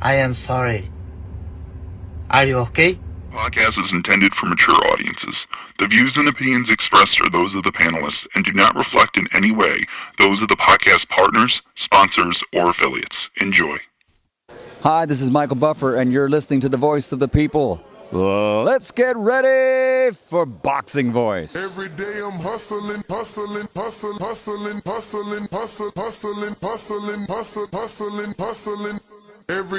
I am sorry. Are you okay? Podcast is intended for mature audiences. The views and opinions expressed are those of the panelists and do not reflect in any way those of the podcast partners, sponsors, or affiliates. Enjoy. Hi, this is Michael Buffer, and you're listening to the Voice of the People. Let's get ready for Boxing Voice. Every day I'm hustling. Every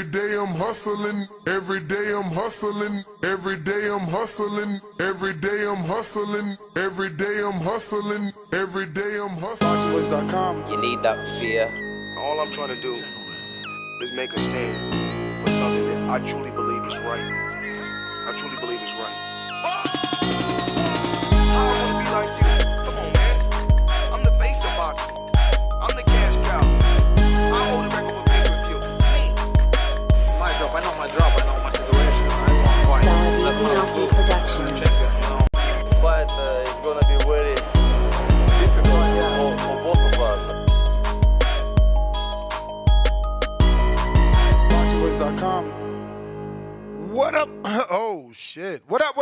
day I'm hustling. Every day I'm hustling. Every day I'm hustling. Every day I'm hustling. Every day I'm hustling. Every day I'm hustling. Boxingvoice.com. You need that fear. All I'm trying to do is make a stand for something that I truly believe is right. I truly believe it's right. I wanna be like you. Come on, man. I'm the face of boxing. I'm the cash cow. I hold the record for pay-per-view. Me. It's my job. I know my job. I know my situation. I want to fight. That's my goal. Production. Fight is gonna be very difficult for both of us. Boxingvoice.com. What up? Oh, shit. What up?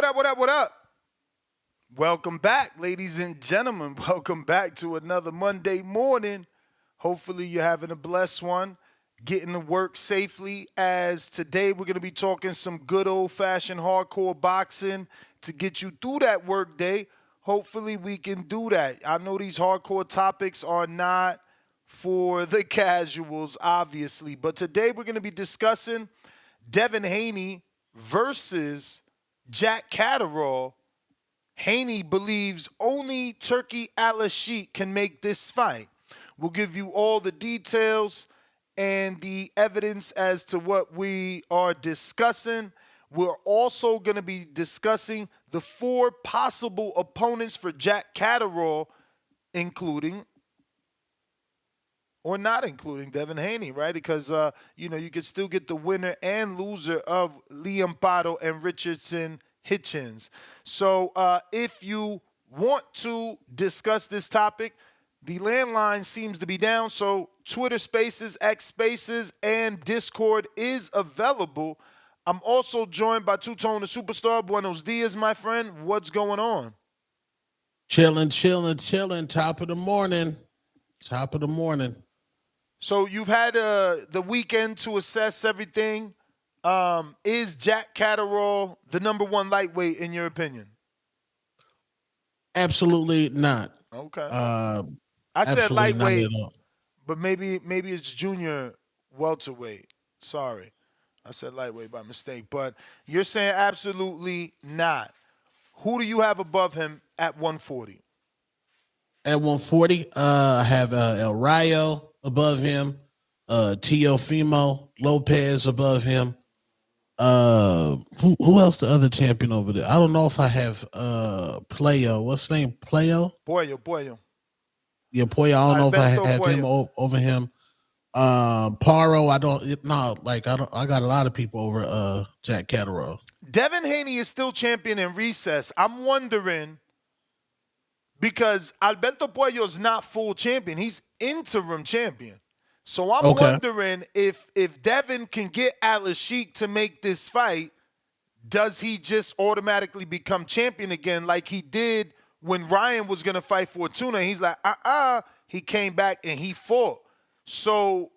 Welcome back, ladies and gentlemen. Welcome back to another Monday morning. Hopefully you're having a blessed one, getting to work safely, as today we're going to be talking some good old-fashioned hardcore boxing to get you through that work day. Hopefully we can do that. I know these hardcore topics are not for the casuals, obviously, but today we're going to be discussing Devin Haney versus Jack Catterall. Haney believes only Turki Alalshikh can make this fight. We'll give you all the details and the evidence as to what we are discussing. We're also going to be discussing the 4 possible opponents for Jack Catterall, including or not including Devin Haney, right? Because, you could still get the winner and loser of Liam Paro and Richardson Hitchens. So if you want to discuss this topic, the landline seems to be down. So Twitter Spaces, X Spaces, and Discord is available. I'm also joined by Two-Tone the Superstar. Buenos dias, my friend. What's going on? Chilling. Top of the morning. So you've had the weekend to assess everything. Is Jack Catterall the number 1 lightweight in your opinion? Absolutely not. Okay. I said lightweight, not but maybe it's junior welterweight. Sorry. I said lightweight by mistake. But you're saying absolutely not. Who do you have above him at 140? At 140, I have El Rayo above him, Teofimo Lopez above him. Who else? The other champion over there? I don't know if I have Plea. What's his name? Plea? Pollo. Yeah, Pollo. I don't know if I have him over him. Paro. I got a lot of people over Jack Catterall. Devin Haney is still champion in recess. I'm wondering, because Alberto Puello's not full champion. He's interim champion. So I'm wondering if Devin can get Alalshikh to make this fight, does he just automatically become champion again like he did when Ryan was going to fight Fortuna? He's like, he came back and he fought. So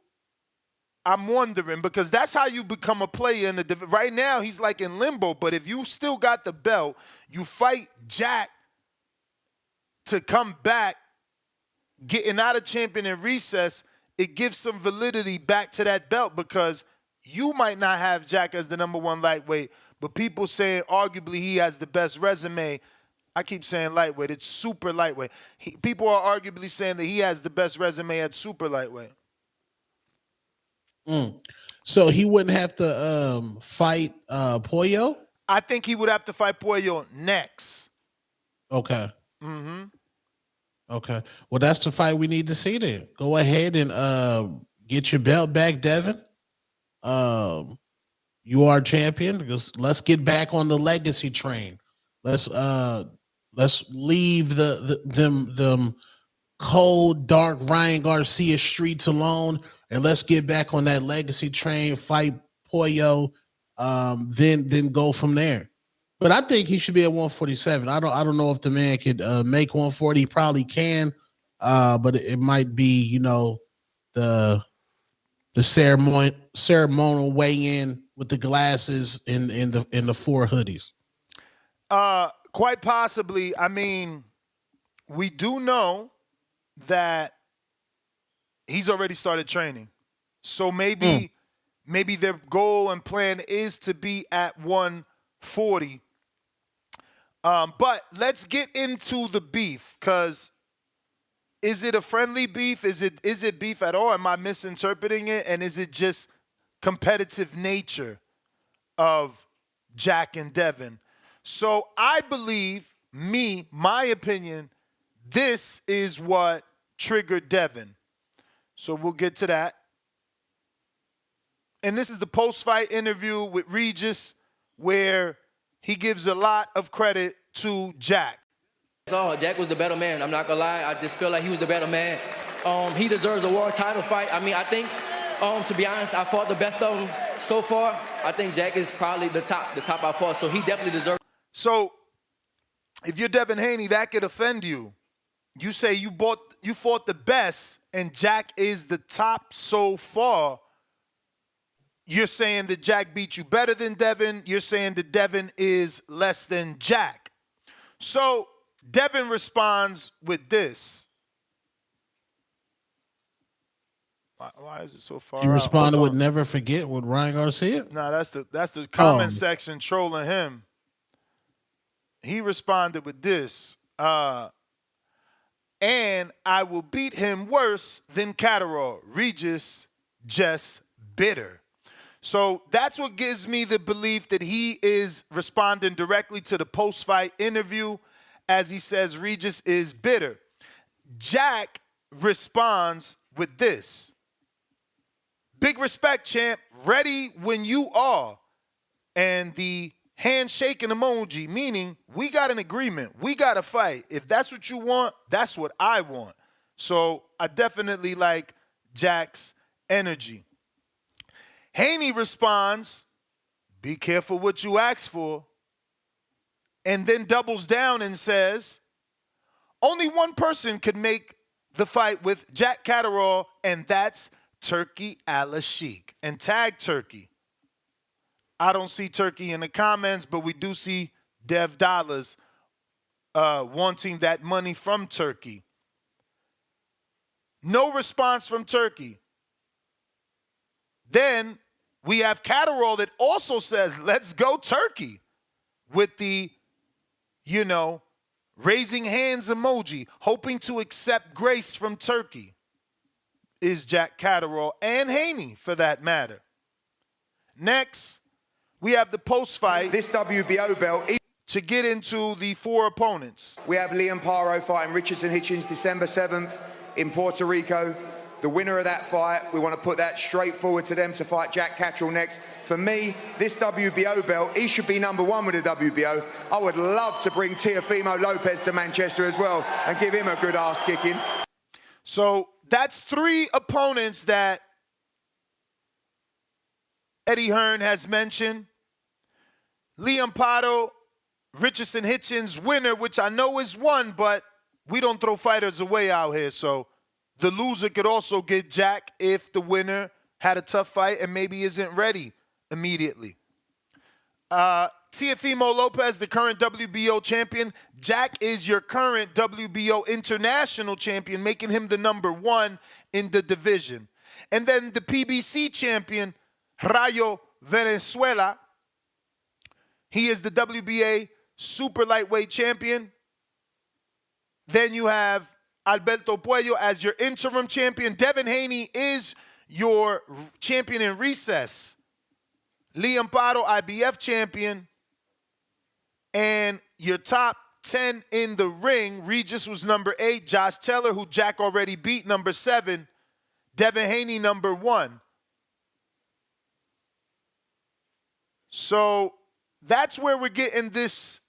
I'm wondering, because that's how you become a player in the division. Right now, he's like in limbo, but if you still got the belt, you fight Jack to come back, getting out of champion in recess, it gives some validity back to that belt, because you might not have Jack as the number 1 lightweight, but people saying arguably he has the best resume. I keep saying lightweight. It's super lightweight. People are arguably saying that he has the best resume at super lightweight. So he wouldn't have to fight Pollo? I think he would have to fight Pollo next. Okay. Mm-hmm. Okay. Well, that's the fight we need to see then. Go ahead and get your belt back, Devin. You are champion. Let's get back on the legacy train. Let's leave them cold, dark Ryan Garcia streets alone, and let's get back on that legacy train. Fight Pollo, then go from there. But I think he should be at 147. I don't know if the man could make 140. He probably can, but it might be, the ceremonial weigh-in with the glasses in the 4 hoodies. Quite possibly. I mean, we do know that he's already started training. So maybe their goal and plan is to be at 140. But let's get into the beef, because is it a friendly beef? Is it beef at all? Am I misinterpreting it? And is it just competitive nature of Jack and Devin? So I believe, my opinion, this is what triggered Devin. So we'll get to that. And this is the post-fight interview with Regis, where he gives a lot of credit to Jack. Jack was the better man. I'm not gonna lie. I just feel like he was the better man. He deserves a world title fight. I mean, I think, to be honest, I fought the best of them so far. I think Jack is probably the top I fought. So he definitely deserves. So if you're Devin Haney, that could offend you. You say you fought the best, and Jack is the top so far. You're saying that Jack beat you better than Devin. You're saying that Devin is less than Jack. So Devin responds with this. Why is it so far He out? responded with "Never forget" with Ryan Garcia. No, that's the comment section trolling him. He responded with this. And I will beat him worse than Catterall. Regis just bitter. So that's what gives me the belief that he is responding directly to the post-fight interview, as he says Regis is bitter. Jack responds with this. Big respect, champ. Ready when you are. And the handshaking emoji, meaning we got an agreement. We got to fight. If that's what you want, that's what I want. So I definitely like Jack's energy. Haney responds, be careful what you ask for, and then doubles down and says, only one person could make the fight with Jack Catterall, and that's Turki Alalshikh. And tag Turki. I don't see Turki in the comments, but we do see Dev Dollars wanting that money from Turki. No response from Turki. Then we have Catterall that also says, let's go Turki, with the, raising hands emoji, hoping to accept grace from Turki, is Jack Catterall and Haney, for that matter. Next, we have the post-fight. This WBO belt. To get into the 4 opponents. We have Liam Paro fighting Richardson Hitchens December 7th in Puerto Rico. The winner of that fight, we want to put that straight forward to them to fight Jack Catterall next. For me, this WBO belt, he should be number 1 with the WBO. I would love to bring Teofimo Lopez to Manchester as well and give him a good ass kicking. So that's 3 opponents that Eddie Hearn has mentioned. Liam Paro, Richardson Hitchens, winner, which I know is 1, but we don't throw fighters away out here. So the loser could also get Jack if the winner had a tough fight and maybe isn't ready immediately. Teofimo Lopez, the current WBO champion. Jack is your current WBO international champion, making him the number 1 in the division. And then the PBC champion, Rayo Venezuela. He is the WBA super lightweight champion. Then you have Alberto Puello as your interim champion. Devin Haney is your champion in recess. Liam Paro, IBF champion. And your top 10 in the ring, Regis was number 8. Josh Teller, who Jack already beat, number 7. Devin Haney, number 1. So that's where we're getting this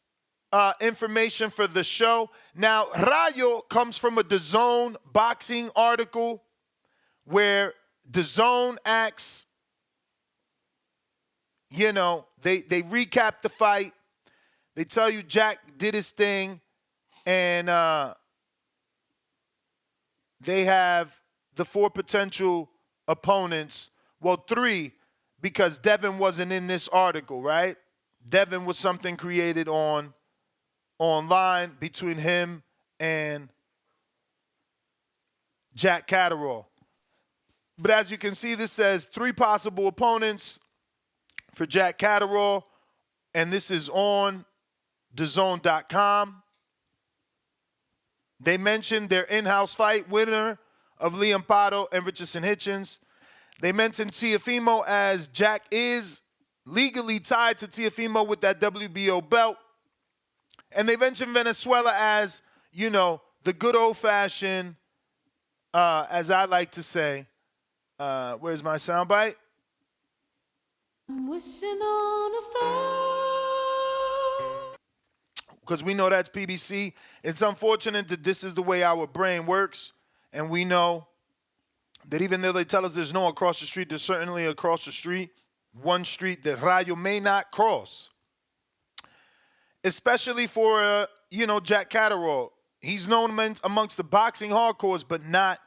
information for the show. Now, Rayo comes from a DAZN boxing article where DAZN asks you know, they recap the fight. They tell you Jack did his thing, and they have the 4 potential opponents. Well, 3, because Devin wasn't in this article, right? Devin was something created online between him and Jack Catterall. But as you can see, this says 3 possible opponents for Jack Catterall, and this is on DAZN.com. They mentioned their in-house fight winner of Liam Paro and Richardson Hitchens. They mentioned Teofimo, as Jack is legally tied to Teofimo with that WBO belt. And they mentioned Venezuela as, you know, the good old-fashioned, as I like to say, where's my soundbite? I'm wishing on a star. Because we know that's PBC. It's unfortunate that this is the way our brain works. And we know that even though they tell us there's no across the street, there's certainly across the street, one street that Rayo may not cross. Especially for, Jack Catterall. He's known amongst the boxing hardcores, but not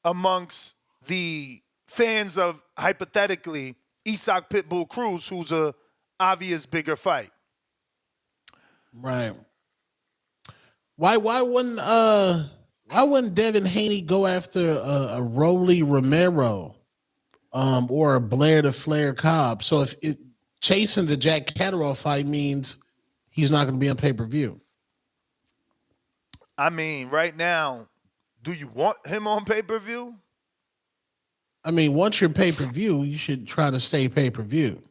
amongst the fans of, hypothetically, Isak Pitbull Cruz, who's a obvious bigger fight. Right. Why wouldn't Devin Haney go after a Rolly Romero or a Blair to Flair Cobbs? So if chasing the Jack Catterall fight means he's not going to be on pay-per-view. I mean, right now, do you want him on pay-per-view? I mean, once you're pay-per-view, you should try to stay pay-per-view.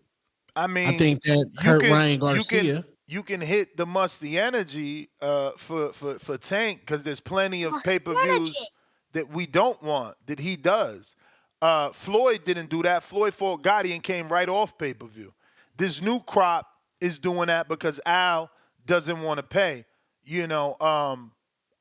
I mean, I think that hurt Ryan Garcia. You can hit the musty energy for Tank, because there's plenty of pay-per-views that we don't want, that he does. Floyd didn't do that. Floyd fought Gotti and came right off pay-per-view. This new crop is doing that because Al doesn't want to pay.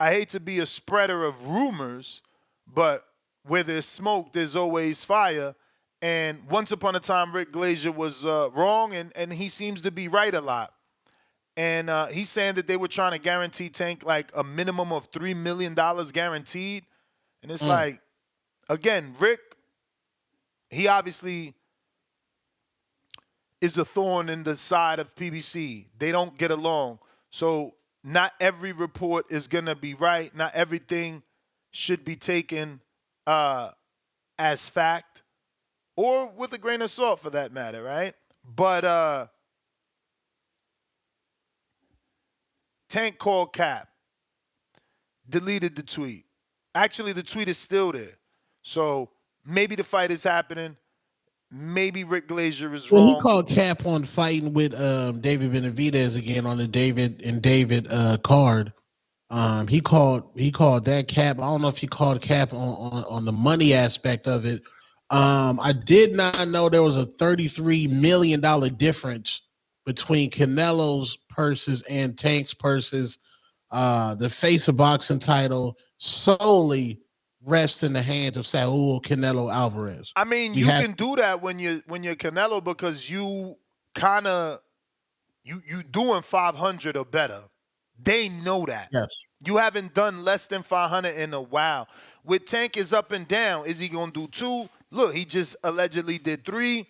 I hate to be a spreader of rumors, but where there's smoke, there's always fire. And once upon a time, Rick Glazier was wrong, and he seems to be right a lot. And he's saying that they were trying to guarantee Tank like a minimum of $3 million guaranteed. And it's like, again, Rick, he obviously is a thorn in the side of PBC. They don't get along. So not every report is going to be right. Not everything should be taken as fact, or with a grain of salt for that matter, right? But Tank called Cap, deleted the tweet. Actually, the tweet is still there. So maybe the fight is happening. Maybe Rick Glazier is wrong. He called Cap on fighting with David Benavidez again on the David card. He called that Cap. I don't know if he called Cap on the money aspect of it. I did not know there was a $33 million difference between Canelo's purses and Tank's purses. The face of boxing title solely rests in the hands of Saul Canelo Alvarez. I mean, you can do that when you're Canelo, because you doing 500 or better. They know that. Yes. You haven't done less than 500 in a while. With Tank is up and down. Is he going to do 2? Look, he just allegedly did 3,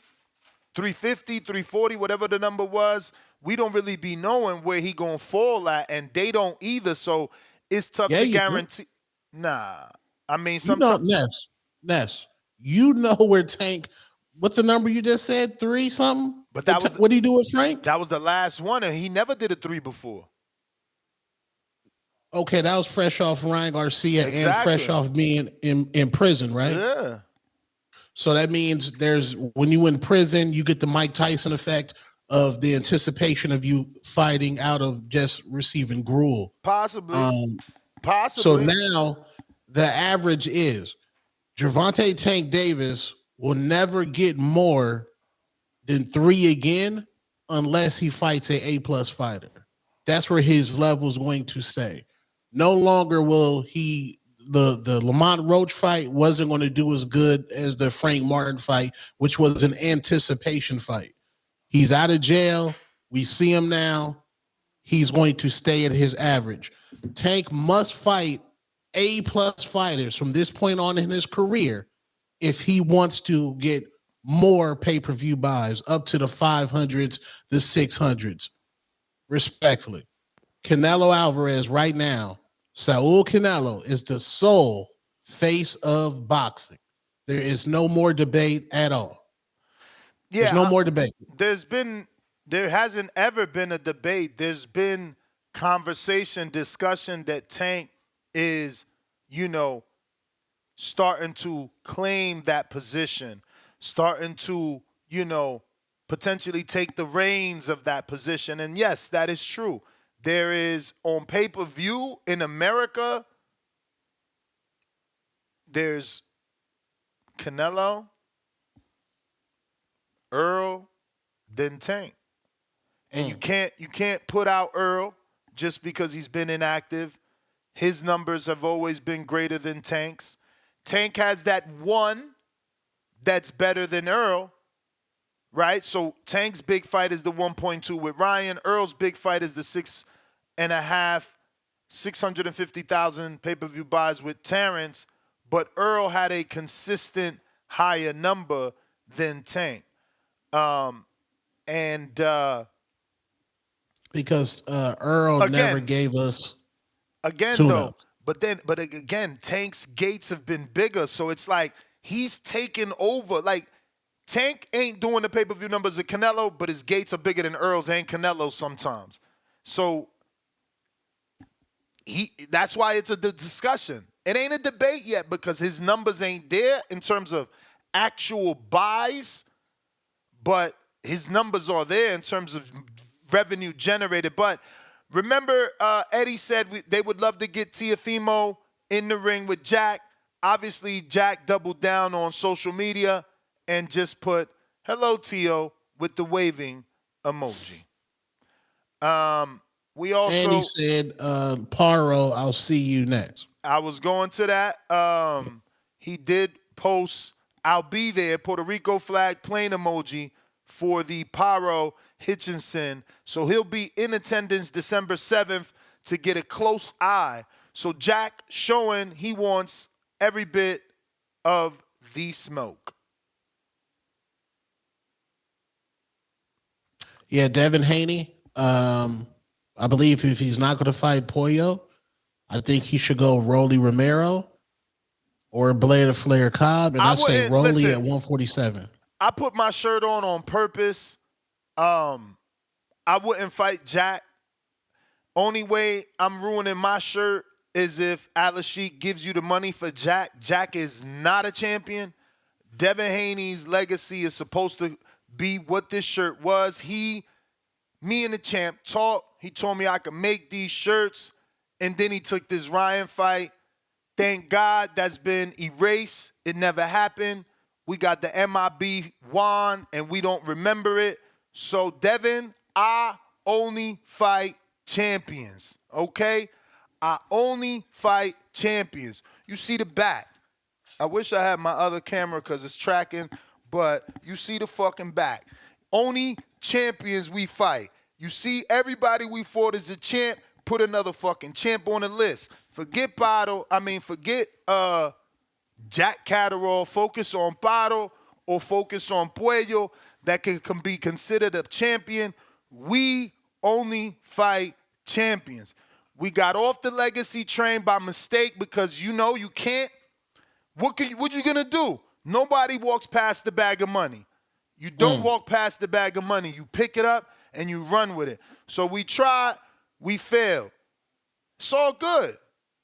350, 340, whatever the number was. We don't really be knowing where he going to fall at, and they don't either. So it's tough to guarantee. Nah. I mean, sometimes. Ness, you know where Tank, what's the number you just said? 3 something? But that was what did he do with Frank? That was the last one, and he never did a 3 before. Okay, that was fresh off Ryan Garcia and fresh off being in prison, right? Yeah. So that means when you in prison, you get the Mike Tyson effect of the anticipation of you fighting out of just receiving gruel. Possibly. So now the average is Gervonta Tank Davis will never get more than 3 again unless he fights a A+ fighter. That's where his level is going to stay. No longer will the Lamont Roach fight wasn't going to do as good as the Frank Martin fight, which was an anticipation fight. He's out of jail. We see him now. He's going to stay at his average. Tank must fight A-plus fighters from this point on in his career if he wants to get more pay-per-view buys up to the 500s, the 600s. Respectfully. Canelo Alvarez right now, Saul Canelo is the sole face of boxing. There is no more debate at all. Yeah, there's no more debate. There hasn't ever been a debate. There's been conversation, discussion that Tank is, starting to claim that position, starting to, potentially take the reins of that position. And yes, that is true. There is, on pay-per-view in America, there's Canelo, Earl, then Tank. And you can't put out Earl just because he's been inactive. His numbers have always been greater than Tank's. Tank has that one that's better than Earl, right? So Tank's big fight is the 1.2 with Ryan. Earl's big fight is the 6.5, 650,000 pay-per-view buys with Terrence. But Earl had a consistent higher number than Tank. Because Earl never gave us though. But again, Tank's gates have been bigger, so it's like he's taken over. Like Tank ain't doing the pay-per-view numbers of Canelo, but his gates are bigger than Earl's and Canelo's sometimes. So that's why it's a discussion. It ain't a debate yet because his numbers ain't there in terms of actual buys, but his numbers are there in terms of revenue generated. But remember, Eddie said they would love to get Teofimo in the ring with Jack. Obviously, Jack doubled down on social media and just put, hello, Teo, with the waving emoji. We also... And he said, Paro, I'll see you next. I was going to that. He did post, I'll be there, Puerto Rico flag plane emoji for the Paro Hitchinson. So he'll be in attendance December 7th to get a close eye. So Jack showing he wants every bit of the smoke. Yeah, Devin Haney. I believe if he's not going to fight Pollo, I think he should go Rolly Romero or Blair the Flair Cobb. And I say Rolly at 147. I put my shirt on purpose. I wouldn't fight Jack. Only way I'm ruining my shirt is if Alalshikh gives you the money for Jack. Jack is not a champion. Devin Haney's legacy is supposed to be what this shirt was. Me and the champ talked. He told me I could make these shirts. And then he took this Ryan fight. Thank God that's been erased. It never happened. We got the MIB wand and we don't remember it. So, Devin, I only fight champions, okay? I only fight champions. You see the back. I wish I had my other camera because it's tracking, but you see the fucking back. Only champions we fight. You see everybody we fought as a champ, put another fucking champ on the list. Forget Paro. Forget Jack Catterall. Focus on Paro or focus on Puello that can be considered a champion. We only fight champions. We got off the legacy train by mistake because you can't. What you gonna do? Nobody walks past the bag of money. You don't walk past the bag of money. You pick it up and you run with it. So we tried, we failed. It's all good.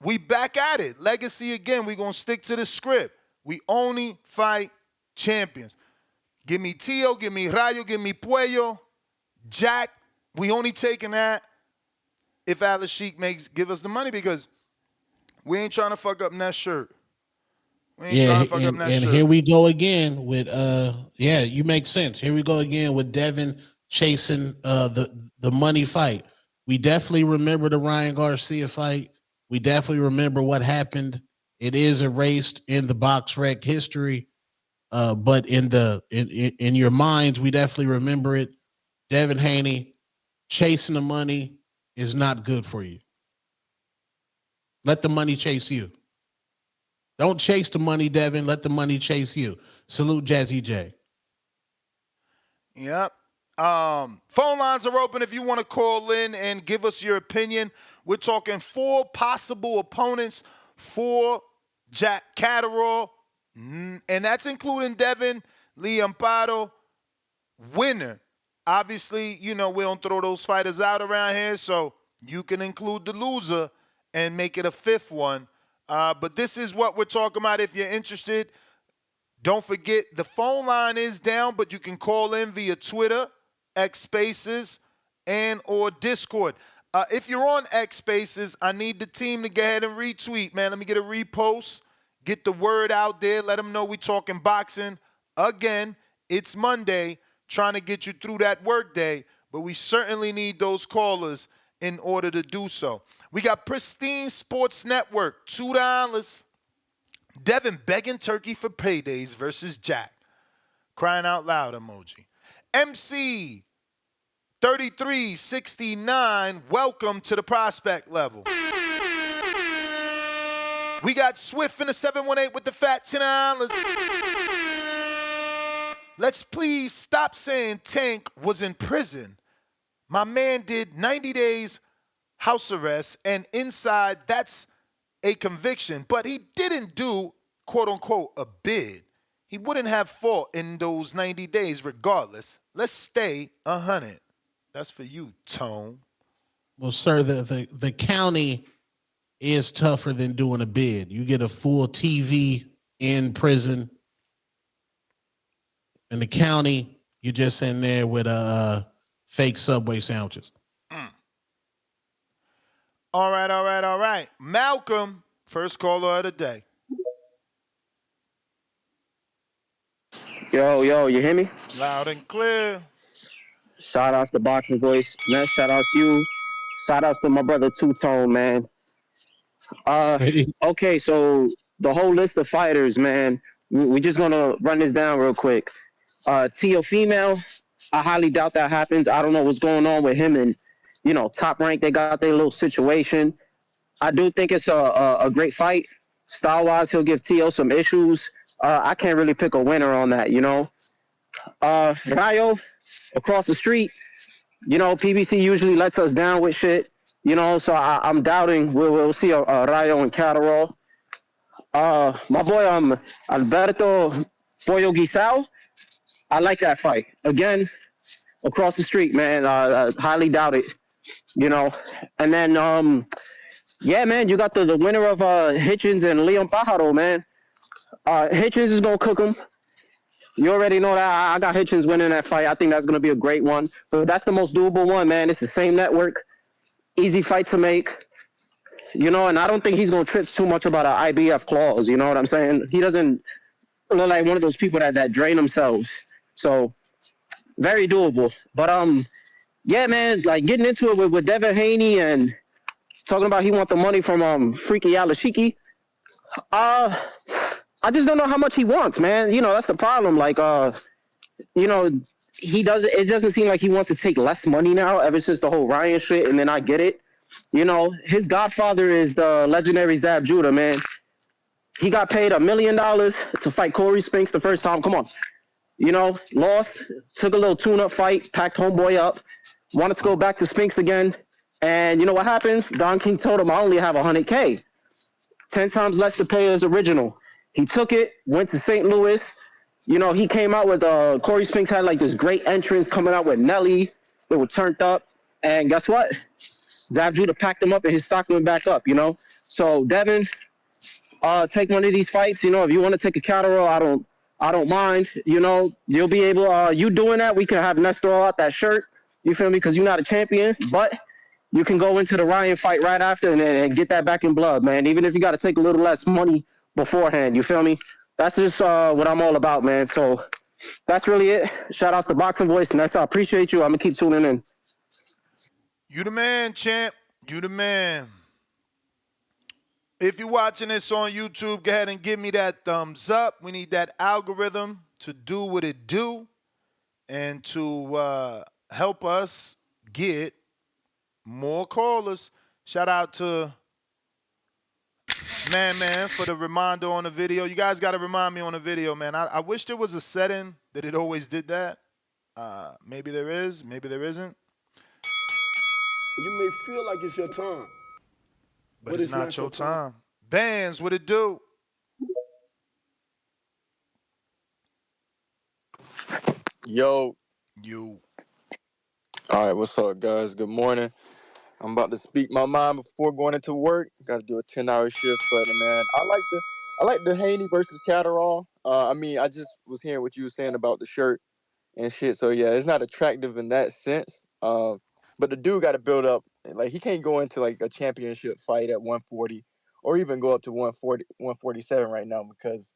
We back at it. Legacy again, we gonna stick to the script. We only fight champions. Give me Tio, give me Rayo, give me Puello. Jack, we only taking that if Alalshikh give us the money because we ain't trying to fuck up that shirt. We ain't trying to fuck up that shirt. And here we go again with you make sense. Here we go again with Devin chasing the money fight. We definitely remember the Ryan Garcia fight. We definitely remember what happened. It is erased in the box rec history, but in your minds, we definitely remember it. Devin Haney, chasing the money is not good for you. Let the money chase you. Don't chase the money, Devin. Let the money chase you. Salute Jazzy J. Yep. Phone lines are open if you want to call in and give us your opinion. We're talking 4 possible opponents for Jack Catterall, and that's including Devin, Paro, winner. Obviously, we don't throw those fighters out around here, so you can include the loser and make it a 5th one. But this is what we're talking about. If you're interested, don't forget the phone line is down, but you can call in via Twitter, X Spaces, and or Discord. If you're on X Spaces, I need the team to go ahead and retweet, man. Let me get a repost, get the word out there, let them know we talking boxing. Again, it's Monday, trying to get you through that work day, but we certainly need those callers in order to do so. We got Pristine Sports Network, $2. Devin begging Turkey for paydays versus Jack. Crying out loud emoji. MC 3369, welcome to the prospect level. We got Swift in the 718 with the fat $10. Let's please stop saying Tank was in prison. My man did 90 days house arrest, and inside that's a conviction, but he didn't do, quote unquote, a bid. He wouldn't have fought in those 90 days regardless. Let's stay 100. That's for you, Tone. Well, sir, the county is tougher than doing a bid. You get a full TV in prison. In the county, you're just in there with fake Subway sandwiches. All right. Malcolm, first caller of the day. Yo, you hear me? Loud and clear. Shout outs to Boxing Voice. Man, shout outs to you. Shout outs to my brother Two Tone, man. Okay, so the whole list of fighters, man, we're just gonna run this down real quick. Teofimo, I highly doubt that happens. I don't know what's going on with him and, Top Rank. They got their little situation. I do think it's a great fight. Style-wise, he'll give Teo some issues. I can't really pick a winner on that, Rayo, across the street, PBC usually lets us down with shit, so I'm doubting we'll see a Rayo and Catterall. My boy Alberto Pollo Guisao, I like that fight. Again, across the street, man, I highly doubt it, And then, man, you got the winner of Hitchens and Leon Pajaro, man. Hitchens is going to cook him. You already know that. I got Hitchens winning that fight. I think that's going to be a great one. But that's the most doable one, man. It's the same network. Easy fight to make. And I don't think he's going to trip too much about an IBF clause. You know what I'm saying? He doesn't look like one of those people that drain themselves. So, very doable. But, yeah, man, like getting into it with Devin Haney and talking about he want the money from Freaky Alalshikh. I just don't know how much he wants, man. That's the problem. Like, it doesn't seem like he wants to take less money now ever since the whole Ryan shit, and then I get it. His godfather is the legendary Zab Judah, man. He got paid $1 million to fight Corey Spinks the first time. Come on. Lost, took a little tune-up fight, packed homeboy up, wanted to go back to Spinks again. And you know what happened? Don King told him, I only have $100K. 10 times less to pay as original. He took it, went to St. Louis. He came out with Corey Spinks had like this great entrance coming out with Nelly. They were turned up. And guess what? Zab Judah packed him up and his stock went back up, So Devin, take one of these fights. If you want to take a Catterall, I don't mind. You'll be able you doing that, we can have Nestor out that shirt. You feel me? Because you're not a champion, but you can go into the Ryan fight right after and get that back in blood, man. Even if you got to take a little less money beforehand, you feel me? That's just what I'm all about, man. So that's really it. Shout out to Boxing Voice, and I appreciate you. I'm gonna keep tuning in. You the man, champ. You the man. If you're watching this on YouTube, go ahead and give me that thumbs up. We need that algorithm to do what it do and to help us get more callers. Shout out to Man for the reminder on the video. You guys got to remind me on the video, man. I wish there was a setting that it always did that. Maybe there is, maybe there isn't. You may feel like it's your time, but it's not your time. Bands, what it do? Yo. You. All right, what's up, guys? Good morning. I'm about to speak my mind before going into work. Got to do a 10-hour shift, but man, I like the Haney versus Catterall. I mean, I just was hearing what you were saying about the shirt and shit. So yeah, it's not attractive in that sense. But the dude got to build up. Like he can't go into like a championship fight at 140 or even go up to 140, 147 right now because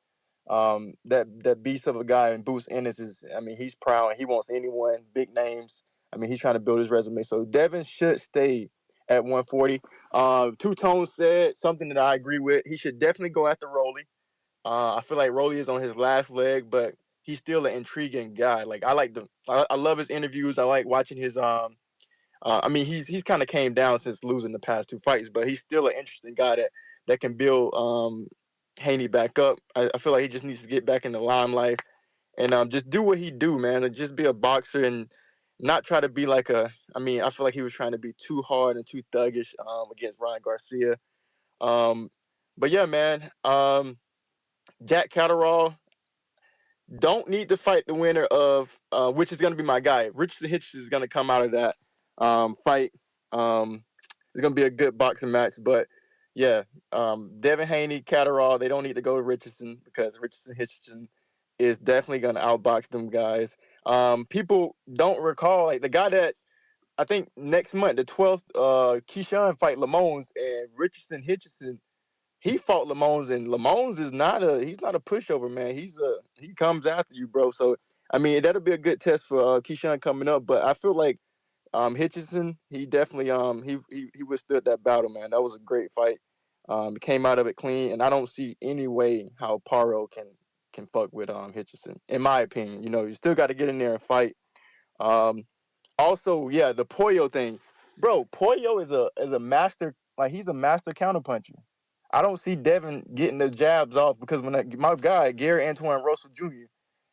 that beast of a guy in Boots Ennis is. I mean, he's proud and he wants anyone big names. I mean, he's trying to build his resume. So Devin should stay at 140. Two Tones said something that I agree with. He should definitely go after Rolly. I feel like Rolly is on his last leg, but he's still an intriguing guy. Like I love his interviews. I like watching his I mean he's kind of came down since losing the past two fights, but he's still an interesting guy that can build Haney back up. I feel like he just needs to get back in the limelight and just do what he do, man. And just be a boxer and not try to be like I mean, I feel like he was trying to be too hard and too thuggish against Ryan Garcia. But yeah, man. Jack Catterall don't need to fight the winner of which is going to be my guy. Richardson Hitch is going to come out of that fight. It's going to be a good boxing match. But yeah, Devin Haney, Catterall, they don't need to go to Richardson because Richardson Hitchison is definitely going to outbox them guys. People don't recall like the guy that I think next month, the 12th, Keyshawn fight Lamones and Richardson Hitchison. He fought Lamones, and Lamones is he's not a pushover, man. He comes after you, bro. So I mean that'll be a good test for Keyshawn coming up. But I feel like Hitchison, he definitely he withstood that battle, man. That was a great fight. Came out of it clean, and I don't see any way how Paro can fuck with Hitchison, in my opinion. You know, you still got to get in there and fight. Also, yeah, the Pollo thing, bro. Pollo is a master, like he's a master counterpuncher. I don't see Devin getting the jabs off because when my guy Gary Antoine Russell Jr.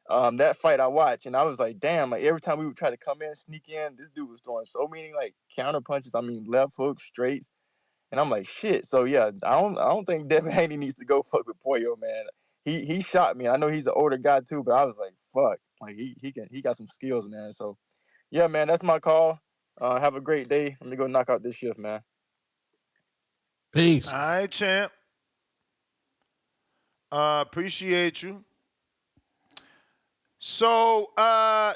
That fight I watched and I was like, damn, like every time we would try to come in, sneak in, this dude was throwing so many like counter punches. I mean, left hooks, straights, and I'm like, shit. So yeah, I don't think Devin Haney needs to go fuck with Pollo, man. He shot me. I know he's an older guy too, but I was like, fuck, like he got some skills, man. So yeah, man, that's my call. Have a great day. Let me go knock out this shift, man. Peace. All right, champ. Appreciate you. So,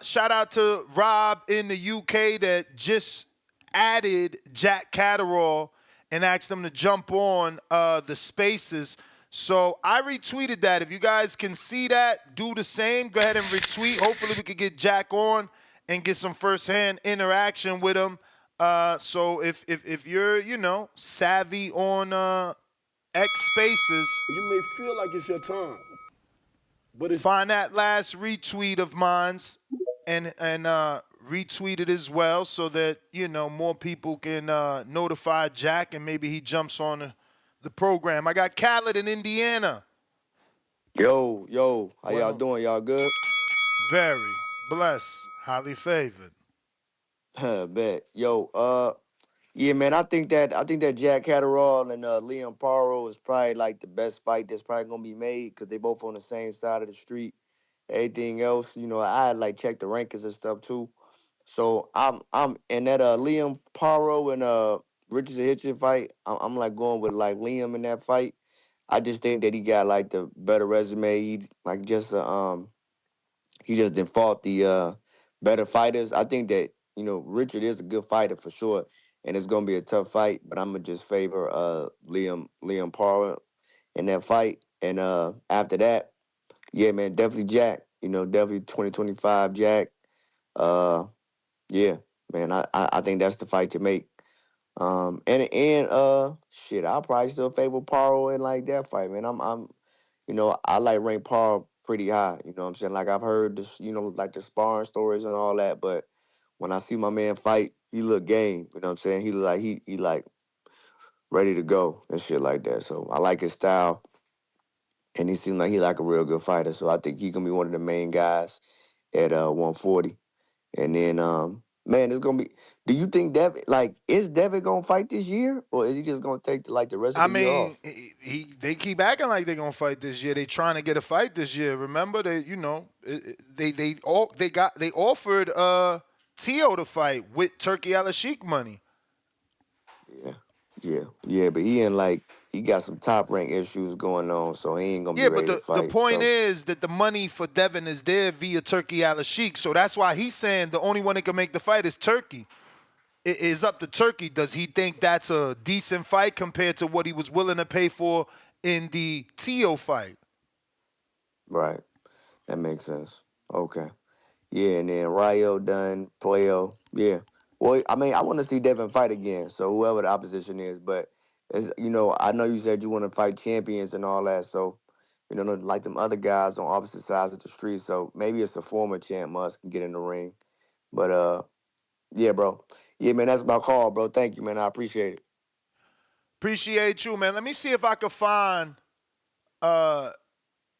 shout out to Rob in the UK that just added Jack Catterall and asked them to jump on the spaces. So I retweeted that. If you guys can see that, do the same. Go ahead and retweet. Hopefully we could get Jack on and get some firsthand interaction with him. So if you're, savvy on X Spaces. You may feel like it's your time, but find that last retweet of mine's and retweet it as well so that, more people can notify Jack and maybe he jumps on the program. I got Khaled in Indiana. Yo, how y'all doing? Y'all good? Very blessed, highly favored. Bet. Yo, yeah, man, I think that Jack Catterall and Liam Paro is probably like the best fight that's probably gonna be made because they both on the same side of the street. Everything else, I had like checked the rankings and stuff too. So I'm and that Liam Paro and Richardson Hitchin fight, I'm like going with like Liam in that fight. I just think that he got like the better resume. He like just he just didn't fought the better fighters. I think that Richard is a good fighter for sure, and it's gonna be a tough fight. But I'm gonna just favor Liam Parra in that fight. And after that, yeah, man, definitely Jack. Definitely 2025 Jack. Yeah, man, I think that's the fight to make. And shit, I'll probably still favor Paro in like that fight, man. I like rank Paro pretty high. You know what I'm saying? Like I've heard this, like the sparring stories and all that, but when I see my man fight, he look game. You know what I'm saying? He look like he like ready to go and shit like that. So I like his style, and he seemed like he like a real good fighter. So I think he gonna be one of the main guys at 140. And then man, it's gonna be. Do you think Devin is Devin gonna fight this year, or is he just gonna take the rest of I the year mean, off? they keep acting like they're gonna fight this year. They trying to get a fight this year. Remember, they they offered Teo to fight with Turki Alalshikh money. Yeah, but he got some top rank issues going on, so he ain't gonna be Yeah, but ready to the fight. point so. is that the money for Devin is there via Turki Alalshikh. So that's why he's saying the only one that can make the fight is Turki. It is up to Turki. Does he think that's a decent fight compared to what he was willing to pay for in the Teo fight? Right. That makes sense. Okay. Yeah, and then Rayo done, Puello. Yeah. Well, I mean, I want to see Devin fight again, so whoever the opposition is. But, I know you said you want to fight champions and all that, so, like them other guys on opposite sides of the street. So maybe it's a former champ must can get in the ring. But, yeah, bro. Yeah, man, that's my call, bro. Thank you, man. I appreciate it. Appreciate you, man. Let me see if I could find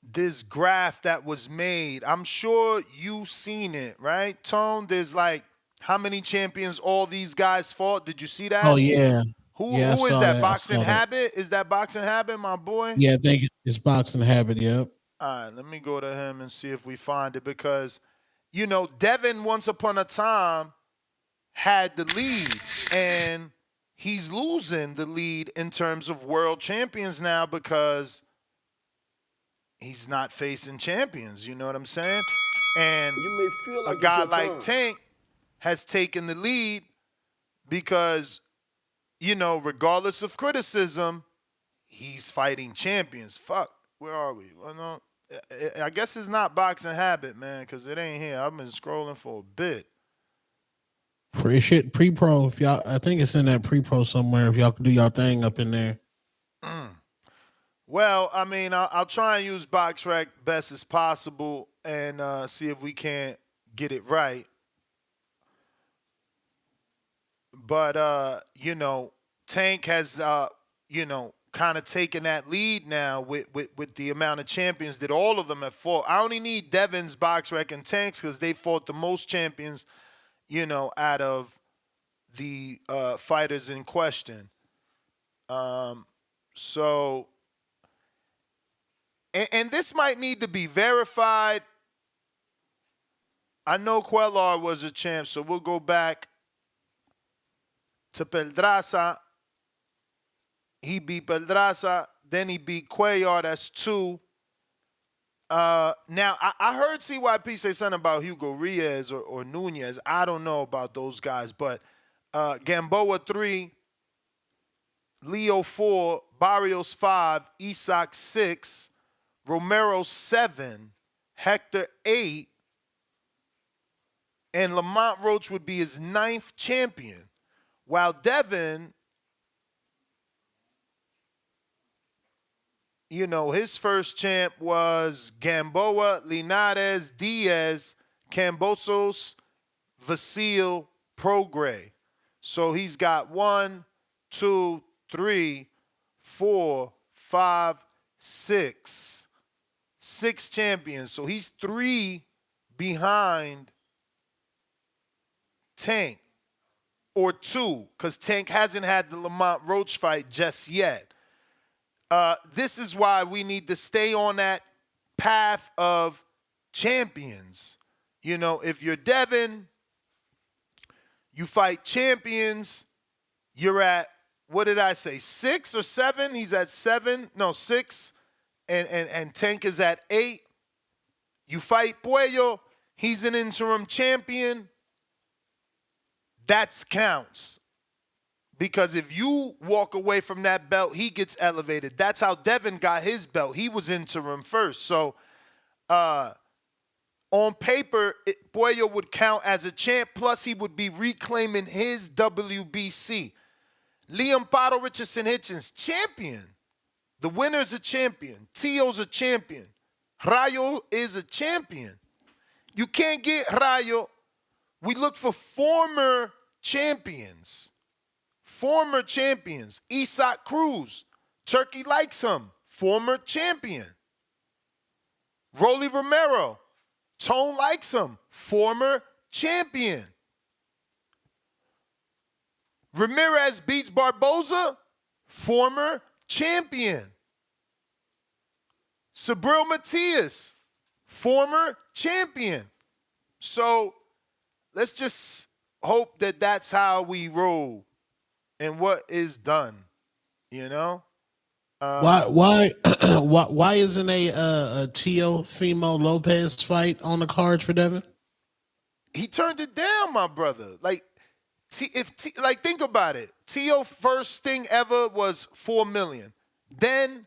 this graph that was made. I'm sure you seen it, right, Tone? There's how many champions all these guys fought? Did you see that? Oh yeah. Who Yeah, I is saw that? that. Boxing Habit? Is that Boxing Habit, my boy? Yeah, I think it's Boxing Habit. Yep. All right, let me go to him and see if we find it because, Devin once upon a time had the lead and he's losing the lead in terms of world champions now because he's not facing champions. You know what I'm saying? And You may feel like a guy it's your like time. Tank has taken the lead because, regardless of criticism, he's fighting champions. Fuck, where are we? Well, no, I guess it's not Boxing Habit, man, because it ain't here. I've been scrolling for a bit. Pre-pro. If y'all, I think it's in that pre-pro somewhere. If y'all can do y'all thing up in there. Well, I mean, I'll try and use BoxRec best as possible and see if we can't get it right. But, Tank has, kind of taken that lead now with the amount of champions that all of them have fought. I only need Devin's, BoxRec, and Tank's because they fought the most champions, out of the fighters in question. So... And this might need to be verified. I know Quellar was a champ, so we'll go back to Pedraza. He beat Pedraza. Then he beat Cuellar. That's 2. Now, I heard CYP say something about Hugo Reyes or Nunez. I don't know about those guys. But Gamboa 3, Leo 4, Barrios 5, Isak 6, Romero 7, Hector 8, and Lamont Roach would be his 9th champion. While Devin, his first champ was Gamboa, Linares, Diaz, Cambosos, Vasil, Prograis. So he's got 1, 2, 3, 4, 5, 6. 6 champions. So he's 3 behind Tank. Or 2, because Tank hasn't had the Lamont Roach fight just yet. This is why we need to stay on that path of champions. If you're Devin, you fight champions, you're at, what did I say, 6 or 7? He's at 7. No, 6. And Tank is at 8. You fight Puello, he's an interim champion. That counts. Because if you walk away from that belt, he gets elevated. That's how Devin got his belt. He was interim first. So on paper, Puello would count as a champ, plus he would be reclaiming his WBC. Liam Paro Richardson Hitchens, champion. The winner's a champion. Teo's a champion. Rayo is a champion. You can't get Rayo We look for former champions. Former champions. Isak Cruz. Turki likes him. Former champion. Rolly Romero. Tone likes him. Former champion. Ramirez beats Barboza. Former champion. Sabril Matias. Former champion. So let's just hope that that's how we roll and what is done, you know? Why isn't a Teofimo Lopez fight on the cards for Devin? He turned it down, my brother. Like, think about it. Teo first thing ever was $4 million. Then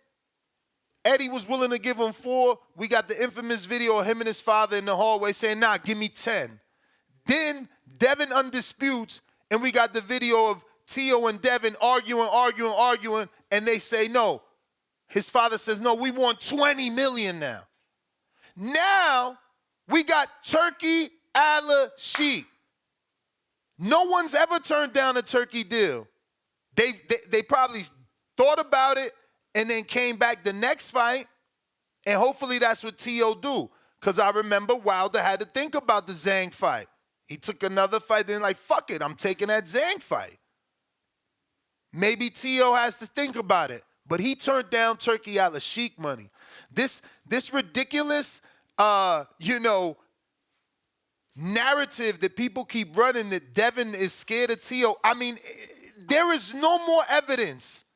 Eddie was willing to give him 4. We got the infamous video of him and his father in the hallway saying, nah, give me 10. Then Devin undisputes, and we got the video of Teo and Devin arguing, and they say no. His father says, no, we want $20 million now. Now, we got Turki Alalshikh. No one's ever turned down a Turki deal. They probably thought about it and then came back the next fight, and hopefully that's what Teo do. Because I remember Wilder had to think about the Zhang fight. He took another fight, then like, fuck it, I'm taking that Zhang fight. Maybe Teo has to think about it. But he turned down Turki Alalshikh money. This ridiculous, narrative that people keep running that Devin is scared of Teo. I mean, there is no more evidence.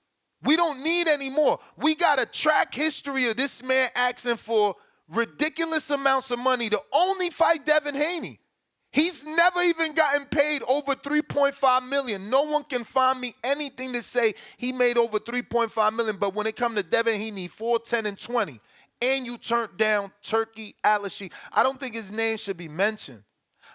We don't need any more. We got a track history of this man asking for ridiculous amounts of money to only fight Devin Haney. He's never even gotten paid over $3.5 million. No one can find me anything to say he made over $3.5 million. But when it comes to Devin, he need 4, 10, and 20. And you turned down Turki Alalshikh. I don't think his name should be mentioned.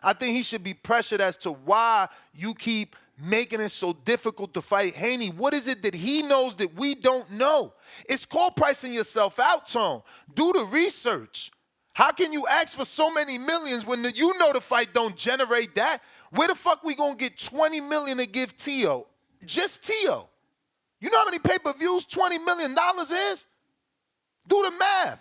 I think he should be pressured as to why you keep making it so difficult to fight Haney. What is it that he knows that we don't know? It's called pricing yourself out, Tone. Do the research. How can you ask for so many millions when you know the fight don't generate that? Where the fuck we gonna get $20 million to give Teo? Just Teo. You know how many pay-per-views $20 million is? Do the math.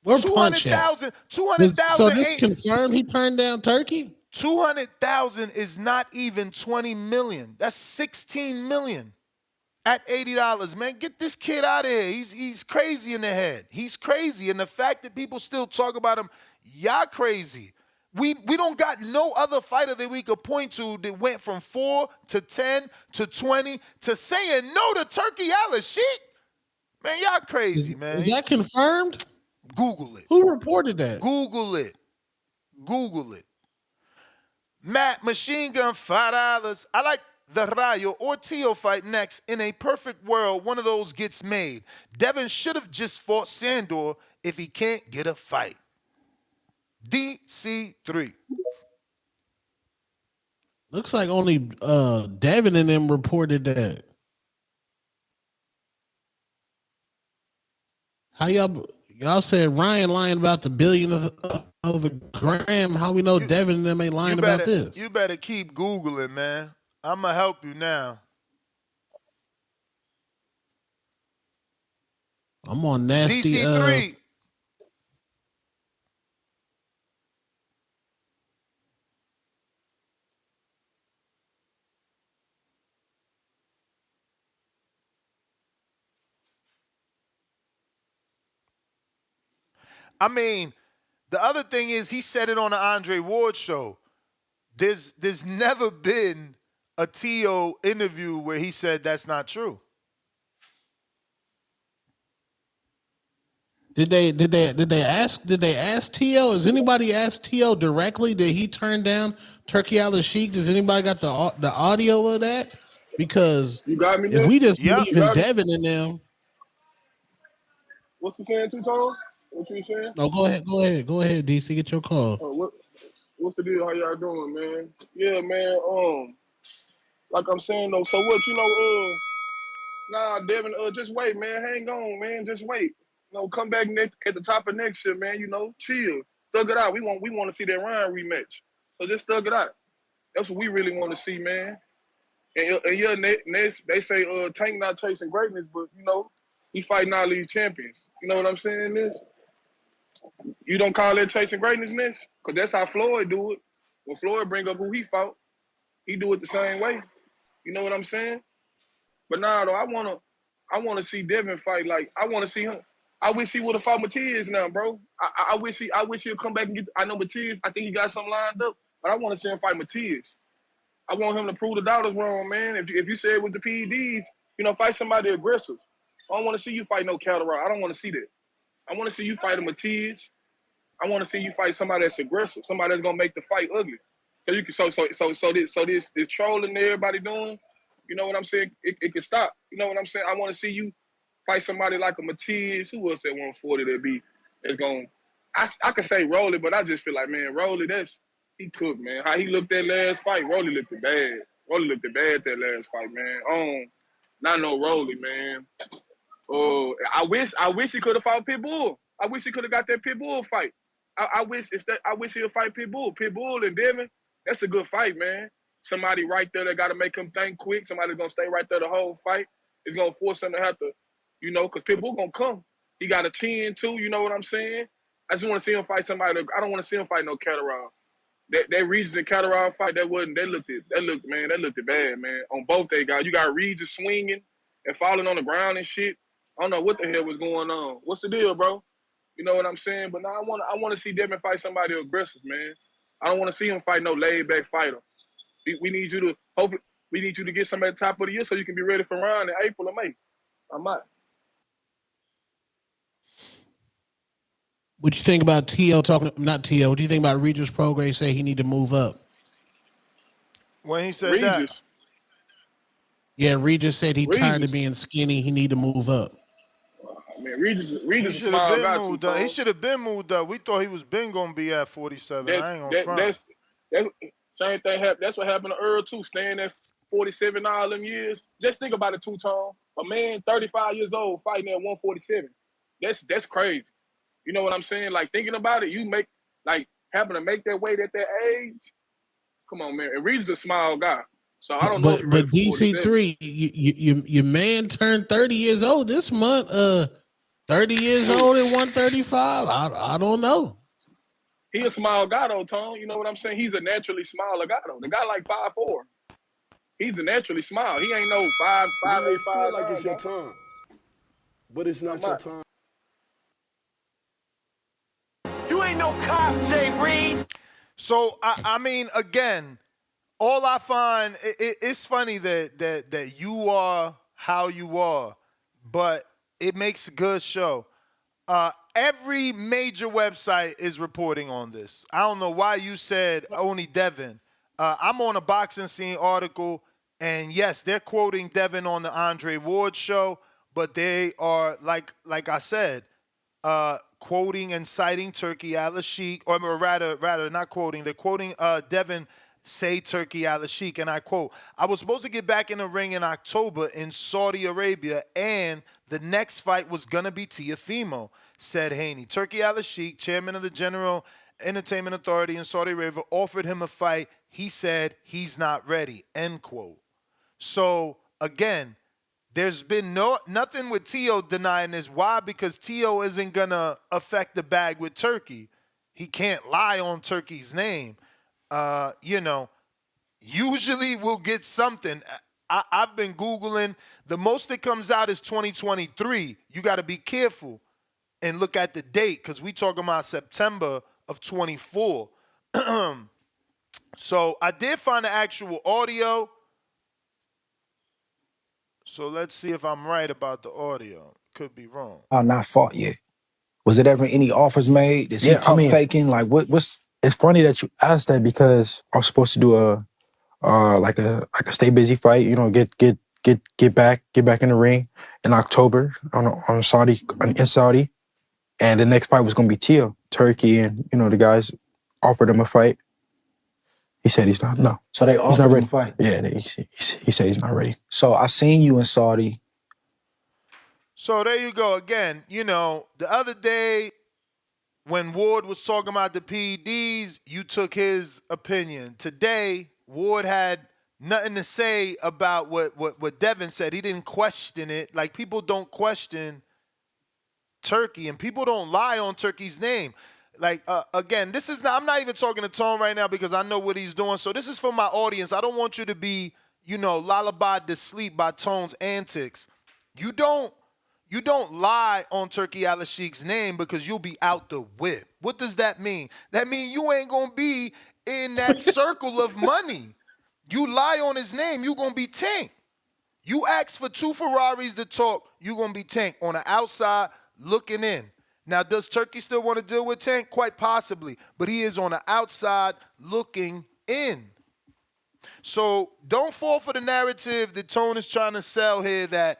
We're 200,000. So this confirmed he turned down Turki? 200,000 is not even 20 million. That's 16 million at $80. Man, get this kid out of here. He's crazy in the head. He's crazy. And the fact that people still talk about him, y'all crazy. We don't got no other fighter that we could point to that went from 4 to 10 to 20 to saying no to Turki Alalshikh. Man, y'all crazy, man. Is that confirmed? Google it. Who reported that? Google it. Google it. Matt, Machine Gun, $5. I like the Rayo or Teo fight next. In a perfect world, one of those gets made. Devin should have just fought Sandor if he can't get a fight. DC3. Looks like only Devin and them reported that. How y'all said Ryan lying about the billion of a gram? How we know Devin and them ain't lying about this? You better keep Googling, man. I'm going to help you now. I'm on nasty. DC3. I mean, the other thing is he said it on the Andre Ward show. There's never been a Teo interview where he said that's not true. Did they ask Teo? Has anybody asked Teo directly? Did he turn down Turki Alalshikh? Does anybody got the audio of that? Because you got me, if we just believe in Devin and them. What's the saying, Two-Tone? What you saying? No, go ahead, DC, get your call. What's the deal? How y'all doing, man? Yeah, man. Like I'm saying though, so what? Nah, Devin. Just wait, man. Hang on, man. Just wait. Come back at the top of next year, man. Chill, thug it out. We want to see that Ryan rematch. So just thug it out. That's what we really want to see, man. And yeah, Ness, they say Tank not chasing greatness, but you know, he fighting all these champions. You know what I'm saying, Ness? You don't call that chasing greatness, Ness? Because that's how Floyd do it. When Floyd bring up who he fought, he do it the same way. You know what I'm saying? But now though, I wanna see Devin fight. Like I wanna see him. I wish he would have fought Matias now, bro. I wish he'll come back and get. I know Matias. I think he got something lined up, but I want to see him fight Matias. I want him to prove the doubters wrong, man. If you say it with the PEDs, you know, fight somebody aggressive. I don't want to see you fight no Catterall. I don't want to see that. I want to see you fight a Matias. I want to see you fight somebody that's aggressive, somebody that's gonna make the fight ugly. So you can this trolling that everybody doing, you know what I'm saying? It can stop. You know what I'm saying? I want to see you fight somebody like a Matias. Who else at 140 that's going? I could say Rolly, but I just feel like, man, Rolly, he cooked, man. How he looked that last fight, Rolly looked bad. Rolly looked bad that last fight, man. Not no Rolly, man. Oh, I wish he could have fought Pitbull. I wish he could have got that Pitbull fight. I wish he'll fight Pitbull. Pitbull and Devin, that's a good fight, man. Somebody right there that got to make him think quick. Somebody's gonna stay right there the whole fight. It's gonna force him to have to, you know, because Pitbull gonna come. He got a chin too. You know what I'm saying? I just want to see him fight somebody. I don't want to see him fight no Catterall. That Regis and Catterall fight, that looked bad, man. On both they guys, you got Regis swinging and falling on the ground and shit. I don't know what the hell was going on. What's the deal, bro? You know what I'm saying? But now I want to see Devin fight somebody aggressive, man. I don't want to see him fight no laid back fighter. We need you to get somebody at the top of the year so you can be ready for round in April or May. I'm out. What you think about T.O. not T.O., what do you think about Regis Prograis say he need to move up? When he said that? Yeah, Regis said he tired of being skinny. He need to move up. Man, Regis should have been moved up. He should have been moved up. We thought he was going to be at 47. I ain't gonna front. That's same thing happened. That's what happened to Earl too, staying at 47 all them years. Just think about it, Two-Tone. A man 35 years old fighting at 147. That's crazy. You know what I'm saying? Like, thinking about it, having to make that weight at that age. Come on, man. And Regis is a small guy. So I don't know. But DC3, your man turned 30 years old this month. 30 years old at 135. I don't know. He a small guy though, Tom. You know what I'm saying? He's a naturally smaller guy though. The guy like 5'4". He's a naturally small. He ain't no 5'8", 5'9". You feel like it's your time, but it's not your time. You ain't no cop, Jay Reed. So I mean, again, all I find it's funny that you are how you are, but it makes a good show. Every major website is reporting on this. I don't know why you said only Devin. I'm on a Boxing Scene article, and yes, they're quoting Devin on the Andre Ward show, but they are, like I said, quoting and citing Turki Alalshikh, or rather not quoting. They're quoting Devin say Turki Alalshikh, and I quote, "I was supposed to get back in the ring in October in Saudi Arabia, and the next fight was going to be Teofimo," said Haney. Turki Alalshikh, chairman of the General Entertainment Authority in Saudi Arabia, offered him a fight. He said he's not ready, end quote. So, again, there's been nothing with Teo denying this. Why? Because Teo isn't going to affect the bag with Turki. He can't lie on Turki's name. Usually we'll get something. I've been Googling. The most that comes out is 2023. You got to be careful and look at the date because we talking about September of 24. So I did find the actual audio. So let's see if I'm right about the audio. Could be wrong. Not fought yet. Was it ever any offers made? Is he pump faking? Like what's? It's funny that you asked that because I was supposed to do a stay busy fight. You know, get back in the ring in October in Saudi, and the next fight was gonna be Turki, and you know the guys offered him a fight. He said he's not. No. So they offered him a fight. Yeah, he said he's not ready. So I've seen you in Saudi. So there you go again. You know, the other day when Ward was talking about the PEDs, you took his opinion. Today, Ward had nothing to say about what Devin said. He didn't question it. Like, people don't question Turki, and people don't lie on Turki's name. Like, again, this is not, I'm not even talking to Tone right now because I know what he's doing. So this is for my audience. I don't want you to be, lullabied to sleep by Tone's antics. You don't lie on Turki Alalshikh's name because you'll be out the whip. What does that mean? That means you ain't going to be in that circle of money. You lie on his name, you going to be tanked. You ask for 2 Ferraris to talk, you going to be tanked on the outside looking in. Now, does Turki still want to deal with Tank? Quite possibly. But he is on the outside looking in. So don't fall for the narrative that Tone is trying to sell here that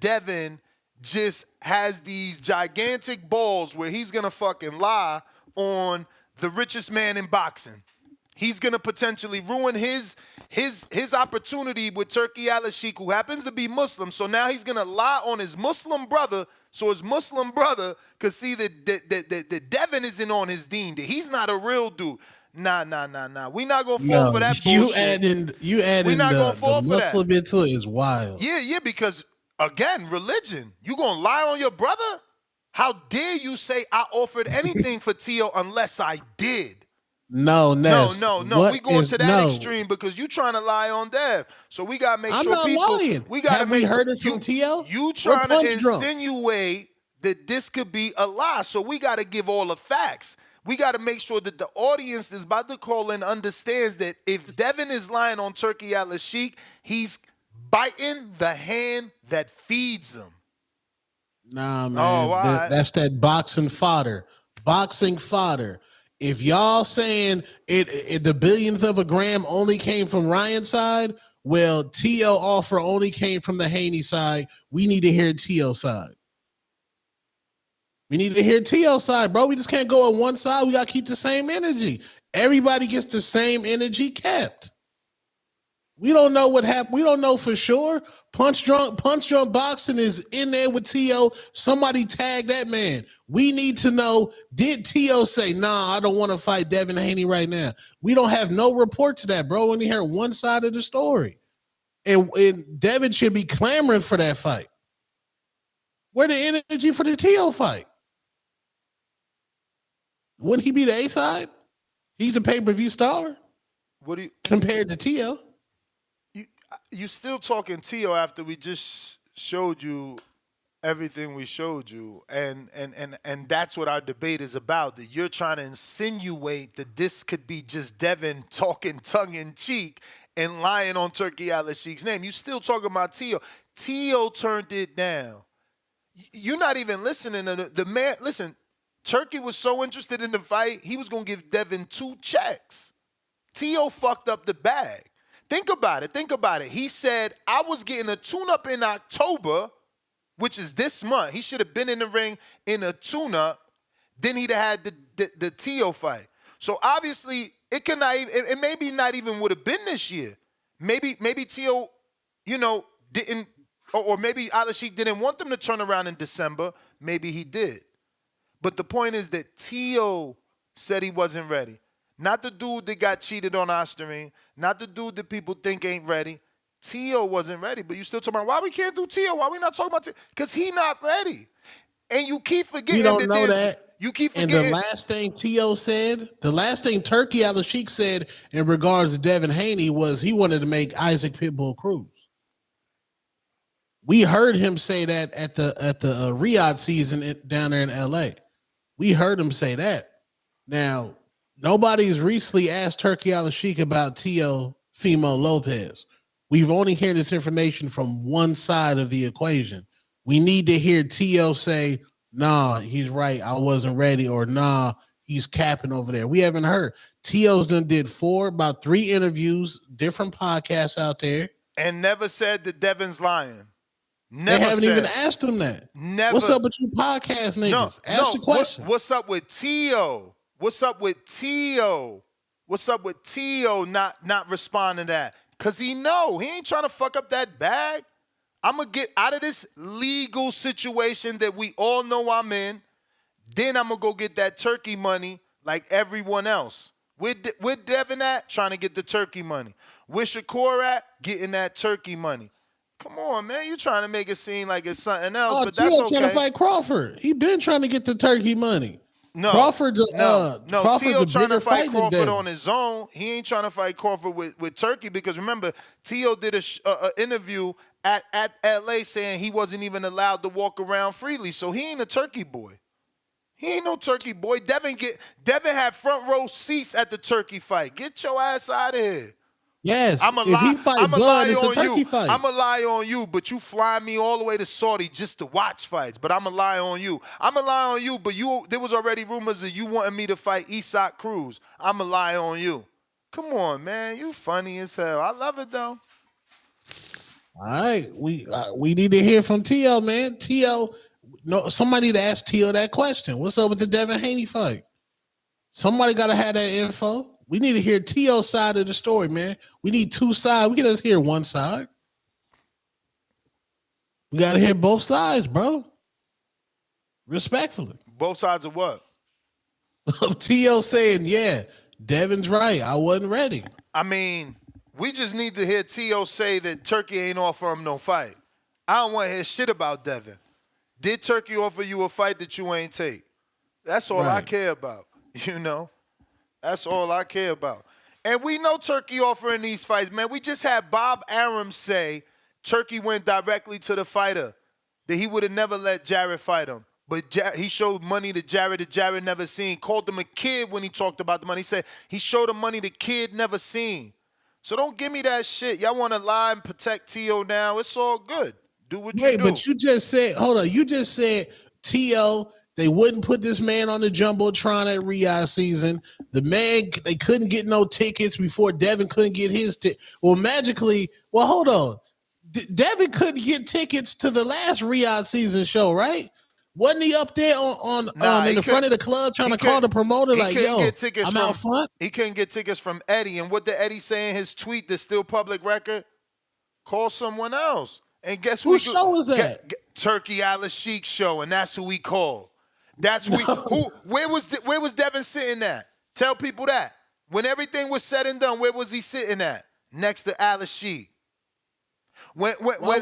Devin just has these gigantic balls where he's going to fucking lie on the richest man in boxing. He's going to potentially ruin his opportunity with Turki Alalshikh, who happens to be Muslim. So now he's going to lie on his Muslim brother so his Muslim brother could see that Devin isn't on his deen, that he's not a real dude. Nah. We're not going to fall for that bullshit. You adding the Muslim into it is wild. Yeah, because, again, religion. You going to lie on your brother? How dare you say I offered anything for Tio unless I did? No. We going to that extreme because you trying to lie on Dev. So we got to make sure people. I'm not lying. Have we heard it from Tio? You trying to insinuate that this could be a lie. So we got to give all the facts. We got to make sure that the audience that's about to call in understands that if Devin is lying on Turki Alalshikh, he's biting the hand that feeds him. Nah, man. That's that boxing fodder. Boxing fodder. If y'all saying it the billionth of a gram only came from Ryan's side, well, T.O. offer only came from the Haney side. We need to hear T.O.'s side. We need to hear T.O.'s side, bro. We just can't go on one side. We got to keep the same energy. Everybody gets the same energy kept. We don't know what happened. We don't know for sure. Punch drunk boxing is in there with T.O. Somebody tag that man. We need to know, did T.O. say, nah, I don't want to fight Devin Haney right now? We don't have no report to that, bro. We only heard one side of the story. And Devin should be clamoring for that fight. Where the energy for the T.O. fight? Wouldn't he be the A side? He's a pay-per-view star. What do you compared to T.O.? You still talking T.O. after we just showed you everything we showed you, and that's what our debate is about. That you're trying to insinuate that this could be just Devin talking tongue-in-cheek and lying on Turki Alalshikh's name. You still talking about T.O. T.O. turned it down. You're not even listening to the man. Listen, Turki was so interested in the fight, he was going to give Devin 2 checks. T.O. fucked up the bag. Think about it. He said, I was getting a tune-up in October, which is this month. He should have been in the ring in a tune-up. Then he'd have had the T.O. fight. So obviously, it maybe not even would have been this year. Maybe T.O., didn't, or maybe Alalshikh didn't want them to turn around in December. Maybe he did. But the point is that T.O. said he wasn't ready. Not the dude that got cheated on Osterman. Not the dude that people think ain't ready. T.O. wasn't ready. But you still talking about, why we can't do T.O.? Why we not talking about T.O.? Because he not ready. And you keep forgetting that. You keep forgetting. And the last thing T.O. said, the last thing Turki Alalshikh said in regards to Devin Haney was he wanted to make Isaac Pitbull Cruz. We heard him say that at the Riyadh season down there in L.A. We heard him say that. Now, nobody's recently asked Turki Alalshikh about Teofimo Lopez. We've only heard this information from one side of the equation. We need to hear T.O. say, nah, he's right, I wasn't ready, or nah, he's capping over there. We haven't heard. T.O.'s done did about 3 interviews, different podcasts out there. And never said that Devin's lying. They haven't even asked him that. Never. What's up with you podcast niggas? Ask the question. What's up with T.O.? What's up with T.O.? What's up with T.O. not responding to that? Because he ain't trying to fuck up that bag. I'm going to get out of this legal situation that we all know I'm in. Then I'm going to go get that Turkey money like everyone else. Where Devin at? Trying to get the Turkey money. Where Shakur at? Getting that Turkey money. Come on, man. You trying to make it seem like it's something else, but that's okay. Trying to fight Crawford. He been trying to get the Turkey money. No, Crawford's Teo trying to fight Crawford Devin. on his own. He ain't trying to fight Crawford with Turkey because remember, Teo did a interview at LA saying he wasn't even allowed to walk around freely. So he ain't a Turkey boy. He ain't no Turkey boy. Devin had front row seats at the Turkey fight. Get your ass out of here. Yes, I'm a lie on you, but you fly me all the way to Saudi just to watch fights. But I'm a lie on you. I'm a lie on you, but there was already rumors that you wanted me to fight Isak Cruz. I'm a lie on you. Come on, man. You funny as hell. I love it, though. All right. We need to hear from Teo, man. Teo, no, somebody to ask Teo that question. What's up with the Devin Haney fight? Somebody got to have that info. We need to hear Teo's side of the story, man. We need two sides. We can just hear one side. We got to hear both sides, bro. Respectfully. Both sides of what? Teo saying, yeah, Devin's right. I wasn't ready. I mean, we just need to hear Teo say that Turkey ain't offer him no fight. I don't want to hear shit about Devin. Did Turkey offer you a fight that you ain't take? That's all I care about, you know? That's all I care about. And we know Turkey offering these fights, man. We just had Bob Arum say Turkey went directly to the fighter, that he would have never let Jarrett fight him. But he showed money to Jarrett that Jarrett never seen. Called him a kid when he talked about the money. He said he showed him money the kid never seen. So don't give me that shit. Y'all want to lie and protect Teo now. It's all good. Do what you do. But you just said, hold on. You just said Teo, they wouldn't put this man on the Jumbotron at Riyadh season. The man, they couldn't get no tickets before Devin couldn't get his ticket. Well, magically, well, hold on. Devin couldn't get tickets to the last Riyadh season show, right? Wasn't he up there in the front of the club trying to call the promoter like, yo, I'm out front? He couldn't get tickets from Eddie. And what did Eddie say in his tweet that's still public record? Call someone else. And guess whose show was that? Turki Alalshikh show, and that's who we called. That's where was Devin sitting at? Tell people that. When everything was said and done, where was he sitting at? Next to Alalshikh. When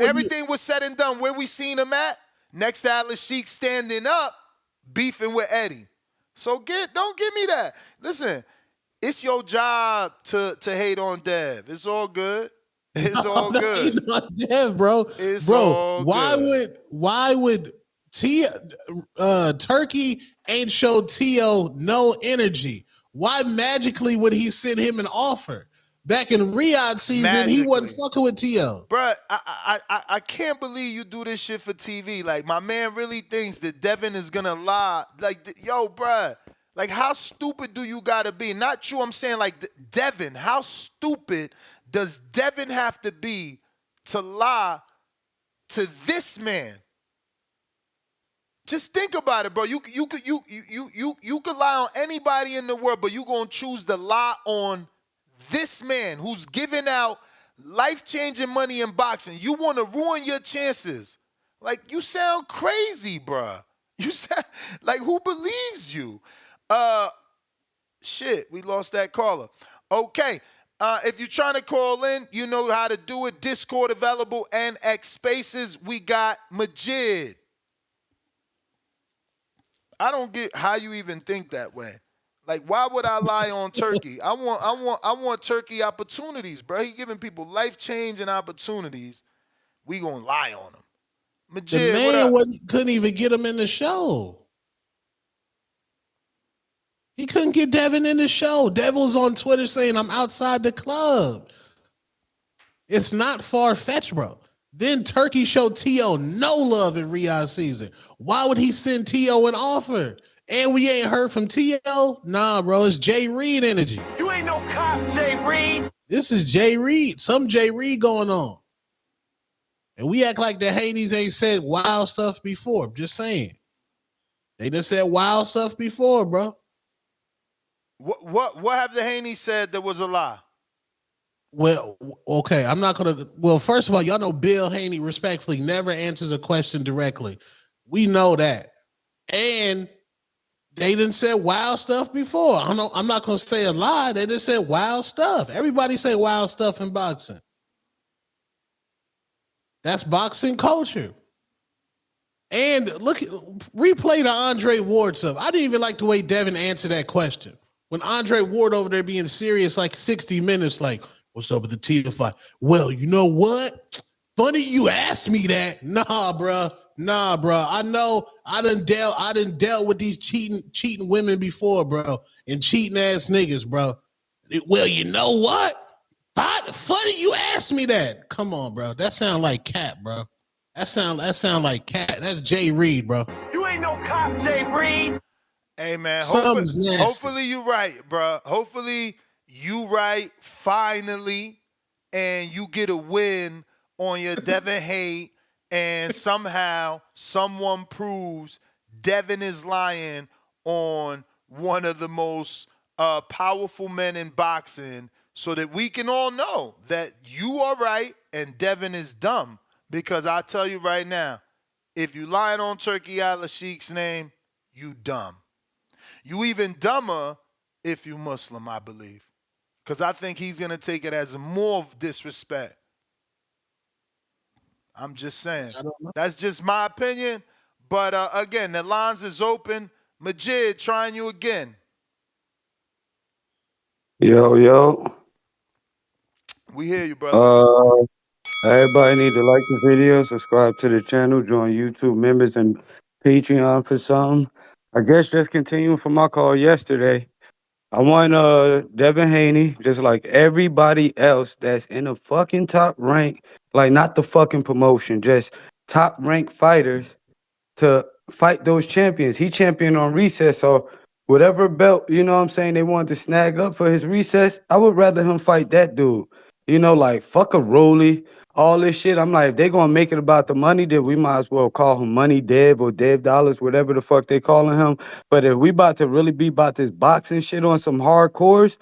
everything was said and done, where we seen him at? Next to Alalshikh standing up, beefing with Eddie. So don't give me that. Listen, it's your job to hate on Dev. It's all good. It's all good. Not Dev, bro. It's all good. Why would Turkey ain't showed Teo no energy? Why magically would he send him an offer? Back in Riyadh season, he wasn't fucking with Teo. Bruh, I can't believe you do this shit for TV. Like, my man really thinks that Devin is gonna lie. Like, yo, bruh, like, how stupid do you gotta be? Not you, I'm saying, like, Devin, how stupid does Devin have to be to lie to this man? Just think about it, bro. You could lie on anybody in the world, but you gonna choose to lie on this man who's giving out life-changing money in boxing. You want to ruin your chances. Like, you sound crazy, bruh. You sound like, who believes you? Shit, we lost that caller. Okay. If you're trying to call in, you know how to do it. Discord available and X Spaces. We got Majid. I don't get how you even think that way. Like, why would I lie on Turkey? I want Turkey opportunities, bro. He giving people life-changing opportunities. We gonna lie on him. Majid, the man couldn't even get him in the show. He couldn't get Devin in the show. Devin was on Twitter saying, I'm outside the club. It's not far-fetched, bro. Then Turkey showed Teo no love in Riyadh season. Why would he send Teo an offer? And we ain't heard from Teo? Nah, bro, it's Jay Reed energy. You ain't no cop, Jay Reed. This is Jay Reed. Some Jay Reed going on. And we act like the Haneys ain't said wild stuff before. I'm just saying. They just said wild stuff before, bro. What have the Haneys said that was a lie? Well, okay, I'm not going to... Well, first of all, y'all know Bill Haney respectfully never answers a question directly. We know that. And They didn't say wild stuff before. I'm not gonna say a lie. They just said wild stuff. Everybody say wild stuff in boxing. That's boxing culture. And replay the Andre Ward stuff. I didn't even like the way Devin answered that question. When Andre Ward over there being serious, like 60 minutes, like, what's up with the Tia fight? Well, you know what? Funny you asked me that. Nah, bro. I know I done dealt with these cheating women before, bro, and cheating ass niggas, bro. Well, you know what? Funny you asked me that. Come on, bro. That sound like cat, bro. That sound like cat. That's Jay Reed, bro. You ain't no cop, Jay Reed. Hey, man. Hopefully you right, bro. Hopefully you right finally, and you get a win on your Devin Haney, and somehow someone proves Devin is lying on one of the most powerful men in boxing, so that we can all know that you are right and Devin is dumb. Because I tell you right now, if you lying on Turki Alalshikh's name, you dumb. You even dumber if you Muslim, I believe. Because I think he's going to take it as more disrespect. I'm just saying. That's just my opinion. But again, the lines is open. Majid, trying you again. Yo. We hear you, brother. Everybody need to like the video, subscribe to the channel, join YouTube members and Patreon for something. I guess just continuing from my call yesterday. I want Devin Haney, just like everybody else that's in the fucking top rank, like not the fucking promotion, just top rank fighters to fight those champions. He championed on recess, so whatever belt, you know what I'm saying, they wanted to snag up for his recess, I would rather him fight that dude. You know, like, fuck a Rolly, all this shit. I'm like, if they gonna make it about the money, then we might as well call him Money Dev or Dev Dollars, whatever the fuck they calling him. But if we about to really be about this boxing shit on some hardcores,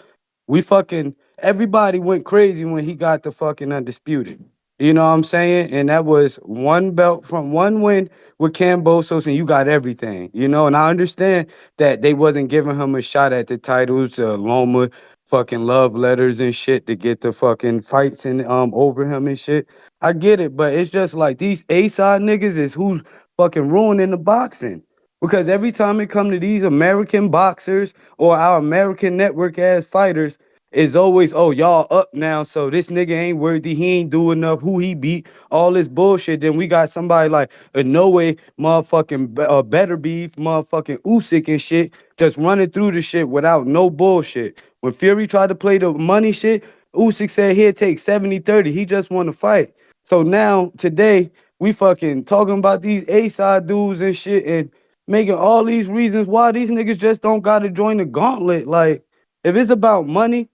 we fucking, everybody went crazy when he got the fucking undisputed. You know what I'm saying? And that was one belt from one win with Cambosos, and you got everything, you know? And I understand that they wasn't giving him a shot at the titles, Loma fucking love letters and shit to get the fucking fights and over him and shit. I get it, but it's just like these A-side niggas is who's fucking ruining the boxing. Because every time it come to these American boxers or our American network ass fighters, it's always, oh, y'all up now, so this nigga ain't worthy, he ain't do enough, who he beat, all this bullshit. Then we got somebody like a No Way motherfucking Better Beef, motherfucking Usyk and shit, just running through the shit without no bullshit. When Fury tried to play the money shit, Usyk said he'd take 70-30, he just want to fight. So now, today, we fucking talking about these A-side dudes and shit and making all these reasons why these niggas just don't gotta join the gauntlet. Like, if it's about money,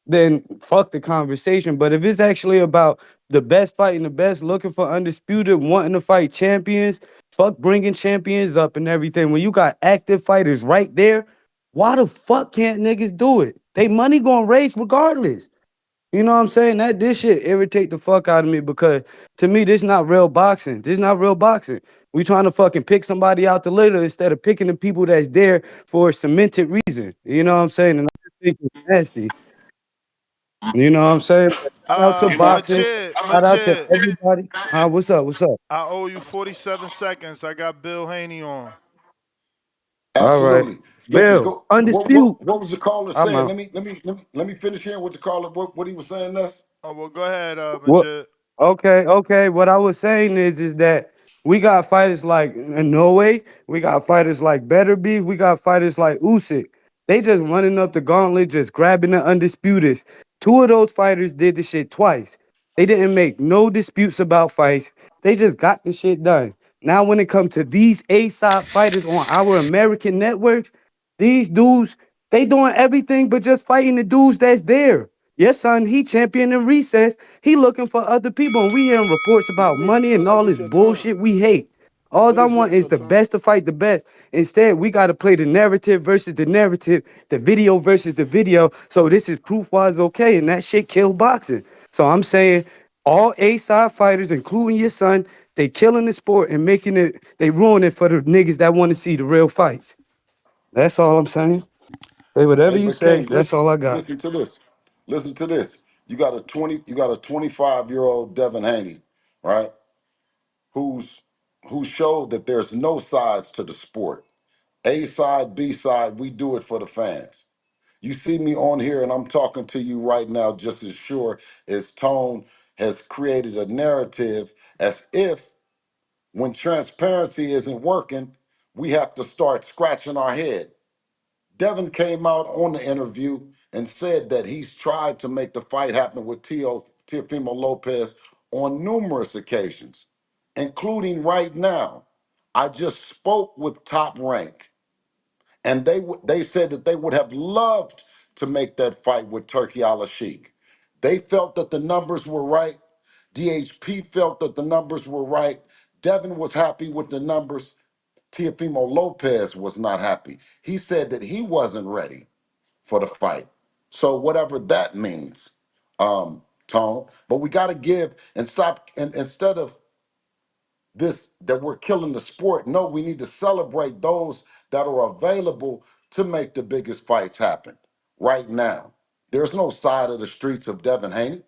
then fuck the conversation. But if it's actually about the best fighting the best, looking for undisputed, wanting to fight champions, fuck bringing champions up and everything. When you got active fighters right there, why the fuck can't niggas do it? They money gonna raise regardless. You know what I'm saying? This shit irritate the fuck out of me because to me, this not real boxing. This not real boxing. We trying to fucking pick somebody out the litter instead of picking the people that's there for a cemented reason. You know what I'm saying? And I just think it's nasty. You know what I'm saying? Shout out to boxing. Shout out to everybody. What's up? I owe you 47 seconds. I got Bill Haney on. Absolutely. All right. Bill, undisputed. What was the caller saying? Let me finish hearing what the caller what he was saying. This. Oh well, go ahead, What? Majid. Okay. What I was saying is that we got fighters like Norway, we got fighters like Better Beef, we got fighters like Usyk. They just running up the gauntlet, just grabbing the undisputed. Two of those fighters did the shit twice. They didn't make no disputes about fights. They just got the shit done. Now, when it comes to these A-side fighters on our American networks, these dudes, they doing everything but just fighting the dudes that's there. Yes, son, he champion in recess. He looking for other people, and we hearing reports about money and all this bullshit we hate. All I want is the best to fight the best. Instead, we got to play the narrative versus the narrative, the video versus the video. So this is proof why it's okay, and that shit kill boxing. So I'm saying all A-side fighters, including your son, they killing the sport and making it, they ruin it for the niggas that want to see the real fights. That's all I'm saying. Say whatever Hey, you but say. King, That's all I got. listen to this. Listen to this. You got a 25-year-old Devin Haney, right? Who's who showed that there's no sides to the sport. A side, B side, we do it for the fans. You see me on here and I'm talking to you right now just as sure as Tone has created a narrative as if when transparency isn't working, we have to start scratching our head. Devin came out on the interview and said that he's tried to make the fight happen with Teofimo Lopez on numerous occasions, including right now. I just spoke with Top Rank, and they said that they would have loved to make that fight with Turki Alalshikh. They felt that the numbers were right. DHP felt that the numbers were right. Devin was happy with the numbers. Teofimo Lopez was not happy. He said that he wasn't ready for the fight. So whatever that means, Tone. But we got to give and stop. And instead of this, that we're killing the sport. No, we need to celebrate those that are available to make the biggest fights happen right now. There's no side of the streets of Devin Haney.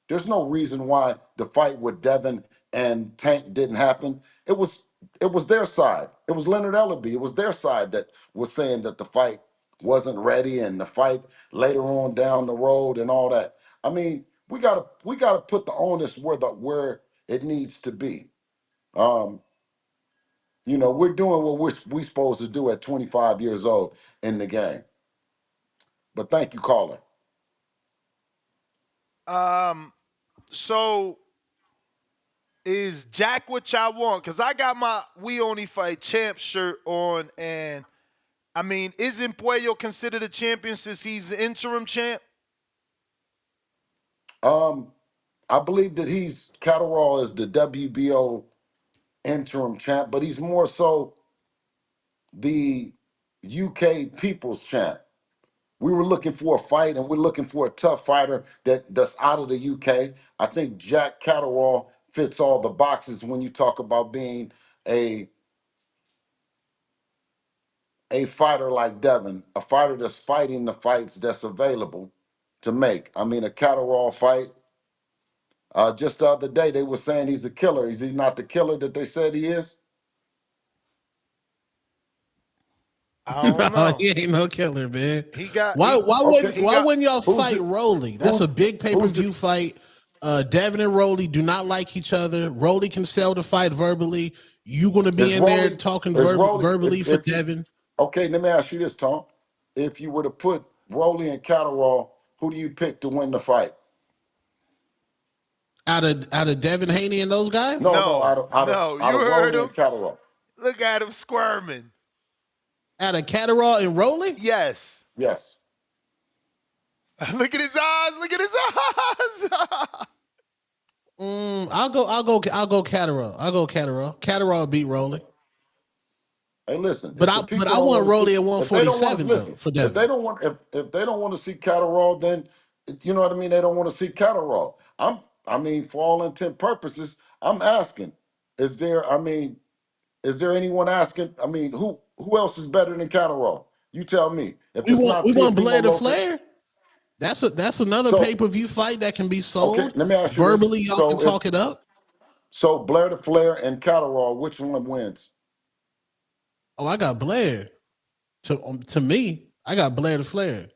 There's no reason why the fight with Devin and Tank didn't happen. It was their side. It was Leonard Ellerby. It was their side that was saying that the fight wasn't ready and the fight later on down the road and all that. I mean, we gotta put the onus where it needs to be. Um, we're doing what we supposed to do at 25 years old in the game. But thank you, caller. So is Jack what y'all want? Because I got my We Only Fight Champ shirt on, and I mean, isn't Puello considered a champion since he's the interim champ? I believe that Catterall is the WBO interim champ, but he's more so the UK People's Champ. We were looking for a fight, and we're looking for a tough fighter that's out of the UK. I think Jack Catterall fits all the boxes when you talk about being a fighter like Devin, a fighter that's fighting the fights that's available to make. I mean, a Catterall fight. Just the other day, they were saying he's a killer. Is he not the killer that they said he is? I don't know. He ain't no killer, man. He got Why wouldn't y'all Who's fight the- Rolly? That's a big pay per who's the- view fight. Devin and Rolly do not like each other. Rolly can sell the fight verbally. You gonna be Is in there Rolly- talking is Rolly- verbally for if you- Devin? Okay, let me ask you this, Tom. If you were to put Rolly and Catterall, who do you pick to win the fight? Out of Devin Haney and those guys? No, No, out you of heard Rolly him. and Catterall. Look at him squirming. Out of Catterall and Rolly? Yes. Yes. Look at his eyes. Look at his eyes. I'll go Catterall. I'll go Catterall. Catterall beat Rolly. Hey, listen. But if the I people but I don't want wanna Rolly see- at if they don't 147 wanna- though listen, for if Devin. they don't want if they don't want to see Catterall, then you know what I mean. They don't want to see Catterall. I mean, for all intent purposes, I'm asking: is there anyone asking? I mean, who else is better than Catterall? You tell me. If We it's want not Teofimo Blair to Lopez, Flair. That's another so pay per view fight that can be sold. okay. Let me ask you Verbally, this: y'all can talk it up. so Blair to Flair and Catterall, which one wins? Oh, I got Blair. To me, I got Blair to Flair.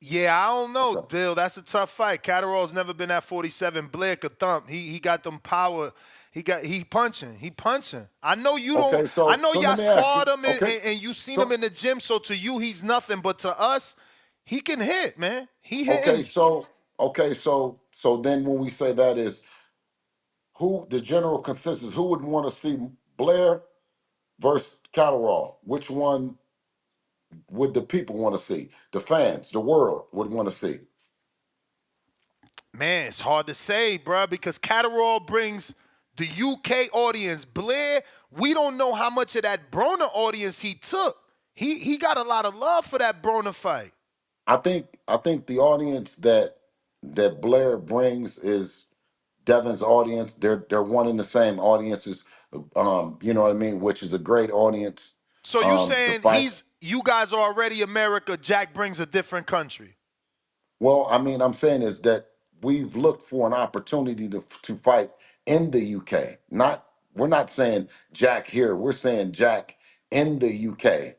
Yeah, I don't know, Bill. That's a tough fight. Catterall's never been at 47. Blair could thump. He got them power. He punching. He punching. I know you don't. Okay, so- I know so y'all let me ask sparred you, him okay? and you seen So- him in the gym. So to you, he's nothing. But to us, he can hit, man. He hitting. So then when we say that is who the general consensus, who would want to see Blair versus Catterall? Which one would the people want to see? The fans, the world would want to see. Man, it's hard to say, bro, because Catterall brings the UK audience. Blair, we don't know how much of that Broner audience he took. He got a lot of love for that Broner fight. I think the audience that Blair brings is Devin's audience. They're one and the same audiences. You know what I mean, which is a great audience. So you to saying fight. you guys are already America. Jack brings a different country. Well, I mean, I'm saying is that we've looked for an opportunity to fight in the UK. We're not saying Jack here. We're saying Jack in the UK,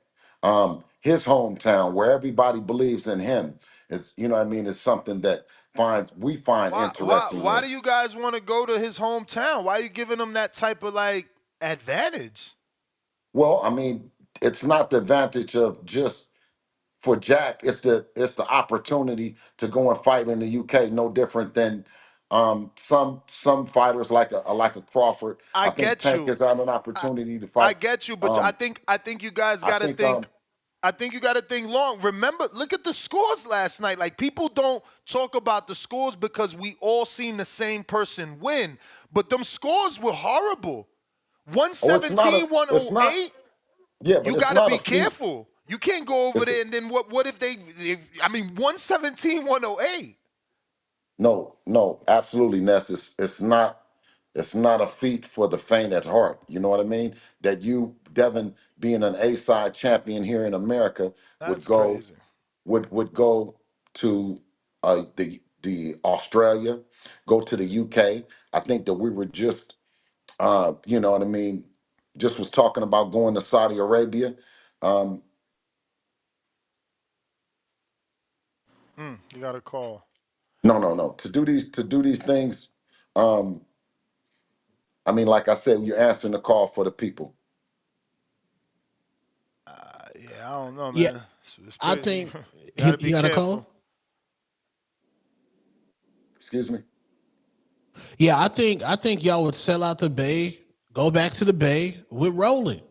his hometown, where everybody believes in him. It's you know what I mean. It's something that we find interesting Why in. do you guys want to go to his hometown? Why are you giving him that type of like advantage? Well, I mean, it's not the advantage of just for Jack. It's the opportunity to go and fight in the UK. No different than some fighters like a Crawford. I I think get Tank you. has had an opportunity to I fight. get you, but I think you guys I got to think think. I think you got to think long. Remember, look at the scores last night. Like people don't talk about the scores because we all seen the same person win, but them scores were horrible. oh, it's not a 117, it's not 108. yeah, but You it's got to not be a feat. careful. You can't go over It's there and then what if I mean 117, 108. no, absolutely, Ness. It's not a feat for the faint at heart. You know what I mean? That you, Devin, being an A-side champion here in America, would That's go crazy. would go to the Australia, go to the UK. I think that we were just you know what I mean, just was talking about going to Saudi Arabia. Um, You got a call. no. To do these things, um, I mean, like I said, you're answering the call for the people. Yeah, I don't know, Yeah, man. It's I pretty, think you got to you be got a careful. call. Excuse me. Yeah, I think y'all would sell out the Bay, go back to the Bay with Rolling.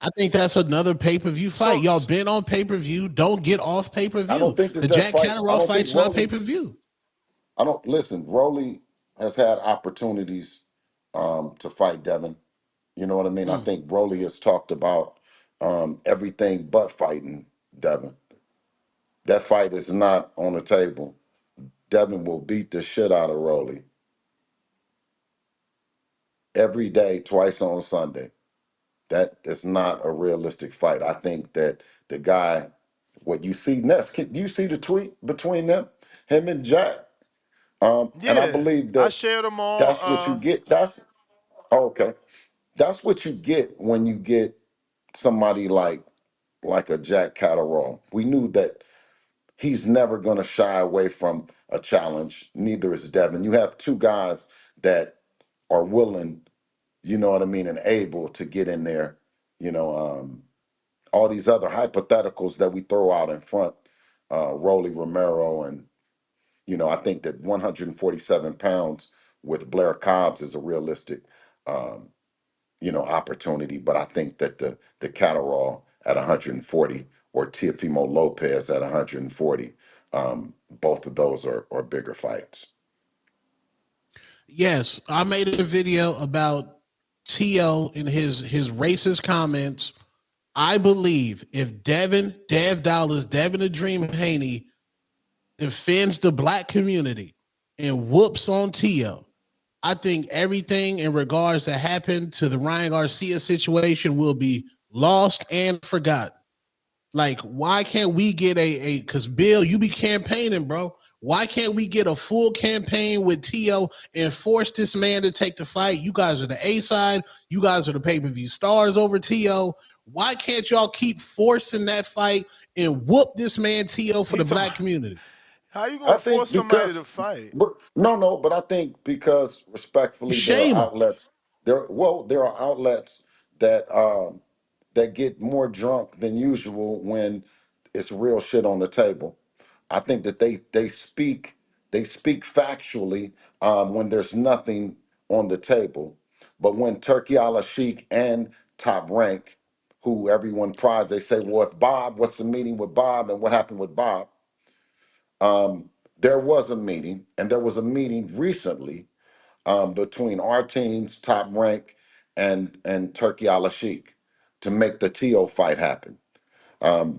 I think that's another pay-per-view fight. So Y'all been on pay-per-view. Don't get off I pay-per-view. don't think that The that Jack fight. I Catterall don't think fight's not Rolly. pay-per-view. I don't listen. Rolly has had opportunities to fight Devin. You know what I mean? I Mm. think Rolly has talked about everything but fighting Devin. That fight is not on the table. Devin will beat the shit out of Rolly every day, twice on Sunday. That is not a realistic fight. I think that the guy, what you see next, do you see the tweet between them, him and Jack? And I yeah, believe I that shared them all. that's what you get. Okay. That's what you get when you get somebody like a Jack Catterall. We knew that he's never going to shy away from a challenge. Neither is Devin. You have two guys that are willing, you know what I mean, and able to get in there. You know, all these other hypotheticals that we throw out in front, Rolly Romero, and I think that 147 pounds with Blair Cobbs is a realistic, um, opportunity. But I think that the Catterall at 140 or Teofimo Lopez at 140, both of those are bigger fights. Yes, I made a video about T.O. and his racist comments. I believe if Dev Dollars, Devin the Dream Haney defends the black community and whoops on T.O., I think everything in regards that happened to the Ryan Garcia situation will be lost and forgotten. Like, why can't we get because Bill, you be campaigning, bro. Why can't we get a full campaign with T.O. and force this man to take the fight? You guys are the A side. You guys are the pay-per-view stars over T.O. Why can't y'all keep forcing that fight and whoop this man T.O. for the black community? How you I gonna force think somebody to because, fight? but I think because respectfully, there are Shame him. outlets. There are outlets that get more drunk than usual when it's real shit on the table. I think that they speak factually when there's nothing on the table. But when Turki Alalshikh and Top Rank, who everyone prides, they say, well, if Bob, what's the meeting with Bob and what happened with Bob? There was a meeting, and there was a meeting recently between our teams, Top Rank, and Turki Alalshikh to make the TO fight happen.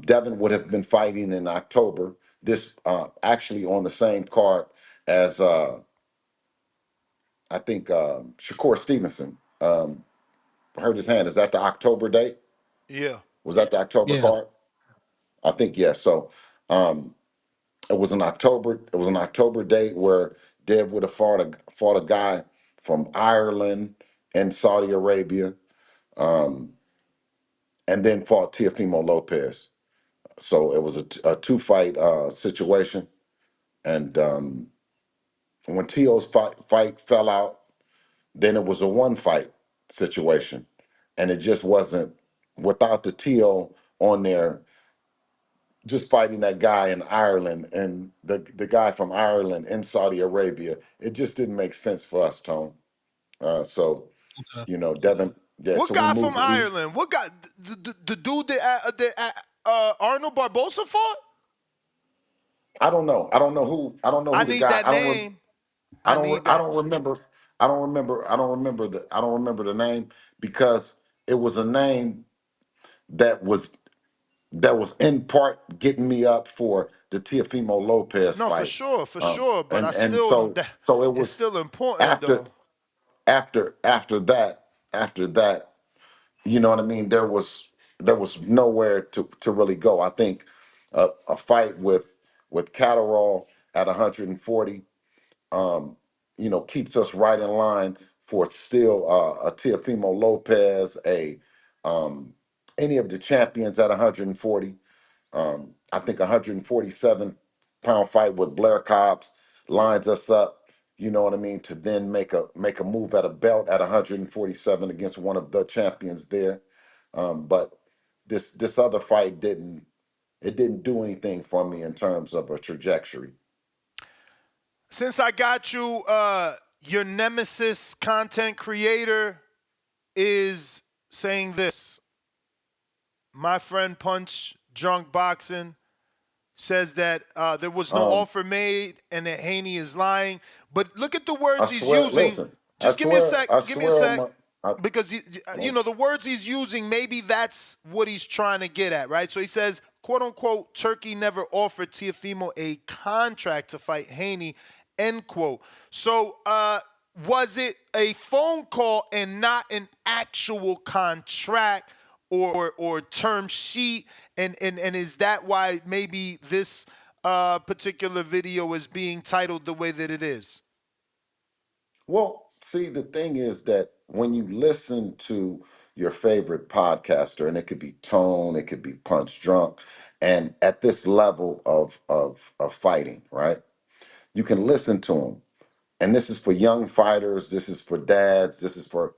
Devin would have been fighting in October. This actually on the same card as I think Shakur Stevenson hurt his hand. Is that the October date? Yeah. Was that the October Yeah. card? I think yes. So it was an October date where Dev would have fought a guy from Ireland and Saudi Arabia, um, and then fought Teofimo Lopez. So it was a two fight situation, and when Tio's fight fell out, then it was a one fight situation, and it just wasn't without the Tio on there. Just fighting that guy in Ireland and the guy from Ireland in Saudi Arabia, it just didn't make sense for us, Tone. So, Devin. Yeah, What so we guy from moved. Ireland? What guy? The dude that Arnold Barbosa fought? I don't know. I don't know who. I don't know I who the need guy. that name. I need I that. don't remember. I don't remember. I don't remember the name because it was a name that was in part getting me up for the Teofimo Lopez No, for fight. sure, but I And still so it it's was still important after though. after that, you know what I mean? There was nowhere to really go. I think a fight with Catterall at 140, keeps us right in line for still a Teofimo Lopez, any of the champions at 140. I think 147-pound fight with Blair Cobbs lines us up, you know what I mean, to then make a move at a belt at 147 against one of the champions there. But this other fight didn't do anything for me in terms of a trajectory. Since I got you, your nemesis content creator is saying this. My friend Punch Drunk Boxing says that there was no offer made and that Haney is lying. But look at the I words he's swear, using. listen, I Just give me a swear, sec. I Give me a swear on sec. my, I, Because the words he's using, maybe that's what he's trying to get at, right? So he says, "quote unquote," Turkey never offered Teofimo a contract to fight Haney, end quote. So was it a phone call and not an actual contract or term sheet? And is that why maybe this particular video is being titled the way that it is? Well, see, the thing is that when you listen to your favorite podcaster, and it could be Tone, it could be Punch Drunk, and at this level of fighting, right? You can listen to them, and this is for young fighters, this is for dads, this is for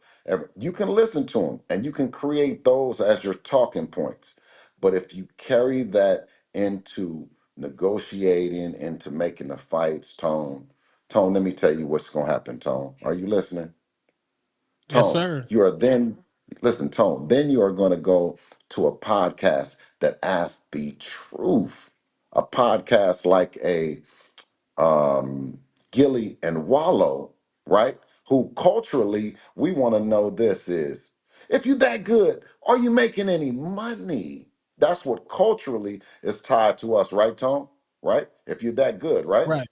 you can listen to them, and you can create those as your talking points. But if you carry that into negotiating, into making the fights, Tone, let me tell you what's going to happen, Tone. Are you listening? Yes, Tone, sir. you are then, listen, Tone, then you are going to go to a podcast that asks the truth. A podcast like a Gilly and Wallow, right? Who culturally, we want to know this is, if you that good, are you making any money? That's what culturally is tied to us, right, Tone? Right? If you're that good, right? Right.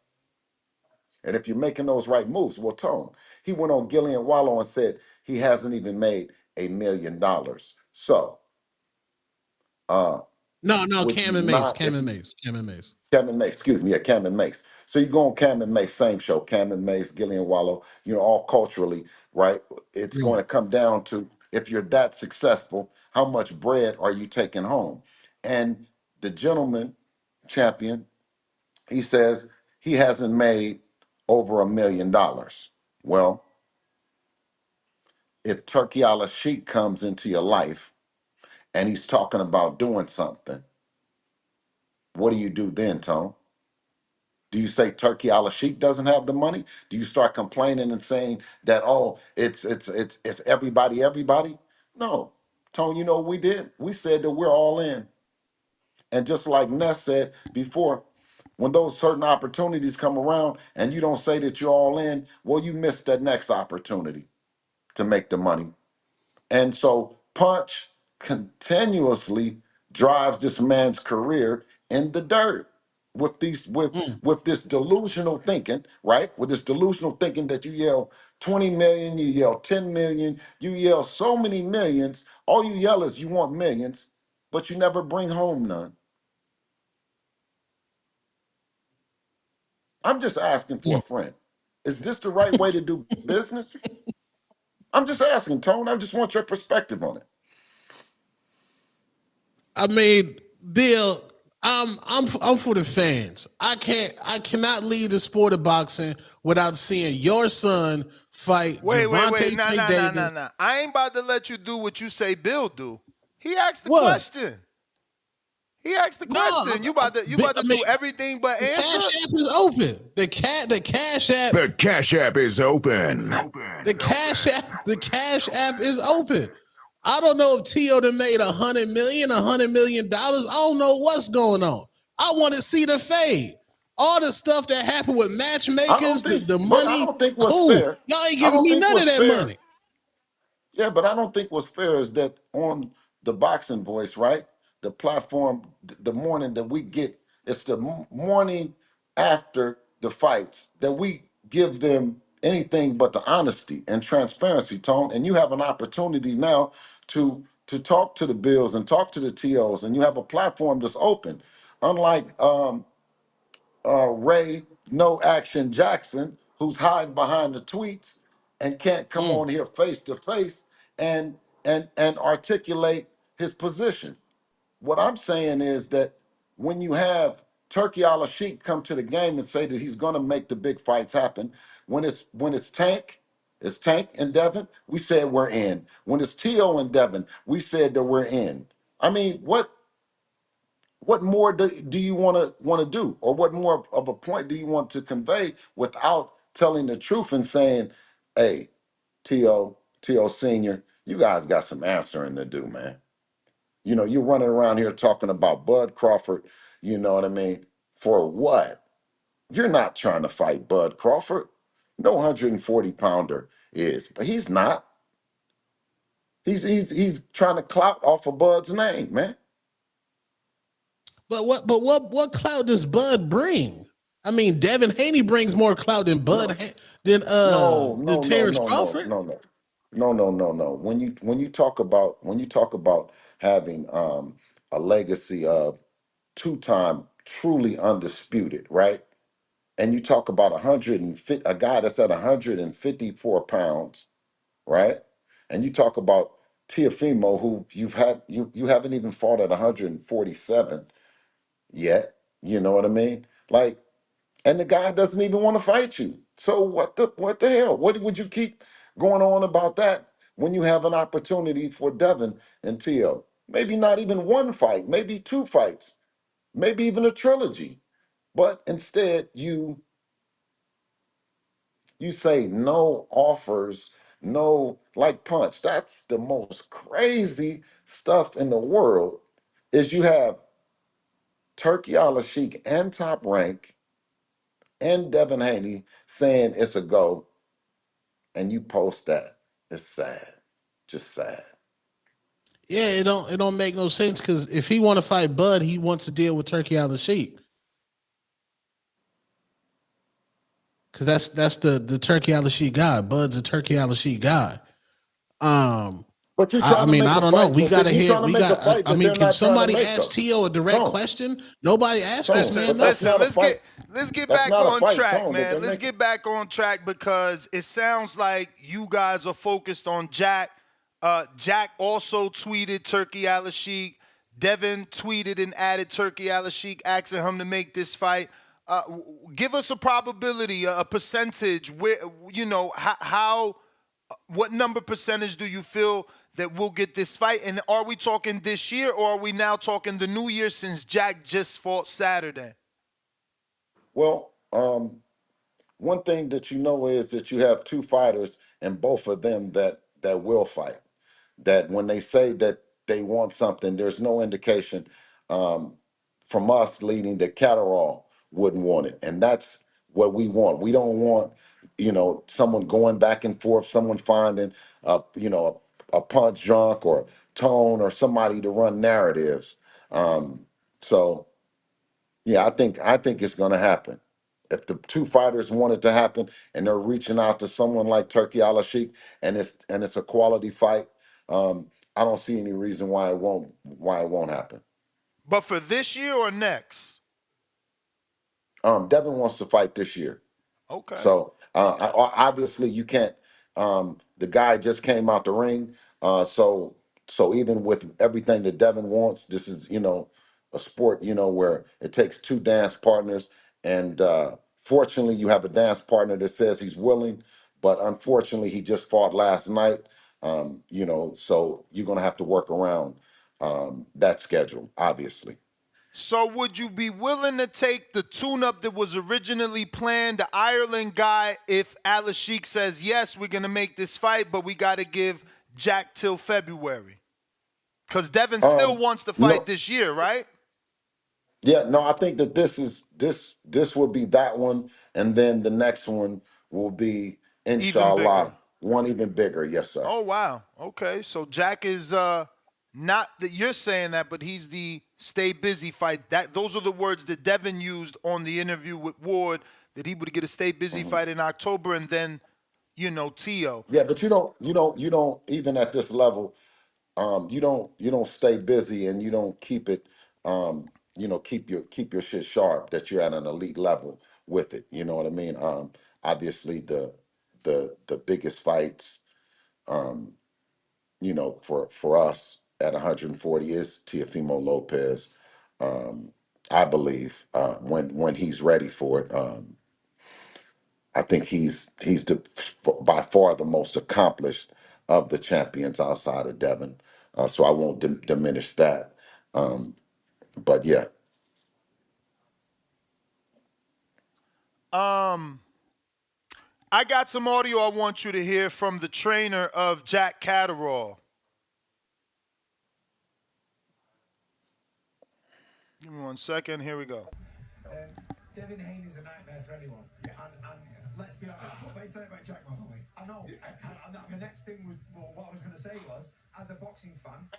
And if you're making those right moves, well, Tone, he went on Gillian Wallow and said he hasn't even made $1 million. So, No, would Cam you and Mace. not, Cam if and you, Mace. Cam and Mace. Cam and Mace, excuse me, yeah, Cam and Mace. So you go on Cam and Mace, same show, Cam and Mace, Gillian Wallow, all culturally, right? It's going Right. to come down to if you're that successful, how much bread are you taking home? And the gentleman champion, he says he hasn't made over $1 million. Well, if Turki Alalshikh comes into your life and he's talking about doing something, what do you do then, Tone? Do you say Turki Alalshikh doesn't have the money? Do you start complaining and saying that, oh, it's everybody? No. Tone, you know what we did? We said that we're all in. And just like Ness said before, when those certain opportunities come around and you don't say that you're all in, well, you missed that next opportunity to make the money. And so Punch continuously drives this man's career in the dirt with with this delusional thinking, right? With this delusional thinking that you yell 20 million, you yell 10 million, you yell so many millions, all you yell is you want millions, but you never bring home none. I'm just asking for a friend. Is this the right way to do business? I'm just asking, Tone. I just want your perspective on it. I mean, Bill, I'm for the fans. I cannot leave the sport of boxing without seeing your son fight Wait. Gervonta Nah. Tank Davis. I ain't about to let you do what you say Bill do. He asked the What? question. He asked the No, question. You about to do everything but the answer? Cash App is open. The Cash App. The Cash App is open. The Cash App is open. I don't know if Tio done made $100 million. I don't know what's going on. I want to see the fade. All the stuff that happened with matchmakers, the money. I don't think what's Cool. fair. Y'all ain't I giving don't me think none of what's that fair. money. Yeah, but I don't think what's fair is that on the Boxing Voice, right? The platform, the morning that we get, it's the morning after the fights that we give them anything but the honesty and transparency, Tone. And you have an opportunity now to talk to the Bills and talk to the TOs, and you have a platform that's open. Unlike Ray No Action Jackson, who's hiding behind the tweets and can't come on here face to face and articulate his position. What I'm saying is that when you have Turki Alalshikh come to the game and say that he's going to make the big fights happen, when it's Tank and Devin, we said we're in. When it's Tio and Devin, we said that we're in. I mean, what more do you want to do, or what more of a point do you want to convey without telling the truth and saying, hey, T.O. Senior, you guys got some answering to do, man. You know, you're running around here talking about Bud Crawford, you know what I mean? For what? You're not trying to fight Bud Crawford. No 140 pounder is, but he's not. He's trying to clout off of Bud's name, man. But what clout does Bud bring? I mean, Devin Haney brings more clout than than Terrence Crawford. No. When you talk about having a legacy of two-time truly undisputed, right? And you talk about 150, a guy that's at 154 pounds, right? And you talk about Teofimo, who you haven't even fought at 147 yet. You know what I mean? Like, and the guy doesn't even want to fight you. So what the hell? What would you keep going on about that when you have an opportunity for Devin and Tio? Maybe not even one fight, maybe two fights, maybe even a trilogy. But instead, you say no offers, no like punch. That's the most crazy stuff in the world. Is you have Turki Alalshikh and Top Rank and Devin Haney saying it's a go, and you post that. It's sad, just sad. Yeah, it don't make no sense because if he want to fight Bud, he wants to deal with Turki Alalshikh. Because that's the Turki Alalshikh guy. Bud's a Turki Alalshikh guy. But you're I trying to mean, make I a don't know. fight. We got to You're hear. trying to We make a got. fight I that mean, they're can not trying to somebody make, ask though. Tio a direct Tone, question? Nobody asked this man. Listen, not a fight. let's get That's back not a on fight, track, Tone, that man. they're Let's making. get back on track because it sounds like you guys are focused on Jack. Jack also tweeted Turki Alalshikh. Devin tweeted and added Turki Alalshikh, asking him to make this fight. Give us a probability, a percentage. Where how what number percentage do you feel that we'll get this fight? And are we talking this year or are we now talking the new year since Jack just fought Saturday? Well, one thing that you know is that you have two fighters, and both of them that will fight. That when they say that they want something, there's no indication from us leading that Catterall wouldn't want it, and that's what we want. We don't want, someone going back and forth, someone finding, a punch drunk or Tone or somebody to run narratives. So yeah, I think it's going to happen. If the two fighters want it to happen and they're reaching out to someone like Turki Alalshikh and it's a quality fight, I don't see any reason why it won't happen. But for this year or next? Devin wants to fight this year. Okay. So obviously you can't. The guy just came out the ring. So even with everything that Devin wants, this is a sport where it takes two dance partners, and fortunately you have a dance partner that says he's willing, but unfortunately he just fought last night. So you're gonna have to work around that schedule, obviously. So would you be willing to take the tune-up that was originally planned, the Ireland guy, if Alalshikh says, yes, we're going to make this fight, but we got to give Jack till February? Because Devin still wants to fight this year, right? Yeah, no, I think that this will be that one, and then the next one will be Even bigger. inshallah one even bigger. Yes, sir. Oh, wow. Okay, so Jack is not that you're saying that, but he's the stay busy fight. Those are the words that Devin used on the interview with Ward, that he would get a stay busy fight in October, and then, Teo. Yeah, but you don't even at this level, you don't stay busy and you don't keep it, keep your shit sharp, that you're at an elite level with it. You know what I mean? Obviously the biggest fights, for us at 140 is Teofimo Lopez. I believe when he's ready for it. I think he's by far the most accomplished of the champions outside of Devin. So I won't diminish that. But yeah. I got some audio I want you to hear from the trainer of Jack Catterall. Give me 1 second. Here we go. Devin Haney's a nightmare for anyone. Yeah. And let's be honest. That's what they say about Jack, by the way. I know. And the next thing was, what I was going to say was, as a boxing fan,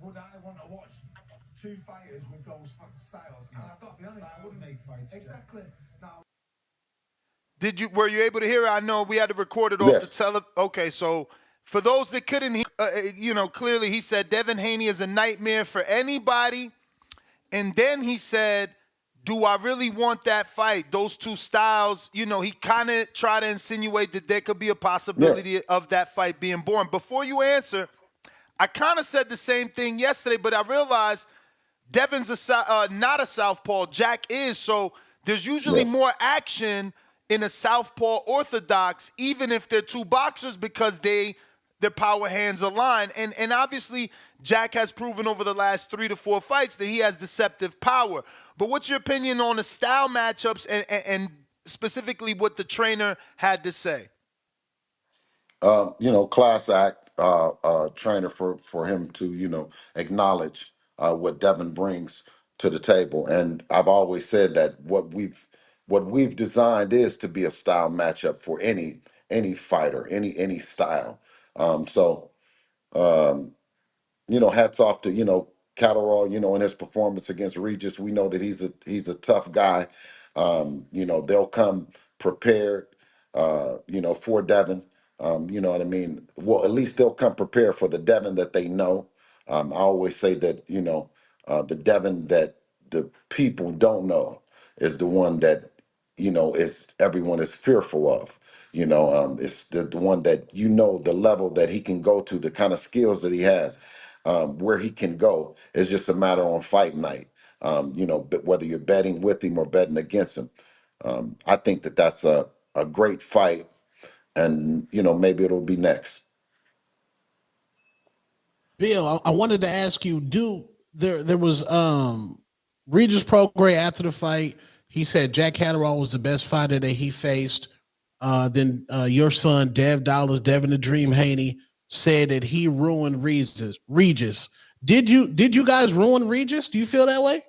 would I want to watch two fighters with those styles? And I've got to be honest, I wouldn't make fights. Exactly. Now, Were you able to hear it? I know we had to record it off the tele. Okay, so for those that couldn't hear, clearly he said Devin Haney is a nightmare for anybody. And then he said, do I really want that fight? Those two styles, he kind of tried to insinuate that there could be a possibility of that fight being born. Before you answer, I kind of said the same thing yesterday, but I realized Devin's not a southpaw. Jack is, so there's usually more action in a southpaw orthodox, even if they're two boxers, because their power hands align. And obviously, Jack has proven over the last 3 to 4 fights that he has deceptive power. But what's your opinion on the style matchups and specifically what the trainer had to say? Class act trainer for him to, acknowledge what Devin brings to the table. And I've always said that what we've designed is to be a style matchup for any fighter, any style. Hats off to, Catterall, in his performance against Regis. We know that he's a tough guy. They'll come prepared, for Devin. You know what I mean? Well, at least they'll come prepared for the Devin that they know. I always say that, the Devin that the people don't know is the one that, is everyone is fearful of. It's the one that the level that he can go to, the kind of skills that he has, where he can go. It's just a matter on fight night. But whether you're betting with him or betting against him, I think that that's a great fight, and maybe it'll be next. Bill, I wanted to ask you, there was Regis Prograis after the fight. He said Jack Catterall was the best fighter that he faced. Then your son, Devin the Dream Haney, said that he ruined Regis. Did you guys ruin Regis? Do you feel that way?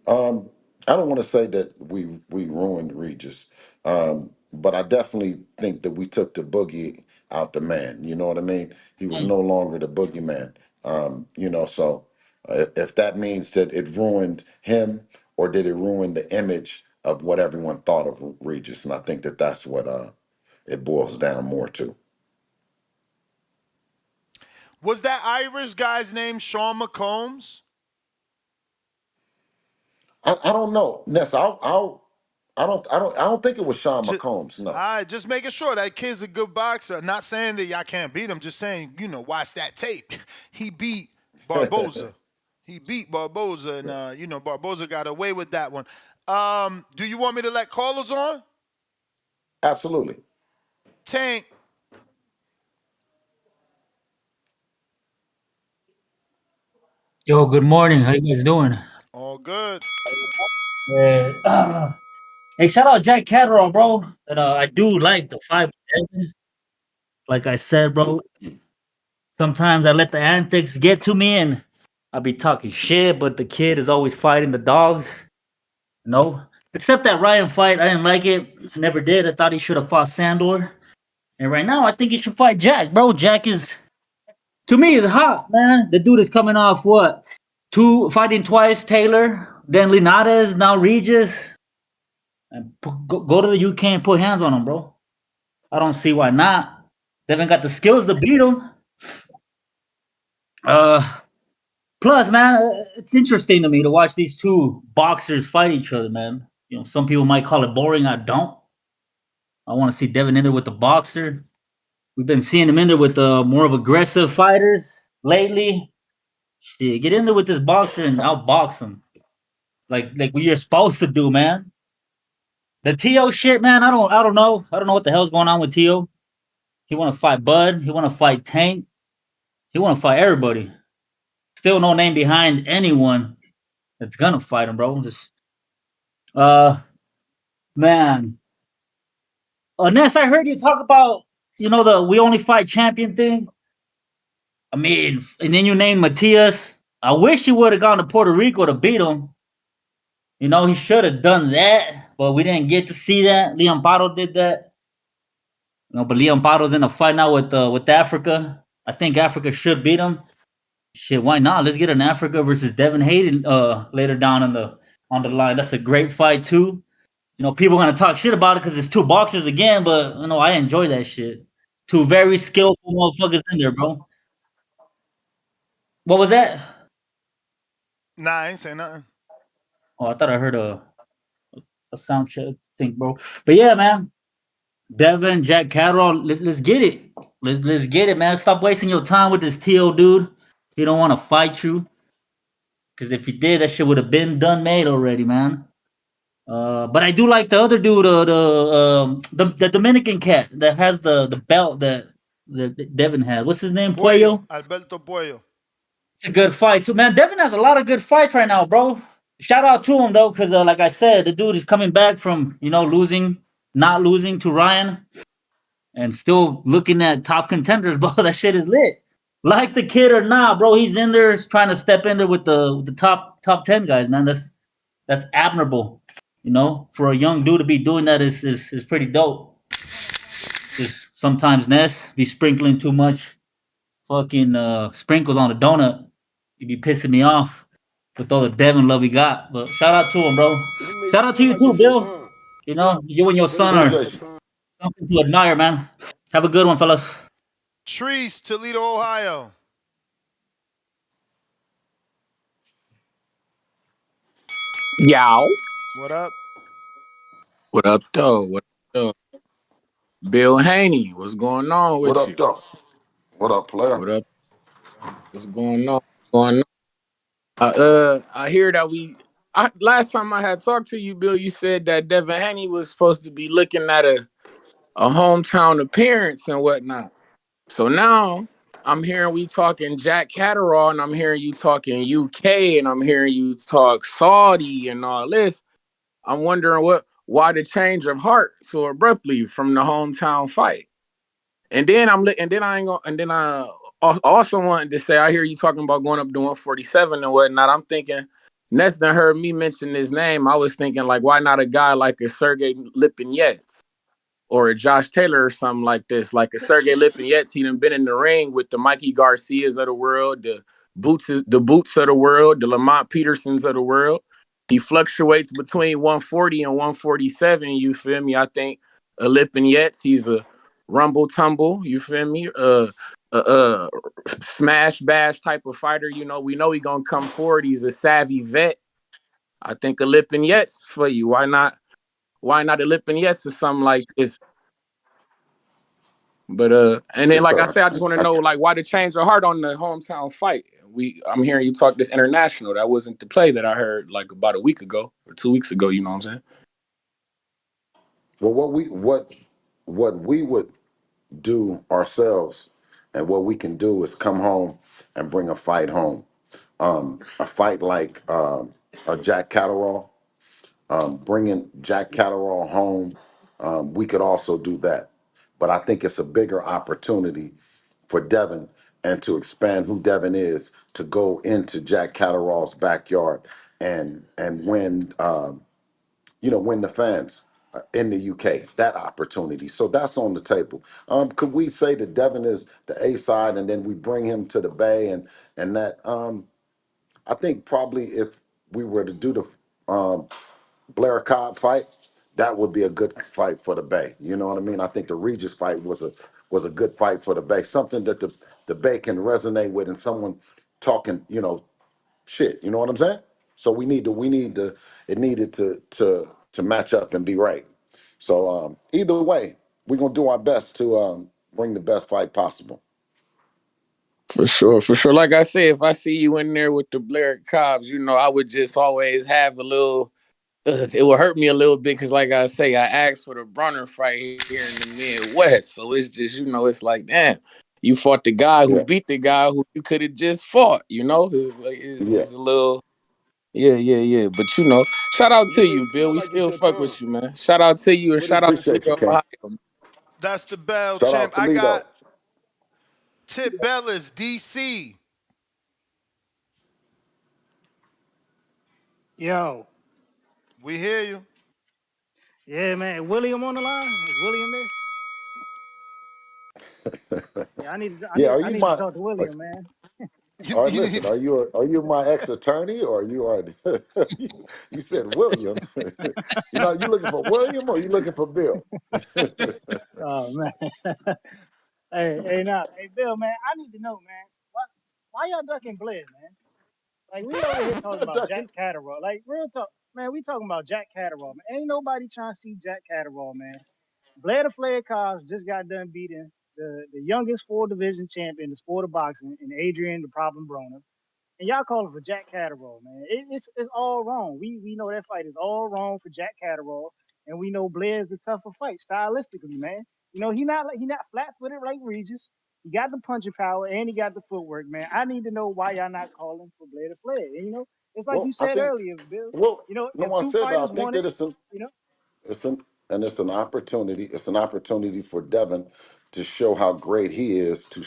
I don't want to say that we ruined Regis, but I definitely think that we took the boogie out the man. You know what I mean? He was no longer the boogeyman. So if that means that it ruined him, or did it ruin the image of what everyone thought of Regis? And I think that that's what it boils down more to. Was that Irish guy's name Sean McCombs? I don't know. Ness, I don't think it was Sean McCombs. No. All right, just making sure that kid's a good boxer. Not saying that y'all can't beat him. Just saying, watch that tape. He beat Barboza. He beat Barboza, and Barboza got away with that one. Do you want me to let callers on? Absolutely. Tank. Yo, good morning. How you guys doing? All good. Hey, shout out Jack Catterall, bro. And I do like the fight with Devin. Like I said, bro, sometimes I let the antics get to me and I be talking shit, but the kid is always fighting the dogs. No. Except that Ryan fight, I didn't like it. I never did. I thought he should have fought Sandor. And right now, I think he should fight Jack, bro. Jack is, to me, is hot, man. The dude is coming off what? Fighting twice, Taylor, then Linares, now Regis. And go to the UK and put hands on him, bro. I don't see why not. Devin got the skills to beat him. Plus, man, it's interesting to me to watch these two boxers fight each other, man. Some people might call it boring. I don't. I want to see Devin in there with the boxer. We've been seeing him in there with the more of aggressive fighters lately. Shit, get in there with this boxer and outbox him, like what you're supposed to do, man. The Teo shit, man. I don't know. I don't know what the hell's going on with Teo. He want to fight Bud. He want to fight Tank. He want to fight everybody. Still no name behind anyone that's gonna fight him, bro. Just, man. Ness, I heard you talk about, the we only fight champion thing. I mean, and then you named Matias. I wish he would have gone to Puerto Rico to beat him. He should have done that, but we didn't get to see that. Leon Paro did that. But Leon Paro's in a fight now with Africa. I think Africa should beat him. Shit, why not? Let's get an Africa versus Devin Haney later down on the line. That's a great fight too. People are gonna talk shit about it because it's two boxers again, but I enjoy that shit. Two very skillful motherfuckers in there, bro. What was that? Nah, I ain't saying nothing. Oh, I thought I heard a sound check thing, bro. But yeah, man. Devin, Jack Catterall, let's get it. Let's get it, man. Stop wasting your time with this T.O. dude. He don't want to fight you. Because if he did, that shit would have been done made already, man. But I do like the other dude, the Dominican cat that has the belt that Devin had. What's his name? Puello? Alberto Puello. It's a good fight too, man. Devin has a lot of good fights right now, bro. Shout out to him though, because like I said, the dude is coming back from not losing to Ryan, and still looking at top contenders, bro. That shit is lit. Like the kid or not, bro, he's in there trying to step in there with the top 10 guys, man. That's admirable. For a young dude to be doing that is pretty dope. Just sometimes Ness be sprinkling too much fucking sprinkles on a donut. You be pissing me off with all the Devin love he got. But shout out to him, bro. Shout out to you too, Bill. You and your son are something to admire, man. Have a good one, fellas. Trees, Toledo, Ohio. Y'all. What up? What up, though? What up, though? Bill Haney, what's going on with you? What up, though? What up, player? What up? What's going on? I hear that last time I had talked to you, Bill, you said that Devin Haney was supposed to be looking at a hometown appearance and whatnot. So now I'm hearing we talking Jack Catterall, and I'm hearing you talking UK, and I'm hearing you talk Saudi and all this. I'm wondering why the change of heart so abruptly from the hometown fight. And then I also wanted to say, I hear you talking about going up to 147 and whatnot. I'm thinking, Ness done heard me mention his name. I was thinking, like, why not a guy like a Sergey Lipinets or a Josh Taylor or something like this? Like a Sergey Lipinets, he done been in the ring with the Mikey Garcias of the world, the Boots of the world, the Lamont Petersons of the world. He fluctuates between 140 and 147, you feel me? I think Lipinets, he's a rumble tumble, you feel me? a smash bash type of fighter. You know, we know he gonna come forward. He's a savvy vet. I think a lip and yets for you. Why not? Why not a lip and yets or something like this? But and then Yes, like I sir. said, I just want to know like why the change of heart on the hometown fight. I'm hearing you talk this international. That wasn't the play that I heard like about a week ago or 2 weeks ago. You know what I'm saying? Well, what we would do ourselves, and what we can do is come home and bring a fight home. A fight like a Jack Catterall, bringing Jack Catterall home. We could also do that, but I think it's a bigger opportunity for Devin and to expand who Devin is to go into Jack Catterall's backyard and win. Win the fans in the UK, that opportunity. So that's on the table. Could we say that Devin is the A side and then we bring him to the Bay and that I think probably if we were to do the Blair Cobb fight, that would be a good fight for the Bay. You know what I mean? I think the Regis fight was a good fight for the Bay. Something that the Bay can resonate with and someone talking, shit. You know what I'm saying? So it needed to match up and be right. So either way, we're gonna do our best to bring the best fight possible. For sure, for sure. Like I said, if I see you in there with the Blair Cobbs, I would just always have a little. It would hurt me a little bit because, like I say, I asked for the Brunner fight here in the Midwest, so it's just it's like, damn, you fought the guy who Yeah, beat the guy who you could have just fought. It's like yeah. it's a little. Yeah. But shout out You to wait, you, Bill. feel We like it's still your fuck turn. with you, man. Shout out to you and What is shout out to appreciate you, Toledo, Ken. Ohio. That's the bell, Shout out champ. I got Toledo. Tip Bellis, DC. Yo, We hear you. yeah, man. William on the line? Is William there? Yeah, Yeah, are I you need to my talk to William, man. You, all right, you listen, need. are you my ex-attorney or you are you said William. You looking for William or you looking for Bill? Oh man. Hey, Bill, man. I need to know, man. Why y'all ducking Blair, man? Like we over here I'm talking not about Jack ducking. Catterall. Like real talk, man. We talking about Jack Catterall, man. Ain't nobody trying to see Jack Catterall, man. Blair the Flair Cobbs just got done beating the youngest 4 division champion in the sport of boxing, and Adrian the Problem Broner. And y'all calling for Jack Catterall, man. It's all wrong. We know that fight is all wrong for Jack Catterall, and we know Blair's the tougher fight stylistically, man. He not flat footed like Regis. He got the punching power and he got the footwork, man. I need to know why y'all not calling for Blair to Flair. And, it's like you Well, I said think earlier, Bill. If no, I two said I fighters think want that it, it's an you know. it's an and it's an opportunity. It's an opportunity for Devin to show how great he is to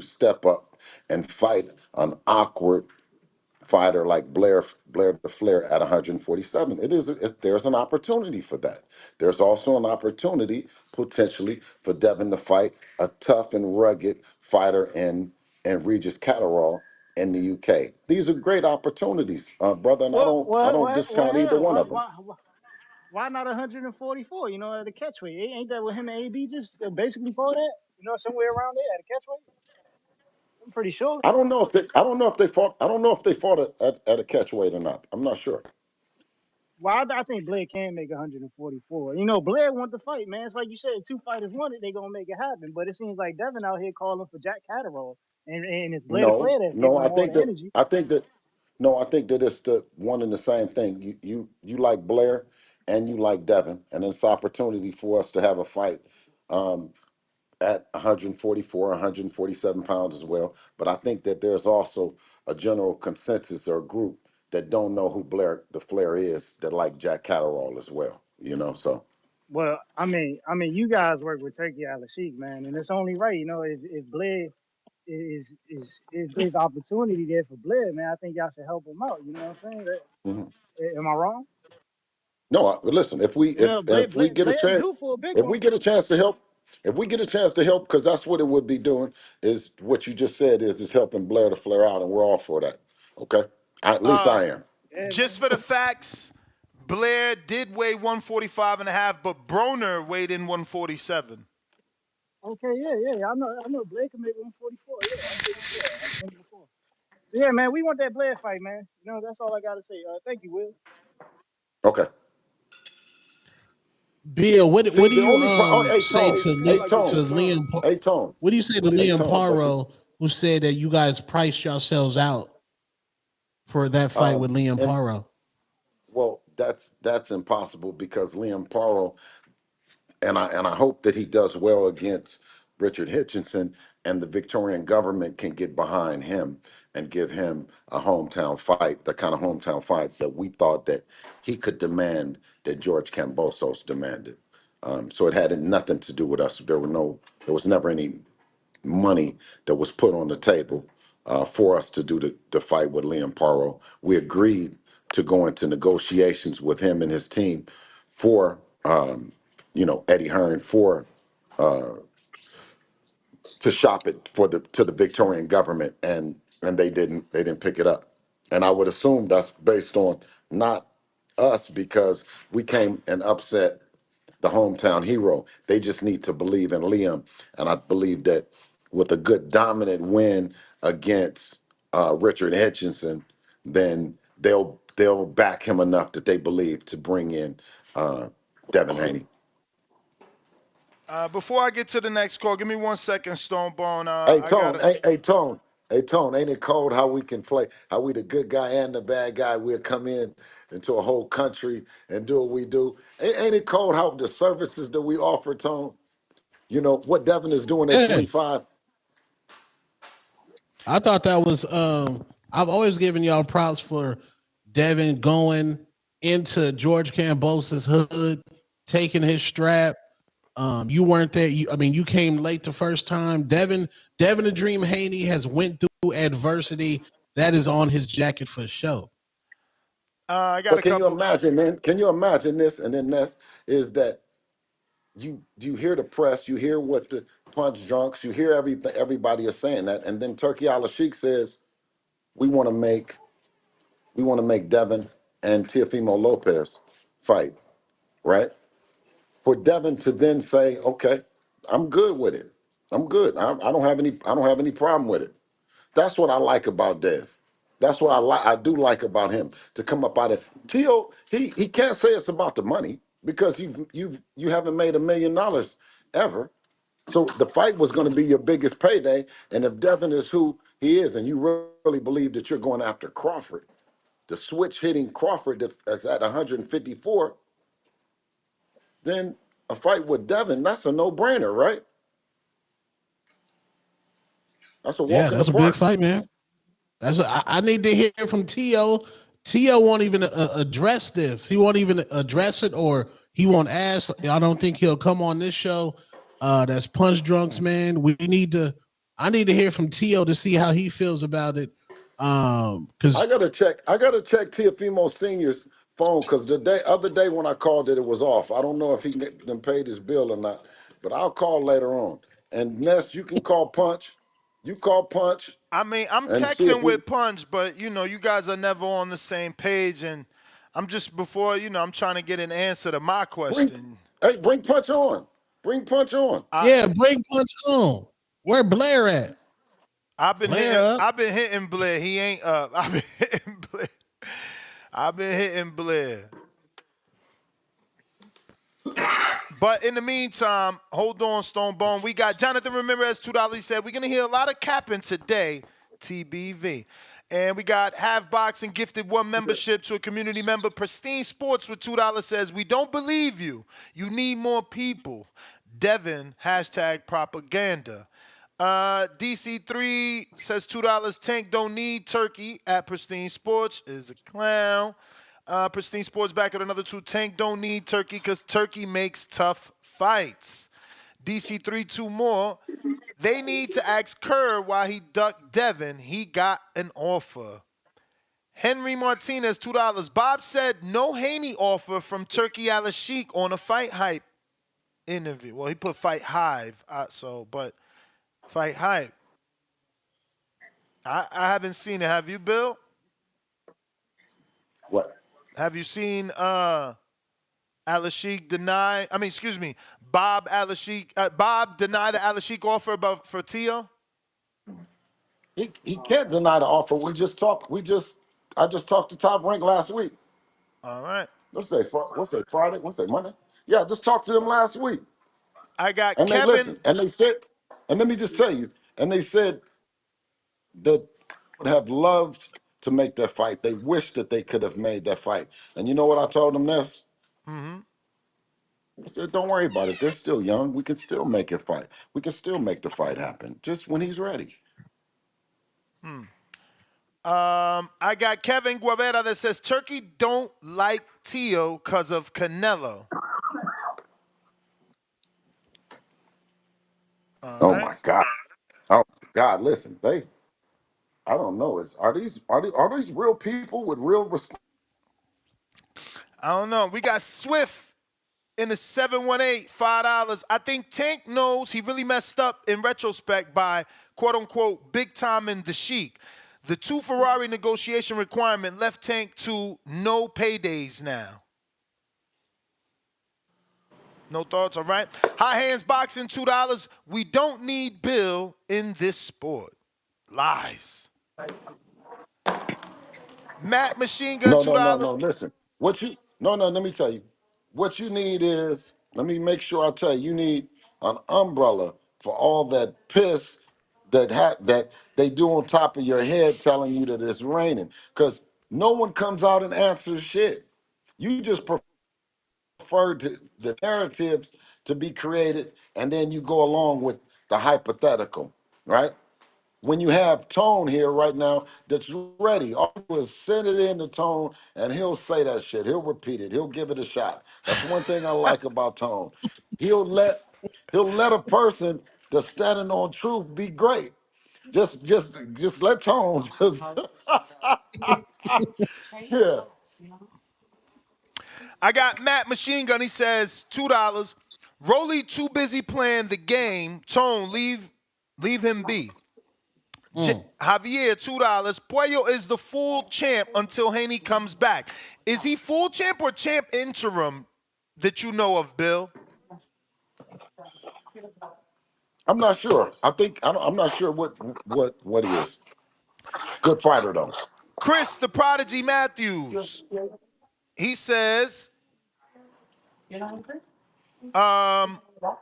step up and fight an awkward fighter like Blair the Flair at 147. There's an opportunity for that. There's also an opportunity potentially for Devin to fight a tough and rugged fighter in Regis Catterall in the UK. These are great opportunities, brother, and I don't discount either Hell, one of them. why not 144? At the catchweight. Ain't that what him and AB just basically fought at? Somewhere around there at a catchweight. I'm pretty sure. I don't know if they fought at a catchweight or not. I'm not sure. Well, I think Blair can make 144. Blair want the fight, man. It's like you said, two fighters want it, they gonna make it happen. But it seems like Devin out here calling for Jack Catterall, and it's Blair the No, Flair that's no, giving him all the energy. I think that it's the one and the same thing. You like Blair and you like Devin, and it's opportunity for us to have a fight um, at 144, 147 pounds as well. But I think that there's also a general consensus or group that don't know who Blair the Flair is that like Jack Catterall as well. So Well, you guys work with Turki Alalshikh, man, and it's only right, if Blair is there's opportunity there for Blair, man. I think y'all should help him out. You know what I'm saying? mhm. Am I wrong? No, listen. If we if we get a Blair chance, due for a big if one. we get a chance to help, if we get a chance to help, because that's what it would be doing. Is what you just said is helping Blair to flare out, and we're all for that. Okay, at least Uh, I am. Yeah, just for the facts, Blair did weigh 145 and a half, but Broner weighed in 147. Okay, yeah. I know Blair can make 144. Yeah, I've seen it before. I've seen it before. Yeah, man, we want that Blair fight, man. You know, that's all I gotta say. Thank you, Will. Okay. Bill, what See, do the you only problem. Hey, say Tone. to Hey, Tone. Liam? Hey, Tone. What do you say to Hey, Liam Tone. Paro, who said that you guys priced yourselves out for that fight with Liam And Paro? well, that's impossible because Liam Paro, and I hope that he does well against Richard Hitchinson, and the Victorian government can get behind him and give him a hometown fight, the kind of hometown fight that we thought that he could demand, that George Kambosos demanded. So it had nothing to do with us. There was never any money that was put on the table for us to do the fight with Liam Paro. We agreed to go into negotiations with him and his team for, Eddie Hearn for to shop it to the Victorian government, and they didn't pick it up. And I would assume that's based on not us because we came and upset the hometown hero. They just need to believe in Liam, and I believe that with a good dominant win against Richard Hitchinson, then they'll back him enough that they believe to bring in Devin Haney. Before I get to the next call, give me 1 second, Stonebone. Hey I Tone, gotta. hey Tone, ain't it cold how we can play, how we the good guy and the bad guy, we'll come in into a whole country and do what we do. Ain't it cold how the services that we offer, Tone? You know, what Devin is doing at Yeah, 25. I thought that was. I've always given y'all props for Devin going into George Cambos's hood, taking his strap. You weren't there. You came late the first time. Devin the Dream Haney has went through adversity. That is on his jacket for sure. I got But a can you couple. imagine, man? Can you imagine this? And then this is that you hear the press, you hear what the punch drunks, you hear everything, everybody is saying that, and then Turki Alalshikh says, we want to make Devin and Teofimo Lopez fight, right? For Devin to then say, okay, I'm good with it. I'm good. I don't have any problem with it. That's what I like about Dev. That's what I do like about him, to come up out of Tio. He can't say it's about the money because you haven't made $1 million ever. So the fight was going to be your biggest payday. And if Devin is who he is, and you really believe that you're going after Crawford, the switch hitting Crawford that's at 154, then a fight with Devin, that's a no-brainer, right? That's a Yeah, walk in the that's a big park. fight, man. I need to hear from Tio. Tio won't even address this. He won't even address it, or he won't ask. I don't think he'll come on this show. That's Punch Drunks, man. I need to hear from Tio to see how he feels about it. I Because gotta check Teofimo Senior's phone because the other day when I called it was off. I don't know if he done paid his bill or not, but I'll call later on. And Ness, you can call Punch. You call Punch I mean, I'm and see if texting we with Punch, but you guys are never on the same page, and I'm just before I'm trying to get an answer to my bring. question. Hey, bring Punch on. Bring Punch on. yeah, bring Punch on. Where Blair at? Blair up. I've been hitting Blair. He ain't up. I've been hitting Blair. I've been hitting Blair. But in the meantime, hold on, Stonebone. We got Jonathan Ramirez, $2. He said, we're going to hear a lot of capping today, TBV. And we got Half Box and gifted one membership to a community member. Pristine Sports with $2 says, we don't believe you. You need more people. Devin, hashtag propaganda. DC3 says $2. Tank don't need Turkey at Pristine Sports is a clown. Pristine Sports back at another 2. Tank don't need Turkey because Turkey makes tough fights. DC3 2 more. They need to ask Kerr why he ducked Devin. He got an offer. Henry Martinez, $2. Bob said no Haney offer from Turki Alalshikh on a Fight Hype interview. Well, he put Fight Hive, but Fight Hype. I haven't seen it. Have you, Bill? What? Have you seen Alalshikh deny. I mean, excuse me, Bob Alalshikh. Bob deny the Alalshikh offer for Tio. He can't deny the offer. I just talked to Top Rank last week. All right. Let's say Friday. Let's say Monday. Yeah, I just talked to them last week. I got And they Kevin. listened. And they said, and let me just tell you, and they said that would have loved to make that fight. They wish that they could have made that fight. And you know what I told them this? Mm-hmm. I said, don't worry about it. They're still young. We can still make it fight. We can still make the fight happen. Just when he's ready. I got Kevin Guevara that says Turkey don't like Tio because of Canelo. All Oh right. my God. Oh God, listen, I don't know. Are these real people with real response? I don't know. We got Swift in the 718, $5. I think Tank knows he really messed up in retrospect by quote unquote big time in the Sheik. The 2 Ferrari negotiation requirement left Tank to no paydays now. No thoughts, all right? High hands boxing, $2. We don't need Bill in this sport. Lies. Matt Machine Gun, No, $2. no, no, no. Listen. Let me tell you. What you need is, let me make sure I tell you, you need an umbrella for all that piss that they do on top of your head telling you that it's raining. Because no one comes out and answers shit. You just prefer the narratives to be created, and then you go along with the hypothetical, right? When you have Tone here right now that's ready, all you do is send it in to Tone and he'll say that shit. He'll repeat it. He'll give it a shot. That's one thing I like about Tone. He'll let a person that's standing on truth be great. Just let Tone just yeah. I got Matt Machine Gun. He says $2. Rolly too busy playing the game. Tone, leave him be. Javier, $2. Puello is the full champ until Haney comes back. Is he full champ or champ interim that you know of, Bill? I'm not sure. I'm not sure what he is. Good fighter though. Chris, the Prodigy Matthews. He says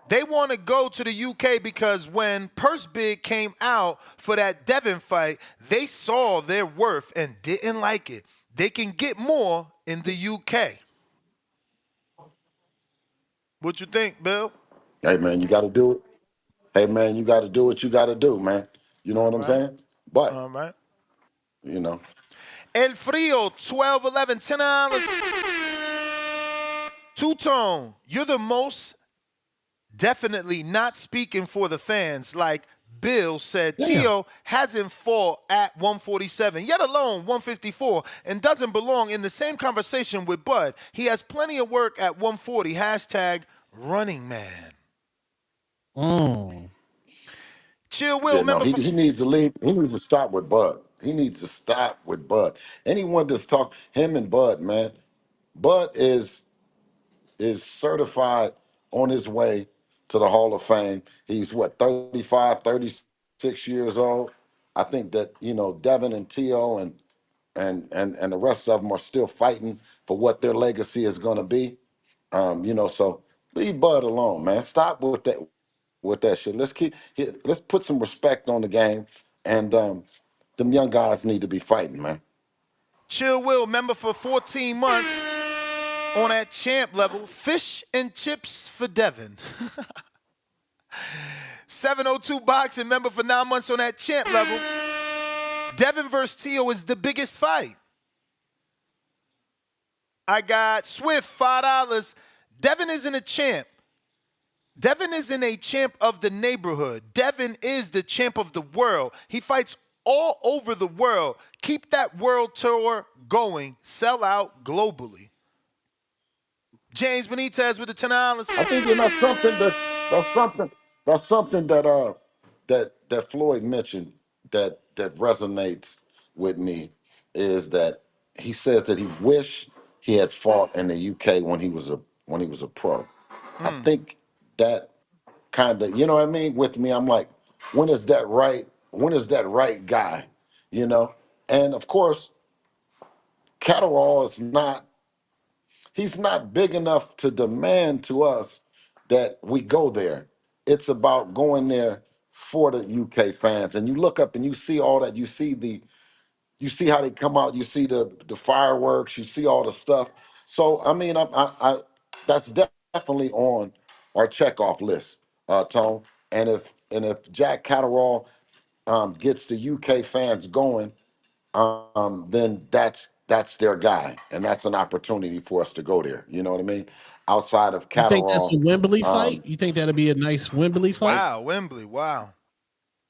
they want to go to the UK because when purse bid came out for that Devin fight, they saw their worth and didn't like it. They can get more in the UK. What you think, Bill? Hey man, you got to do it. Hey man, you got to do what you got to do, man. You know All what I'm right. saying? But All right. you know, El Frio, 12, 11, $10. Two-Tone, you're the most definitely not speaking for the fans. Like Bill said, Tio hasn't fought at 147, yet alone 154, and doesn't belong in the same conversation with Bud. He has plenty of work at 140. Hashtag running man. Chill Will, yeah, no, member he for he needs to leave. He needs to stop with Bud. He needs to stop with Bud. Anyone that's talk him and Bud, man. Bud is certified on his way to the Hall of Fame. He's what 35, 36 years old. I think that Devin and Tio and the rest of them are still fighting for what their legacy is going to be. So leave Bud alone, man. Stop with that shit. Let's put some respect on the game, and them young guys need to be fighting, man. Chill Will, member for 14 months on that champ level. Fish and chips for Devin. 702 boxing, member for 9 months on that champ level. Devin versus Tio is the biggest fight. I got Swift, $5. Devin isn't a champ. Devin isn't a champ of the neighborhood. Devin is the champ of the world. He fights all over the world. Keep that world tour going. Sell out globally. James Benitez with the $10. I think that's something that Floyd mentioned that resonates with me is that he says that he wished he had fought in the UK when he was a pro. I think that kind of, you know what I mean? With me, I'm like, when is that right? When is that right guy? You know? And of course, Catterall is not, he's not big enough to demand to us that we go there. It's about going there for the UK fans. And you look up and you see all that. You see how they come out. You see the fireworks. You see all the stuff. So I mean, I that's definitely on our checkoff list, Tone. And if Jack Catterall gets the UK fans going, then that's their guy, and that's an opportunity for us to go there. You know what I mean? Outside of You think that's a Catterall, Wembley fight? You think that'll be a nice Wembley fight? Wow, Wembley. Wow.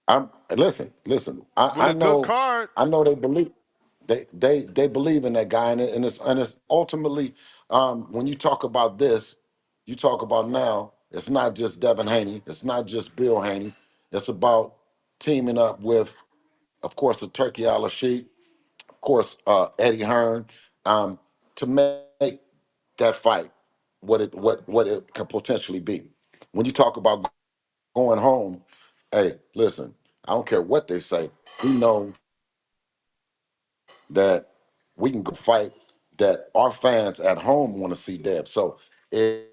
I'm listen. With I a good know card. they believe they believe in that guy, and it's ultimately when you talk about this, you talk about now. It's not just Devin Haney. It's not just Bill Haney. It's about teaming up with, of course, the Turki Alalshikh, of course, Eddie Hearn, to make that fight what it could potentially be. When you talk about going home, hey, listen, I don't care what they say. We know that we can go fight that our fans at home want to see Dev. So if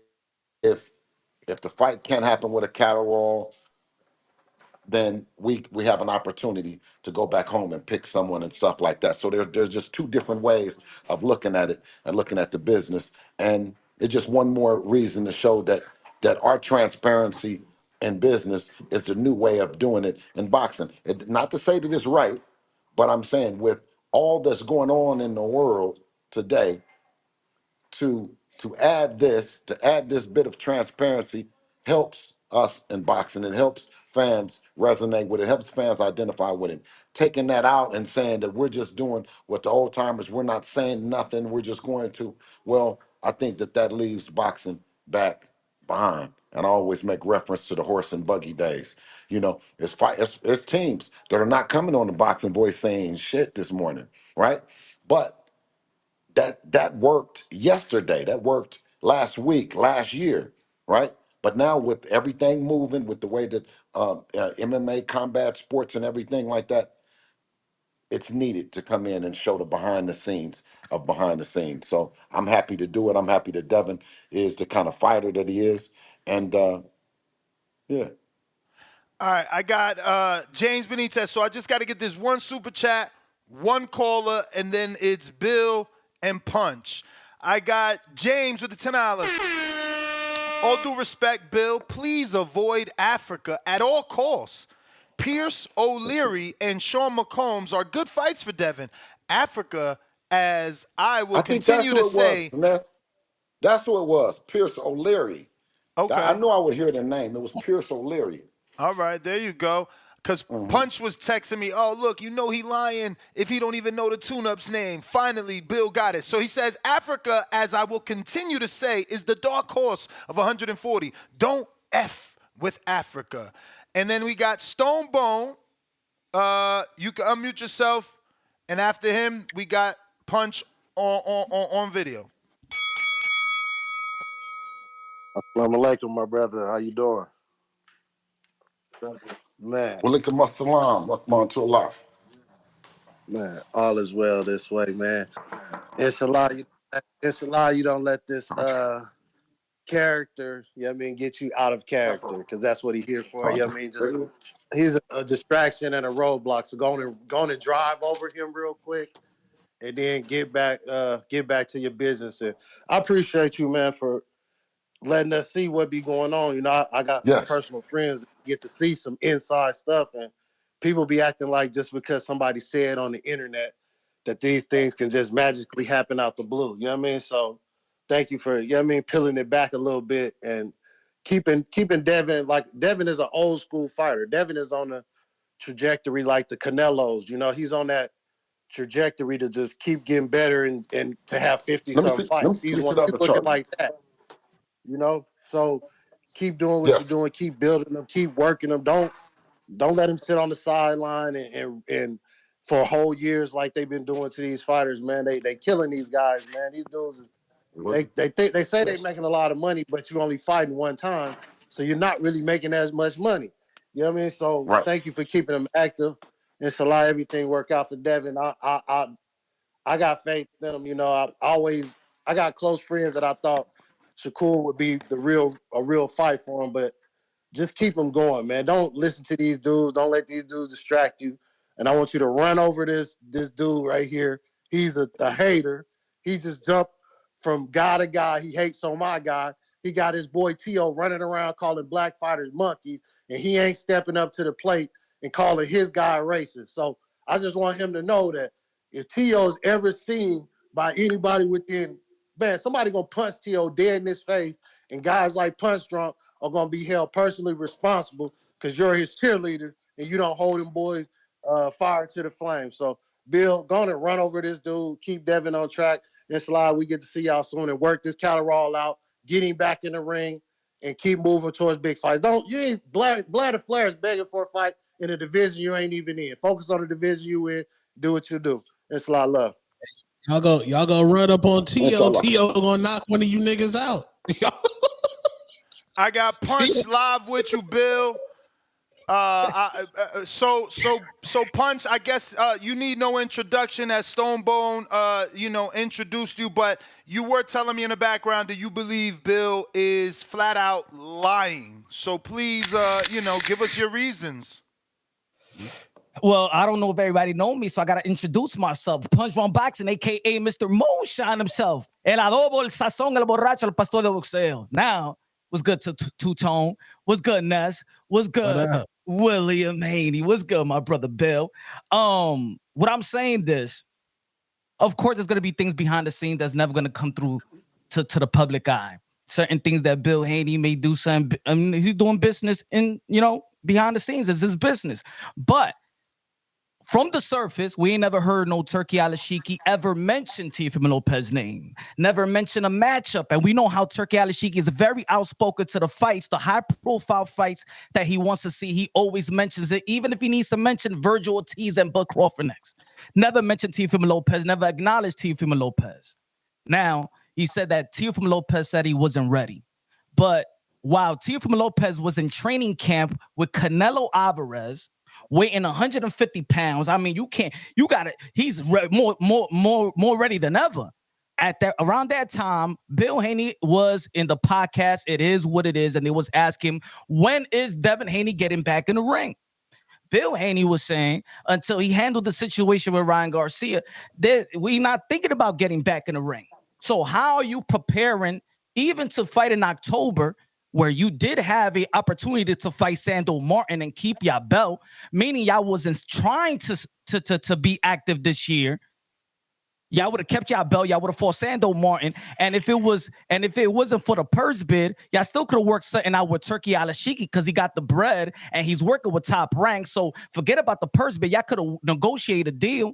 if the fight can't happen with a Catterall, then we have an opportunity to go back home and pick someone and stuff like that. So there's just two different ways of looking at it and looking at the business, and it's just one more reason to show that our transparency in business is the new way of doing it in boxing. Not to say that it's right, but I'm saying with all that's going on in the world today, to add this bit of transparency helps us in boxing. It helps fans resonate with it. Helps fans identify with it. Taking that out and saying that we're just doing what the old timers, we're not saying nothing, we're just going to, well, I think that leaves boxing back behind. And I always make reference to the horse and buggy days. You know, it's teams that are not coming on the Boxing Voice saying shit this morning, right? But that worked yesterday. That worked last week, last year, right? But now with everything moving, with the way that MMA, combat sports, and everything like that, it's needed to come in and show the behind the scenes of behind the scenes. So I'm happy to do it. I'm happy that Devin is the kind of fighter that he is, and yeah. All right, I got James Benitez. So I just got to get this one super chat, one caller, and then it's Bill and Punch. I got James with the $10. All due respect, Bill, please avoid Africa at all costs. Pierce O'Leary and Sean McCombs are good fights for Devin. Africa, as I will I think that's continue who to it was, say. Ness. That's who it was, Pierce O'Leary. I Okay. knew I would hear the name. It was Pierce O'Leary. All right, there you go. Because Punch was texting me, oh, look, you know he lying if he don't even know the tune-up's name. Finally, Bill got it. So he says, Africa, as I will continue to say, is the dark horse of 140. Don't F with Africa. And then we got Stone Bone. You can unmute yourself. And after him, we got Punch on video. Assalamu alaikum, my brother. How you doing? Man, Walaikum assalam. Welcome to Allah. man, all is well this way, man. Inshallah, you don't let this character, you know what I mean, get you out of character, because that's what he's here for. You know what I mean? Just he's a distraction and a roadblock. So go on and drive over him real quick, and then get back to your business. And I appreciate you, man, for letting us see what be going on. You know, I got some Yes. personal friends that get to see some inside stuff, and people be acting like just because somebody said on the internet that these things can just magically happen out the blue. You know what I mean? So thank you for, you know what I mean, peeling it back a little bit and keeping Devin, like Devin is an old school fighter. Devin is on the trajectory like the Canelos. You know, he's on that trajectory to just keep getting better and to have 50 Let me some see. Let fights. me see He's the other looking chart. like that. You know, so keep doing what you're Yes. doing, keep building them, keep working them. Don't let them sit on the sideline and for whole years like they've been doing to these fighters, man. They killing these guys, man. These dudes is They say they're making a lot of money, but you're only fighting one time, so you're not really making as much money. You know what I mean? So thank you for keeping them active. Inshallah, everything work out for Devin. I got faith in him. You know, I got close friends that I thought Shakur would be a real fight for him, but just keep them going, man. Don't listen to these dudes. Don't let these dudes distract you. And I want you to run over this dude right here. He's a hater. He just jumped from guy to guy. He hates on my guy. He got his boy Teo running around calling black fighters monkeys, and he ain't stepping up to the plate and calling his guy racist. So I just want him to know that if Teo's ever seen by anybody within, man, somebody gonna punch Teo dead in his face, and guys like Punch Drunk are going to be held personally responsible because you're his cheerleader and you don't hold them boys fire to the flame. So, Bill, go on and run over this dude. Keep Devin on track. Inshallah, we get to see y'all soon and work this Catterall out, get him back in the ring, and keep moving towards big fights. Blair the Flair is begging for a fight in a division you ain't even in. Focus on the division you in. Do what you do. Inshallah, love. Y'all go run up on Teo. Teo gonna knock one of you niggas out. I got Punch live with you, Bill. So Punch, I guess you need no introduction as Stonebone, introduced you, but you were telling me in the background that you believe Bill is flat out lying. So please, give us your reasons. Well, I don't know if everybody know me, so I gotta introduce myself. Punch One Boxing, aka Mr. Moonshine himself. El adobo, el sazón, el borracho, el pastor de boxeo. Now, what's good to Two-Tone? What's good, Ness? What's good, William Haney? What's good, my brother Bill? What I'm saying this, of course, there's gonna be things behind the scenes that's never gonna come through to the public eye. Certain things that Bill Haney may do, he's doing business in, behind the scenes. It's his business. But from the surface, we ain't never heard no Turki Alalshikh ever mention Teofimo Lopez's name. Never mention a matchup. And we know how Turki Alalshikh is very outspoken to the fights, the high-profile fights that he wants to see. He always mentions it, even if he needs to mention Virgil Ortiz and Bud Crawford next. Never mentioned Teofimo Lopez, never acknowledged Teofimo Lopez. Now, he said that Teofimo Lopez said he wasn't ready. But while Teofimo Lopez was in training camp with Canelo Alvarez, weighing 150 pounds. I mean, he's more ready than ever. Around that time, Bill Haney was in the podcast, It Is What It Is, and they was asking, when is Devin Haney getting back in the ring? Bill Haney was saying, until he handled the situation with Ryan Garcia, we not thinking about getting back in the ring. So how are you preparing even to fight in October, where you did have an opportunity to fight Sando Martin and keep your belt, meaning y'all wasn't trying to be active this year? Y'all would have kept y'all belt. Y'all would have fought Sando Martin. And if it wasn't for the purse bid, y'all still could have worked something out with Turki Alalshikh because he got the bread and he's working with Top Rank. So forget about the purse bid. Y'all could have negotiated a deal.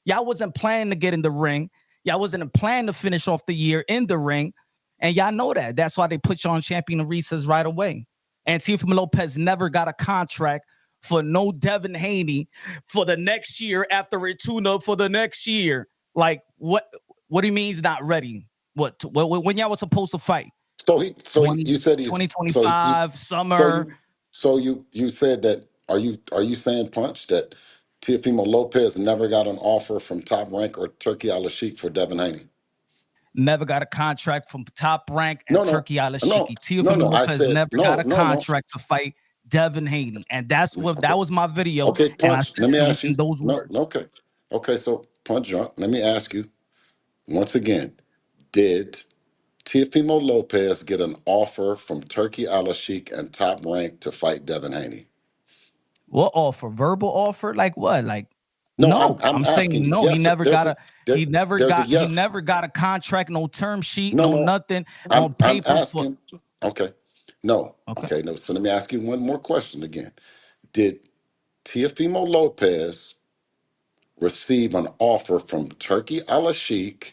Y'all wasn't planning to get in the ring. Y'all wasn't planning to finish off the year in the ring. And y'all know that. That's why they put you on champion of recess right away. And Teofimo Lopez never got a contract for no Devin Haney for the next year after a tune-up for the next year. Like, what do you mean he's not ready? When y'all was supposed to fight? You said he's 2025 summer. You said that. Are you saying, Punch, that Teofimo Lopez never got an offer from Top Rank or Turki Alalshikh for Devin Haney? Never got a contract from Top Rank and Turki Alalshikh. Teofimo Lopez never got a contract to fight Devin Haney, and that was my video. Okay, Punch. Let me ask you those words. Okay. So, Punch Drunk. Let me ask you once again: did Teofimo Lopez get an offer from Turki Alalshikh and Top Rank to fight Devin Haney? What offer? Verbal offer? Like what? Like no? I'm saying asking no. Yes, he never got he never got a contract, no term sheet, nothing on paper. I'm asking. Okay. No. Okay. No. So let me ask you one more question again. Did Teofimo Lopez receive an offer from Turki Alalshikh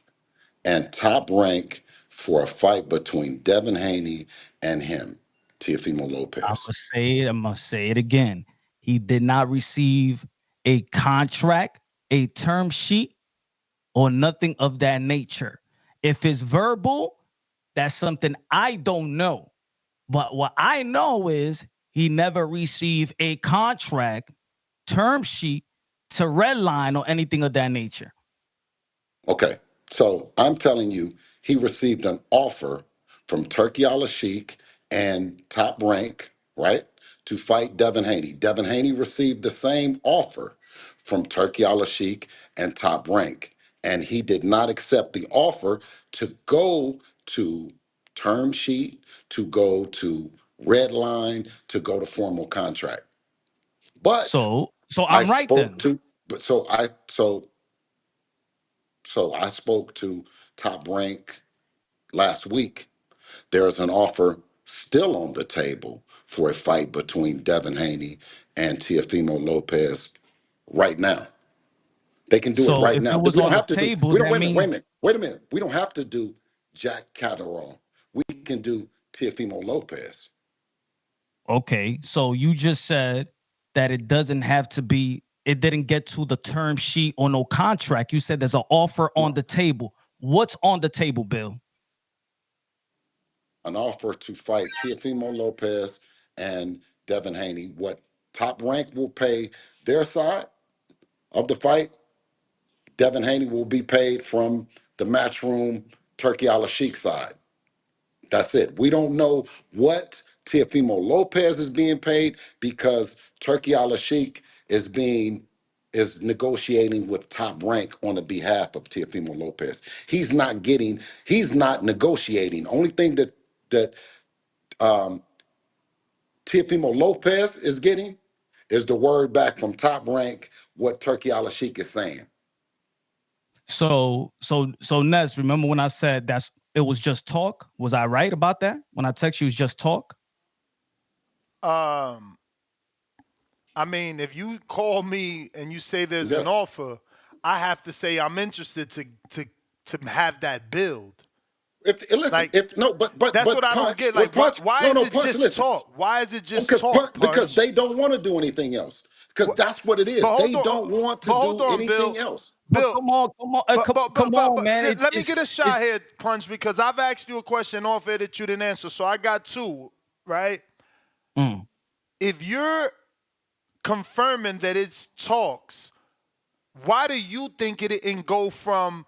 and Top Rank for a fight between Devin Haney and him, Teofimo Lopez? I'm gonna say it again. He did not receive a contract, a term sheet, or nothing of that nature. If it's verbal, that's something I don't know. But what I know is he never received a contract, term sheet to redline or anything of that nature. Okay, so I'm telling you, he received an offer from Turki Alalshikh and Top Rank, right, to fight Devin Haney. Devin Haney received the same offer from Turki Alalshikh and Top Rank, and he did not accept the offer to go to term sheet, to go to red line, to go to formal contract. But so I I'm right spoke then. to, but so I spoke to Top Rank last week. There's an offer still on the table for a fight between Devin Haney and Teofimo Lopez right now. They can do it So right if now. it was We don't on the have to do. table, We don't. that Wait a minute. Wait a means minute. Wait a minute. We don't have to do Jack Catterall. We can do Teofimo Lopez. okay. So you just said that it doesn't have to be. It didn't get to the term sheet or no contract. You said there's an offer on the table. What's on the table, Bill? An offer to fight Teofimo Lopez and Devin Haney. What Top Rank will pay their side of the fight, Devin Haney will be paid from the Matchroom Turki Alalshikh side. That's it. We don't know what Teofimo Lopez is being paid because Turki Alalshikh is negotiating with Top Rank on the behalf of Teofimo Lopez. He's not negotiating. Only thing that Teofimo Lopez is getting is the word back from Top Rank what Turki Alalshikh is saying. So Ness, remember when I said it was just talk? Was I right about that? When I text you, it was just talk? I mean, if you call me and you say there's an offer, I have to say I'm interested to have that build. But that's what I don't get. Like, why is it just talk? Why is it just talk? Because they don't want to do anything else. Because that's what it is. They don't want to do anything else. Bill, come on, man. Let me get a shot here, Punch, because I've asked you a question off air that you didn't answer. So I got two, right? If you're confirming that it's talks, why do you think it didn't go from?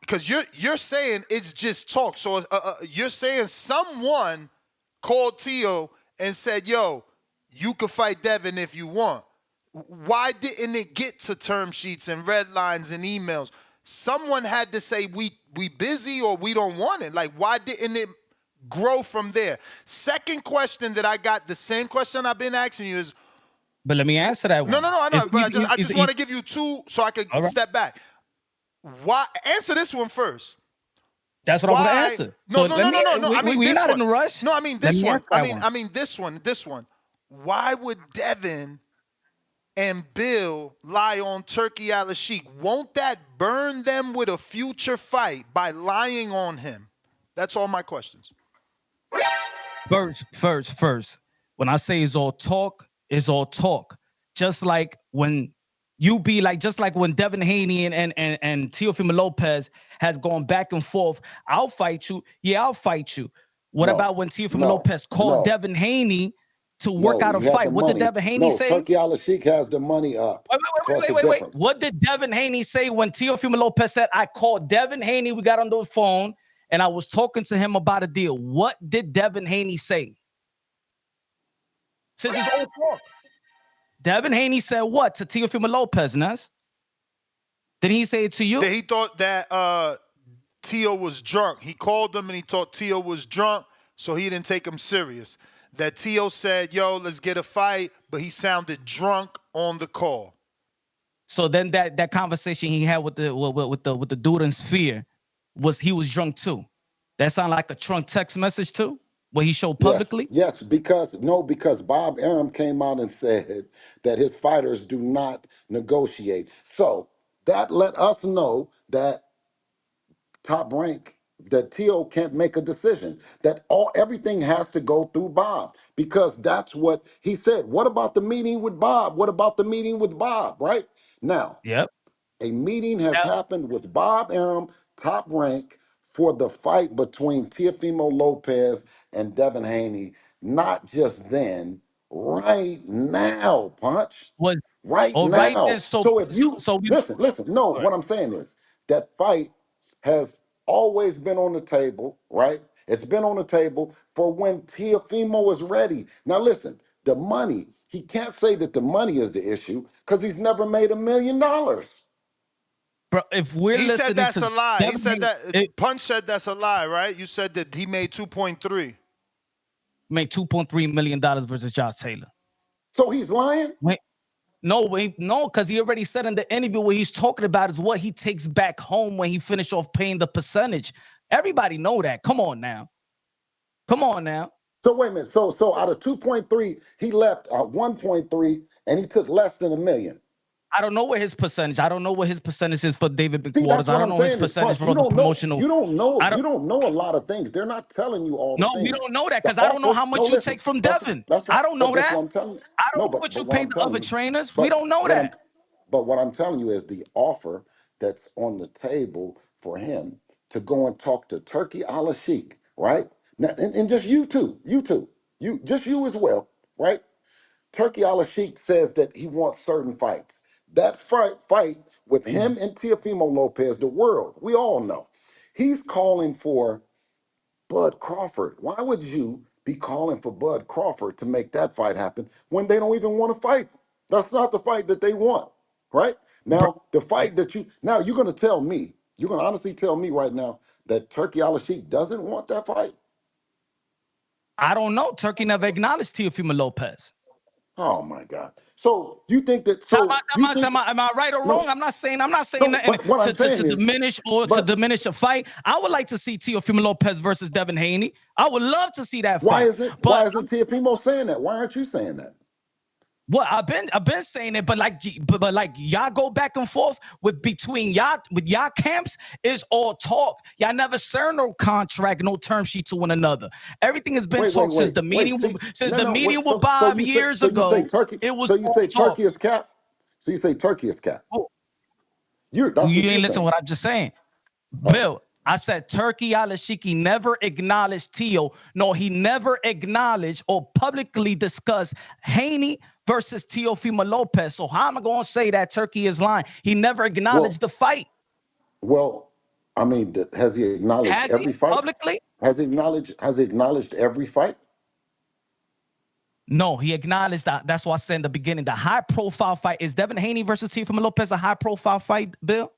Because you're saying it's just talk. So you're saying someone called Teo and said, "Yo, you could fight Devin if you want." Why didn't it get to term sheets and red lines and emails? Someone had to say we busy or we don't want it. Like, why didn't it grow from there? Second question that I got, the same question I've been asking you is. But let me answer that one. No, I know. But I just want to give you two so I could step back. Why answer this one first? That's what I'm going to answer. No. I mean, we're this not one. in a rush. No, I mean this one. I mean this one. Why would Devin and Bill lie on Turki Alalshikh? Won't that burn them with a future fight by lying on him? That's all my questions. First. When I say it's all talk, it's all talk. Just like when when Devin Haney and Teofimo Lopez has gone back and forth, I'll fight you. Yeah, I'll fight you. What about when Teofimo Lopez called Devin Haney to work out a fight? What did Devin Haney say? Turki Alalshikh has the money up. Wait. What did Devin Haney say when Teofimo Lopez said, I called Devin Haney, we got on the phone, and I was talking to him about a deal? What did Devin Haney say? Since it's all talk. Devin Haney said what to Teofimo Lopez, Ness? Did he say it to you? He thought that Teo was drunk. He called him and he thought Teo was drunk, so he didn't take him serious. That Teo said, "Yo, let's get a fight," but he sounded drunk on the call. So then that conversation he had with the dude in Sphere was drunk too. That sound like a drunk text message too? What he showed publicly? Yes, because Bob Arum came out and said that his fighters do not negotiate. So that let us know that Top Rank, that Teo can't make a decision. That everything has to go through Bob, because that's what he said. What about the meeting with Bob? Right now, yep. A meeting has happened with Bob Arum, Top Rank, for the fight between Teofimo Lopez and Devin Haney, not just then, right now, Punch. Was Right all right then. now. So So if so, you so we listen, no, all right. what I'm saying is that fight has always been on the table, right? It's been on the table for when Teofimo is ready. Now listen, the money, he can't say that the money is the issue because he's never made $1 million. Bro, if we're He said listening that's to a lie. He Devin said Haney, that Punch said that's a lie, right? You said that he made 2.3. made $2.3 million versus Josh Taylor. So he's lying? Wait, no, because he already said in the interview what he's talking about is what he takes back home when he finish off paying the percentage. Everybody know that. Come on now. Come on now. So wait a minute. So out of 2.3, he left 1.3 and he took less than $1 million. I don't know what his percentage. I don't know what his percentage is for David See, that's McWaters. I what don't I'm know his saying is, percentage Punch, for the promotional. you don't know I don't a lot of things. They're not telling you all the no, we things. don't know that The because I don't know offer, how no, much you listen, take from Devin. that's I what, don't know but that's that. what I'm telling you. I don't No, know what you what pay I'm the telling other you, trainers. We but don't know what I'm that. but what I'm telling you is the offer that's on the table for him to go and talk to Turki Alalshikh, right? Now, and just you too, just you as well, right? Turki Alalshikh says that he wants certain fights. That fight with him and Teofimo Lopez, the world, we all know. He's calling for Bud Crawford. Why would you be calling for Bud Crawford to make that fight happen when they don't even want to fight? That's not the fight that they want, right? Now, the fight that now you're going to tell me, you're going to honestly tell me right now that Turki Alalshikh doesn't want that fight? I don't know. Turkey never acknowledged Teofimo Lopez. Oh my God. So you think that, Am I right or no, wrong? I'm not saying nothing but what I'm to saying is, diminish or to diminish a fight. I would like to see Teofimo Lopez versus Devin Haney. I would love to see that why fight. why isn't Teofimo saying that? Why aren't you saying that? Well, I've been saying it, but like y'all go back and forth between y'all camps is all talk. Y'all never serve no contract, no term sheet to one another. Everything has been talk since the meeting See, with Bob years you say ago. Turkey, It was so you all say talk. Turkey is cap? So you say Turkey is cap? Oh, That's you what you're ain't listen to saying. what I'm just saying. Oh. Bill, I said Turki Alalshikh never acknowledged Teo. No, he never acknowledged or publicly discussed Haney versus Teofimo Lopez. So how am I going to say that Turkey is lying? He never acknowledged the fight. Well, I mean, has he acknowledged Has he every fight? publicly? Has he acknowledged every fight? No, he acknowledged that. That's why I said in the beginning, the high profile fight is Devin Haney versus Teofimo Lopez a high profile fight, Bill?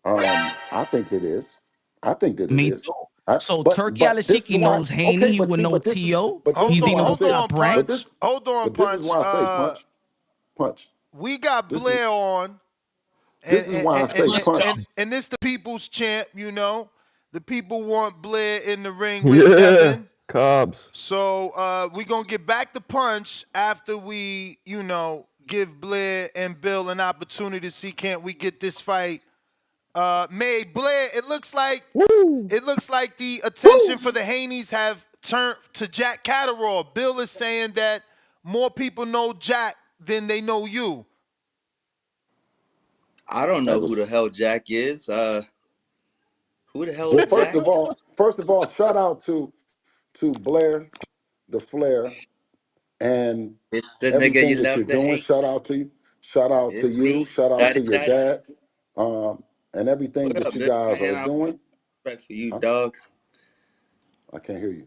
I think it is. I think that it Me is. too. So Turki But this is Alalshikh why. knows Haney. Okay, He would know this is Teo. Hold He's on, dealing with hold on, top rank. Punch. Hold on, this is Punch. why I say punch. We got This is Blair on, this is why I say punch. and this the people's champ. You know, the people want Blair in the ring with Yeah, Devin. Cobbs. So we're gonna get back to Punch after we, give Blair and Bill an opportunity to see can't we get this fight made. Blair, it looks like the attention for the Haneys have turned to Jack Catterall. Bill is saying that more people know Jack than they know you. I don't know who the hell Jack is. Who the hell Well, is Jack? first of all, shout out to Blair, the Flair, and It's the nigga everything you that you're love to doing. hate. Shout out to you. Shout out to It's you. me. Shout out to Daddy, your daddy. dad, and everything What that up, you Bill? guys Man, are I doing. respect for you, Huh? dog. I can't hear you.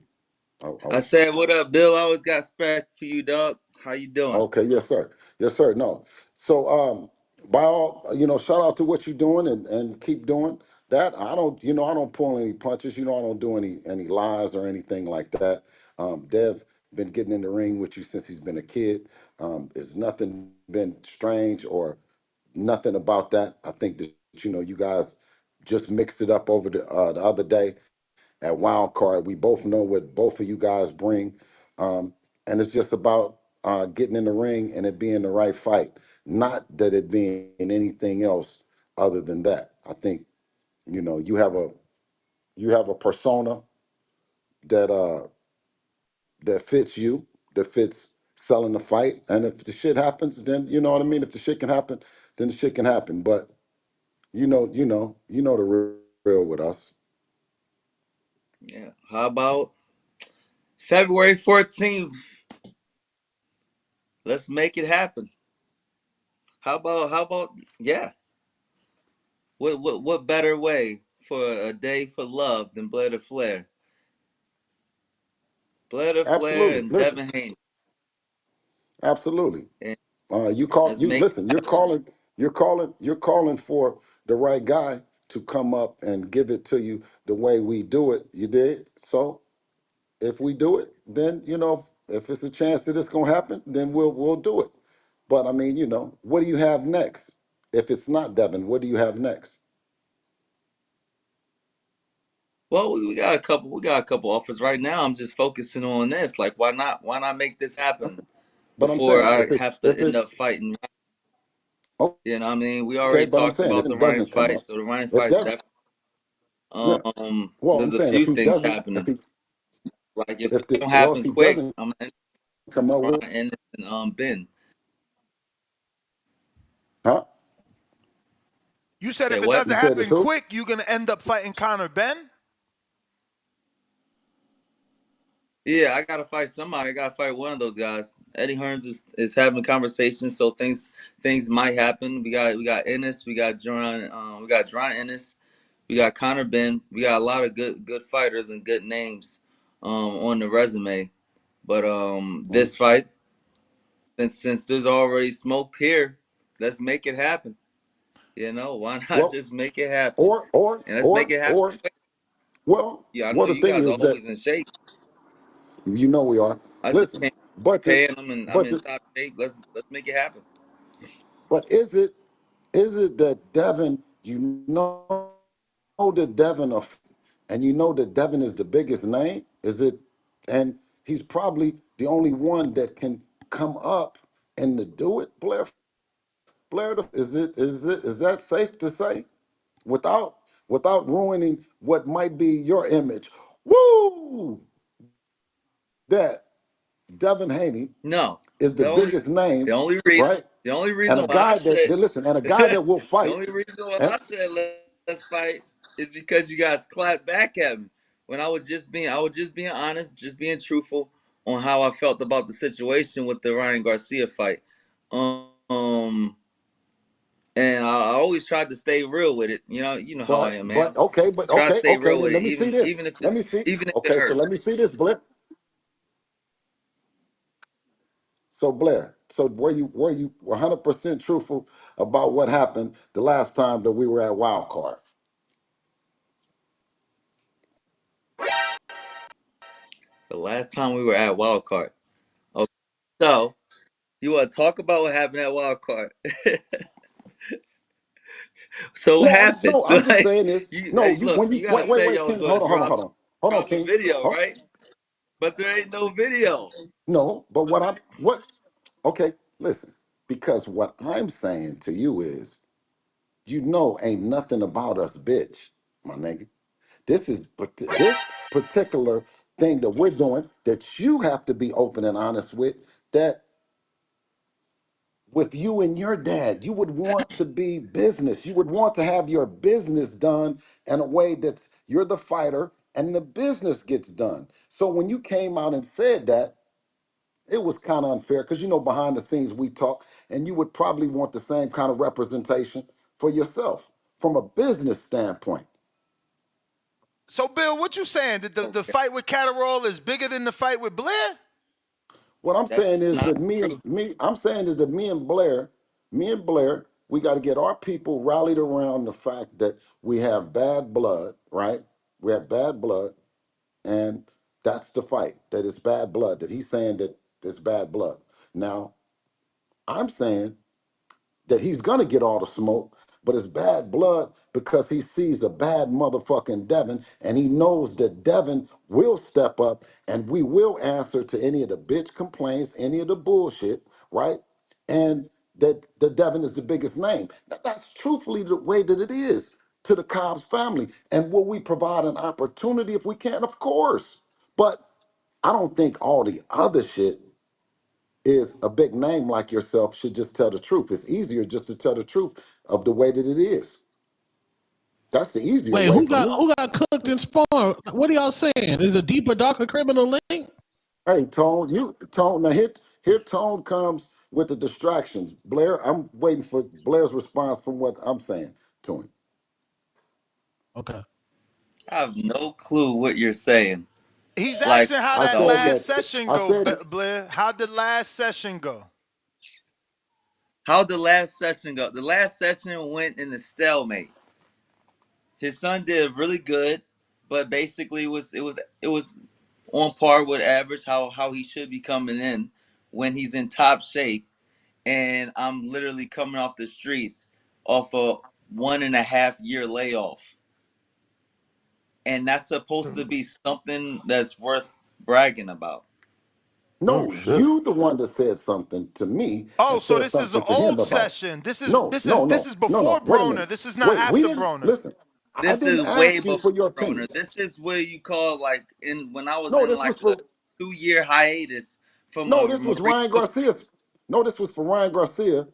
I said, what up, Bill? I always got respect for you, dog. How you doing? Okay, yes, sir. Yes, sir. No. So by all, shout out to what you're doing and keep doing that. I don't pull any punches, I don't do any lies or anything like that. Dev been getting in the ring with you since he's been a kid. It's nothing been strange or nothing about that. I think that you guys just mixed it up over the other day at Wild Card. We both know what both of you guys bring, and it's just about getting in the ring and it being the right fight, not that it being anything else other than that. I think you have a persona that that fits you, that fits selling the fight, and if the shit happens, then you know what I mean. If the shit can happen, then the shit can happen. But you know the real with us. Yeah. How about February 14th? Let's make it happen. How about yeah? What better way for a day for love than Blair to Flair? Blair to Flair Absolutely. and Listen, Devin Haney. absolutely. And You call let's you make listen. You're calling for the right guy to come up and give it to you the way we do it. You did. So if we do it, then if it's a chance that it's gonna happen, then we'll do it. But I mean, what do you have next? If it's not Devin, what do you have next? well, we got a couple offers right now. I'm just focusing on this. Like, why not make this happen But I'm before saying I if it's have to end up fighting? You know what I mean? We okay, already but I'm talked saying if about the it Ryan doesn't come up, fight, so the Ryan if fight Devin, definitely. yeah. Well, I'm There's a saying if few he things doesn't, if happening. he Like if if it the don't well if happen he quick, doesn't I'm gonna end come up up with Ryan Ennis and Ben. huh? You said Say if it what? You doesn't said it's happen who? quick, you're gonna end up fighting Conor Ben. Yeah, I gotta fight somebody. I gotta fight one of those guys. Eddie Hearns is having conversations, so things might happen. We got Ennis, we got John Ennis, we got Conor Ben. We got a lot of good fighters and good names on the resume. But Mm. this fight, since there's already smoke here, let's make it happen. Why not Well, just make it happen? or or And let's make or it happen or quick. well, Yeah, I know well the you thing guys are is that always in shape. we are. I just Listen, can't but the paying. I'm but in the top shape. Let's make it happen. but is it that Devin, that Devin and that Devin is the biggest name? Is it and he's probably the only one that can come up and to do it, Blair, is that safe to say? Without ruining what might be your image. Woo! That Devin Haney No, is the the only biggest the name, only reason right? the only And reason a why I guy said listen, and a guy that will the fight. only reason why And I said let's fight is because you guys clapped back at me when I was just being honest, just being truthful on how I felt about the situation with the Ryan Garcia fight. Um, and I always tried to stay real with it. You know how I am, man. but Try to stay okay, real then with it, let me see even this. even if Let me it's see. even if it Okay, so let hurts. me see this, Blair. So Blair, so were you 100% truthful about what happened the last time that we were at Wild Card? The last time we were at Wild Card. Okay, so you want to talk about what happened at Wild Card? So what No, happened? I'm just Like saying this. you, No, hey, you look. when So you you guys said wait, y'all was King, going to hold on, drop a King. video, Huh? right? But there ain't no video. No, but what? Okay, listen, because what I'm saying to you is, ain't nothing about us, bitch, my nigga. This particular thing that we're doing that you have to be open and honest with. That with you and your dad, you would want to be business. You would want to have your business done in a way that's you're the fighter and the business gets done. So when you came out and said that, it was kind of unfair because behind the scenes we talk, and you would probably want the same kind of representation for yourself from a business standpoint. So Bill, what you saying? That the Okay, fight with Catterall is bigger than the fight with Blair? What I'm saying that's is not that true. me and Blair, we got to get our people rallied around the fact that we have bad blood, right? We have bad blood, and that's the fight. That it's bad blood. That he's saying that it's bad blood. Now, I'm saying that he's gonna get all the smoke, but it's bad blood because he sees a bad motherfucking Devin, and he knows that Devin will step up and we will answer to any of the bitch complaints, any of the bullshit, right? And that the Devin is the biggest name. That's truthfully the way that it is to the Cobbs family. And will we provide an opportunity if we can? Of course. But I don't think all the other shit is a big name like yourself should just tell the truth. It's easier just to tell the truth of the way that it is. That's the easier Wait, way for me. who got cooked and spawned? What are y'all saying? Is a deeper, darker criminal link? Hey, Tone, Tone. Now here Tone comes with the distractions. Blair, I'm waiting for Blair's response from what I'm saying to him. Okay. I have no clue what you're saying. He's Like, asking how I that so said last that. session I go, said Blair. How did last session go? how'd the last session go? The last session went in a stalemate. His son did really good, but basically it was on par with average how he should be coming in when he's in top shape. And I'm literally coming off the streets off a 1.5 year layoff, and that's supposed to be something that's worth bragging about. no. You the one that said something to me Oh, and so said this is an something to him old about. session. This is No, this is no, this no, is no, before no. Wait a Broner. minute. This is not Wait, we after didn't Broner. listen. I This didn't is way ask you before for your opinion. Corona. This is what you call like in when I was No, in this like was a for 2 year hiatus from no, a this was Marine Ryan Corps. Garcia's. No, this was for Ryan Garcia.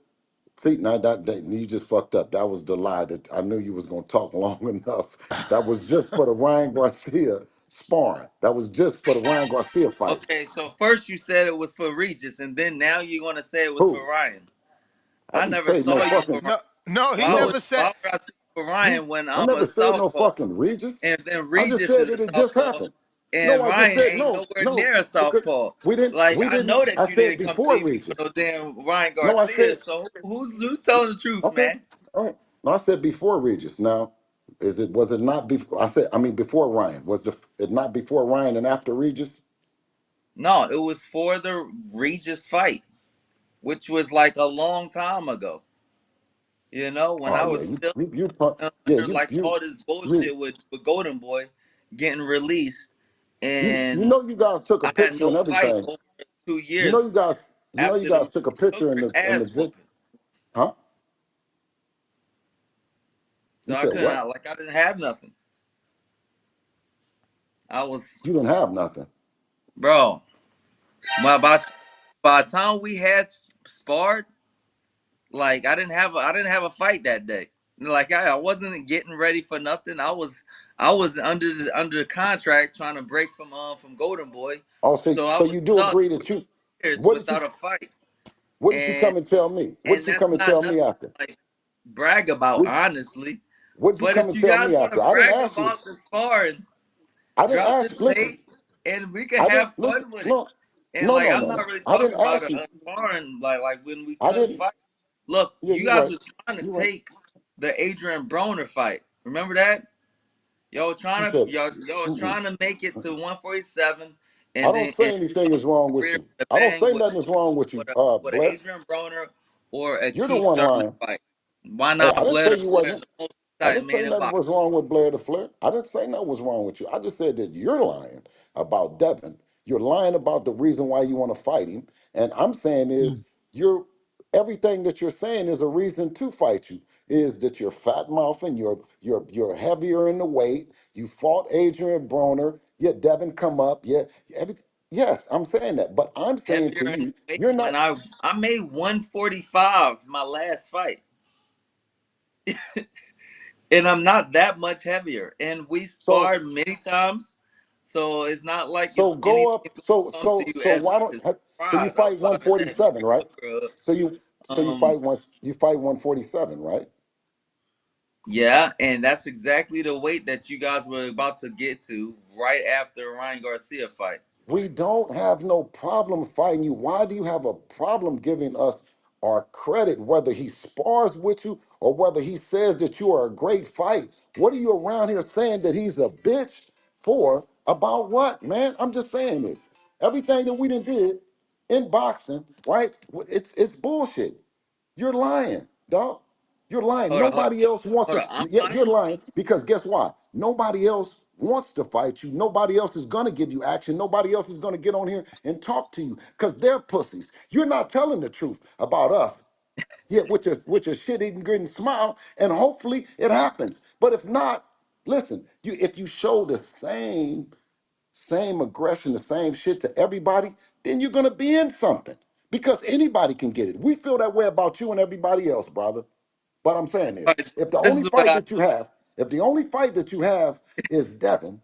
See, now that you just fucked up. That was the lie that I knew you was gonna talk long enough. That was just for the Ryan Garcia sparring. That was just for the Ryan Garcia fight. Okay, so first you said it was for Regis, and then now you're gonna say it was for Who? Ryan. I I didn't never say no saw you for fucking Ryan. No, no, he Why no. never why said would I see you for he. Ryan when I I'm never a said no southpaw, fucking Regis. and then I just Regis said is that a it just southpaw, happened. No, and I just Ryan said ain't no, nowhere no, near a because southpaw. Like we I didn't. know I that you said didn't come before see me for Regis. no damn Ryan No, I Garcia. said So who's telling the truth, okay. man? All right. No, I said before Regis. Now, was it not before? I mean before Ryan. Was it not before Ryan and after Regis? No, it was for the Regis fight, which was like a long time ago. You know, when Oh I yeah, was still yeah under like all this you bullshit with Golden Boy getting released, you and know you guys took a I had picture no and fight everything. over 2 You know you years guys after the took a Regis picture Hilbert in the ass vid. whooping. Huh? So You I said couldn't what? like I didn't have nothing. I was, You didn't have nothing. bro. By the time we had sparred, like I didn't have a fight that day. Like I wasn't getting ready for nothing. I was under contract trying to break from Golden Boy. Oh, So I so was you do stuck agree that you years what did you without a fight. what did you And come and tell me? What and did you that's come and not tell nothing me after? to like brag about, What honestly. what did you But come if and you tell guys me want to after? I didn't brag ask you. about the sparring, I didn't drop the ask. Listen, tape and we can I didn't have listen. fun with it. No, And no, like no, I'm no, not no. really I talking didn't about ask a you. sparring like when we I could didn't. fight. Look, Yeah, you you're guys right. was trying to You're right. take the Adrian Broner fight. Remember that? Y'all You trying to said, y'all was mm-mm. trying to make it to 147, I and don't then say anything is wrong with career you. with a I don't bang say nothing is wrong with you, with a Blair. Adrian Broner or a You're the Keith one Thurman lying. fight. Why Hey, not I didn't Blair say the you Flair, the wasn't. most I exciting didn't say man in nothing boxing? was wrong with Blair the Flair. I didn't say nothing was wrong with you. I just said that you're lying about Devin. You're lying about the reason why you want to fight him. And I'm saying is you're everything that you're saying is a reason to fight you. Is that you're fat mouthing, you're heavier in the weight. You fought Adrian Broner, yet Devin come up, yet everything. Yes, I'm saying that. But I'm saying Heavier to in you, weight you're when not. I made 145 my last fight. And I'm not that much heavier. And we So sparred many times. So it's not like So it's anything go up. gonna So come to so you so as why like a don't? So you surprise fight outside of that 147, right? mediocre. So you Um, fight 147, right? yeah, and that's exactly the weight that you guys were about to get to right after Ryan Garcia fight. We don't have no problem fighting you. Why do you have a problem giving us our credit, whether he spars with you or whether he says that you are a great fight? What are you around here saying that he's a bitch for? About what, man? I'm just saying this. Everything that we done did in boxing, right? It's bullshit. You're lying, dog. You're lying. Hold on, hold on, Nobody else wants hold to. on. I'm Yeah, lying. you're lying because guess what? Nobody else wants to fight you. Nobody else is gonna give you action. Nobody else is gonna get on here and talk to you because they're pussies. You're not telling the truth about us. Yet with your shit-eating grin and smile, and hopefully it happens. But if not, listen, if you show the same aggression, the same shit to everybody, then you're gonna be in something. Because anybody can get it. We feel that way about you and everybody else, brother. But I'm saying All is, right, if the this only is what fight I that you have, If the only fight that you have is Devin,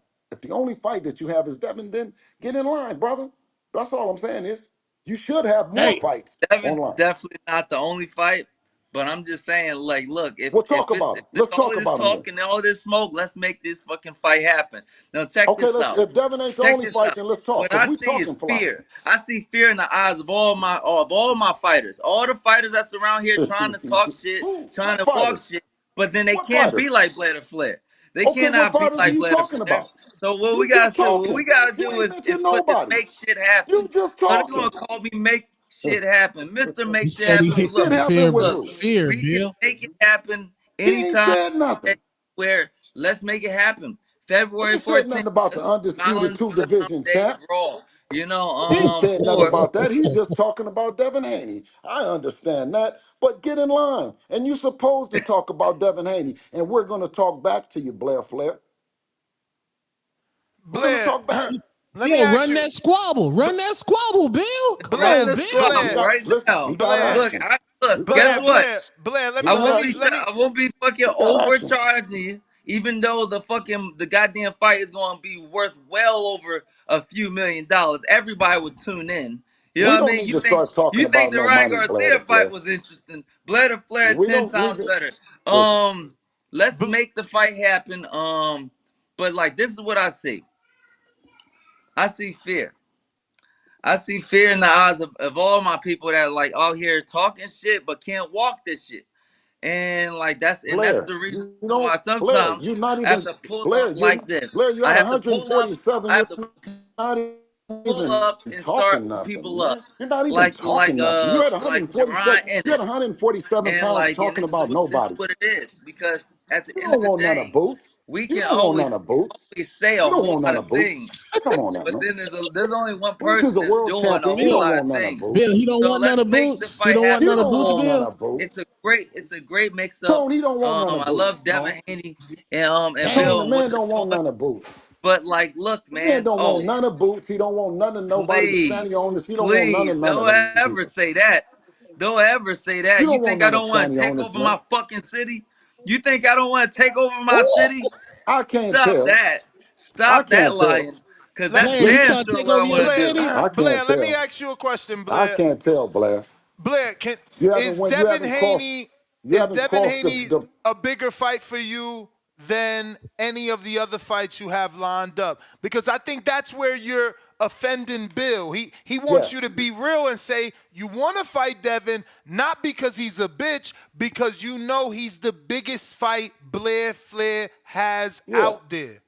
then get in line, brother. That's all I'm saying is you should have more Hey, fights Devin online. definitely not the only fight, but I'm just saying, like, look, if We'll if talk it's about if them. there's Let's all talk this about them then. talk and all this smoke, let's make this fucking fight happen. Now check Okay, this let's. out. If Devin ain't the Check only this fight, out. then let's talk. What Cause I we see is talking fly. fear. I see fear in the eyes of all my fighters. All the fighters that's around here trying to talk shit, trying What to talk fighters? shit, but then they What can't be fighters? like Blair Flair. They Okay, what cannot be fighters are like you Blair talking Flair. about? So what we You just gotta do, what we talking. gotta You do ain't is mentioned put this nobody. make shit happen. You just So they're gonna talking. call me make shit happen. Mr. he Make Shit said he Happen. Make hit the shit Look, happen fear, with but look, who? fear, we can Bill. make it happen He ain't anytime, said nothing. where let's make it happen. He February ain't said 14th, nothing about the let's do undisputed two Valentine's division Day champ. Raw. You know, He ain't said nothing or about that. He's just talking about Devin Haney. I understand that, but get in line. And you're supposed to talk about Devin Haney, and we're going to talk back to you, Blair Flair. We're going to Blair, talk back. let me Bill, ask run you, that squabble. Run that squabble, Bill. Come run Blair, on, the Bill. He squabble Blair, got right listen. now. He got Blair, Look, action. He got guess Blair, action. what? Blair, Blair. He got action. I won't be fucking He got action. overcharging you, even though the goddamn fight is gonna be worth well over a few $1,000,000. Everybody would tune in. You know We what I don't mean? need to start talking You think about the no Ryan money, Blair to Garcia fight Blair. was interesting? Blair to Flair We 10 don't need times to better. listen. Let's make the fight happen. But like this is what I see. I see fear. I see fear in the eyes of all my people that are like out here talking shit but can't walk this shit. And like that's Blair, the reason you don't why Blair, sometimes you're not I have even to pull Blair, up like this. you're I at have to pull up. 147. I have You're to not pull even up and start talking nothing, people up, man. You're not even talking nothing. You're at like Jerron 147. You're at Ennis, 147 and pounds like and talking about this is nobody. what it is because at the You end of don't the want none of day, boots. we You can don't want none of boots. always say a You don't whole want lot none of of boots. things, Come on now, but man. then there's only one Boots is person a that's world doing a champion. You whole don't lot of want none of things. Bill, he boots. don't So want none let's of make the boots. He fight don't want You none happen. of don't boots, want none Bill. of boots. It's a great mix up. Tone, he don't want none of I love boots, Devin Tone. Haney and Tone, Damn. the Bill man what they're don't want doing. none of boots. But like, look, The man man. don't Oh, want none of boots. He don't want none of nobody to stand on please, this. He don't want please, none of don't them ever people. say that. Don't ever say You that. You don't want think I none of don't want to Stanny take on this, over man. my fucking city? You think I don't want to take over my Oh, city? I can't Stop tell. that. I Stop that can't tell. lying. Cause let, that's Blair, he damn Listen, trying to sure take what I over your want to Blair, do. city. I Blair. can't Let me tell. ask you a question, I Blair. can't tell, Blair. Blair, You haven't Is Devin crossed Haney the a bigger fight for you than any of the other fights you have lined up? Because I think that's where you're offending Bill. He wants you to yes. be real and say you want to fight Devin not because he's a bitch, because you know he's the biggest fight Blair Flair has Yeah. out there.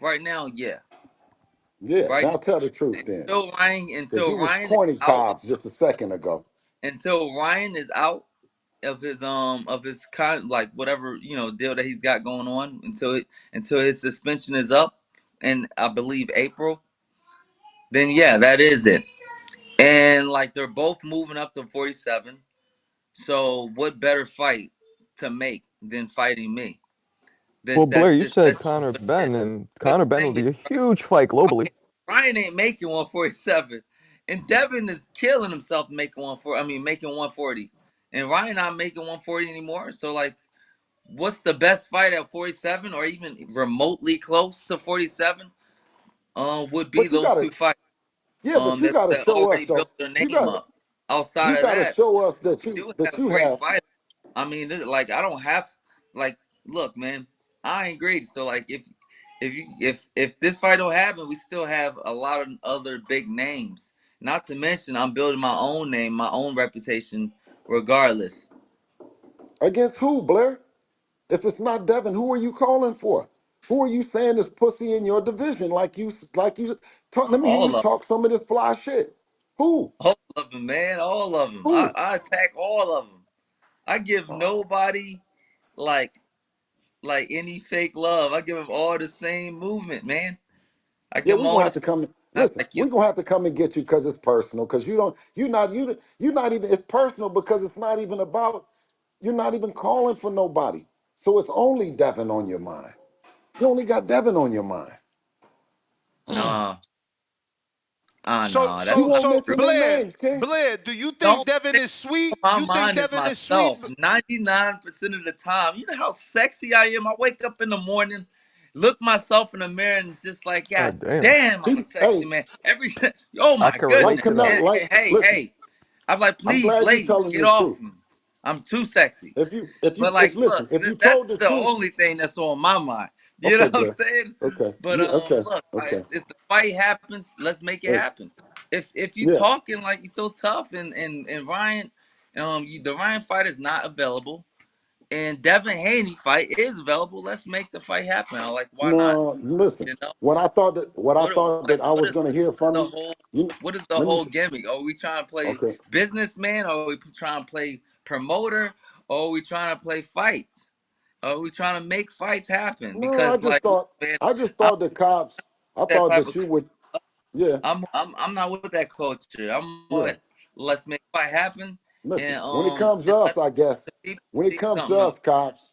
Right now, yeah. Yeah. Right Now now, tell the truth then. Because Until you was Ryan is corny out, Cobbs just a second ago. until Ryan is out of his kind like whatever deal that he's got going on until his suspension is up, and I believe April. Then yeah, that is it. And like they're both moving up to 47. So what better fight to make than fighting me? Well, Blair, you said That's just Conor what it is. Ben, and Because Conor Ben the would thing is, be a huge fight globally. Ryan ain't making 147, and Devin is killing himself making 140. I mean, making 140, and Ryan not making 140 anymore. So like, what's the best fight at 47, or even remotely close to 47? Would be But you those gotta two fights. but you gotta That show us already though. built their You name got up. Outside you of gotta that, show us we do that have you great have. fighters. I mean, like I don't have like look, man, I ain't great. So like if this fight don't happen, we still have a lot of other big names. Not to mention, I'm building my own name, my own reputation, regardless. Against who, Blair? If it's not Devin, who are you calling for? Who are you saying is pussy in your division? Let me hear All you of talk some of this fly shit. Who? all of them, man, all of them. Who? I attack all of them. I give Oh, nobody like any fake love. I give them all the same movement, man. I yeah, give them we're all gonna the have same. to come. Not Listen, like you. we're gonna have to come and get you because it's personal. Because you're not even. It's personal because it's not even about. You're not even calling for nobody. So it's only Devin on your mind. You only got Devin on your mind. Mm. Nah, So, No, You that's so, not won't so, mention true. their Blair, names, King. Blair, do you think Don't Devin think is sweet? my You think mind is Devin is sweet? myself 99% of the time. You know how sexy I am? I wake up in the morning, look myself in the mirror, and it's just like, God God damn. damn, I'm a sexy Hey, man. Oh I my can like relate to goodness. that. Canelo, And, like listen. hey. I'm like, I'm please, glad you're ladies, telling get the off truth. me. I'm too sexy. But If like, listen, look, if you that's told the the truth, only thing that's on my mind. You know okay, what I'm Blair. saying? Okay, But you okay? look, Okay. if the fight happens, let's make it Hey, happen. If you yeah. talking like you're so tough and Ryan, the Ryan fight is not available, and Devin Haney fight is available. Let's make the fight happen. I'm like, why not? No, listen. You know What I what? thought that Like, I was gonna hear from the you. whole? You What is the let me. whole gimmick? Are we trying to play Okay. businessman? Or are we trying to play promoter? Or are we trying to play fights? Are we trying to make fights happen? No, Because like, look, man, I just I'm thought that Cobbs. I that thought type that of. you would. Yeah, I'm not with that culture. I'm yeah. with let's make a fight happen Listen, and when it comes to just us, I guess. the people When it see comes to something. us, Cobbs.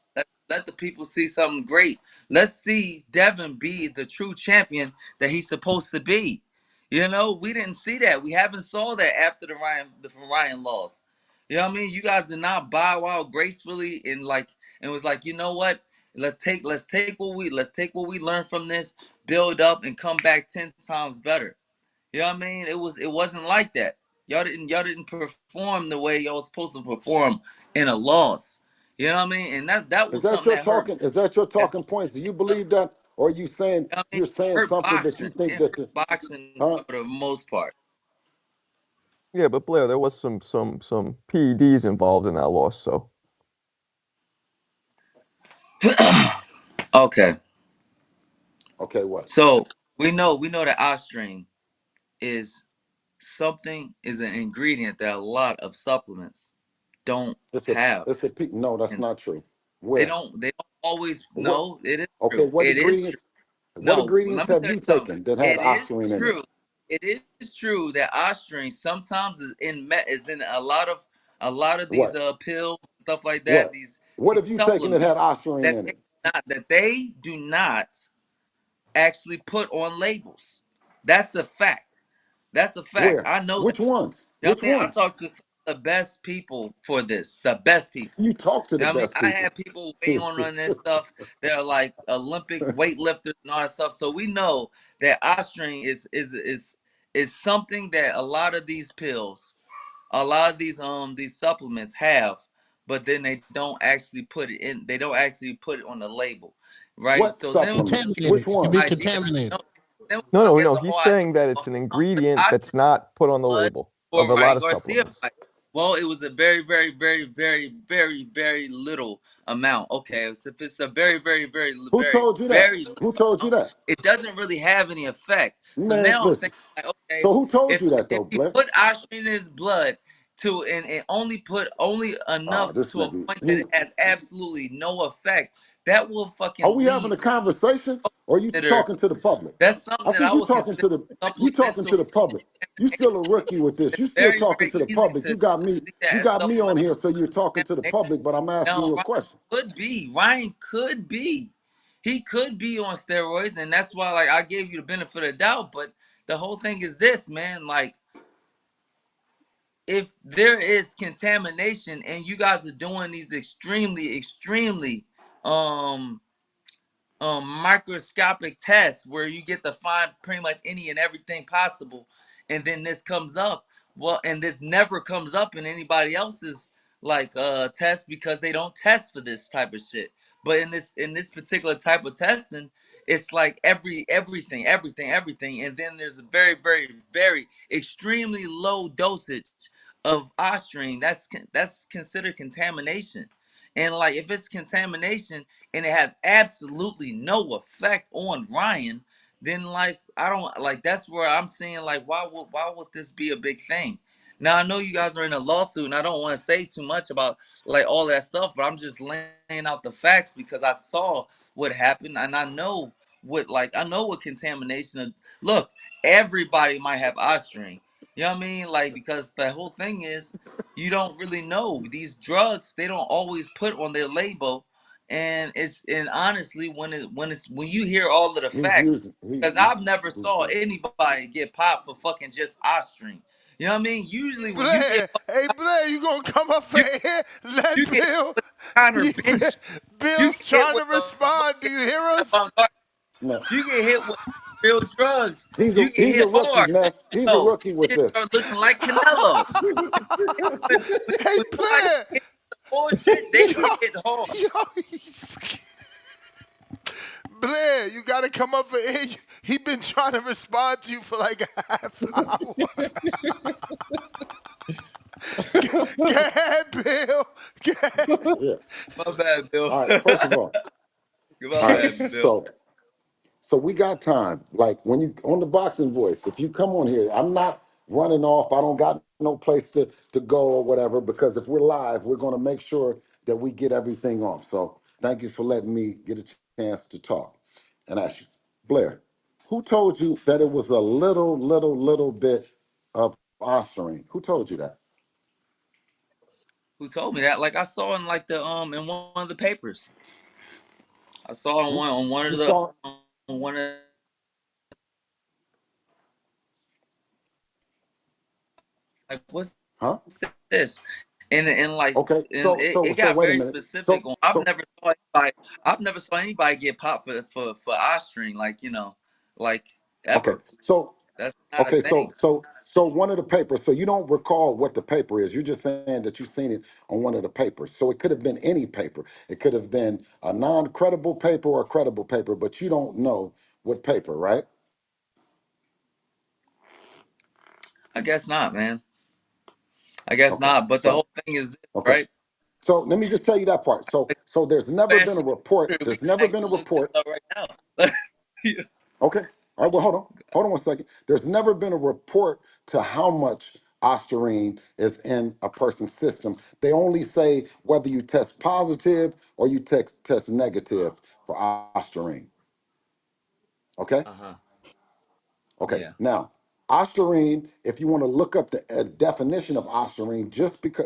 Let the people see something great. Let's see Devin be the true champion that he's supposed to be. You know, we didn't see that. We haven't saw that after the Ryan loss. You know what I mean? You guys did not bow out gracefully and was like, you know what? Let's take what we learned from this, build up and come back 10 times better. You know what I mean? It wasn't like that. Y'all didn't perform the way y'all was supposed to perform in a loss. You know what I mean? And that Is was that something your that hurt. talking? Is that your As talking points? Do you believe that, or are you saying I mean, you're saying hurt something that you boxing. think It that hurt the boxing huh? for the most part. Yeah, but Blair, there was some PEDs involved in that loss, so Okay. Okay, what? So we know that ostring is is an ingredient that a lot of supplements don't have. No, that's And not true. they Where? don't always What? know it is Okay, true. what It is true. ingredients? What No, ingredients let me have tell you you something. taken that had It is ostarine in it? true. It is true that ostring sometimes is in a lot of these What? pills and stuff like that. What? What These have you taken that supplements had ostarine in it? that they do not actually put on labels. That's a fact. That's a fact. Where? I know that. Which ones? You know Which what I mean? I ones? talked to some of the best people for this. The best people. You talk to You the know what I mean? best I people. had people weigh on this stuff that are like Olympic weightlifters and all that stuff. So we know that ostring is something that a lot of these pills, a lot of these supplements have, but then they don't actually put it in. They don't actually put it on the label, right? What So then supplements? we get Which Contaminated. It can be ones? the idea. contaminated. No, then we no, get no. the He's whole idea saying that it's of an the ingredient ostring that's not put on the blood label of for a lot Ryan of Garcia supplements. fight. Well, it was a very, very, very, very, very, very little amount. Okay, so if it's a very, very, very, Who very, told you that? very little Who told you amount, that? it doesn't really have any effect. So Man, now I'm listen. thinking, like, okay, So who told if you that if though, he Blair? put oxygen in his blood and only put only Oh, enough this to a nigga. point that it has absolutely no effect, that will Are fucking we having lead a to conversation or are you consider. talking to the public? That's something I that think I you would talking consider to the you talking supplemental to the public. You still a rookie with this. You still very, talking very to the easy public. to see that You as got me on supplemental here, so you're talking to the contamination. public, but I'm asking Now, you a question. Ryan could be, he could be on steroids, and that's why, like, I gave you the benefit of the doubt. But the whole thing is this, man. Like, if there is contamination, and you guys are doing these extremely, extremely, um, microscopic tests where you get to find pretty much any and everything possible, and then this comes up, well, and this never comes up in anybody else's like test because they don't test for this type of shit. But in this particular type of testing, it's like everything, and then there's a very, very, very extremely low dosage of ostring. That's considered contamination. And like, if it's contamination and it has absolutely no effect on Ryan, then like, I don't like, that's where I'm saying, like, why would this be a big thing? Now I know you guys are in a lawsuit, and I don't want to say too much about like all that stuff, but I'm just laying out the facts because I saw what happened, and I know what contamination. Look, everybody might have eye strain. You know what I mean? Like, because the whole thing is, you don't really know these drugs. They don't always put on their label and honestly, when you hear all of the He's facts, using. because I've never saw anybody get popped for fucking just Austrian. You know what I mean? Usually when you get Blair, hey Blair, you gonna come up for you air? Let you get hit Bill. with counter You, bench, you Bill's get hit trying with to a respond. Do fucking you hear us? avant-garde, No, you get hit with real drugs, he's you get a hit rookie, hard. Ness. He's a Yo, rookie with shit this. start looking like Canelo. Hey When somebody Blair, get bullshit, they yo, get hit hard. yo, Blair, you gotta come up for air. He been trying to respond to you for like a half hour. Go ahead, Bill. Go ahead. Yeah. My bad, Bill. All right. First of all, My all right. bad, Bill. So we got time. Like when you on the boxing voice, if you come on here, I'm not running off. I don't got no place to go or whatever, because if we're live, we're gonna make sure that we get everything off. So thank you for letting me get a chance to talk and ask you. Blair, who told you that it was a little bit of ostarine? Who told you that? Who told me that? Like I saw in like the in one of the papers. I saw on You, one you of the saw, on one of like what's huh? this? And like Okay, and it so got wait a very minute. specific on. I've never saw anybody get popped for Austrian, like like Okay, ever. so That's not a okay, thing. so one of the papers. So you don't recall what the paper is. You're just saying that you've seen it on one of the papers. So it could have been any paper. It could have been a non-credible paper or a credible paper, but you don't know what paper, right? I guess not, man. I guess Okay, not. But the so whole thing is this, okay, right? so let me just tell you that part. So there's never been a Actually, report. we There's can never been a actually look this report. up right now. Okay. All right. Well, hold on one second. There's never been a report to how much ostarine is in a person's system. They only say whether you test positive or you test negative for ostarine. Okay. Uh-huh. Okay. Yeah. Now, ostarine. If you want to look up the definition of ostarine,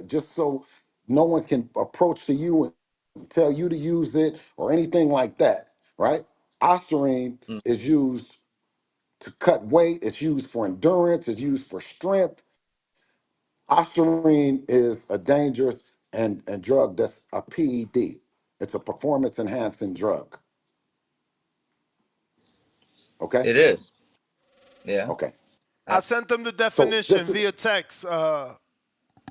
just so no one can approach to you and tell you to use it or anything like that, right? Ostarine Mm. is used to cut weight. It's used for endurance. It's used for strength. Ostarine is a dangerous and drug that's a PED. It's a performance enhancing drug. Okay. It is. Yeah. Okay. I sent them the So definition this is via text,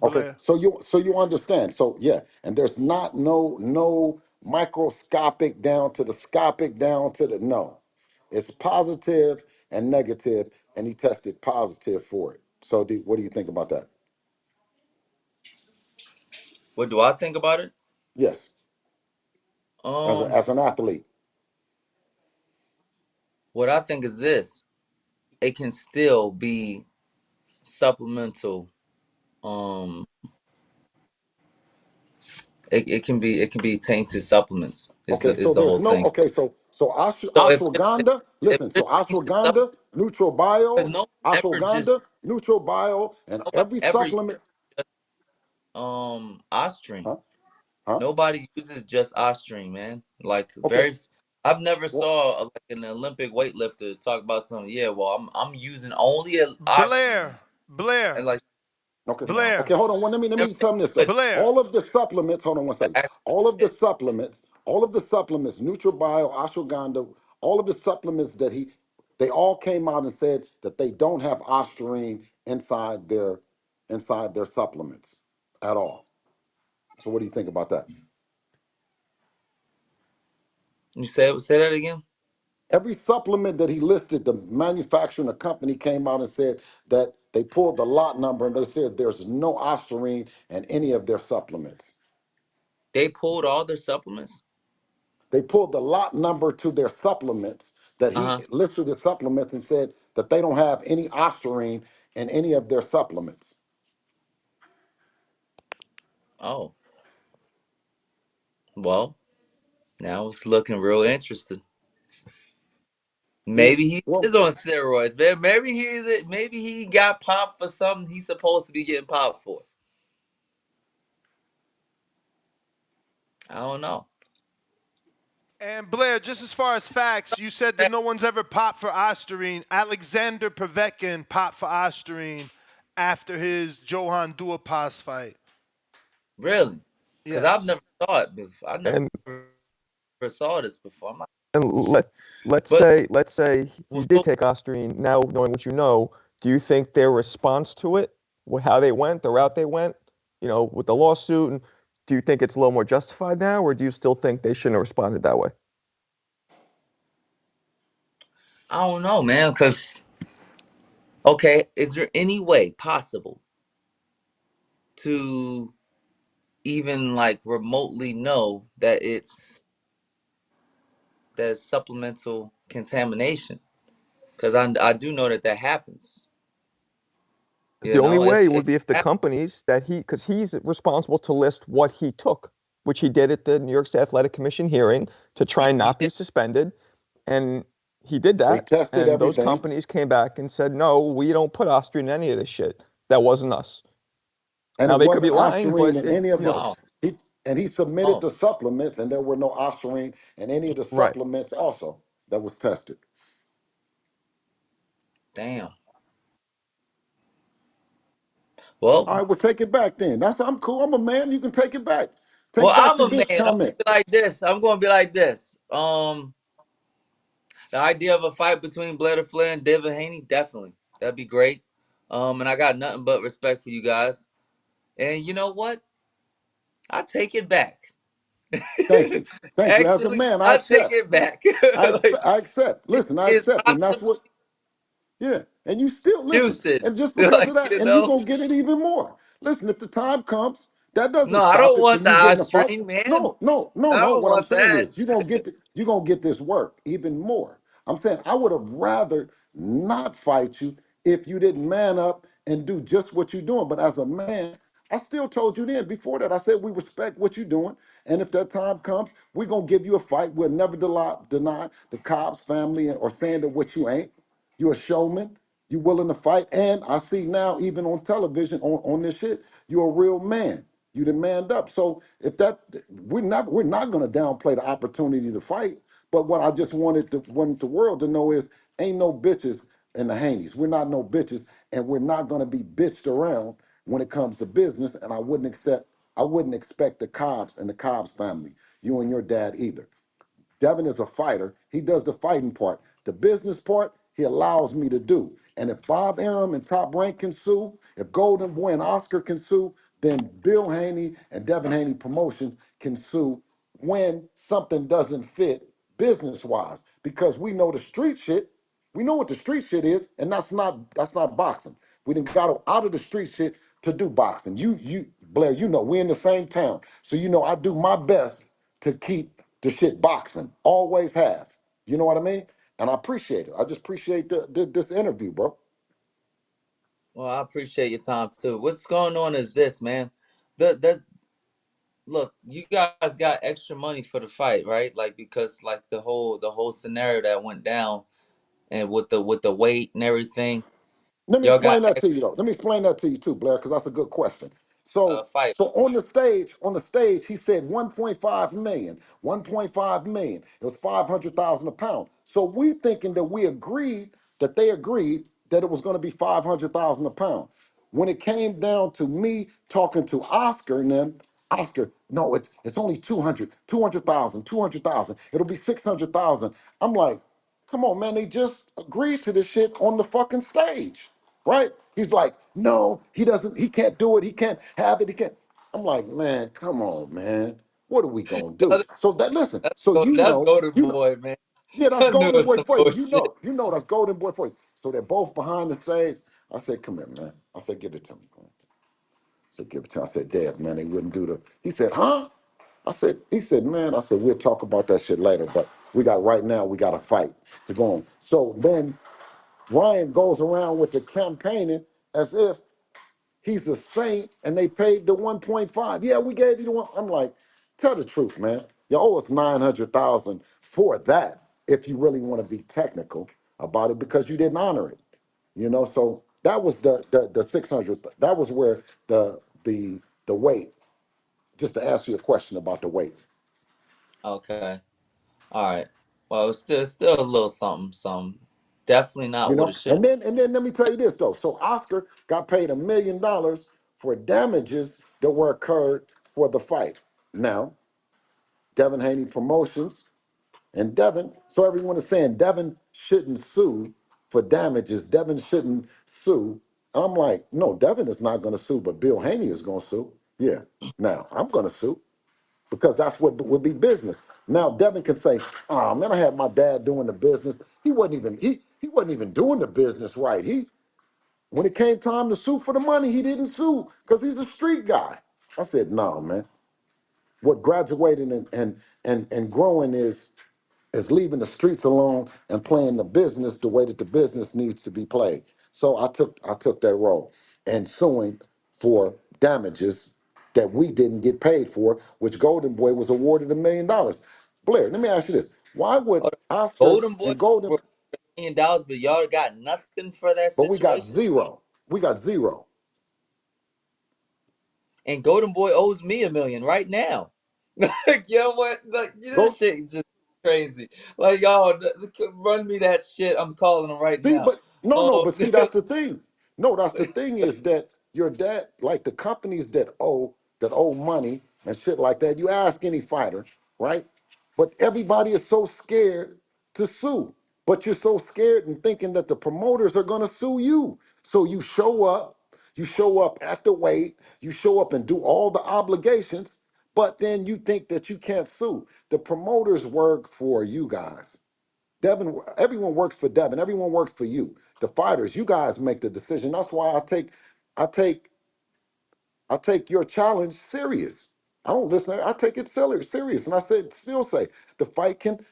okay. Blair. So you understand. So yeah, and there's not no microscopic down to the scopic down to the no. It's positive and negative, and he tested positive for it. So what do you think about that? What do I think about it? Yes, Um, as an athlete. what I think is this. It can still be supplemental. Um, it can be tainted supplements. Okay, Is so the there's whole no thing. okay, so So ashwagandha. if Listen, so there's tainted supplements, ashwagandha, neutral because bio, no one ever just ashwagandha, neutral bio, and no one every ever uses supplement. just Ostrine. Huh? Huh? Nobody uses just Ostrine, man. Like Okay. I've never Well, saw like an Olympic weightlifter talk about something. Yeah, well, I'm using only a Ostrine, Blair, and like okay. Blair, Okay, hold on. Let me never just tell them this though. put Blair. All of the supplements, hold on one the second. actual All of the supplements, NutriBio, ashwagandha, all of the supplements they all came out and said that they don't have ostarine inside their supplements at all. So what do you think about that? You say that again? Every supplement that he listed, the manufacturer and the company came out and said that they pulled the lot number and they said there's no ostarine in any of their supplements. They pulled all their supplements. They pulled the lot number to their supplements that Uh he huh. listed the supplements and said that they don't have any ostarine in any of their supplements. Oh, well, now it's looking real interesting. Yeah. Maybe he Well, is on steroids, man. Maybe he got popped for something he's supposed to be getting popped for. I don't know. And Blair, just as far as facts, you said that no one's ever popped for Osterine. Alexander Povetkin popped for Osterine after his Johan Duhaupas fight. Really? Because I've Yes. never saw it before. I never And saw this before. let's But say he did so, take Osterine. Now knowing what you know, do you think their response to it, how they went, the route they went, with the lawsuit, and do you think it's a little more justified now, or do you still think they shouldn't have responded that way? I don't know, man. Because okay, is there any way possible to even like remotely know that there's supplemental contamination? Because I do know that happens. The only way would be if the If companies because he's responsible to list what he took, which he did at the New York State Athletic Commission hearing to try and not be suspended. And he did They that. tested And those everything. companies came back and said, no, we don't put Osterine in any of this shit. That wasn't us. And Now it they could be wasn't lying, Ostarine but in any of the wow, he submitted oh the supplements, and there were no Ostarine in any of the right. supplements also that was tested. damn. Well, All right, well, take it back then. I'm cool. I'm a man. You can take it back. well, Take back I'm the a man. bitch I'm gonna comment. be like this. I'm gonna be like this. The idea of a fight between Blair Flair and Devin Haney, definitely. That'd be great. And I got nothing but respect for you guys. And you know what? I take it back. Thank you. Thank you. As a Actually, man, I I take accept. it back. Like I accept. Listen, I it's accept, and that's possible what. Yeah, and you still listen, juicing. and just because of Like, that, and you're gonna get it even more. Listen, if the time comes, that doesn't no, I stop don't it from want the you eye getting a fight. stream, man. No, no, no, I no. don't What I'm want saying that. is, you're gonna get this work even more. I'm saying I would have rather not fight you if you didn't man up and do just what you're doing. But as a man, I still told you then. Before that, I said we respect what you're doing, and if that time comes, we're gonna give you a fight. We'll never deny the Cobbs family or saying that what you ain't. You're a showman. You willing to fight. And I see now, even on television, on this shit, you're a real man. You done manned up. So if that we're not gonna downplay the opportunity to fight. But what I just wanted the world to know is ain't no bitches in the Haneys. We're not no bitches, and we're not gonna be bitched around when it comes to business. And I wouldn't expect the Cobbs and the Cobbs family, you and your dad either. Devin is a fighter. He does the fighting part. The business part, he allows me to do. And if Bob Arum and Top Rank can sue, if Golden Boy and Oscar can sue, then Bill Haney and Devin Haney Promotion can sue when something doesn't fit business-wise. Because we know the street shit. We know what the street shit is, and that's not boxing. We done got out of the street shit to do boxing. Blair, we're in the same town. So I do my best to keep the shit boxing. Always have. You know what I mean? And I appreciate it. I just appreciate this interview, bro. Well, I appreciate your time too. What's going on is this, man. The look, you guys got extra money for the fight, right? Like because like the whole scenario that went down and with the weight and everything, Let me y'all got explain that to you extra though. Let me explain that to you too, Blair, because that's a good question. So fight. so on the stage, he said 1.5 million, 1.5 million. It was 500,000 a pound. So we thinking that they agreed that it was going to be 500,000 a pound. When it came down to me talking to Oscar and them, Oscar, no, it's only 200,000, 200,000. It'll be 600,000. I'm like, come on, man, they just agreed to this shit on the fucking stage, right? He's like, no, he can't do it, he can't have it, he can't. I'm like, man, come on, man. What are we gonna do? So listen, so That's Golden Boy, man. yeah, that's I knew it Golden was Boy some for you. bullshit. That's Golden Boy for you. So they're both behind the stage. I said, come here, man. I said, give it to me. I said, give it to me. I said, Dad, man, they wouldn't do the. He said, huh? He said, man, I said, we'll talk about that shit later, but right now, we got to fight to go on. So then Ryan goes around with the campaigning as if he's a saint and they paid the 1.5. Yeah, we gave you the one. I'm like, tell the truth, man. You owe us 900,000 for that if you really want to be technical about it because you didn't honor it. So that was the 600. That was where the weight, just to ask you a question about the weight. Okay. All right. Well, it's still a little something, something. Definitely not You what know, it should. and then let me tell you this though. So Oscar got paid $1 million for damages that were occurred for the fight. Now, Devin Haney Promotions and Devin, so everyone is saying Devin shouldn't sue for damages. Devin shouldn't sue. I'm like, no, Devin is not going to sue, but Bill Haney is going to sue. Yeah. Now I'm going to sue because that's what would be business. Now Devin can say, "Oh man, I had my dad doing the business. He wasn't even doing the business right. When it came time to sue for the money, he didn't sue because he's a street guy." I said, "No, man. What graduating and growing is leaving the streets alone and playing the business the way that the business needs to be played." So I took that role and suing for damages that we didn't get paid for, which Golden Boy was awarded $1 million. Blair, let me ask you this: why would Hold on. Oscar Golden Boy and Golden, for $1 million, but y'all got nothing for that but we got situation. zero? We got zero. And Golden Boy owes me $1 million right now. Like, you know what? Like, this Go shit is just crazy. Like, y'all, run me that shit. I'm calling him right See, now. but no, Um, but see, that's the thing. No, that's the thing is that your dad, like the companies that owe money and shit like that. You ask any fighter, right? But everybody is so scared to sue. But you're so scared and thinking that the promoters are gonna sue you. So you show up at the weight, you show up and do all the obligations, but then you think that you can't sue. The promoters work for you guys. Devin, everyone works for Devin. Everyone works for you. The fighters, you guys make the decision. That's why I take, I take your challenge serious. I don't listen. I take it serious, and I still say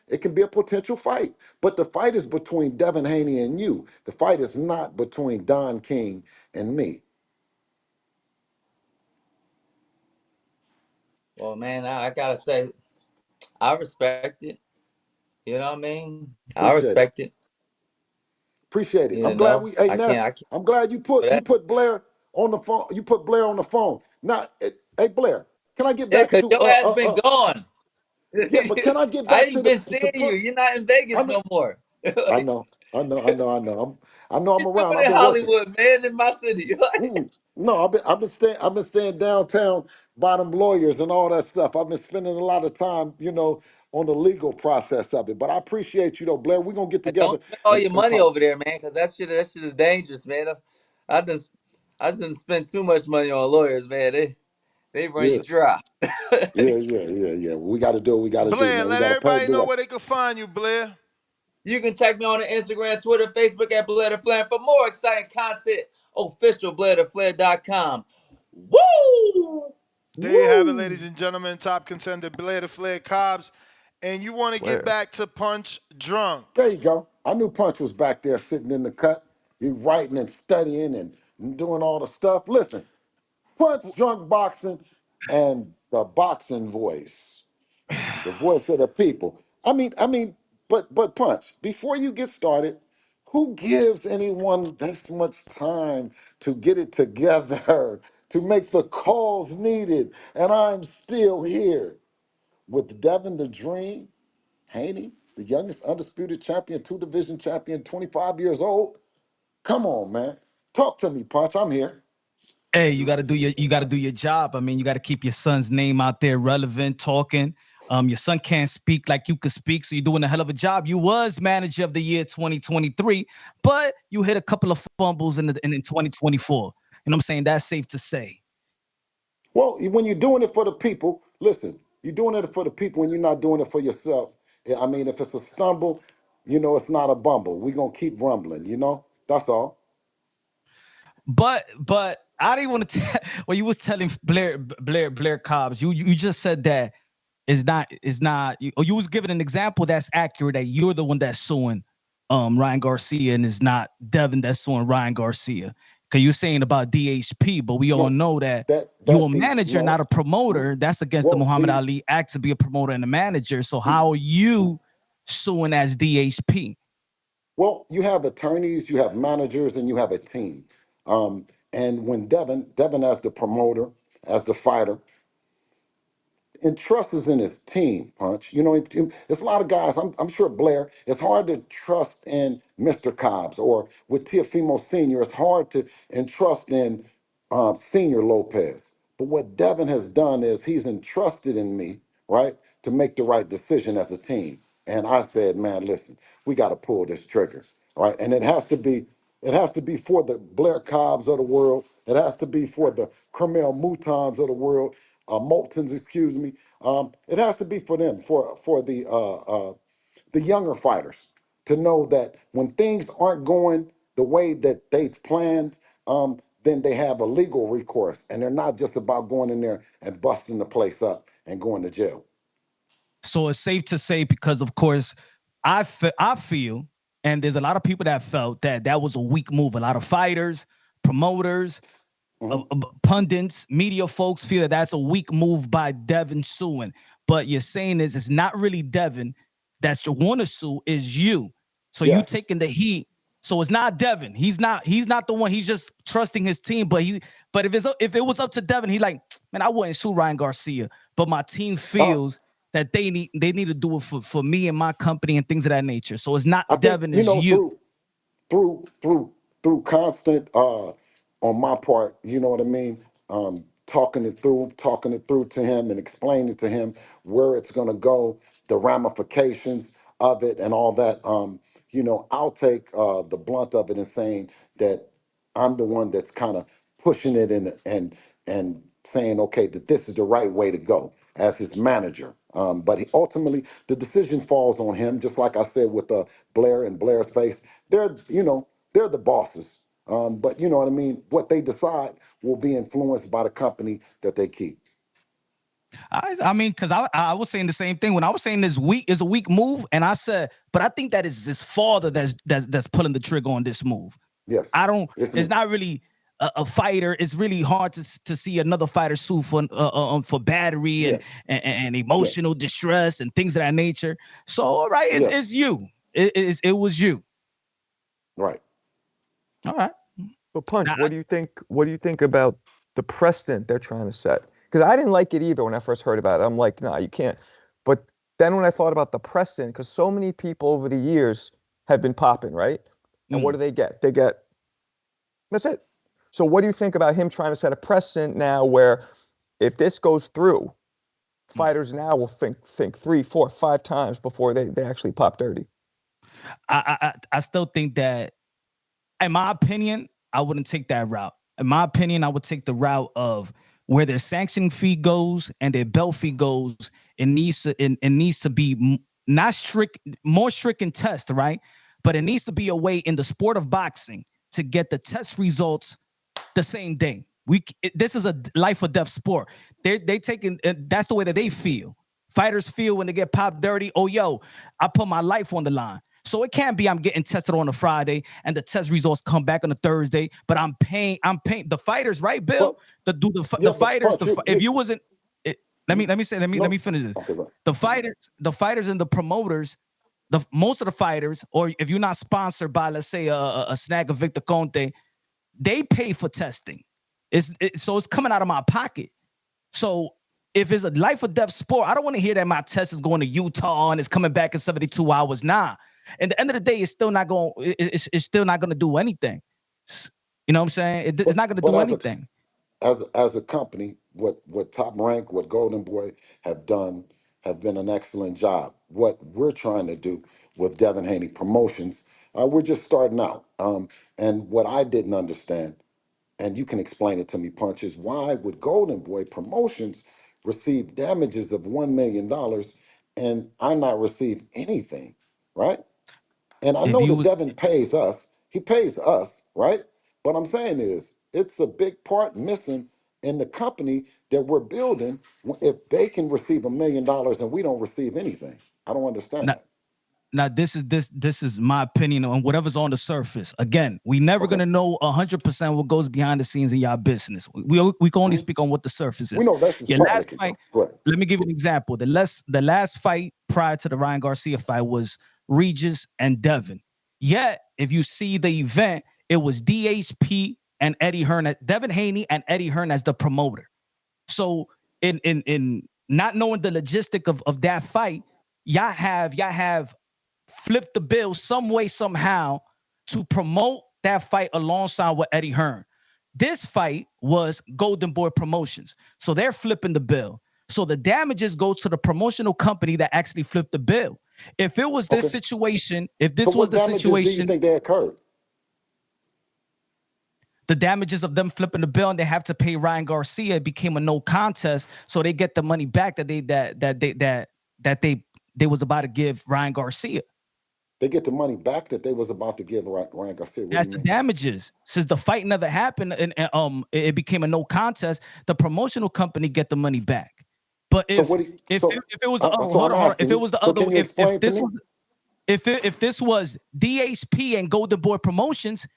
it can be a potential fight, but the fight is between Devin Haney and you. The fight is not between Don King and me. well, man, I gotta say, I respect it. You know what I mean? I Appreciate it. respect it. Appreciate it. You I'm glad know, we. Hey I Ness, can't I'm glad you for that. put Blair on the phone. You put Blair on the phone. Now, hey Blair, can I get Yeah, back cause to your ass been gone. Yeah, but can I get I back to ain't the been to seeing you. punch? You're not in I Vegas know, no more. I Like, know, I know, I know, I know. I know I'm what you around. doing I've in been working. Hollywood, man? In my city. Like, No, I've been staying downtown by them lawyers and all that stuff. I've been spending a lot of time, on the legal process of it. But I appreciate you though, Blair. We're gonna get don't together spend all and, your and money talk. over there, man, because that shit is dangerous, man. I just I just didn't spend too much money on lawyers, man. They run Yeah, you dry. yeah. We gotta do what we gotta do, Blair, man. We let gotta pave everybody the know way. where they can find you, Blair. You can check me on the Instagram, Twitter, Facebook at Blair the Flair. For more exciting content, official BlairTheFlair.com. Woo! There you have it, Woo! ladies and gentlemen. Top contender Blair the Flair Cobbs. And you want to get Blair. back to Punch Drunk. There you go. I knew Punch was back there sitting in the cut. He writing and studying and doing all the stuff. Listen, Punch Drunk Boxing and the boxing voice, the voice of the people. But Punch, before you get started, who gives anyone this much time to get it together, to make the calls needed? And I'm still here with Devin the Dream Haney, the youngest undisputed champion, two division champion, 25 years old. Come on, man. Talk to me, Punch. I'm here. Hey, you gotta do your job. I mean, you gotta keep your son's name out there relevant, talking. Your son can't speak like you could speak, so you're doing a hell of a job. You was manager of the year 2023, but you hit a couple of fumbles in 2024. And I'm saying that's safe to say. Well, when you're doing it for the people, listen, you're doing it for the people and you're not doing it for yourself. I mean, if it's a stumble, it's not a bumble. We're going to keep rumbling. That's all. But I didn't want to tell well, you was telling Blair Cobbs. You just said that is not you was giving an example that's accurate, that you're the one that's suing Ryan Garcia and it's not Devin that's suing Ryan Garcia. Cause you're saying about DHP, but we all No, know that you're that a the, manager, no, not a promoter. That's against the well, Muhammad Ali Act to be a promoter and a manager. So how are you suing as DHP? well, you have attorneys, you have managers, and you have a team. And when Devin as the promoter, as the fighter, entrusts in his team, Punch. You know, it's a lot of guys. I'm sure Blair. It's hard to trust in Mr. Cobbs or with Teofimo Senior. It's hard to entrust in Senior Lopez. But what Devin has done is he's entrusted in me, right, to make the right decision as a team. And I said, man, listen, we got to pull this trigger, right? And it has to be for the Blair Cobbs of the world. It has to be for the Kermel Moutons of the world, Moultons, excuse me. It has to be for them, for the younger fighters, to know that when things aren't going the way that they've planned, then they have a legal recourse, and they're not just about going in there and busting the place up and going to jail. So it's safe to say, because of course, I feel, and there's a lot of people that felt that was a weak move. A lot of fighters, promoters, pundits, media folks feel that that's a weak move by Devin suing. But you're saying is it's not really Devin that's you want to sue, is you. So you taking the heat. So it's not Devin. He's not the one. He's just trusting his team. But if it was up to Devin, he like, man, I wouldn't sue Ryan Garcia. But my team feels that they need to do it for me and my company and things of that nature. So it's not Devin, it's you. Through constant on my part, you know what I mean, talking it through to him and explaining to him where it's going to go, the ramifications of it and all that. You know, I'll take the blunt of it and saying that I'm the one that's kind of pushing it and saying, okay, that this is the right way to go as his manager. But ultimately, the decision falls on him, just like I said with Blair and Blair's face. They're the bosses. But you know what I mean? What they decide will be influenced by the company that they keep. I mean, because I was saying the same thing when I was saying this week is a weak move, and I said, but I think that is his father that's pulling the trigger on this move. Yes, it's not really a fighter. It's really hard to see another fighter sue for battery and emotional distress and things of that nature. So all right, it's you. It was you. Right. All right. But Punch, what do you think about the precedent they're trying to set? Because I didn't like it either when I first heard about it. I'm like, nah, you can't. But then when I thought about the precedent, because so many people over the years have been popping, right? And what do they get? That's it. So what do you think about him trying to set a precedent now where if this goes through, fighters now will think 3, 4, 5 times before they actually pop dirty? I still think that, in my opinion, I wouldn't take that route. In my opinion, I would take the route of where their sanction fee goes and their belt fee goes. It needs to be not strict, more strict in test, right? But it needs to be a way in the sport of boxing to get the test results the same day. This is a life or death sport. They taking, that's the way that they feel. Fighters feel when they get popped dirty. Oh, yo, I put my life on the line. So it can't be I'm getting tested on a Friday and the test results come back on a Thursday, but I'm paying the fighters, right, Bill? The fighters. If you wasn't, let me finish this. Okay, right. The fighters and the promoters, most of the fighters, or if you're not sponsored by, let's say a Snag of Victor Conte, they pay for testing. So it's coming out of my pocket. So if it's a life or death sport, I don't want to hear that my test is going to Utah and it's coming back in 72 hours. Nah. At the end of the day, it's still not going. It's still not going to do anything. You know what I'm saying? It's not going to do anything. As a company, what Top Rank, what Golden Boy have been an excellent job. What we're trying to do with Devin Haney Promotions, we're just starting out. And what I didn't understand, and you can explain it to me, Punch, is why would Golden Boy Promotions receive damages of $1 million and I not receive anything, right? And I know that Devin pays us. He pays us, right? But I'm saying is, it's a big part missing in the company that we're building if they can receive $1 million and we don't receive anything. I don't understand that. Now this is my opinion on whatever's on the surface. Again, we never gonna know 100% what goes behind the scenes in y'all business. We can only speak on what the surface is. We know that's your last fight. Let me give you an example. The last fight prior to the Ryan Garcia fight was Regis and Devin. Yet, if you see the event, it was DHP and Eddie Hearn, Devin Haney and Eddie Hearn as the promoter. So in not knowing the logistic of that fight, y'all have flipped the bill some way, somehow to promote that fight alongside with Eddie Hearn. This fight was Golden Boy Promotions. So they're flipping the bill. So the damages go to the promotional company that actually flipped the bill. If it was this situation, if this was the situation, do you think they occurred? The damages of them flipping the bill and they have to pay Ryan Garcia, it became a no contest. So they get the money back that they was about to give Ryan Garcia. They get the money back that they was about to give Ryan Garcia. That's the damages. Since the fight never happened and it became a no contest, the promotional company get the money back. But if it was if this was DHP and Golden Boy Promotions,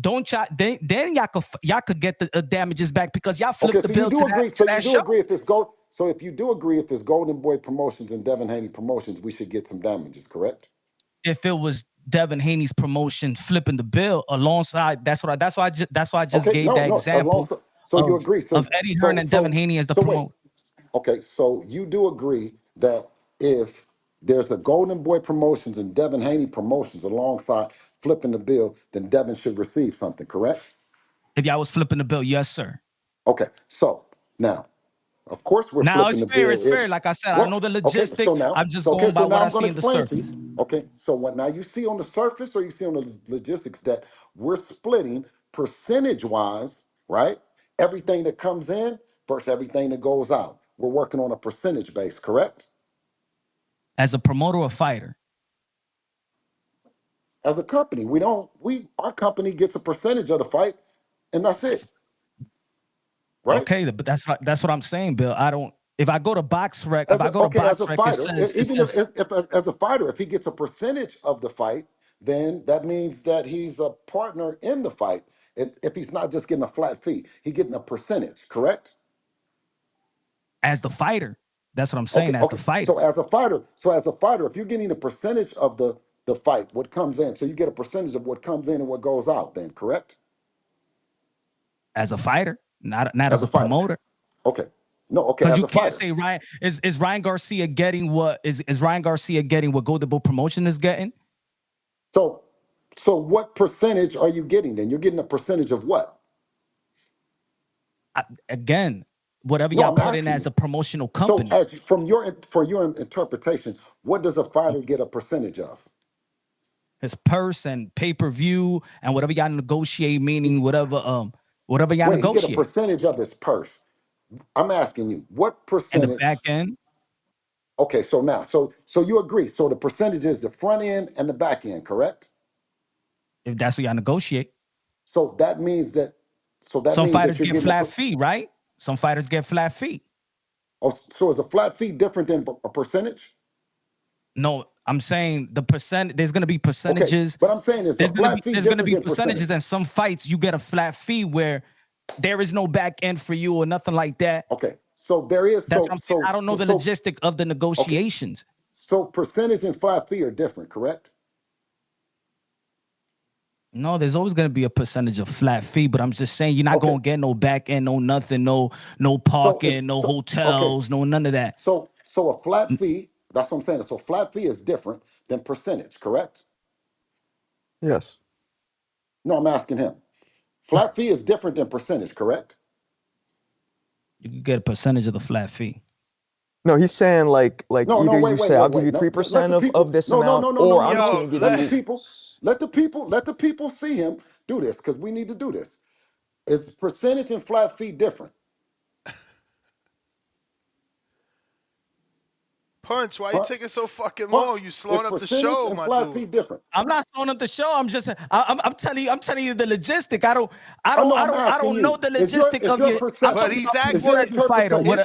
don't y'all then y'all could get the damages back because y'all flipped the bill to that show. Agree if it's so if you do agree if it's Golden Boy Promotions and Devin Haney Promotions, we should get some damages, correct? If it was Devin Haney's promotion flipping the bill alongside, that's why I just gave that example. So you agree of Eddie Hearn and Devin Haney as the promoter. Okay, so you do agree that if there's a Golden Boy Promotions and Devin Haney Promotions alongside flipping the bill, then Devin should receive something, correct? If y'all was flipping the bill, yes, sir. Okay, so now, of course, we're flipping the bill. It's fair. Like I said, I know the logistics. I'm just going by what I see on the surface. Okay, so what now you see on the surface or you see on the logistics that we're splitting percentage-wise, right? Everything that comes in versus everything that goes out. We're working on a percentage base, correct? As a promoter or fighter? As a company, our company gets a percentage of the fight, and that's it. Right? Okay, but that's what I'm saying, Bill. If I go to BoxRec, if I go to BoxRec, as a fighter, if he gets a percentage of the fight, then that means that he's a partner in the fight. If he's not just getting a flat fee, he's getting a percentage, correct? As the fighter, that's what I'm saying. The fighter. So as a fighter, if you're getting a percentage of the fight, what comes in, so you get a percentage of what comes in and what goes out, then correct? As a fighter, not as a promoter. Okay. No, okay. Because you can't say Ryan is Ryan Garcia getting what is Ryan Garcia getting what Golden Boy Promotion is getting? So what percentage are you getting then? You're getting a percentage of what? Again, whatever y'all put in as a promotional company. So for your interpretation, what does a fighter get a percentage of? His purse and pay-per-view and whatever y'all negotiate, meaning whatever y'all negotiate. He get a percentage of his purse. I'm asking you, what percentage? In the back end? Okay, so now, so you agree. So the percentage is the front end and the back end, correct? If that's what y'all negotiate. So that means that some fighters get flat fee, right? Some fighters get flat fee. Oh, so is a flat fee different than a percentage? No, I'm saying the percent. There's going to be percentages. Okay, but I'm saying there's going to be percentages, and some fights you get a flat fee where there is no back end for you or nothing like that. Okay, so there is. That's what I'm saying. I don't know the logistic of the negotiations. Okay. So percentage and flat fee are different, correct? No, there's always going to be a percentage of flat fee, but I'm just saying you're not going to get no back end, no nothing, no parking, no hotels, no none of that. So a flat fee, that's what I'm saying. So flat fee is different than percentage, correct? Yes. No, I'm asking him. Flat fee is different than percentage, correct? You can get a percentage of the flat fee. No, he's saying like either you say I'll give you 3% of this amount, or I'm going to give you. Let the people see him do this because we need to do this. Is percentage and flat fee different? Punch, why you taking so fucking long? You slowing up the show, my flat dude. Fee different. I'm not slowing up the show. I'm just I'm telling you the logistic. I don't know the logistic of your. But he's asking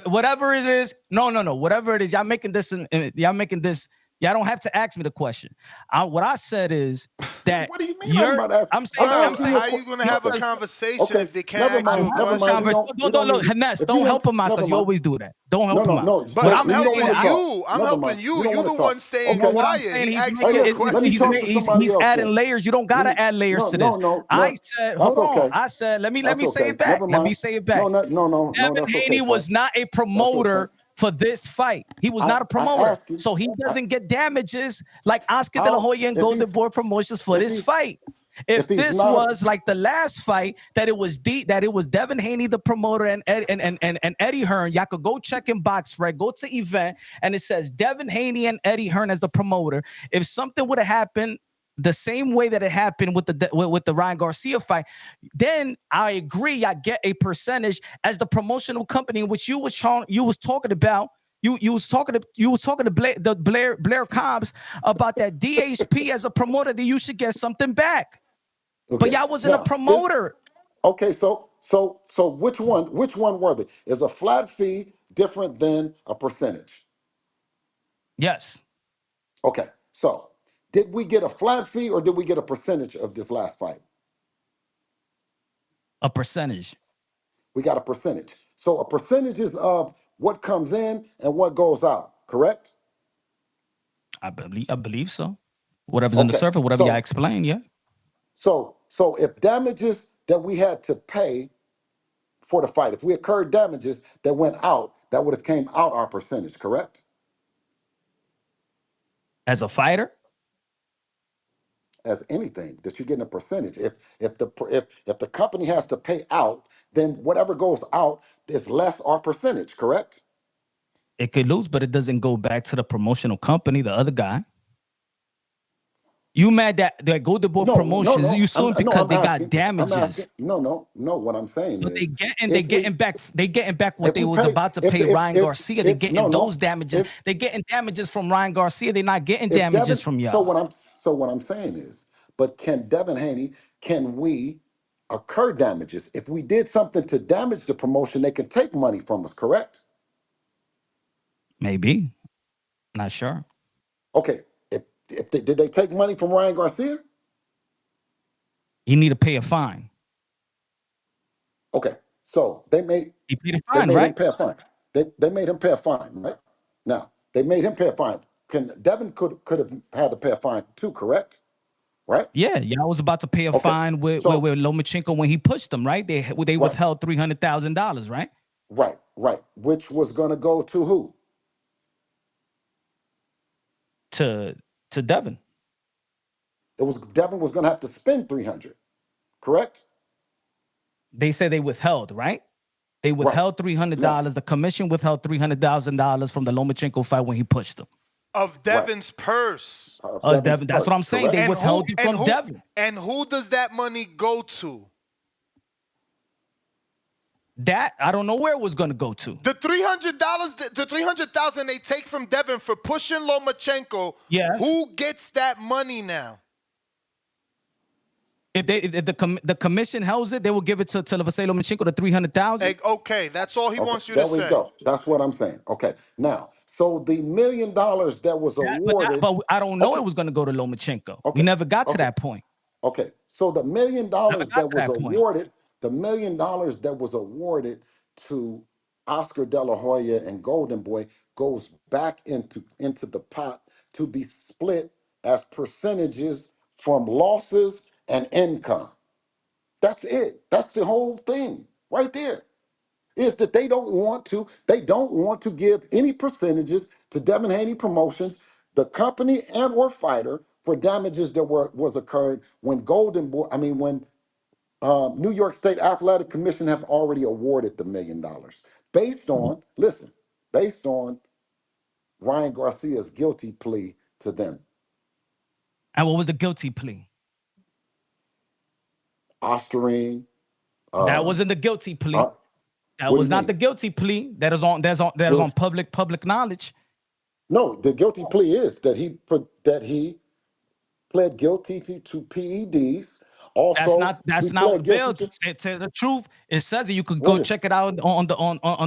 whatever it is. No. Whatever it is, y'all making this. Y'all don't have to ask me the question. What I said is that what do you mean? I'm saying how are you going to have a conversation if they can't ask you a question? Don't Haness, don't help him out because you always do that. Don't help him out. No. But I'm helping you. I'm helping you. You're the one staying quiet. He asked me a question. He's adding layers. You don't gotta add layers to this. I said, hold on. I said, let me say it back. Let me say it back. No. Devin Haney was not a promoter for this fight. He was not a I promoter, ask you, so he doesn't get damages like Oscar De La how Hoya and if Golden he's Boy Promotions for if this he's fight. if If he's this not was like the last fight, that it was Devin Haney, the promoter, and Eddie Hearn, y'all could go check in box, right? Go to event, and it says Devin Haney and Eddie Hearn as the promoter. If something would have happened the same way that it happened with the Ryan Garcia fight, then I agree. I get a percentage as the promotional company, which you was talking about. You was talking to Blair Cobbs about that DHP as a promoter, that you should get something back. okay. But y'all wasn't a promoter. Okay, so which one were they? Is a flat fee different than a percentage? Yes. Okay, so did we get a flat fee or did we get a percentage of this last fight? A percentage. We got a percentage. So a percentage is of what comes in and what goes out, correct? I believe so. Whatever's in the Okay, surface, whatever y'all explain, yeah. So if damages that we had to pay for the fight, if we incurred damages that went out, that would have came out our percentage, correct? As a fighter? As anything, that you're getting a percentage. If the company has to pay out, then whatever goes out is less our percentage, correct? It could lose, but it doesn't go back to the promotional company, the other guy. You mad that Golden Boy Promotions? You suing because they got damages. No. What I'm saying is they getting back what they was about to pay Ryan Garcia. They getting those damages. They getting damages from Ryan Garcia. They're not getting damages from y'all. So what I'm saying is, but can Devin Haney, can we incur damages? If we did something to damage the promotion, they can take money from us, correct? Maybe. Not sure. Okay. Did they take money from Ryan Garcia? You need to pay a fine. Okay. So they made him pay a fine. They made him pay a fine, right? Now, they made him pay a fine. Devin could have had to pay a fine too, correct? Right? Yeah, y'all was about to pay a fine with Lomachenko when he pushed them, right? They withheld $300,000, right? Right. Which was going to go to who? To Devin. Devin was going to have to spend $300, correct? They said they withheld, right? They withheld $300. The commission withheld $300,000 from the Lomachenko fight when he pushed them. Of Devin's purse. Devin. That's what I'm saying. They withheld it from Devin. And who does that money go to? That I don't know where it was going to go to. The $300, the $300,000 they take from Devin for pushing Lomachenko. Yes. Who gets that money now? If the commission holds it, they will give it to Vasily Lomachenko, the $300,000. Okay, that's all he wants you to say. There we go. That's what I'm saying. Okay, now, so the $1 million that was awarded, but I don't know it was going to go to Lomachenko. We never got to that point. Okay, so the $1 million that was awarded, the $1 million that was awarded to Oscar De La Hoya and Golden Boy goes back into the pot to be split as percentages from losses and income. That's it. That's the whole thing right there. Is that they don't want to give any percentages to Devin Haney Promotions, the company and or fighter, for damages that was occurred when when New York State Athletic Commission have already awarded the $1 million based on Ryan Garcia's guilty plea to them. And what was the guilty plea? Ostering. That wasn't the guilty plea. That was not the guilty plea. That is on public knowledge. No, the guilty plea is that he pled guilty to PEDs. Also, that's not what bail. To the truth, it says that you could go check it out on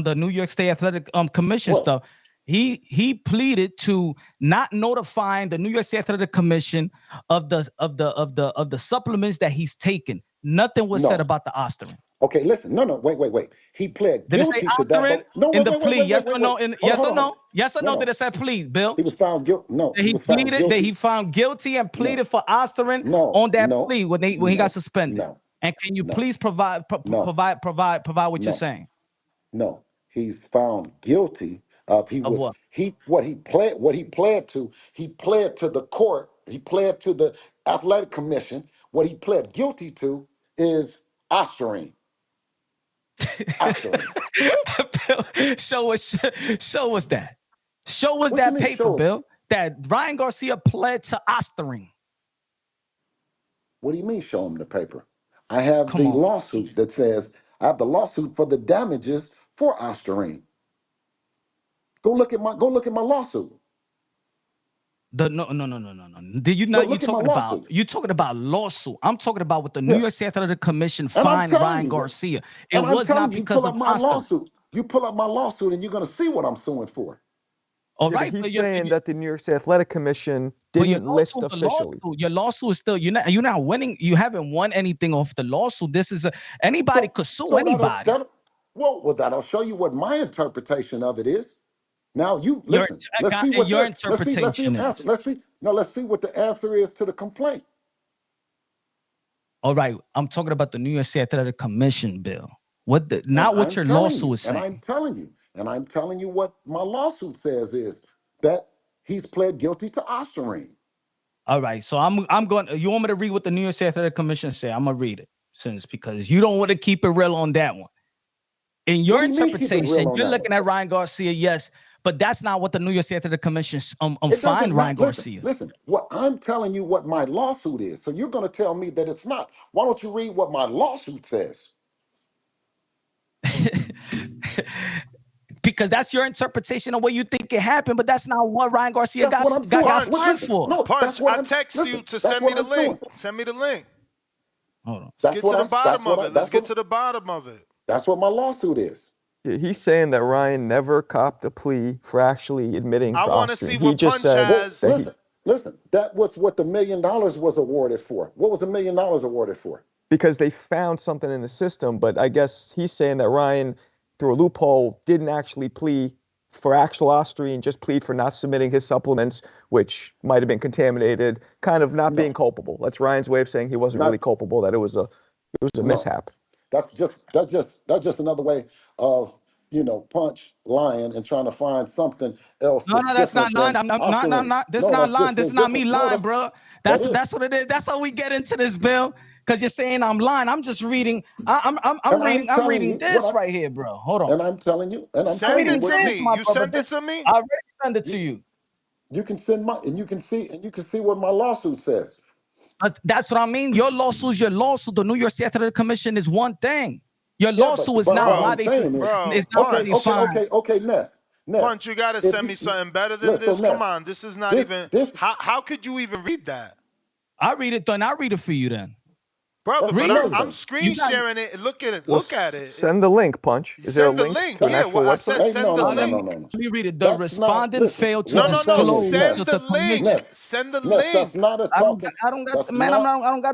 the New York State Athletic Commission stuff. He pleaded to not notifying the New York State Athletic Commission of the supplements that he's taken. Nothing was said about the ostering. Okay, listen. No, wait. He pled guilty to that. No, in the plea, yes or no? Yes or no? Yes or no? Did it say plea, Bill? He was found guilty. No, he pleaded that he found guilty and pleaded for ostering on that plea when he got suspended. And can you please provide what you're saying? No, he's found guilty He Of was what? he pled to the court. He pled to the athletic commission. What he pled guilty to is ostarine. Ostarine. show us that. Show us What you that mean paper, show us? Bill. That Ryan Garcia pled to ostarine. What do you mean show him the paper? I have Come the on. lawsuit that says I have the lawsuit for the damages for ostarine. Go look at my lawsuit. No. Did you No, not? look at my lawsuit. You talking about lawsuit? I'm talking about what the New York Yes. State Athletic Commission And I'm fined telling Ryan you, Garcia. It and I'm was telling not you, because pull of up my ostarine. lawsuit. You pull up my lawsuit and you're gonna see what I'm suing for. All Yeah, right, but but he's saying that the New York State Athletic Commission didn't list officially. your lawsuit is still you're not winning. You haven't won anything off the lawsuit. This is anybody could sue anybody. That'll show you what my interpretation of it is. Now you Your listen. Let's see what interpretation is. let's see what the answer is to the complaint. All right, I'm talking about the New York State Athletic Commission, Bill. Not what your lawsuit is saying. And I'm telling you what my lawsuit says is that he's pled guilty to ostarine. All right, so I'm going. You want me to read what the New York State Athletic Commission say? I'm gonna read it because you don't want to keep it real on that one. In your interpretation, you're looking at Ryan Garcia, yes, but that's not what the New York State Athletic Commission fined Ryan Garcia. Listen, what I'm telling you what my lawsuit is. So you're going to tell me that it's not. Why don't you read what my lawsuit says? Because that's your interpretation of what you think it happened, but that's not what Ryan Garcia got fined for. No, Punch, I text you to send me the link. Send me the link. Hold on. Let's get to the bottom of it. Let's get to the bottom of it. That's what my lawsuit is. He's saying that Ryan never copped a plea for actually admitting. I want to see what Punch has. Listen, that was what the $1 million was awarded for. What was the $1 million awarded for? Because they found something in the system, but I guess he's saying that Ryan, through a loophole, didn't actually plea for actual ostarine, just plead for not submitting his supplements, which might have been contaminated, kind of not being culpable. That's Ryan's way of saying he wasn't really culpable, that it was a mishap. That's just another way of Punch lying and trying to find something else. No, that's not lying. I'm not. This is not lying. This is not me lying, bro. That's what it is. That's how we get into this, Bill. Because you're saying I'm lying. I'm just reading. I'm reading this right here, bro. Hold on. And I'm telling you. Send it to me. You sent it to me. I already sent it to you. You can send you can see what my lawsuit says. But that's what I mean. Your lawsuit is your lawsuit. The New York State Athletic Commission is one thing. Your lawsuit is not why they say it's not why they fine. Okay, Ness. Punch, you gotta send me something better than this. Come on, this is not even. How could you even read that? I read it then. I read it for you then. Brother, but I'm screen sharing it. Look at it. Look at it. Send the link, Punch. Is there a link? Yeah, well, I said send the link. Let me read it. The respondent failed to disclose. Send the link. Send the link. That's not a talking. I don't got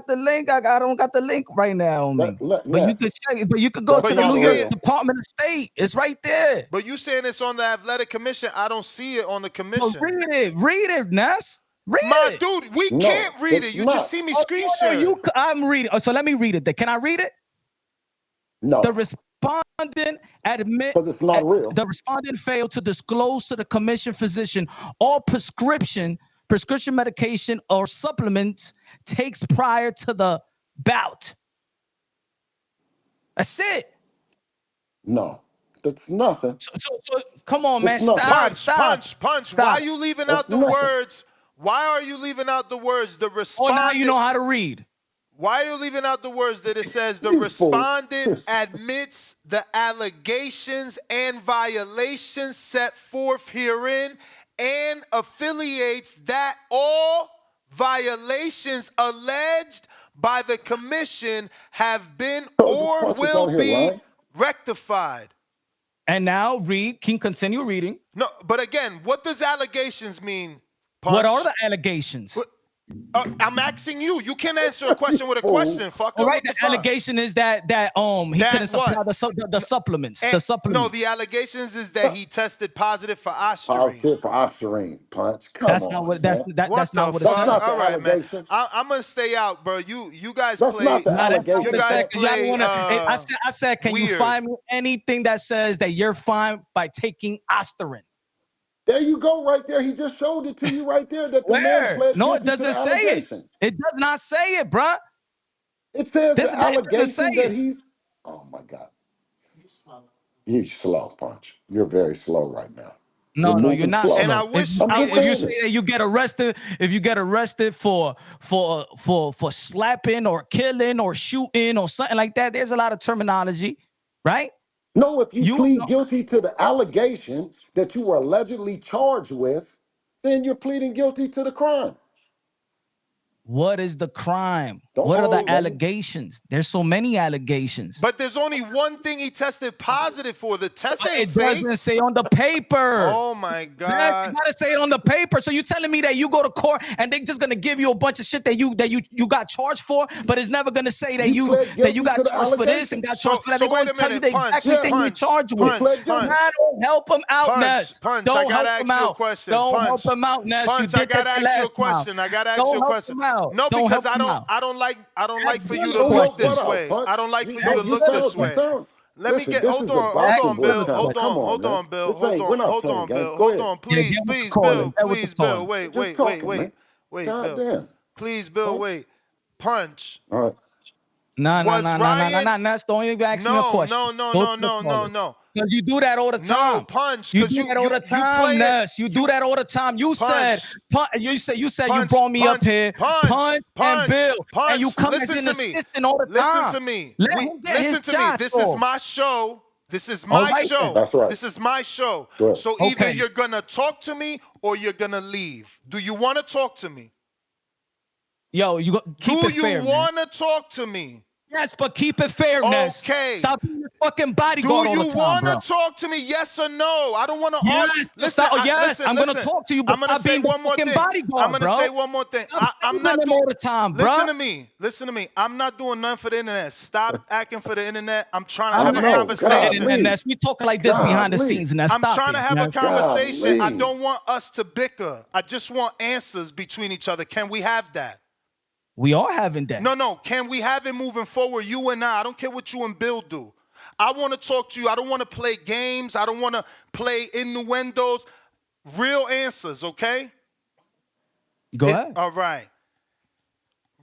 the link. I don't got the link right now on me. But you could check. But you could go to the New York Department of State. It's right there. But you saying it's on the Athletic Commission? I don't see it on the commission. Well, read it, Ness. My dude, we can't read it. You just see me screen share. I'm reading. So let me read it. Can I read it? No. The respondent because it's not real. The respondent failed to disclose to the commission physician all prescription medication or supplements takes prior to the bout. That's it. No. That's nothing. So come on, man. Punch. Why are you leaving out the words? Why are you leaving out the words? The respondent. Oh, now you know how to read. Why are you leaving out the words that it says the respondent admits the allegations and violations set forth herein and affiliates that all violations alleged by the commission have been or will be rectified. And now can continue reading. No, but again, what does allegations mean? Punch? What are the allegations? I'm asking you. You can't answer a question with a question. Fuck. All right. The allegation is that he couldn't supply the supplements. No, the allegations is that he tested positive for ostarine. Positive for ostarine, Punch. Come on. That's not what it says. All right, man. I'm gonna stay out, bro. You guys play. That's not the allegation. You guys play. I said, can you find me anything that says that you're fine by taking ostarine? There you go, right there. He just showed it to you right there that the man Where? pled No, it guilty to the doesn't say it. allegations. It does not say it, bruh. It says This the man doesn't say allegation that it. he's. Oh my God, you're slow, Punch. You're very slow right now. You're No, you're moving not slow. And I slow. wish I'm just If you saying say this. that you get arrested, if you get arrested for slapping or killing or shooting or something like that, there's a lot of terminology, right? No, if you You plead know, guilty to the allegation that you were allegedly charged with, then you're pleading guilty to the crime. what is the crime? Don't What are hold, the man. allegations? There's so many allegations. But there's only one thing he tested positive for. The test ain't It fake. doesn't say on the paper. Oh my Yeah, God. you gotta say it on the paper. So you telling me that you go to court and they just gonna give you a bunch of shit that you got charged for, but it's never gonna say that you pled guilty got to the charged for this and got allegation. charged for that. So They're going wait to a tell you minute. the Punch, exact thing you're punch, charged You with. pled guilty. Nah, don't help him out, Ness. Punch. Don't I gotta help him ask you a out. question. Don't Punch. help him out, Ness. You Punch, I did gotta that the ask you a last question. time. I gotta ask Don't you a help question. him out. No, Don't because help him out. I don't like for you to Don't look help this what out, way. Punch? I don't like for you No, to look this way. Let me Listen, get. this Hold is a on, basketball Bill. channel. Come on, man. Bill. This ain't, we're not playing games. Go Hold ahead. on, Yeah, please, get with the please, caller. Bill. Get with the Please, caller. Bill. Wait, Just talking, man. God Bill. damn. Please, Bill. Punch. Wait. Punch. All right. Was Ryan? Ness, don't even ask me a question. No. Because you do that all the time. No, Punch. You Because do that all the time, Ness. You do that all the time. You said you Punch, brought me up punch, here, punch, and Bill, and you punch. come Listen as to an me. assistant all the time. Listen to me. Let him get Listen his to me. shots This is off. my show. This is All my right, show. then. That's right. This is my show. Good. So either Okay. you're gonna talk to me or you're gonna leave. Do you want to talk to me? Yo, keep Do it you fair, man. want to talk to me? Yes, but keep it fair, Ness. Okay. Stop being a fucking Do bodyguard all you the time, want bro. to talk to me? Yes or no? I don't want to Yes, argue. Listen, I'm gonna talk to you, but I'm gonna stop say being the one more fucking thing. bodyguard, I'm gonna bro. say one more thing. Stop I'm saving not him doing. all the time, bro. Listen to me. I'm not doing nothing for the internet. Stop acting for the internet. I'm trying to I have a know. conversation. Golly. Ness, we talking like this behind the Golly. scenes, and I'm stop trying it, to have a Ness. conversation. I Golly. don't want us to bicker. I just want answers between each other. Can we have that? We are having that. No. Can we have it moving forward? You and I don't care what you and Bill do. I want to talk to you. I don't want to play games. I don't want to play innuendos. Real answers, okay? Go ahead. All right.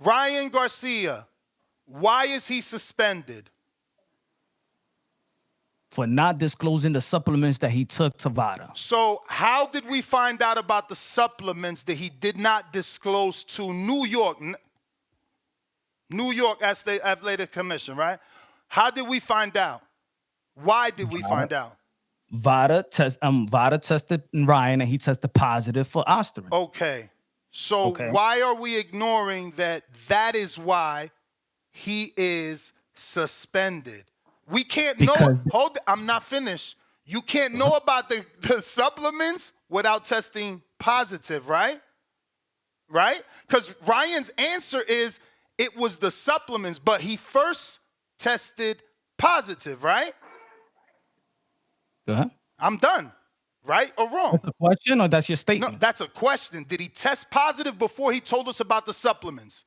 Ryan Garcia, why is he suspended? For not disclosing the supplements that he took to VADA. So how did we find out about the supplements that he did not disclose to New York as the Athletic Commission, right? How did we find out? Why did we find out? VADA tested Ryan, and he tested positive for Osterin. Okay. So why are we ignoring that is why he is suspended? We can't know. I'm not finished. You can't know about the supplements without testing positive, right? Right? Because Ryan's answer is it was the supplements, but he first tested positive, right? Go ahead. I'm done. Right or wrong? That's a question or that's your statement? No, that's a question. Did he test positive before he told us about the supplements?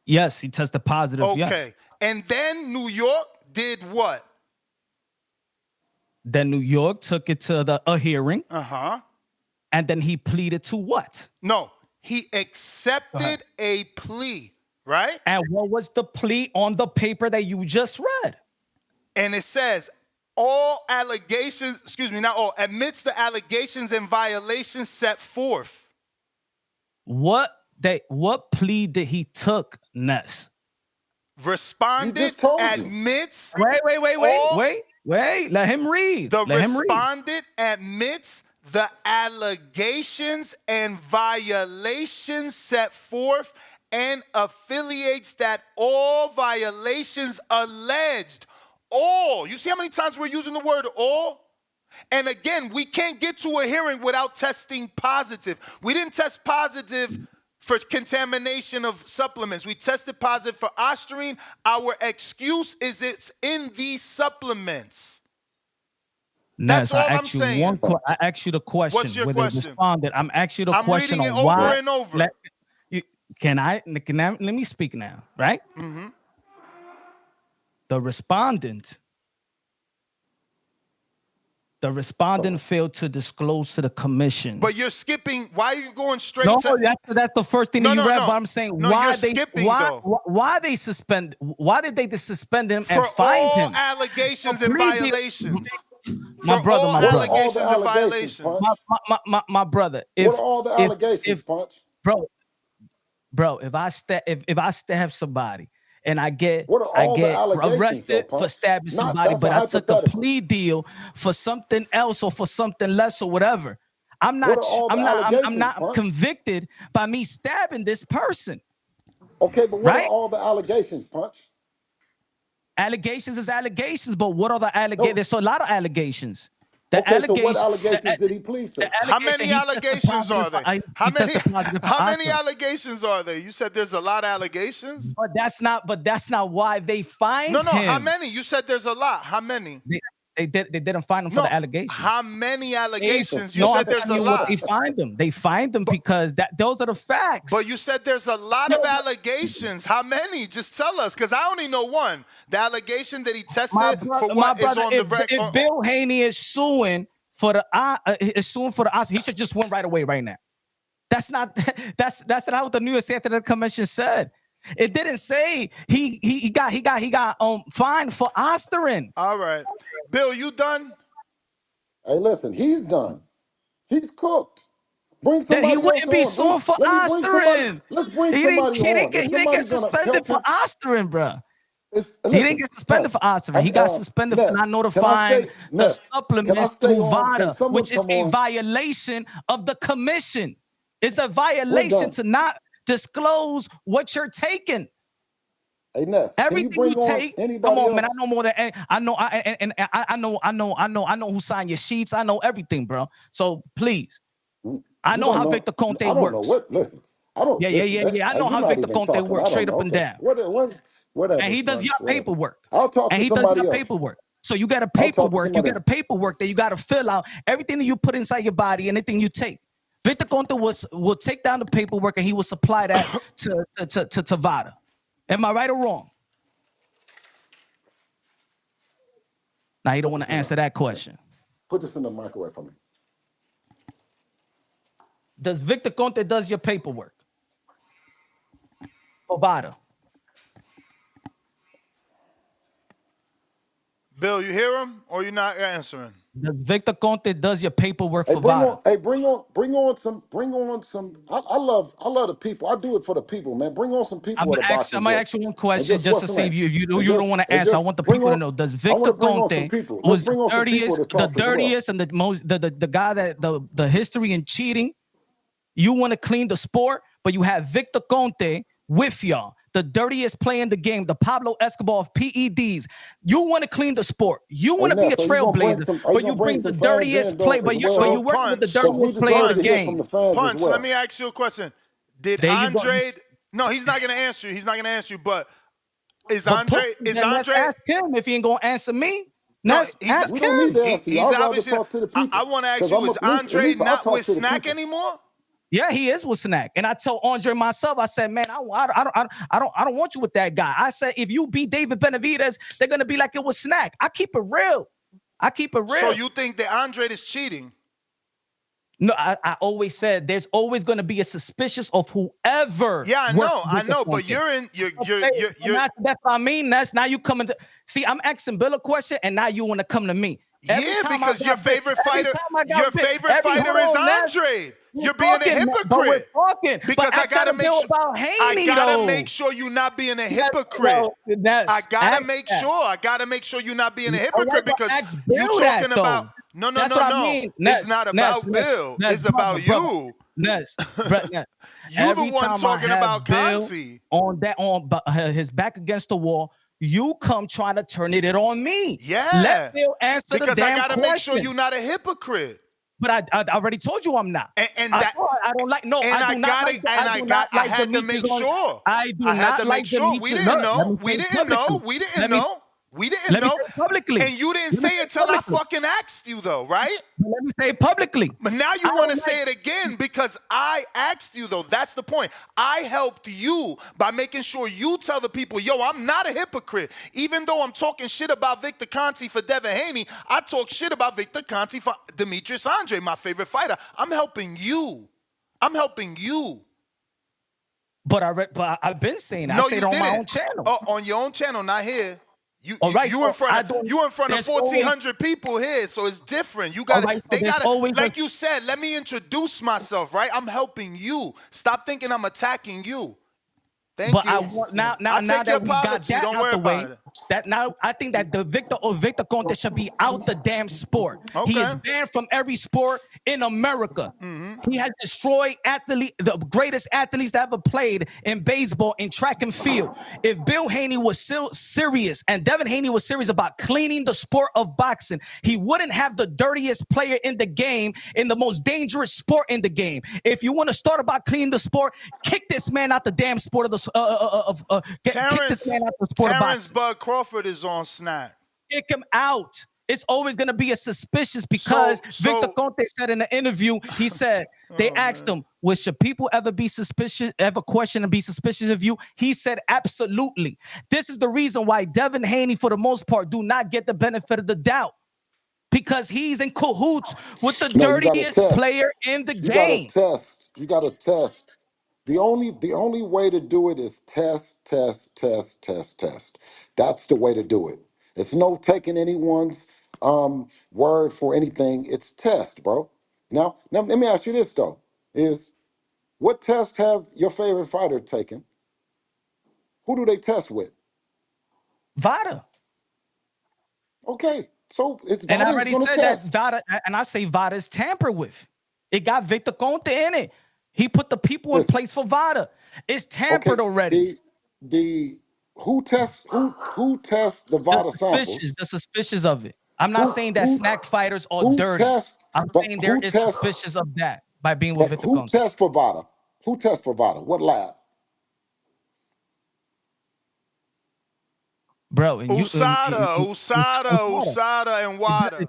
Yes, he tested positive. Okay. Yes. And then New York did what? Then New York took it to a hearing. Uh-huh. And then he pleaded to what? No, he accepted a plea, right? And what was the plea on the paper that you just read? And it says, all allegations, admits the allegations and violations set forth. What plea did he took, Ness? Responded, admits. Wait. Let him read. The respondent admits the allegations and violations set forth and affiliates that all violations alleged. All. You see how many times we're using the word all? And again, we can't get to a hearing without testing positive. We didn't test positive for contamination of supplements. We tested positive for Osterin. Our excuse is it's in these supplements. That's all I'm saying. I asked you the question. What's your question? I'm asking you the question. I'm reading it over and over. Let me speak now, right? Mm-hmm. The respondent The respondent failed to disclose to the commission. But you're skipping. Why are you going straight No, to? that's the first thing that you read. But I'm saying why they why they suspend? Why did they suspend him and fine him? For all allegations and violations. My brother, What are all the allegations, Punch? My brother. What are all the allegations, Punch? Bro, if I stab somebody and I get arrested for stabbing somebody, but I took a plea deal for something else or for something less or whatever, I'm not convicted by me stabbing this person. Okay, but what are all the allegations, Punch? Allegations is allegations, but what are the allegations? There's a lot of allegations. So what allegations did he plead to? How many allegations are there? How many allegations are there? You said there's a lot of allegations. But that's not why they fined him. No. How many? You said there's a lot. How many? They didn't find him for the allegations. How many allegations? You said there's a lot. They fined them. They fined them because those are the facts. But you said there's a lot of allegations. How many? Just tell us, because I only know one. The allegation that he tested for what is on the record. If Bill Haney is suing for the Oscar, he should just win right away right now. That's not what the New York State Commission said. It didn't say he got fined for Osterin. All right. Bill, you done? Hey, listen, he's done. He's cooked. Bring somebody else on. He wouldn't be suing for Osterin. Let's bring somebody on. He didn't get suspended for Osterin, bro. He didn't get suspended for Osterin. He got suspended for not notifying the supplements through VADA, which is a violation of the commission. It's a violation to not disclose what you're taking. Hey, Ness, everything you take. Come on, man. I know more than I know who signed your sheets. I know everything, bro. So please, I know how Victor Conte works. I don't know listen, I don't. Yeah. I know how Victor Conte works, straight up and down. Whatever. And he does your paperwork. I'll talk to somebody else. Paperwork. So you got a paperwork. You got a paperwork that you got to fill out. Everything that you put inside your body, anything you take. Victor Conte will take down the paperwork and he will supply that to VADA. Am I right or wrong? Now you don't want to answer that question. Put this in the microwave for me. Does Victor Conte does your paperwork for VADA? Bill, you hear him or you're not answering? Does Victor Conte does your paperwork for VADA? Bring on some. I love the people. I do it for the people, man. Bring on some people. I'm gonna ask you one question just to see if you don't want to answer. I want the people to know. Does Victor Conte was the dirtiest and the most the guy that the history in cheating? You want to clean the sport, but you have Victor Conte with y'all. The dirtiest player in the game, the Pablo Escobar of PEDs. You want to clean the sport. You want to be a trailblazer, but you bring the dirtiest play. But you work with the dirtiest player in the game. Punch, let me ask you a question. Did Andre? No, he's not going to answer you. He's not going to answer you. But is Andre? Let's ask him if he ain't going to answer me. No, he's obviously. I want to ask you: is Andre not with Snack anymore? Yeah, he is with Snack. And I told Andre myself, I said, man, I don't want you with that guy. I said, if you beat David Benavidez, they're gonna be like it was Snack. I keep it real. So you think that Andre is cheating? No, I always said there's always gonna be a suspicious of whoever. Yeah, I know, but you're. That's what I mean. That's now you coming to see. I'm asking Bill a question, and now you want to come to me. Because your favorite fighter is Andre. You're being a hypocrite. Because I gotta make sure you're not being a hypocrite. I gotta make sure you're not being a hypocrite because you're talking about. No. It's not about Bill. It's about you. You're the one talking about Conti. On his back against the wall. You come trying to turn it on me. Yeah. Let Bill answer because the damn I gotta question. make sure you're not a hypocrite. But I already told you I'm not. And I don't like. No, and I do not like. I had to make sure. I do not like. We didn't know. We didn't Let me know. say it publicly. And you didn't Let me say say it till I publicly. fucking asked you, though, right? Let me say it publicly. But now you want to say it again because I asked you, though. That's the point. I helped you by making sure you tell the people, yo, I'm not a hypocrite. Even though I'm talking shit about Victor Conti for Devin Haney, I talk shit about Victor Conti for Demetrius Andre, my favorite fighter. I'm helping you. I'm helping you. But I've been saying that. No, I say you it on didn't. my own channel. Oh, on your own channel, not here. You Right, you so in front of you in front of 1,400 people here, so it's different. You got right, so they got always like you said. Let me introduce myself, right? I'm helping you. Stop thinking I'm attacking you. Thank you. I want now I'll take that your we got apology. that Don't out worry the way, about it. that now I think that the Victor Conte should be out the damn sport. He is banned from every sport in America. He has destroyed the greatest athletes that ever played in baseball and track and field. If Bill Haney was serious and Devin Haney was serious about cleaning the sport of boxing, he wouldn't have the dirtiest player in the game in the most dangerous sport in the game. If you want to start about cleaning the sport, kick this man out the damn sport of the kick this man out the sport of boxing. Bud Crawford is on snap. Kick him out. It's always going to be a suspicious because Victor Conte said in the interview, he said, they asked him, should people ever be suspicious, ever question and be suspicious of you? He said, absolutely. This is the reason why Devin Haney, for the most part, do not get the benefit of the doubt. Because he's in cahoots with the dirtiest player in the game. You got to test. The only way to do it is test. That's the way to do it. It's no taking anyone's word for anything. It's test, bro. Now let me ask you this though: is what test have your favorite fighter taken? Who do they test with? Vada. Okay, so it's and I Vada's already gonna said test. that Vada, and I say Vada's tampered with. It got Victor Conte in it. He put the people in place for Vada. It's tampered already. Who tests the Vada samples? The suspicious of it. I'm not saying that snack fighters are dirty. I'm saying there is suspicious of that by being with Victor Conte. Who tests for Vada? Who tests for Vada? What lab? Bro, and USADA, and WADA.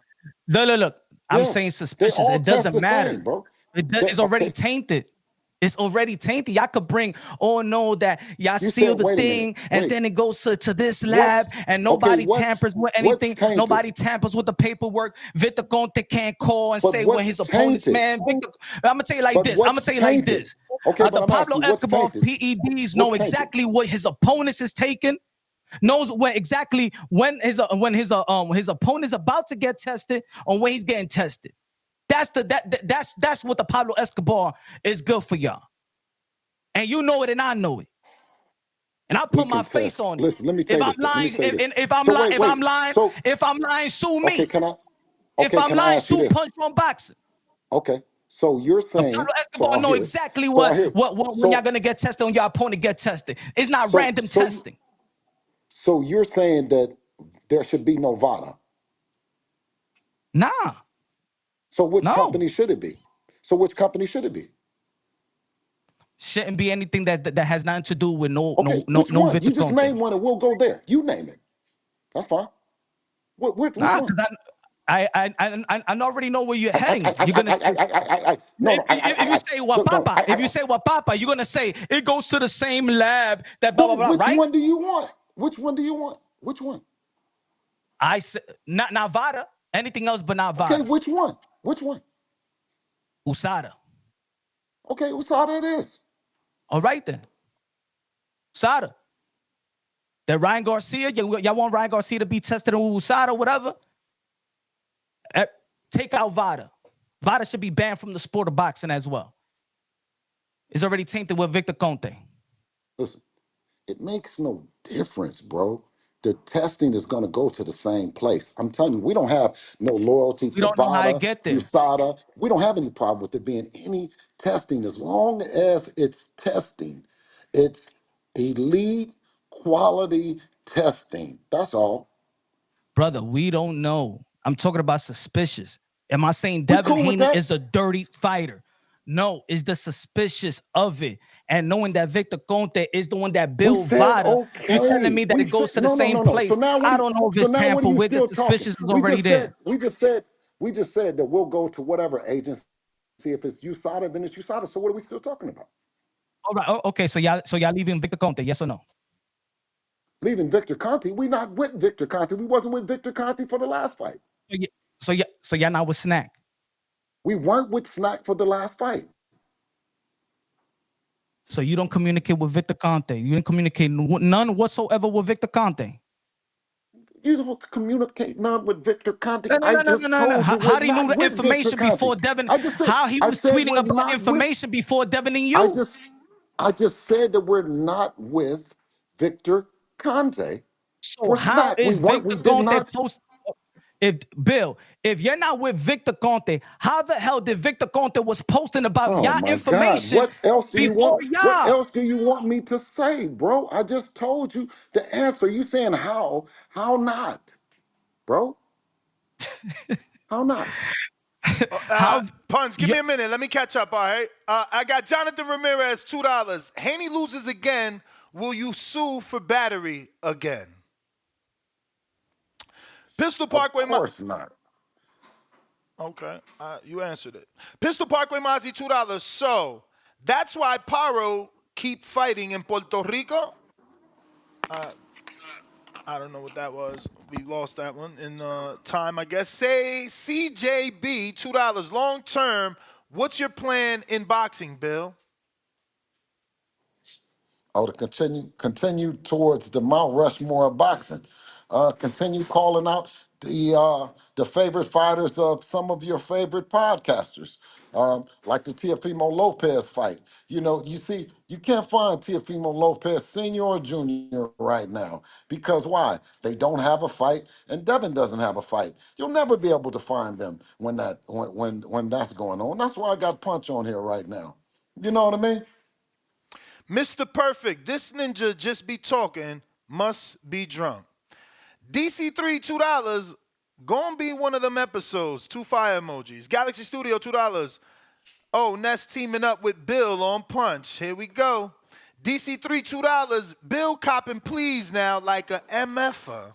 Look. I'm saying suspicious. It doesn't matter, same, bro. It's already tainted. It's already tainted. Y'all could bring, that y'all seal the thing, and then it goes to this lab, and nobody tampers with anything. Nobody tampers with the paperwork. Victor Conte can't call and say when his opponent's man. Victor, I'm gonna tell you like this. Okay, the Pablo Escobar PEDs know exactly what his opponents is taking. Knows when his opponent is about to get tested or when he's getting tested. That's what the Pablo Escobar is good for y'all. And you know it and I know it. And I put my face on it. Listen, let me tell you this. If I'm lying, sue me. Okay, can I? If I'm lying, sue Punch on Boxing. Okay. So you're saying Pablo Escobar know exactly when y'all gonna get tested when your opponent get tested. It's not random testing. So you're saying that there should be no Vada? Nah. So which company should it be? Shouldn't be anything that has nothing to do with no which one? Victor You just Conte. name one and we'll go there. You name it. That's fine. Which one? I already know where you're heading. You're gonna if you say what Papa, you're gonna say it goes to the same lab that blah blah blah. Which right? one do you want? Which one? I said not Vada. Anything else but not Vada. Okay, which one? USADA. Okay, USADA it is. All right then. USADA. That Ryan Garcia, y'all want Ryan Garcia to be tested on USADA or whatever? Take out Vada. Vada should be banned from the sport of boxing as well. It's already tainted with Victor Conte. Listen, it makes no difference, bro. The testing is going to go to the same place. I'm telling you, we don't have no loyalty to Vada, USADA. We don't have any problem with it being any testing as long as it's testing. It's elite quality testing. That's all. Brother, we don't know. I'm talking about suspicious. Am I saying Devin Haney is a dirty fighter? No, it's the suspicious of it. and knowing that Victor Conte is the one that We built said Vada, okay. you're telling me that We it goes said to the same no. place. So now I don't know if it's what are tamper you with. The still talking? suspicion is already there. We just said that we'll go to whatever agency. If it's USADA, then it's USADA. So what are we still talking about? All right. Okay. So y'all leaving Victor Conte? Yes or no? Leaving Victor Conte? We not with Victor Conte. We wasn't with Victor Conte for the last fight. So y'all not with Snack? We weren't with Snack for the last fight. So you don't communicate with Victor Conte. You didn't communicate none whatsoever with Victor Conte. You don't communicate none with Victor Conte. No. I just told you How we're do you know not the with Victor information Conte. before Devin? I just said, How he was tweeting we're about not information before Devin and with, you? I just said that we're not with Victor Conte So for how Snack. is We Victor did Conte not. if you're not with Victor Conte, how the hell did Victor Conte was posting about Oh y'all my God! information What else do you before want? What y'all? else do you want me to say, bro? I just told you the answer. You saying how? How not, bro? How not? Punch, give me a minute. Let me catch up, all right? I got Jonathan Ramirez, $2. Haney loses again. Will you sue for battery again? Pistol Parkway. Of course not. Okay, you answered it. Pistol Parkway Mozzie, $2. So that's why Paro keep fighting in Puerto Rico. I don't know what that was. We lost that one in time, I guess. Say CJB, $2. Long term, what's your plan in boxing, Bill? Oh, to continue towards the Mount Rushmore of boxing. Continue calling out the favorite fighters of some of your favorite podcasters, like the Teofimo Lopez fight. You know, you see, you can't find Teofimo Lopez Senior or Junior right now because why? They don't have a fight, and Devin doesn't have a fight. You'll never be able to find them when that's going on. That's why I got Punch on here right now. You know what I mean? Mr. Perfect, this ninja just be talking, must be drunk. DC3, $2. Gonna be one of them episodes. 2 fire emojis. Galaxy Studio, $2. Oh, Ness teaming up with Bill on Punch. Here we go. DC3, $2. Bill copping please now like a MFer.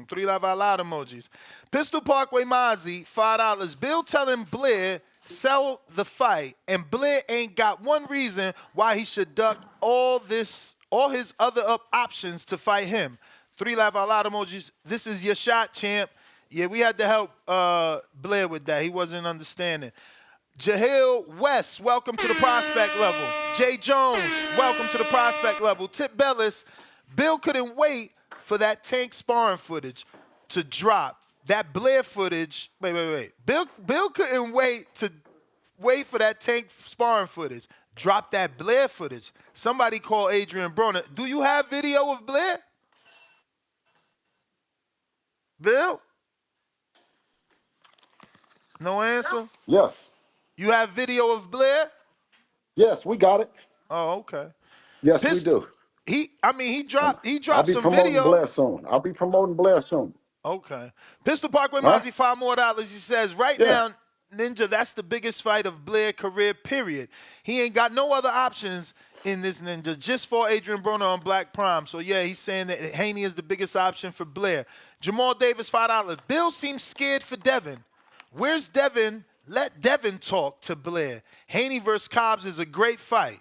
3 laugh out loud emojis. Pistol Parkway Mozzie, $5. Bill telling Blair sell the fight, and Blair ain't got one reason why he should duck all his other options to fight him. 3 laugh out loud emojis. This is your shot, champ. Yeah, we had to help Blair with that. He wasn't understanding. Jahil West, welcome to the prospect level. Jay Jones, welcome to the prospect level. Tip Bellis, Bill couldn't wait for that Tank sparring footage to drop. That Blair footage, wait. Bill couldn't wait for that Tank sparring footage. Drop that Blair footage. Somebody call Adrian Broner. Do you have video of Blair? Bill? No answer? Yes. You have video of Blair? Yes, we got it. Oh, okay. Yes, we do. He I'll dropped be some promoting video. Blair soon. Okay. Pistol Parkway Huh? Mozzie, $5 more. He says, right now, Ninja, that's the biggest fight of Blair career, period. He ain't got no other options in this Ninja, just for Adrian Broner on Black Prime. So, yeah, he's saying that Haney is the biggest option for Blair. Jamal Davis, $5. Bill seems scared for Devin. Where's Devin? Let Devin talk to Blair. Haney versus Cobbs is a great fight.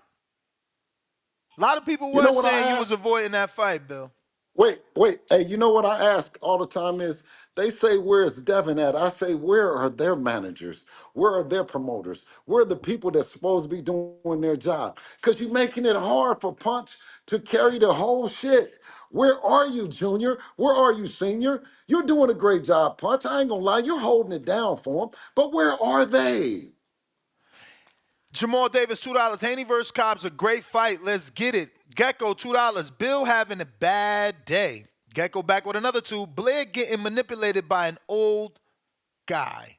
A lot of people were saying you was avoiding that fight, Bill. Wait. Hey, you know what I ask all the time is, they say, where's Devin at? I say, where are their managers? Where are their promoters? Where are the people that's supposed to be doing their job? Because you're making it hard for Punch to carry the whole shit. Where are you, Junior? Where are you, Senior? You're doing a great job, Punch. I ain't gonna lie, you're holding it down for them. But where are they? Jamal Davis, $2. Haney versus Cobbs, a great fight. Let's get it. Gecko, $2. Bill having a bad day. Gecko back with another 2. Blair getting manipulated by an old guy.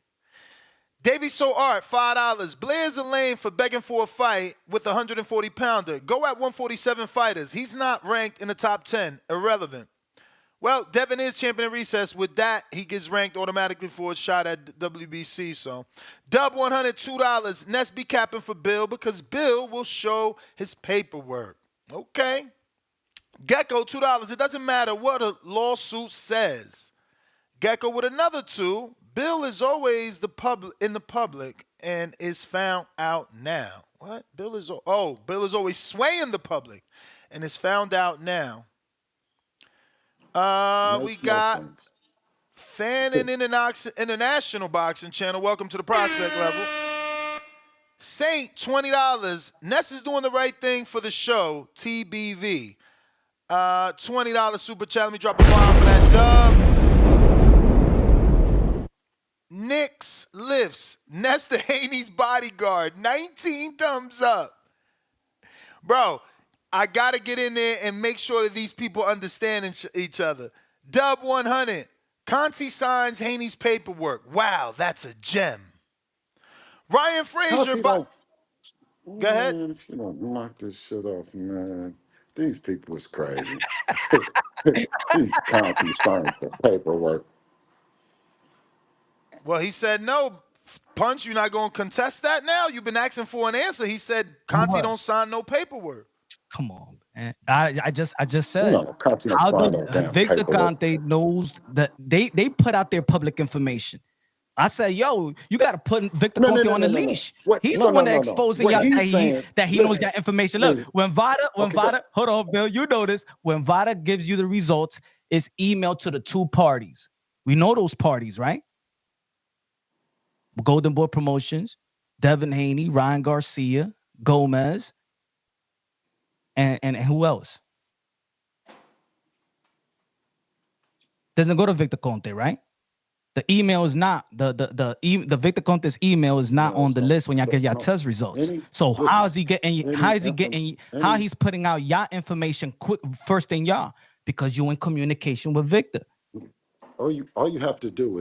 Davey So Art, $5. Blair's a lame for begging for a fight with a 140-pounder. Go at 147 fighters. He's not ranked in the top 10. Irrelevant. Well, Devin is champion in recess. With that, he gets ranked automatically for a shot at WBC. So, dub 100, $2. Ness be capping for Bill because Bill will show his paperwork. Okay. Gecko, $2. It doesn't matter what a lawsuit says. Gecko with another 2. Bill is always in the public and is found out now. What? Bill is always swaying the public and is found out now. We got Fan and International Boxing Channel. Welcome to the prospect level. Saint, $20. Ness is doing the right thing for the show. TBV. $20 super chat. Let me drop a bomb for that dub. Knicks lifts. Nesta Haney's bodyguard. 19 thumbs up. Bro, I got to get in there and make sure that these people understand each other. Dub 100. Conti signs Haney's paperwork. Wow, that's a gem. Ryan Frazier. Go ahead. Man, if you don't knock this shit off, man, these people is crazy. These Conti signs the paperwork. Well, he said no. Punch, you're not going to contest that now? You've been asking for an answer. He said Conti don't sign no paperwork. Come on, man. I just said. No, Conti don't How sign does no damn Victor paperwork. Conte knows that they put out their public information? I said, yo, you got to put Victor Conte on the leash. He's the one that exposing y'all that he knows that information. Look, when Vada, hold on, Bill, you know this. When Vada gives you the results, it's emailed to the 2 parties. We know those parties, right? Golden Boy Promotions, Devin Haney, Ryan Garcia, Gomez, and who else? Doesn't go to Victor Conte, right? The email is not the Victor Conte's email is not on the list when y'all get your test results. So how is he getting? How he's putting out y'all information quick first than y'all? Because you in communication with Victor. All you have to do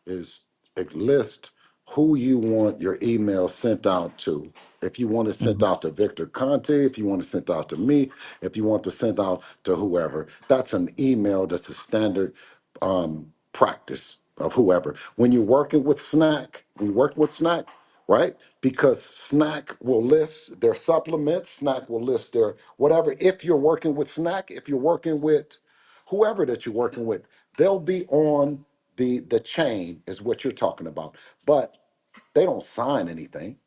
is list who you want your email sent out to. If you want it sent out to Victor Conte, if you want it sent out to me, if you want to send out to whoever, that's an email. That's a standard practice of whoever. When you're working with Snack, right? Because Snack will list their supplements, Snack will list their whatever. If you're working with Snack, if you're working with whoever that you're working with, they'll be on the chain is what you're talking about. But they don't sign anything.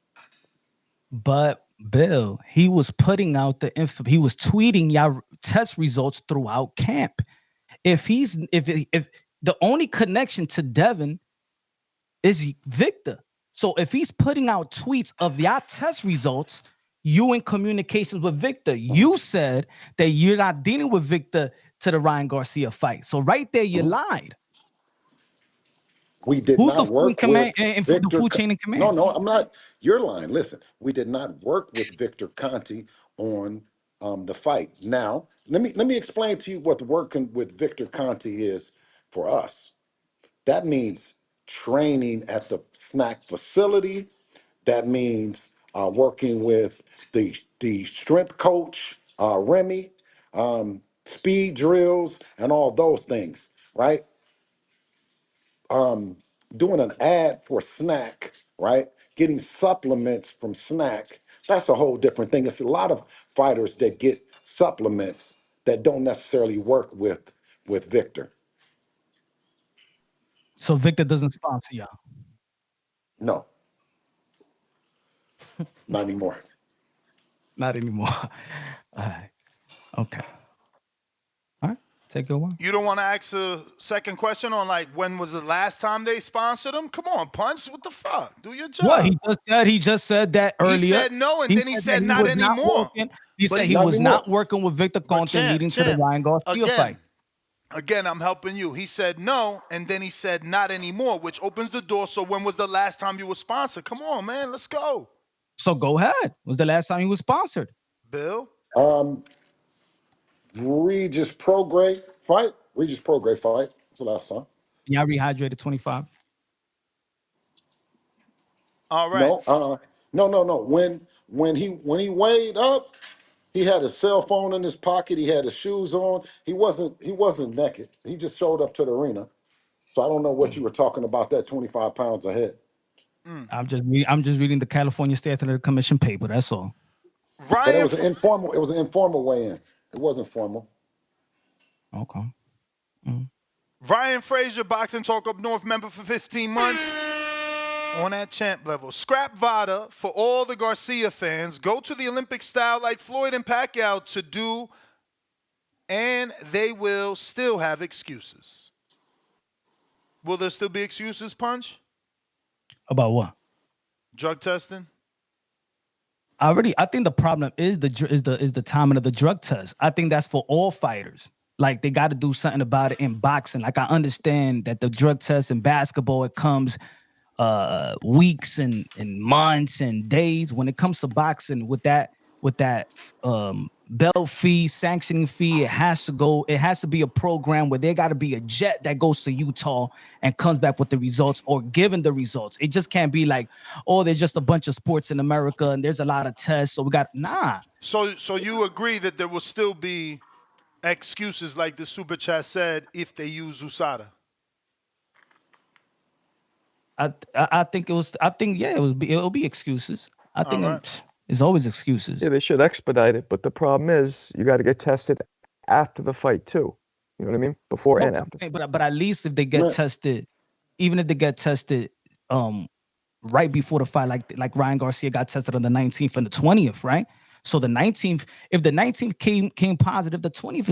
But Bill, he was putting out the info. He was tweeting y'all test results throughout camp. If the only connection to Devin is Victor, so if he's putting out tweets of y'all test results, you in communications with Victor. You said that you're not dealing with Victor to the Ryan Garcia fight. So right there, you lied. We did not work with Victor. The food chain in command. No, I'm not. You're lying. Listen, we did not work with Victor Conte on the fight. Now, let me explain to you what working with Victor Conte is for us. That means training at the Snack facility. That means working with the strength coach, Remy, speed drills, and all those things, right? Doing an ad for Snack, right? Getting supplements from Snack, that's a whole different thing. It's a lot of fighters that get supplements that don't necessarily work with Victor. So Victor doesn't sponsor y'all? No. Not anymore. Not anymore. All right. Okay. All right. Take your one. You don't want to ask a second question on like when was the last time they sponsored him? Come on, Punch. What the fuck? Do your job. What he just said that earlier. He said no, and then he said not anymore. He said he was not working with Victor Conte leading to the Ryan Garcia fight. Again, I'm helping you. He said no, and then he said not anymore, which opens the door. So when was the last time you were sponsored? Come on, man. Let's go. So go ahead. When was the last time he was sponsored? Bill? Regis Prograis fight. Regis Prograis fight. What's the last time? Y'all rehydrated 25. All right. No. When he weighed up, He had his cell phone in his pocket. He had his shoes on. He wasn't naked. He just showed up to the arena. So I don't know what you were talking about. That 25 pounds ahead. I'm just reading the California State Athletic Commission paper. That's all. But it Ryan, was an informal. It was an informal weigh-in. It wasn't formal. Okay. Ryan Frazier, Boxing Talk Up North member for 15 months. On that champ level. Scrap VADA for all the Garcia fans. Go to the Olympic style like Floyd and Pacquiao to do, and they will still have excuses. Will there still be excuses, Punch? About what? Drug testing? I think the problem is the timing of the drug test. I think that's for all fighters. Like they got to do something about it in boxing. Like I understand that the drug test in basketball, it comes weeks and months and days. When it comes to boxing, with that bell fee, sanctioning fee, it has to be a program where there got to be a jet that goes to Utah and comes back with the results or given the results. It just can't be like, oh, there's just a bunch of sports in America and there's a lot of tests, so we got So you agree that there will still be excuses like the super chat said if they use USADA? It'll be excuses. I think it's always excuses. Yeah, they should expedite it, but the problem is you got to get tested after the fight too. You know what I mean? Before and after. But at least if they get tested, even if they get tested right before the fight, like Ryan Garcia got tested on the 19th and the 20th, right? So the 19th, if the 19th came positive, the 20th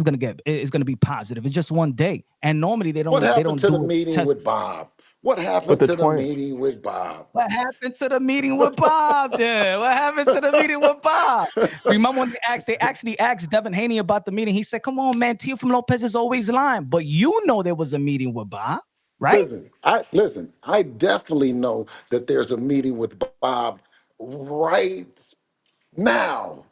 is gonna be positive. It's just one day, and normally they don't. What happened they don't to do the meeting with Bob? What happened to the meeting with Bob? What happened to the meeting with Bob? There. What happened to the meeting with Bob? Remember when they actually asked Devin Haney about the meeting? He said, "Come on, man, Teofimo Lopez is always lying." But you know there was a meeting with Bob, right? Listen. I definitely know that there's a meeting with Bob right now.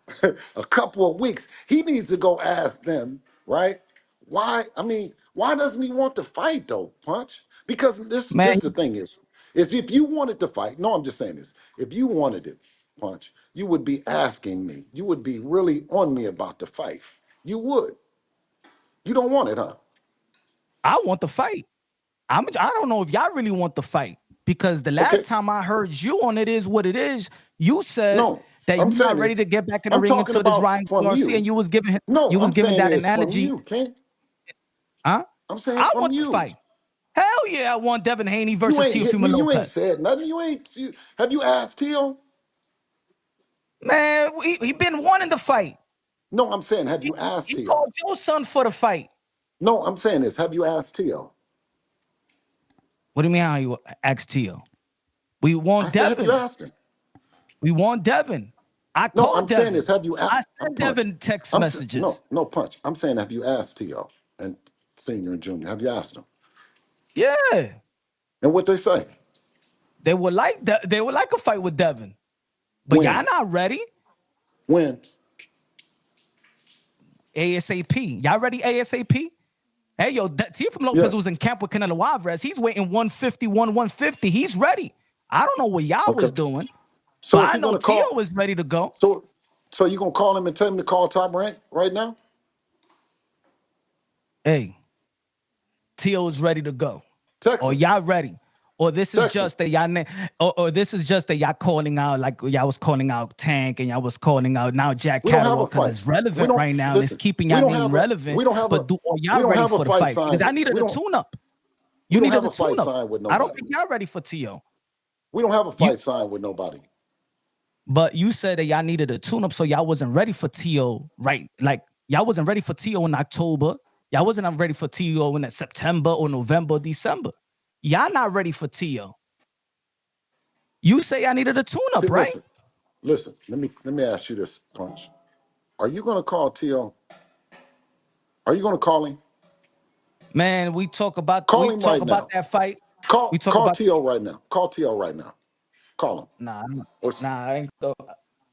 A couple of weeks. He needs to go ask them, right? Why? I mean, why doesn't he want to fight though, Punch? Because this the thing is if you wanted to fight, no, I'm just saying this. If you wanted it, Punch, you would be asking me. You would be really on me about the fight. You would. You don't want it, huh? I want the fight. I don't know if y'all really want the fight, because the last time I heard you on It Is What It Is, you said that you're not ready to get back in the ring until this Ryan Garcia, and you was giving that analogy. Huh? I'm saying I want the fight. Hell yeah, I want Devin Haney versus Teofimo Lopez. You ain't said nothing. Have you asked Teo? Man, he been wanting the fight. No, I'm saying, have you asked Teo? You called your son for the fight. No, I'm saying this. Have you asked Teo? What do you mean how you asked Teo? We want Devin. Have you asked him? We want Devin. I called Devin. Saying this. Have you asked? I sent Devin text messages. No, Punch. I'm saying, have you asked Teo and Senior and Junior? Have you asked them? Yeah. And what they say? They would like a fight with Devin, but y'all not ready. When? ASAP. Y'all ready ASAP? Hey, yo, Teofimo Lopez was in camp with Canelo Alvarez. He's waiting 150. He's ready. I don't know what y'all was doing, so but I know Teo was ready to go. So you gonna call him and tell him to call Top Rank right now? Hey, Teo is ready to go. Text or y'all ready? Or this is just that y'all, or this is just that y'all calling out, like y'all was calling out Tank and y'all was calling out now Jack Catterall because it's relevant right now and it's keeping y'all name relevant. But y'all ready for the fight? Because I needed a tune-up. You needed a tune-up. I don't think y'all ready for Teo. We don't have a fight signed with nobody. But you said that y'all needed a tune-up, so y'all wasn't ready for Teo, right? Like y'all wasn't ready for Teo in October. Y'all wasn't ready for Teo in September or November, December. Y'all not ready for Teo. You say I needed a tune-up, right? Listen, let me ask you this, Punch. Are you gonna call Teo? Are you gonna call him? Man, we talk about that fight. Call Teo right now. Call Teo right now. Call him. Nah,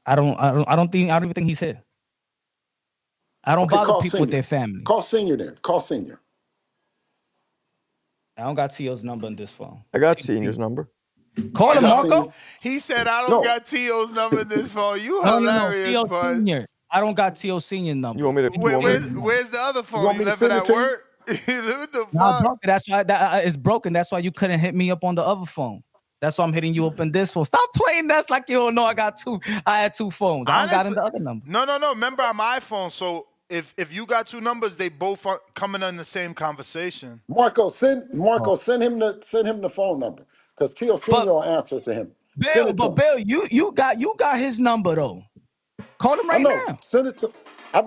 I don't even think he's here. I don't bother people with their family. Call Senior then. Call Senior. I don't got Teo's number in this phone. I got Senior's number. Call him, Marco. He said, I don't got Teo's number in this phone. You hilarious, bud. I don't got T.O. Senior number. You want me to? You want me to? Where's the other phone? want You me to left it send it at to you? work? What the Nah, fuck? broken. That's why it's broken. That's why you couldn't hit me up on the other phone. That's why I'm hitting you up in this phone. Stop playing that's like you don't know I got two. I had two phones. I don't got in the other number. No. Remember, I'm iPhone, so if you got two numbers, they both are coming in the same conversation. Marco, send him the phone number because Tio Senior will answer to him. Send it to him. Bill, you got his number though. Call him right I know. now. Send it to. I've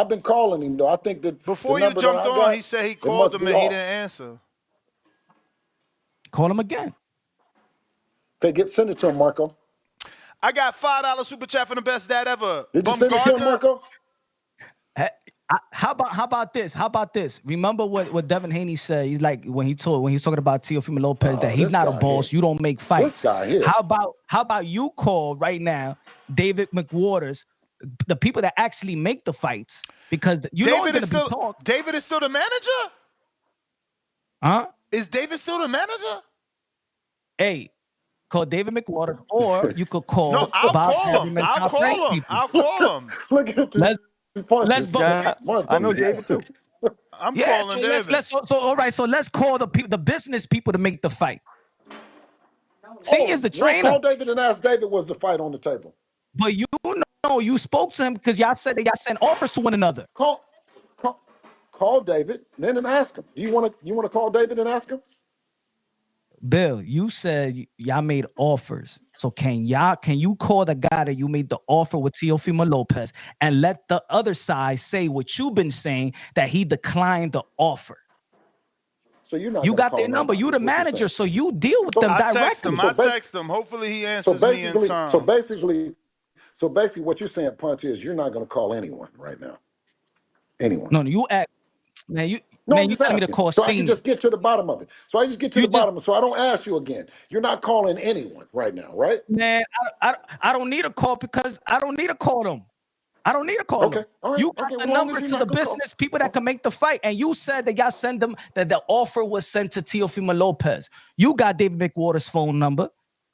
been calling him though. I think that Before the you number jumped that I on, got, he said he it called must him be and he off. didn't answer. Call him again. Okay, send it to him, Marco. I got $5 super chat from the best dad ever. Did you send it to him, Marco? How about this? How about this? Remember what Devin Haney said? He's like when he's talking about Teofimo Lopez that he's not a boss. You don't make fights. This guy here. How about you call right now David McWaters, the people that actually make the fights, because David is still the manager? Huh? Is David still the manager? Hey, call David McWaters, or you could call. No, I'll Bob call him. I'll call him. Look at this. Let's I know David too. I'm calling David. All right. So let's call the business people to make the fight. Senior's the trainer. Call David and ask David was the fight on the table. But you know, you spoke to him because y'all said that y'all sent offers to one another. Call David, then and ask him. Do you want to call David and ask him? Bill, you said y'all made offers. So can you call the guy that you made the offer with Teofimo Lopez and let the other side say what you've been saying, that he declined the offer? So you're not. You got their number. You the manager, so you deal with them directly. I text him. Hopefully he answers me in time. So basically, what you're saying, Punch, is you're not going to call anyone right now. Anyone? No, you act. Man, you telling me to call so Senior. I can just get to the bottom of it. So I just get to the bottom, so I don't ask you again. You're not calling anyone right now, right? Man, I don't need a call because I don't need to call them. I don't need to call them. All right. You got the number to the business people that can make the fight, and you said that y'all send them that the offer was sent to Teofimo Lopez. You got David McWaters' phone number.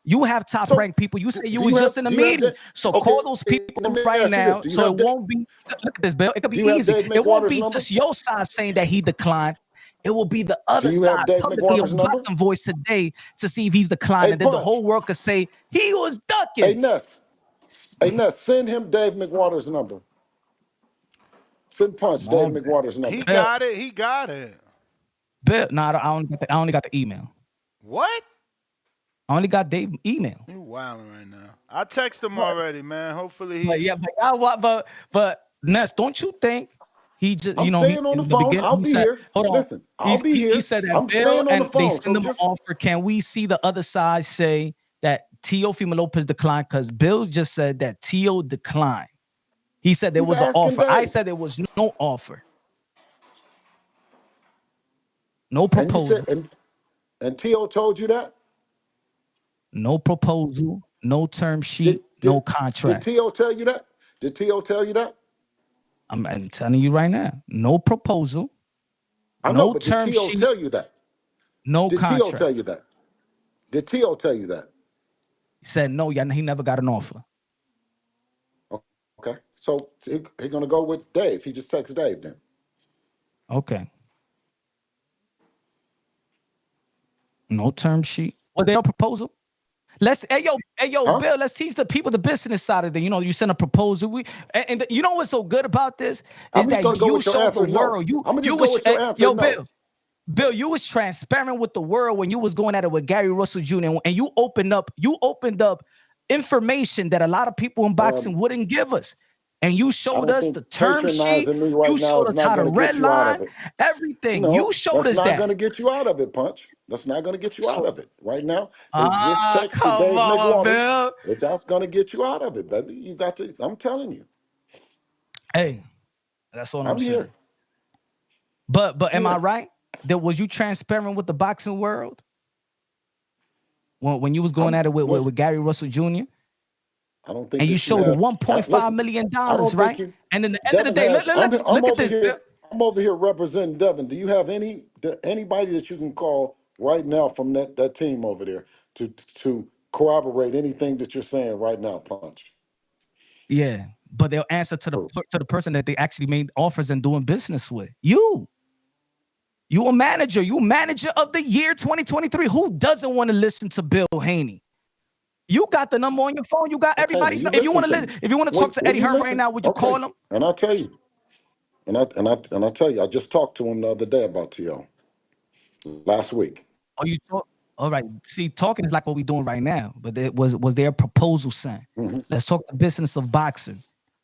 You have top ranked people. You said you was just in a meeting. So call those people right now. So it won't be. Look at this, Bill. It could be easy. It won't be just your side saying that he declined. It will be the other side publicly on Bottom Voice today to see if he's declined, and then the whole world could say he was ducking. Hey Ness, send him Dave McWaters' number. Send Punch Dave McWaters' number. He got it. He got it. Bill, I only got the email. What? I only got Dave's email. You wilding right now. I text him already, man. Hopefully he. But Ness, don't you think he just I'm staying on the phone. I'll be here. Hold on. Listen, I'll be here. He said that I'm Bill staying on the phone. They send them an offer. Can we see the other side say that Teofimo Lopez declined? Because Bill just said that Teo declined. He said there was an offer. Dave. I said there was no offer. No proposal. And Teo told you that? No proposal, no term sheet, no contract. Did Teo tell you that? Did Teo tell you that? I'm telling you right now. No proposal. I know, but did Teo tell you that? No contract. Did Teo tell you that? Did Teo tell you that? He said no, he never got an offer. Okay. So he's going to go with Dave. He just texts Dave then. Okay. No term sheet. Was there no proposal? Bill, let's teach the people the business side of it. You know, you send a proposal. And you know what's so good about this is that you show the world. Bill, you was transparent with the world when you was going at it with Gary Russell Jr. and you opened up information that a lot of people in boxing wouldn't give us. And you showed us the term sheet. You showed us how to red line, everything. No, you showed us that. That's not going to get you out of it, Punch. That's not going to get you out of it right now. Just text to Dave McWaters. That's going to get you out of it, baby. You got to. I'm telling you. Hey, that's what I'm saying. Here. But am I right? That was you transparent with the boxing world when you was going at it with Gary Russell Jr.? I don't think. And you showed $1.5 million, right? And then the end of the day, look at this. I'm over here representing Devin. Do you have anybody that you can call right now from that team over there to corroborate anything that you're saying right now, Punch? Yeah, but they'll answer to the person that they actually made offers and doing business with. You a manager. You manager of the year 2023. Who doesn't want to listen to Bill Haney? You got the number on your phone. You got everybody's number. If you want to listen, if you want to talk to Eddie Hearn right now, would you call him? And I'll tell you. And I tell you, I just talked to him the other day about T.O. last week. Oh, you talk? All right. See, talking is like what we're doing right now. But was there a proposal sent? Mm-hmm. Let's talk the business of boxing.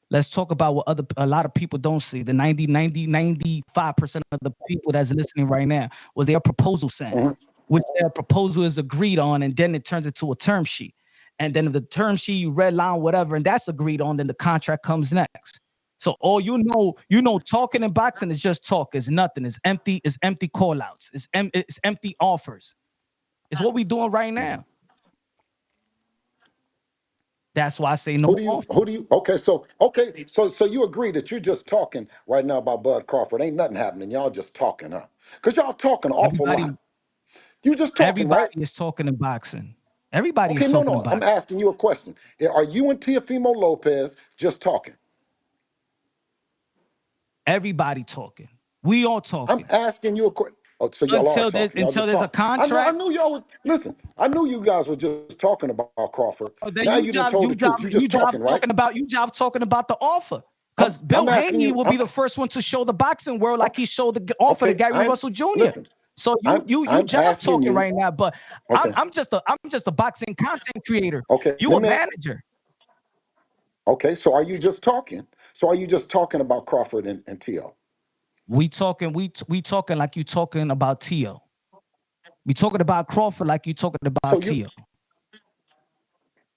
Let's talk about what a lot of people don't see. The 95% of the people that's listening right now. Was there a proposal sent? Mm-hmm. Which their proposal is agreed on, and then it turns into a term sheet. And then if the term sheet, you red line, whatever, and that's agreed on, then the contract comes next. So all you know, talking in boxing is just talk. It's nothing. It's empty call outs. It's empty offers. It's what we're doing right now. That's why I say no. So you agree that you're just talking right now about Bud Crawford. Ain't nothing happening. Y'all just talking, huh? Because y'all talking an awful lot. You just talking, right? Everybody is talking in boxing. Everybody is talking in boxing. I'm asking you a question. Are you and Teofimo Lopez just talking? Everybody talking. We all talking. I'm asking you a question. Oh, so y'all are talking. Until there's a contract. I knew y'all would listen. I knew you guys were just talking about Crawford. Now you done told the truth. You just talking, right? Talking about the offer. Because Bill Haney will be the first one to show the boxing world like he showed the offer to Gary Russell Jr. Listen, so you just talking right now, but I'm just a boxing content creator. Okay, you a manager. Okay, so are you just talking? So are you just talking about Crawford and T.O.? We talking like you talking about T.O. We talking about Crawford like you talking about T.O.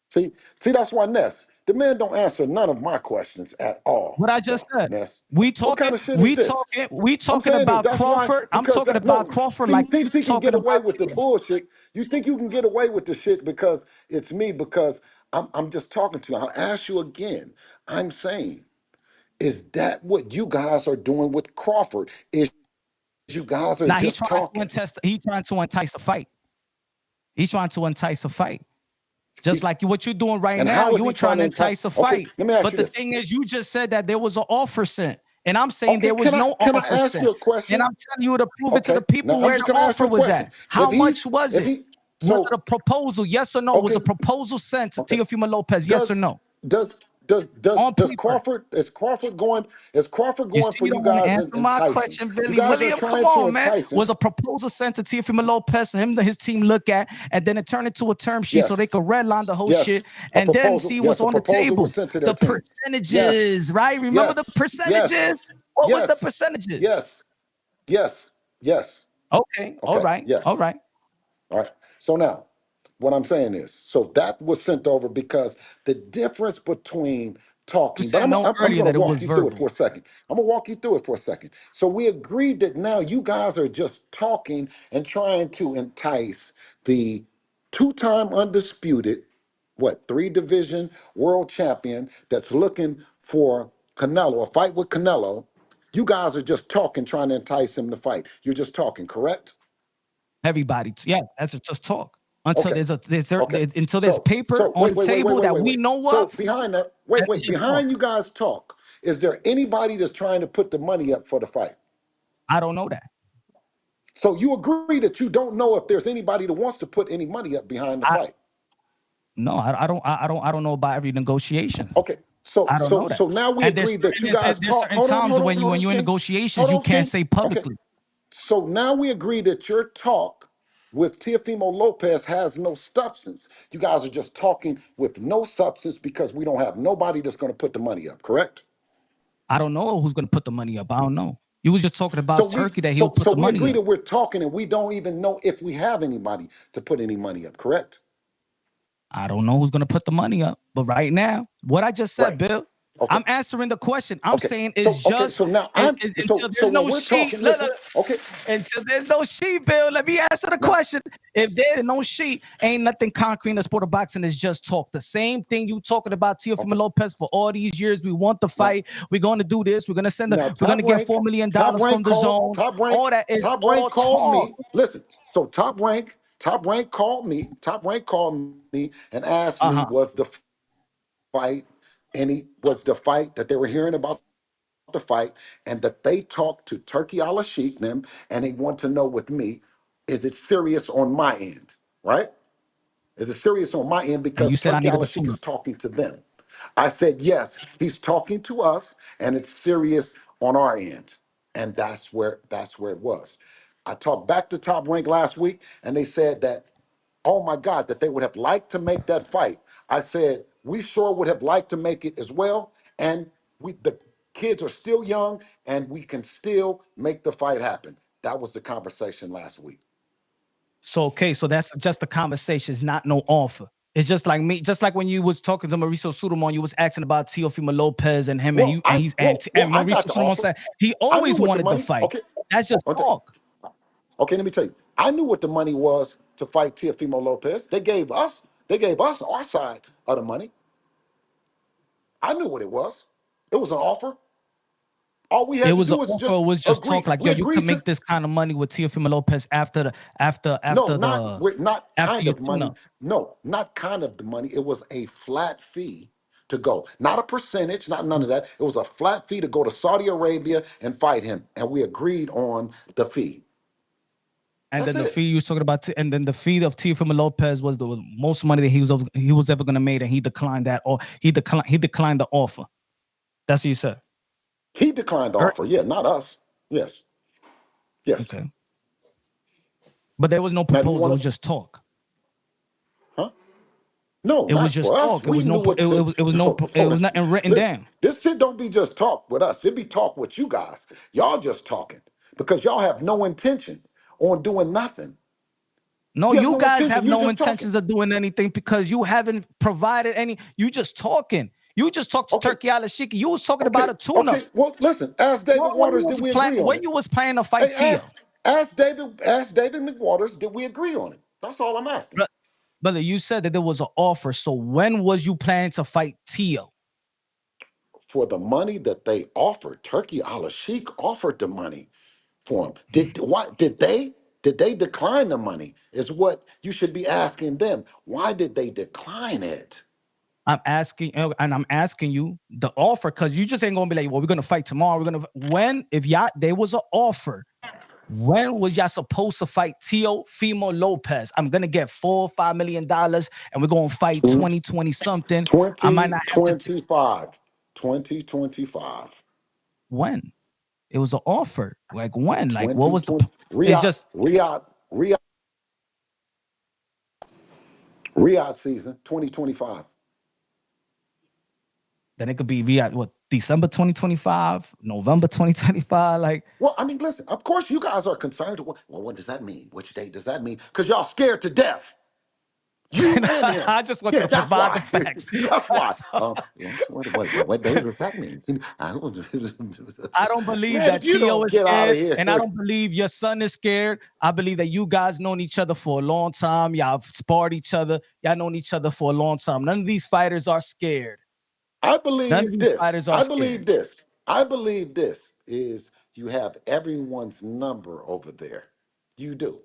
See, that's why Ness, the man don't answer none of my questions at all. What I just said. Ness. We talking about Crawford. I'm talking about Crawford like he thinks he can get away with the bullshit. You think you can get away with the shit because it's me, because I'm just talking to you. I'll ask you again. I'm saying, is that what you guys are doing with Crawford? Is you guys are just talking? He's trying to entice a fight. He's trying to entice a fight. Just like what you're doing right now, you were trying to entice a fight. Let me ask but you the this. thing is, you just said that there was an offer sent. And I'm saying there was no offer sent. Can I ask you a question? And I'm telling you to prove it to the people where the offer was at. How much was it? Was it a proposal? Yes or no? Was a proposal sent to Teofimo Lopez? Yes or no? Does Crawford going for you guys? Answer my question, Billy. William, come on, man. Was a proposal sent to Teofimo Lopez for him to his team look at, and then it turned into a term sheet so they could redline the whole shit and then see what's on the table. The percentages, right? Remember the percentages? What was the percentages? Yes. Okay. All right. Yes. All right. So now, what I'm saying is, so that was sent over because the difference between talking, but I'm going to walk you through it for a second. I'm going to walk you through it for a second. So we agreed that now you guys are just talking and trying to entice the two-time undisputed, 3-division world champion that's looking for Canelo, a fight with Canelo. You guys are just talking, trying to entice him to fight. You're just talking, correct? Everybody, that's just talk. Until there's paper on the table that we know of. So behind that, behind you guys talk, is there anybody that's trying to put the money up for the fight? I don't know that. So you agree that you don't know if there's anybody that wants to put any money up behind the fight? No, I don't know about every negotiation. Okay. So now we and agree that you guys there's certain times when you're in negotiations, you can't say publicly. Okay. So now we agree that your talk with Teofimo Lopez has no substance. You guys are just talking with no substance because we don't have nobody that's going to put the money up, correct? I don't know who's going to put the money up. I don't know. You was just talking about Turki that he'll put the money up. So we agree that we're talking and we don't even know if we have anybody to put any money up, correct? I don't know who's going to put the money up. But right now, what I just said, Bill, I'm answering the question. I'm saying it's so now until there's no sheet. Until there's no sheet, Bill. Let me answer the question. If there's no sheet, ain't nothing concrete in the sport of boxing. It's just talk. The same thing you talking about Teofimo Lopez for all these years. We want the fight. We're going to do this. We're going to send we're going to get $4 million from the zone. All that is Top Rank called me. Listen. So Top Rank called me. Top Rank called me and asked me, was the fight was the fight that they were hearing about the fight, and that they talked to Turki Alalshikh them, and they want to know with me, is it serious on my end, right? Is it serious on my end And you because said I Turki needed the Alalshikh food. is talking to them? I said, yes, he's talking to us, and it's serious on our end. And that's where it was. I talked back to Top Rank last week, and they said that, oh my God, that they would have liked to make that fight. I said, we sure would have liked to make it as well. And the kids are still young, and we can still make the fight happen. That was the conversation last week. So okay, so that's just the conversation, it's not no offer. It's just like me, just like when you was talking to Mauricio Sudamon, you was asking about Teofimo Lopez and him, and Well, you and he's and I Mauricio got the Sudamon offer. said he I knew always what the wanted the money. fight. Okay, That's just okay, talk. okay. Let me tell you. I knew what the money was to fight Teofimo Lopez. They gave us our side of the money. I knew what it was. It was an offer. All we It had to was an do was offer, just it was just agree. talk like, We yo, you can agreed to. make this kind of money with Teofimo Lopez after No, the not after kind your of money. tune-up. No, not kind of the money. It was a flat fee to go. Not a percentage, not none of that. It was a flat fee to go to Saudi Arabia and fight him. And we agreed on the fee. And That's then the it. fee you was talking about, and then the fee of Teofimo Lopez was the most money that he was ever gonna make, and he declined that, or he declined the offer. That's what you said. He declined the Correct? offer. Yeah, not us. Yes. Yes. Okay. But there was no Now, do you proposal. It want was to, just talk. huh? No, It was not for just us. talk. It We was no. knew what the, It was no. no, It no. was nothing written Listen, down. this shit don't be just talk with us. It be talk with you guys. Y'all just talking because y'all have no intention on doing nothing. No, You have you no guys intention. have You're no just talking. intentions of doing anything because you haven't provided any. You just talking. You just talked to Okay. Turki Alalshikh. You was talking about Okay. a tune-up. Okay. Well, listen. Ask David Waters. Did we agree on When it? you was planning to fight Hey, Tio, ask David. Ask David McWaters. Did we agree on it? That's all I'm asking. brother, you said that there was an offer. So when was you planning to fight Tio? For the money that they offered, Turki Alalshikh offered the money for him. Did they decline the money? Is what you should be asking them. Why did they decline it? I'm asking, and I'm asking you the offer because you just ain't gonna be like, well, we're gonna fight tomorrow. When if y'all there was an offer. When was y'all supposed to fight Teofimo Lopez? I'm gonna get $4 or $5 million, and we're gonna fight 2020 something. I might not have to. 2025. 2025. When it was an offer, like when, like what was the? 2020. It's just Riyadh season 2025. then it could be what December 2025, November 2025, like. Well, I mean, listen, of course you guys are concerned. Well, what does that mean? Which date does that mean? Because y'all scared to death. You and him. I just want you Yeah, to that's provide the why. facts. That's why. That's all. Yes, what day does that mean? I don't believe Man, if that you Tio don't is get out of scared, here. and I don't believe your son is scared. I believe that you guys known each other for a long time. Y'all sparred each other. Y'all known each other for a long time. None of these fighters are scared. I None of believe these this. fighters are I scared. believe this. I believe this is you have everyone's number over there. You do.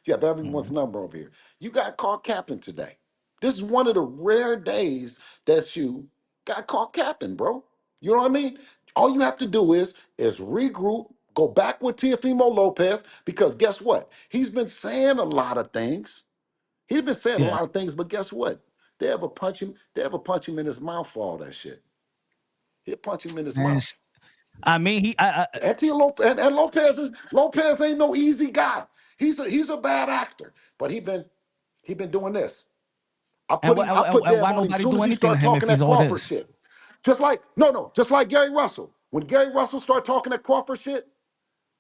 You have everyone's number over here. You got caught capping today. This is one of the rare days that you got caught capping, bro. You know what I mean? All you have to do is regroup, go back with Teofimo Lopez, because guess what? He's been saying a lot of things. He's been saying a Yeah, lot of things, but guess what? They ever punch him in his mouth for all that shit. He'll punch him in his man. mouth. I mean, And Lopez ain't no easy guy. He's a bad actor, but he been doing this. I put and Dev why on him as nobody soon do as he anything to started him if talking he's that all Crawford this? shit. Just like just like Gary Russell. When Gary Russell started talking that Crawford shit,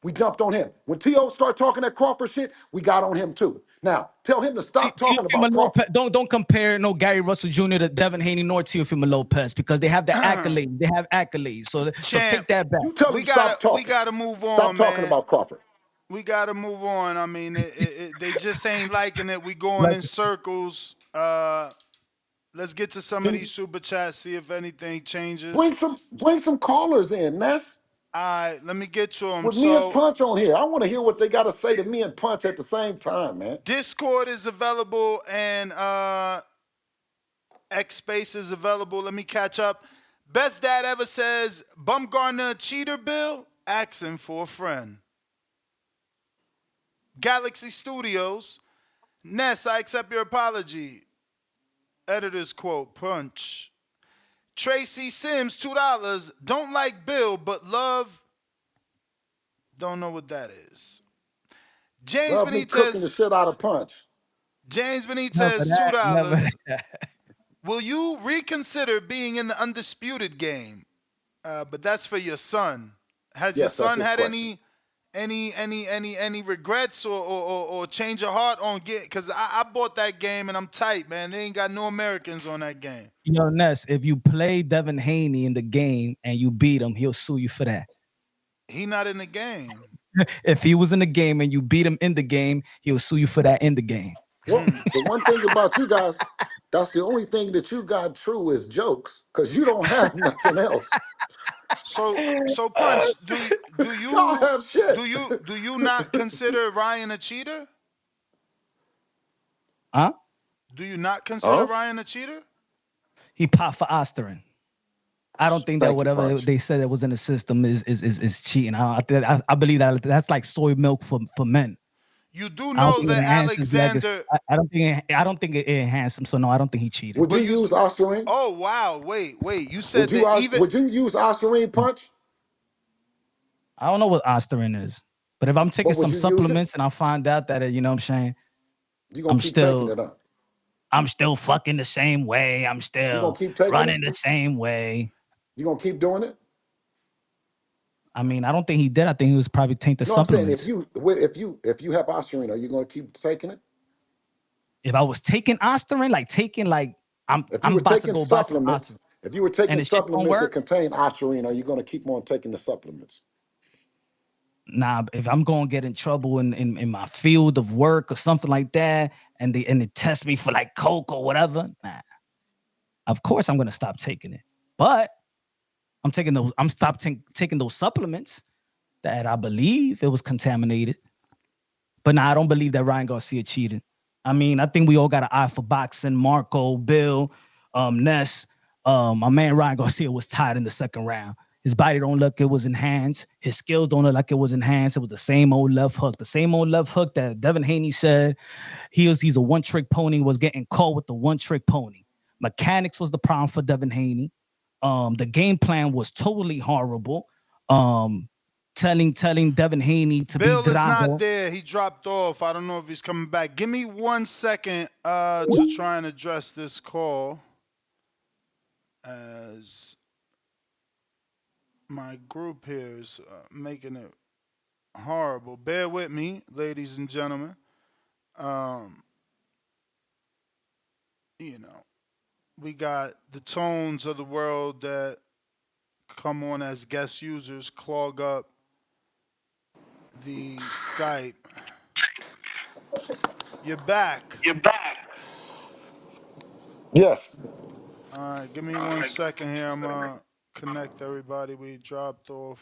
we jumped on him. When T.O. started talking that Crawford shit, we got on him too. Now tell him to stop talking Teofimo about Lopez, Crawford. don't compare no Gary Russell Jr. to Devin Haney nor Teofimo Lopez because they have the accolades. They have accolades. So Champ, take that back. You tell him we to stop talking. gotta move Stop on, talking man. about Crawford. We gotta move on. I mean, they just ain't liking it. We going Like, in circles. Let's get to some of Can these super chats. See if anything bring changes. some callers in, Ness. All right, let me get to them. With me and So Punch on here. I want to hear what they got to say to me and Punch at the same time, man. Discord is available, and X Space is available. Let me catch up. Best Dad Ever says, Bumgarner a cheater, Bill? Asking for a friend. Galaxy Studios. Ness, I accept your apology. Editor's quote, punch. Tracy Sims, $2. Don't like Bill, but love. Don't know what that is. James Love me cooking the Benitez. shit out of punch. James Never Benitez, that, never $2. that. Will you reconsider being in the undisputed game? But that's for your son. Has your Yes, that's son his had question. any regrets or change of heart on get? Because I bought that game and I'm tight, man. They ain't got no Americans on that game. Yo, Ness, if you play Devin Haney in the game and you beat him, he'll sue you for that. He not in the game. If he was in the game and you beat him in the game, he'll sue you for that in the game. Well, the one thing about you guys, that's the only thing that you got true is jokes, because you don't have nothing else. So Punch, do Y'all have shit. do you not consider Ryan a cheater? Huh? Do you not consider Ryan a cheater? He popped for Osterin. I don't think that Thank you, whatever Punch. they said that was in the system is cheating. I believe that that's like soy milk for men. You do I don't know think it that enhances legacy. Alexander. I don't think it enhanced him. So no, I don't think he cheated. Would you use Ostarine? Oh wow! Wait. You said Would you, that even. would you use Ostarine, Punch? I don't know what Osterin is, but if I'm taking But would some you use supplements and I find out that you know what I'm saying, You gonna keep taking it up? I'm still fucking the same way. I'm You still gonna keep taking running it? the same way. You gonna keep doing it? I mean, I don't think he did. I think he was probably taking the No, I'm saying supplements. if you have Ostarine, are you gonna keep taking it? If I was taking Osterin, I'm about to go buy some Osterin. If you were And taking the shit don't supplements that work? contain Ostarine, are you gonna keep on taking the supplements? Nah, if I'm gonna get in trouble in my field of work or something like that, and they test me for like coke or whatever, nah. Of course I'm gonna stop taking it. But I'm taking those supplements that I believe it was contaminated. But nah, I don't believe that Ryan Garcia cheated. I mean, I think we all got an eye for boxing. Marco, Bill, Ness. My man Ryan Garcia was tied in the second round. His body don't look it was enhanced. His skills don't look like it was enhanced. It was the same old left hook. The same old left hook that Devin Haney said he's a one-trick pony, was getting caught with the one-trick pony. Mechanics was the problem for Devin Haney. The game plan was totally horrible. Telling Devin Haney to Bill be is Drago. not there. He dropped off. I don't know if he's coming back. Give me 1 second to try and address this call, as my group here is making it horrible. Bear with me, ladies and gentlemen. We got the tones of the world that come on as guest users clog up the Skype. You're back. Yes. All right, give me 1 second here. I'm gonna connect everybody. We dropped off.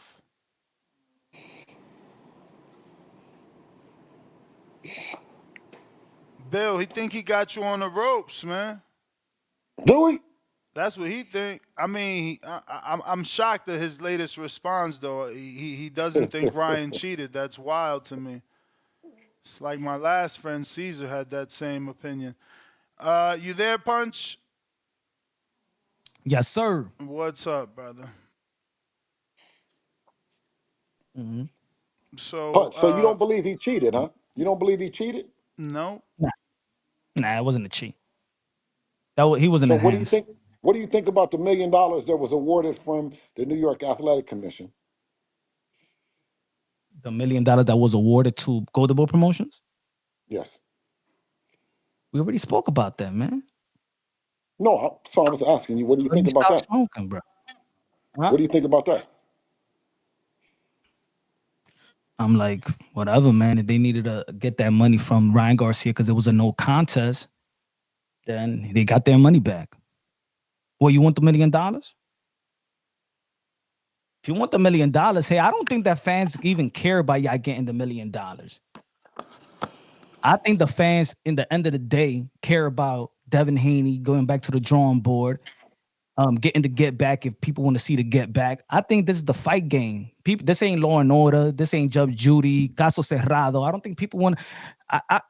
Bill, he think he got you on the ropes, man. Do we? That's what he think. I mean, I'm shocked at his latest response, though. He doesn't think Ryan cheated. That's wild to me. It's like my last friend Caesar had that same opinion. You there, Punch? Yes, sir. What's up, brother? Mm-hmm. So, Punch. So you don't believe he cheated, huh? You don't believe he cheated? No. Nah, it wasn't a cheat. He wasn't So enhanced. what do you think? What do you think about the $1 million that was awarded from the New York Athletic Commission? The $1 million that was awarded to Golden Boy Promotions? Yes. We already spoke about that, man. No, so I was asking you, what do you think about that? Smoking, bro. Huh? What do you think about that? I'm like, whatever, man. If they needed to get that money from Ryan Garcia because it was a no contest, then they got their money back. Well, you want the $1 million? If you want the $1 million, hey, I don't think that fans even care about y'all getting the $1 million. I think the fans, in the end of the day, care about Devin Haney going back to the drawing board, getting the get back if people want to see the get back. I think this is the fight game. People, this ain't Law and Order. This ain't Judge Judy, Caso Cerrado. I don't think people want.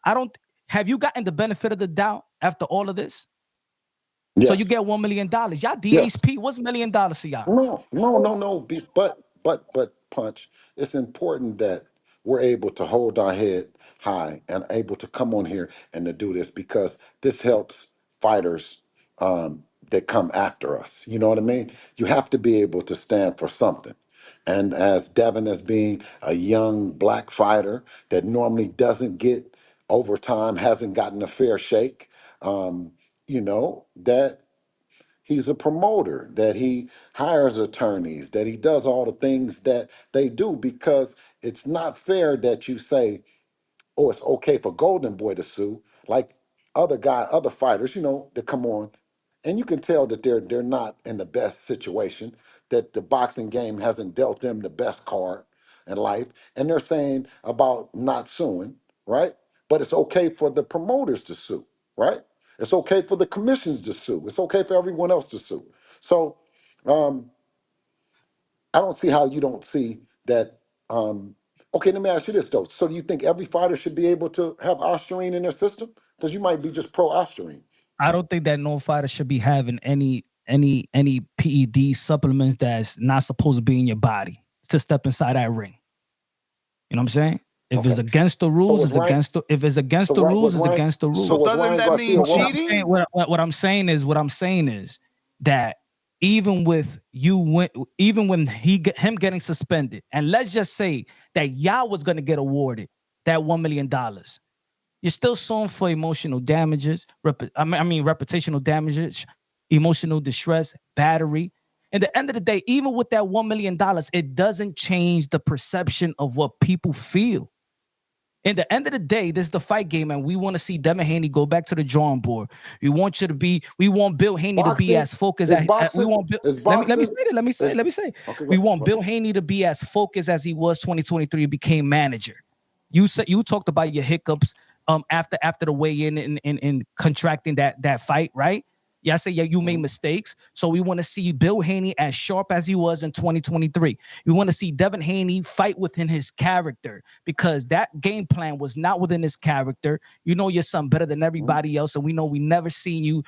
I don't. Have you gotten the benefit of the doubt after all of this? So you Yes. get $1 million. Y'all Yes. DHP, what's $1 million to y'all? No. But punch. It's important that we're able to hold our head high and able to come on here and to do this because this helps fighters that come after us. You know what I mean? You have to be able to stand for something. And as Devin, as being a young black fighter that normally doesn't get over time, hasn't gotten a fair shake, that he's a promoter, that he hires attorneys, that he does all the things that they do because it's not fair that you say, oh, it's okay for Golden Boy to sue, like other fighters, that come on, and you can tell that they're not in the best situation, that the boxing game hasn't dealt them the best card in life, and they're saying about not suing, right? But it's okay for the promoters to sue, right? It's okay for the commissions to sue. It's okay for everyone else to sue. So um, I don't see how you don't see that. Okay, let me ask you this though. So do you think every fighter should be able to have ostarine in their system? Because you might be just pro ostarine. I don't think that no fighter should be having any PED supplements that's not supposed to be in your body to step inside that ring. You know what I'm saying? If it's Okay. against the So rules, was it's Ryan? against the. If it's against So the rules, was it's Ryan? against the So So rules. was doesn't Ryan that Garcia mean What wrong? I'm saying, cheating? what I'm saying is that even with even when him getting suspended, and let's just say that y'all was gonna get awarded that $1 million, you're still suing for emotional damages. I mean reputational damages, emotional distress, battery. At the end of the day, even with that $1 million, it doesn't change the perception of what people feel. In the end of the day, this is the fight game, and we want to see Devin Haney go back to the drawing board. We want Bill Haney to be Boxing as focused is we boxing want Bill. is Let me boxing say it. is Let me say. okay. We Go want ahead. Bill Haney to be as focused as he was 2023 became manager. You said you talked about your hiccups after the weigh in contracting that fight, right? Yeah, I say yeah, you made Mhm. mistakes. So we want to see Bill Haney as sharp as he was in 2023. We want to see Devin Haney fight within his character because that game plan was not within his character. You know your son better than everybody else, and we know we never seen you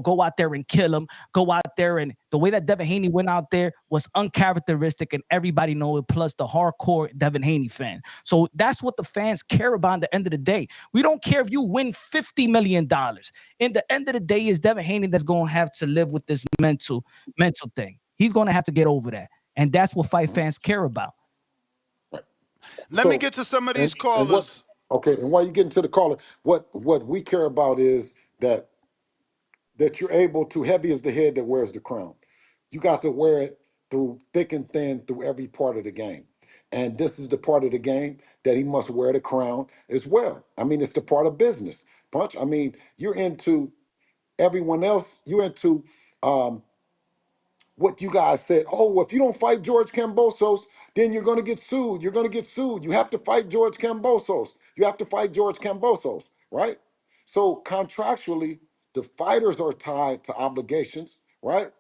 go out there and kill him. Go out there and the way that Devin Haney went out there was uncharacteristic, and everybody know it. Plus the hardcore Devin Haney fan. So that's what the fans care about. At the end of the day, we don't care if you win $50 million. In the end of the day, is Devin Haney that's going to have to live with this mental thing. He's going to have to get over that, and that's what fight Mhm. fans care about. Right. Let me So get to some of these and what? callers. Okay, and while you get into the caller, what we care about is that you're able to, heavy is the head that wears the crown. You got to wear it through thick and thin through every part of the game. And this is the part of the game that he must wear the crown as well. I mean, it's the part of business. Punch. I mean, you're into everyone else, you're into um, what you guys said. Oh, well, if you don't fight George Kambosos, then you're going to get sued. You're going to get sued. You have to fight George Kambosos. You have to fight George Kambosos, right? So contractually, the fighters are tied to obligations, right?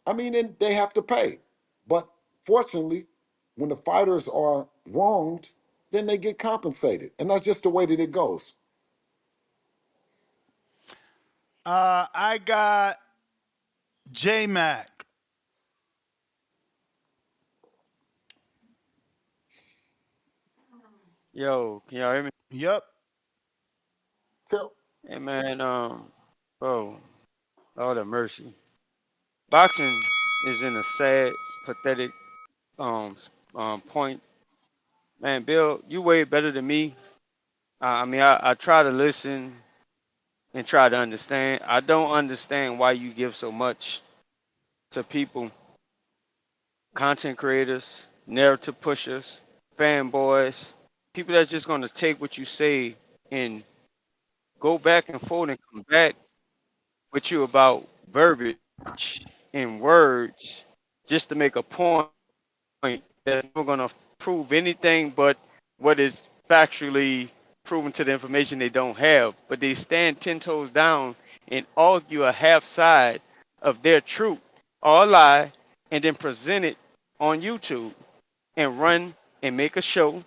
I mean, and they have to pay. But fortunately, when the fighters are wronged, then they get compensated. And that's just the way that it goes. I got J Mac. Yo, can y'all hear me? Yep. So, Hey man, bro, Lord have mercy. Boxing is in a sad, pathetic point. Man, Bill, you way better than me. I mean, I try to listen and try to understand. I don't understand why you give so much to people, content creators, narrative pushers, fanboys, people that's just gonna take what you say and go back and forth and come back with you about verbiage and words just to make a point that's never gonna prove anything but what is factually proven to the information they don't have. But they stand 10 toes down and argue a half side of their truth or a lie and then present it on YouTube and run and make a show.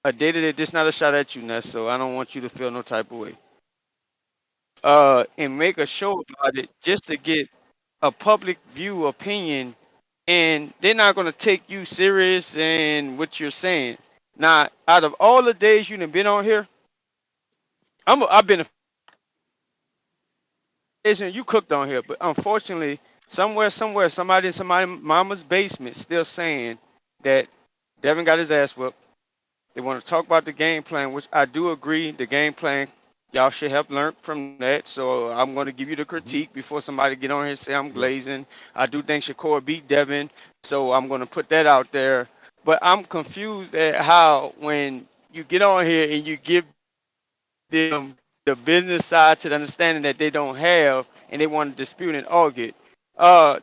A day to day, this not a shot at you, Ness, so I don't want you to feel no type of way. And make a show about it just to get a public view opinion, and they're not gonna take you serious and what you're saying. Now, out of all the days you done been on here, I've been a you cooked on here, but unfortunately, somewhere, somebody in somebody mama's basement still saying that Devin got his ass whooped. They want to talk about the game plan, which I do agree. The game plan, y'all should have learned from that. So I'm going to give you the critique before somebody get on here and say I'm Yes. glazing. I do think Shakur beat Devin, so I'm going to put that out there. But I'm confused at how when you get on here and you give them the business side to the understanding that they don't have, and they want to dispute and argue. Uh,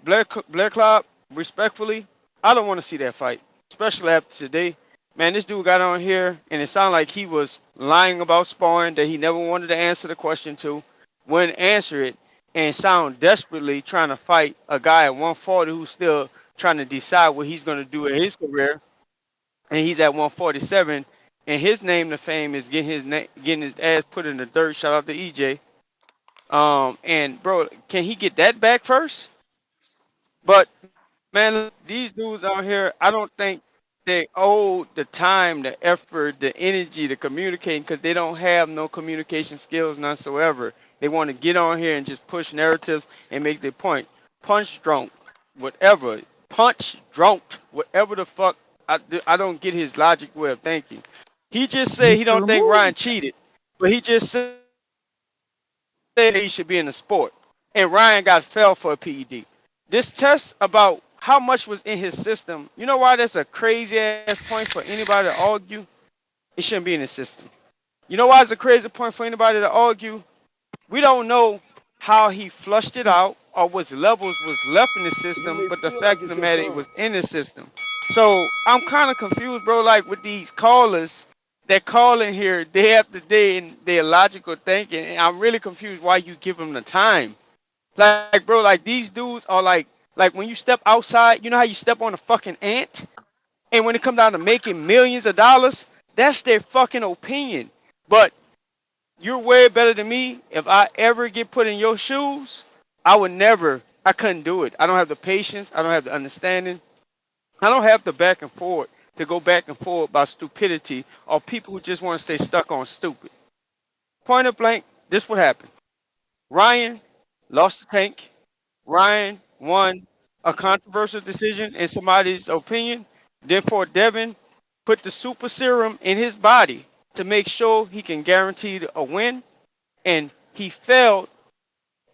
Blair Club, respectfully, I don't want to see that fight, especially after today. Man, this dude got on here, and it sounded like he was lying about sparring that he never wanted to answer the question to, wouldn't answer it, and sound desperately trying to fight a guy at 140 who's still trying to decide what he's going to do in his career, and he's at 147, and his name to fame is getting his ass put in the dirt. Shout out to EJ. And bro, can he get that back first? But man, look, these dudes out here, I don't think they owe the time, the effort, the energy to communicating because they don't have no communication skills whatsoever. They want to get on here and just push narratives and make their point. Punch drunk, whatever. Punch drunk, whatever the fuck. I don't get his logic way of thinking. He just said he don't Mr. think Move. Ryan cheated, but he just said he should be in the sport. And Ryan got fell for a PED. This test about how much was in his system, you know why that's a crazy ass point for anybody to argue? It shouldn't be in his system. You know why it's a crazy point for anybody to argue? We don't know how he flushed it out or what levels was left in the You system, may but the feel like fact of it's the your matter, it turn. was in the system. So I'm kind of confused, bro. Like with these callers that call in here day after day and their logical thinking, and I'm really confused why you give them the time. Like, bro, like these dudes are like when you step outside, you know how you step on a fucking ant, and when it comes down to making millions of dollars, that's their fucking opinion. But you're way better than me. If I ever get put in your shoes, I would never. I couldn't do it. I don't have the patience. I don't have the understanding. I don't have the back and forth to go back and forth about stupidity or people who just want to stay stuck on stupid. Point of blank, this what happened. Ryan lost the tank. Ryan won a controversial decision in somebody's opinion. Therefore, Devin put the super serum in his body to make sure he can guarantee a win, and he failed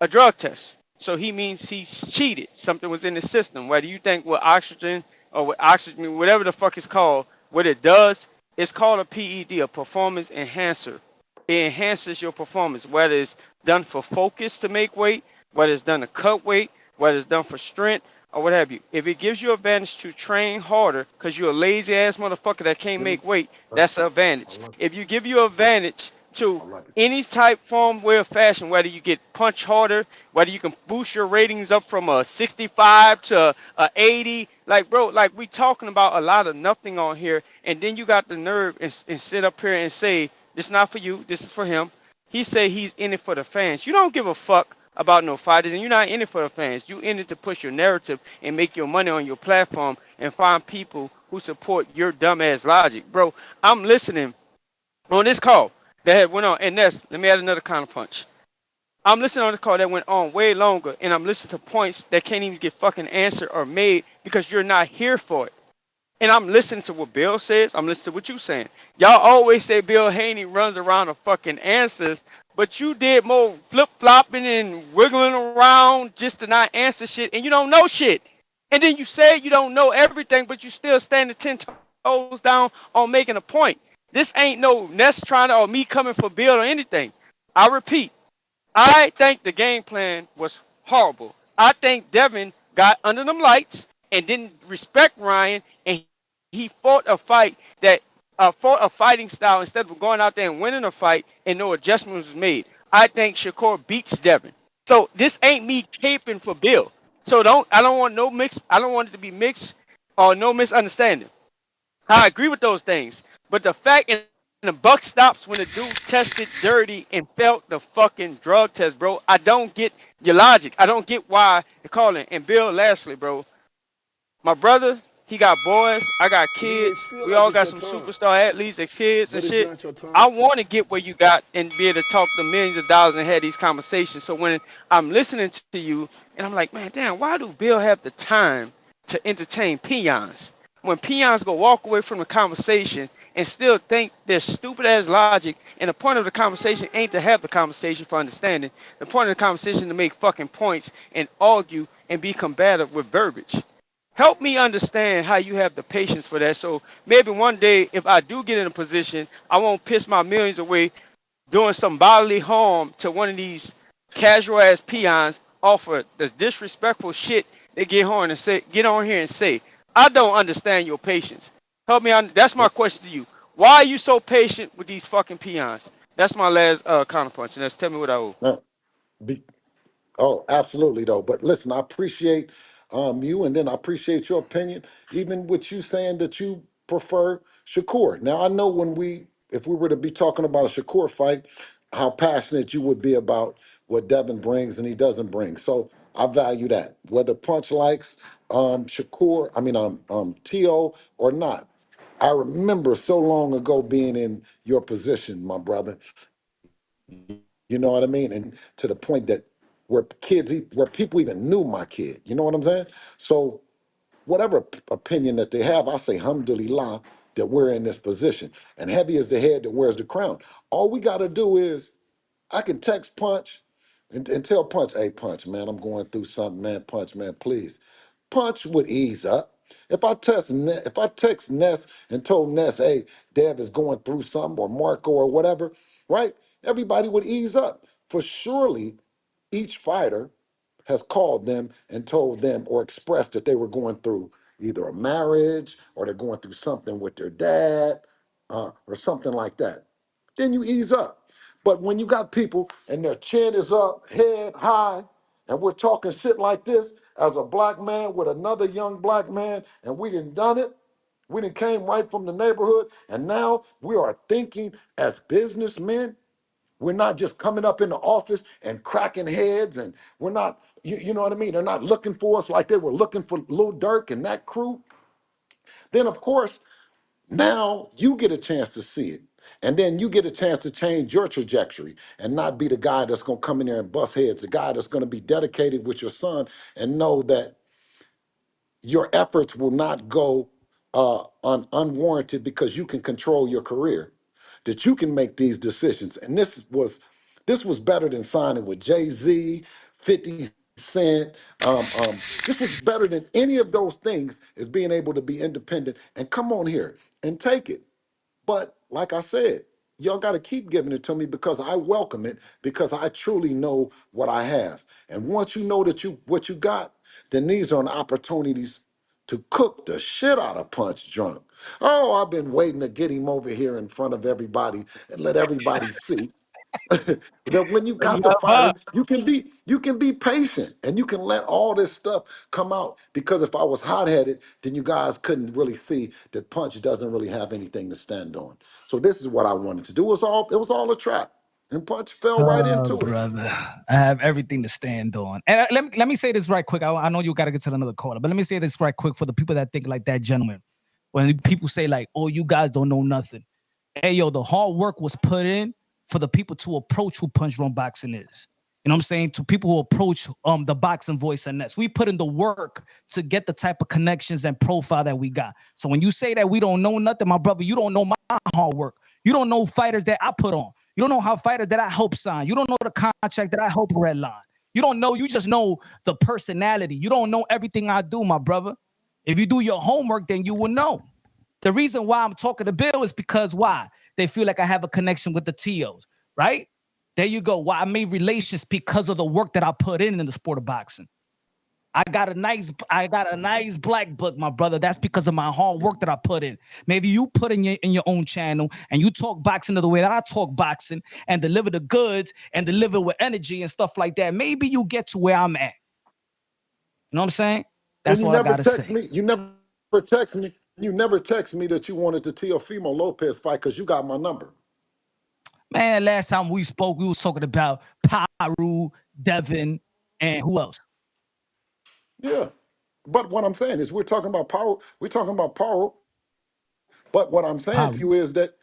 a drug test. So he means he's cheated. Something was in the system. Whether you think with oxygen or with oxygen, whatever the fuck it's called, what it does, it's called a PED, a performance enhancer. It enhances your performance, whether it's done for focus to make weight, whether it's done to cut weight, whether it's done for strength, or what have you. If it gives you advantage to train harder because you're a lazy ass motherfucker that can't Give me. make weight, That's that's an I advantage. like it. If you give you advantage to I like it. any type, form, way, or fashion, whether you get punch harder, whether you can boost your ratings up from a 65 to a 80, like bro, like we talking about a lot of nothing on here, and then you got the nerve and sit up here and say this not for you, this is for him. He say he's in it for the fans. You don't give a fuck about no fighters, and you're not in it for the fans. You in it to push your narrative and make your money on your platform and find people who support your dumbass logic, bro. I'm listening on this call that had went on, and that's let me add another counterpunch. I'm listening on this call that went on way longer, and I'm listening to points that can't even get fucking answered or made because you're not here for it. And I'm listening to what Bill says. I'm listening to what you saying. Y'all always say Bill Haney runs around the fucking answers, but you did more flip flopping and wiggling around just to not answer shit, and you don't know shit. And then you say you don't know everything, but you still standing 10 toes down on making a point. This ain't no Ness trying to or me coming for Bill or anything. I repeat, I think the game plan was horrible. I think Devin got under them lights and didn't respect Ryan, and he fought a fight that fought a fighting style instead of going out there and winning a fight and no adjustment was made. I think Shakur beats Devin. So this ain't me caping for Bill. So I don't want no mix. I don't want it to be mixed or no misunderstanding. I agree with those things. But the fact and the buck stops when the dude tested dirty and felt the fucking drug test, bro. I don't get your logic. I don't get why you're calling. And Bill, lastly, bro, my brother, he got boys. I got B, it kids. feel We like all it's got your some turn, superstar athletes, ex kids and but it's shit. not your turn. I want to get where you got and be able to talk the millions of dollars and have these conversations. So when I'm listening to you and I'm like, man, damn, why do Bill have the time to entertain peons? When peons go walk away from the conversation and still think there's stupid ass logic, and the point of the conversation ain't to have the conversation for understanding. The point of the conversation to make fucking points and argue and be combative with verbiage. Help me understand how you have the patience for that. So maybe one day, if I do get in a position, I won't piss my millions away doing some bodily harm to one of these casual ass peons off of the disrespectful shit they get on here and say. I don't understand your patience. Help me on. That's my question to you. Why are you so patient with these fucking peons? That's my last counterpunch. And that's tell me what I owe. No, be, oh, absolutely though. But listen, I appreciate you, and then I appreciate your opinion, even with you saying that you prefer Shakur. Now I know if we were to be talking about a Shakur fight, how passionate you would be about what Devin brings and he doesn't bring. So I value that. Whether Punch likes Shakur, Tio or not. I remember so long ago being in your position, my brother. You know what I mean? And to the point that where people even knew my kid. You know what I'm saying? So whatever opinion that they have, I say, alhamdulillah, that we're in this position. And heavy is the head that wears the crown. All we got to do is I can text Punch and tell Punch, hey, Punch, man, I'm going through something, man. Punch, man, please. Punch would ease up. If I text Ness and told Ness, hey, Dev is going through something, or Marco or whatever, right? Everybody would ease up. For surely each fighter has called them and told them or expressed that they were going through either a marriage or they're going through something with their dad or something like that. Then you ease up. But when you got people and their chin is up, head high, and we're talking shit like this as a black man with another young black man, and we done it, we done came right from the neighborhood, and now we are thinking as businessmen. We're not just coming up in the office and cracking heads, and we're not, you know what I mean? They're not looking for us like they were looking for Lil Durk and that crew. Then, of course, now you get a chance to see it. And then you get a chance to change your trajectory and not be the guy that's going to come in there and bust heads, the guy that's going to be dedicated with your son and know that your efforts will not go unwarranted because you can control your career, that you can make these decisions. And this was better than signing with Jay-Z, 50 Cent. This was better than any of those things, is being able to be independent and come on here and take it. But like I said, y'all got to keep giving it to me because I welcome it, because I truly know what I have. And once you know that what you got, then these are opportunities to cook the shit out of Punch Drunk. Oh, I've been waiting to get him over here in front of everybody and let everybody see that when you got the fighter, you can be patient and you can let all this stuff come out. Because if I was hot-headed, then you guys couldn't really see that Punch doesn't really have anything to stand on. So this is what I wanted to do. It was all a trap. And Punch fell right into it. Brother, I have everything to stand on. And let me say this right quick. I know you got to get to another caller, but let me say this right quick for the people that think like that gentleman. When people say like, oh, you guys don't know nothing. Hey, yo, the hard work was put in for the people to approach who Punch Drunk Boxing is. You know what I'm saying? To people who approach the boxing voice and Nets. We put in the work to get the type of connections and profile that we got. So when you say that we don't know nothing, my brother, you don't know my hard work. You don't know fighters that I put on. You don't know how fighters that I help sign. You don't know the contract that I help redline. You don't know, you just know the personality. You don't know everything I do, my brother. If you do your homework, then you will know. The reason why I'm talking to Bill is because why? They feel like I have a connection with the TOs, right? There you go. Why I made relations because of the work that I put in the sport of boxing. I got a nice black book, my brother. That's because of my hard work that I put in. Maybe you put in your own channel and you talk boxing the way that I talk boxing and deliver the goods and deliver with energy and stuff like that. Maybe you get to where I'm at. You know what I'm saying? That's And you all I never gotta text say. me. You never text me. You never text me that you wanted the Teofimo Lopez fight because you got my number. Man, last time we spoke, we was talking about Paro, Devin, and who else? Yeah. But what I'm saying is we're talking about power. We're talking about power. But what I'm saying to Paro. you is that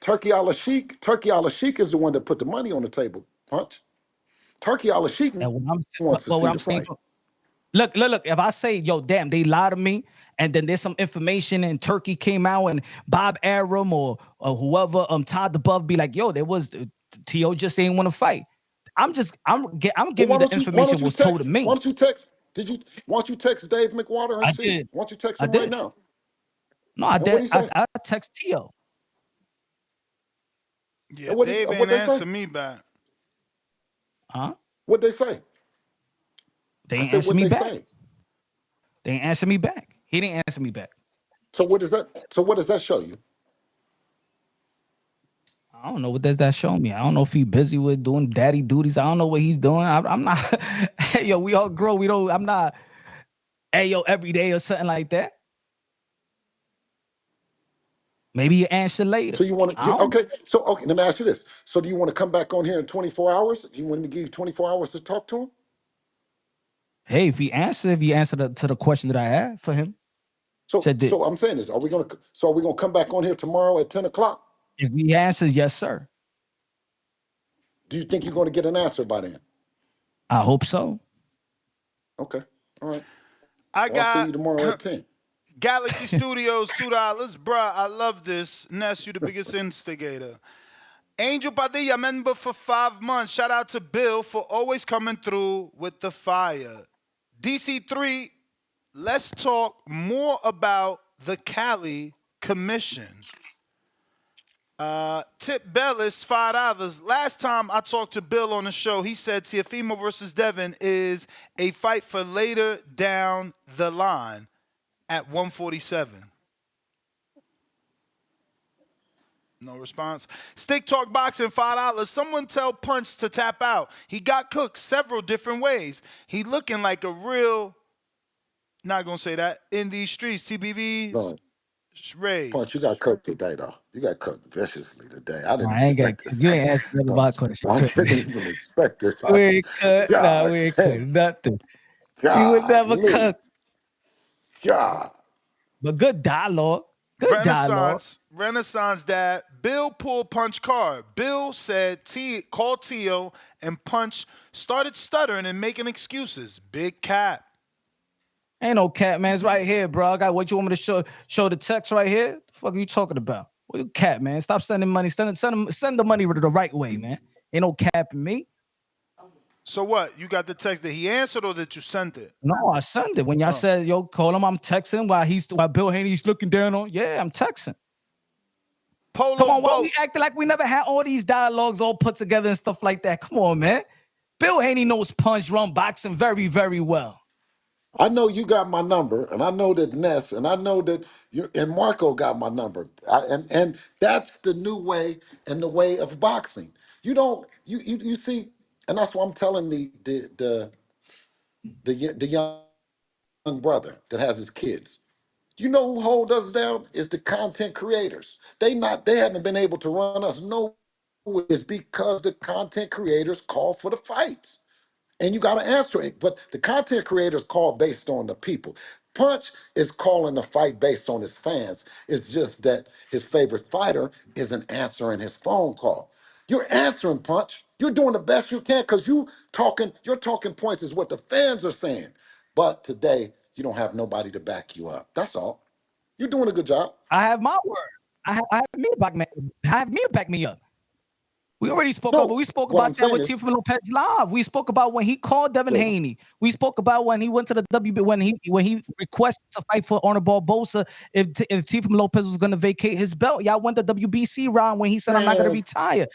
Turki Alalshikh is the one that put the money on the table, Punch. Turki Alalshikh And wants to what see I'm the saying, fight. look. If I say, yo, damn, they lied to me, and then there's some information and Turkey came out and Bob Arum or whoever Todd above be like, yo, there was T.O. just ain't want to fight. I'm Well, giving you the information was told to me. Why don't you text? Why don't you text Dave McWater and I see? did. Why don't you text I him right did. now? No, I And what did. do you say? I text T.O. Yeah, And what Dave ain't they say? answer me back. Huh? What they say? They I ain't said answer what me they back. say. They ain't answer me back. He didn't answer me back. So what does that? So what does that show you? I don't know what does that show me. I don't know if he's busy with doing daddy duties. I don't know what he's doing. I'm not. Hey, yo, we all grow. We don't. I'm not. Hey, yo, every day or something like that. Maybe you answer later. So you want I to? don't. Okay. So okay. Let me ask you this. So do you want to come back on here in 24 hours? Do you want me to give you 24 hours to talk to him? Hey, if he answer to the question that I had for him, So I'm saying this. Are we gonna come back on here tomorrow at 10 o'clock? if he answers yes, sir. Do you think you're going to get an answer by then? I hope so. Okay. All right. I Well, I'll see got you tomorrow at 10. Galaxy Studios, $2. Bruh, I love this. Ness, you the biggest instigator. Angel Padilla, member for 5 months. Shout out to Bill for always coming through with the fire. DC3, let's talk more about the Cali Commission. Tip Bellis, $5. Last time I talked to Bill on the show, he said Teofimo versus Devin is a fight for later down the line at 147. No response. Stick Talk Boxing, $5. Someone tell Punch to tap out. He got cooked several different ways. He looking like a real, not going to say that, in these streets, TBVs, No, raised. Punch, you got cooked today, though. You got cooked viciously today. I didn't I ain't got. expect this. You ain't asking none of my questions. I didn't even expect this. We ain't cut. Nah, we ain't cut Damn. nothing. You would God, never cook. God. But good dialogue. Good dialogue. Renaissance Dad. Bill pulled Punch card. Bill said call Tio and Punch started stuttering and making excuses. Big cap. Ain't no cat, man. It's right here, bro. I got what you want me to show the text right here. The fuck are you talking about? What you cat, man? Stop sending money. Send the money the right way, man. Ain't no capping me. So what? You got the text that he answered or that you sent it? No, I sent it. When y'all said, yo, call him, I'm texting while Bill Haney's looking down on. Yeah, I'm texting. Polo Come on, why boat. we acting like we never had all these dialogues all put together and stuff like that? Come on, man. Bill Haney knows punch run boxing very, very well. I know you got my number, and I know that Ness, and I know that you and Marco got my number, and that's the new way and the way of boxing. You don't you see, and that's why I'm telling the young brother that has his kids. You know who hold us down is the content creators. They haven't been able to run us nowhere. It's because the content creators call for the fights. And you got to answer it. But the content creators call based on the people. Punch is calling the fight based on his fans. It's just that his favorite fighter isn't answering his phone call. You're answering, Punch. You're doing the best you can because your talking points is what the fans are saying. But today, you don't have nobody to back you up. That's all. You're doing a good job. I have my word. I have me to back me up. We already spoke about. We spoke about that with Teofimo Lopez live. We spoke about when he called Devin Haney. We spoke about when he went to the WB when he requested to fight for Honor Barbosa if Teofimo Lopez was going to vacate his belt. Y'all went the WBC round when he said I'm not going to retire.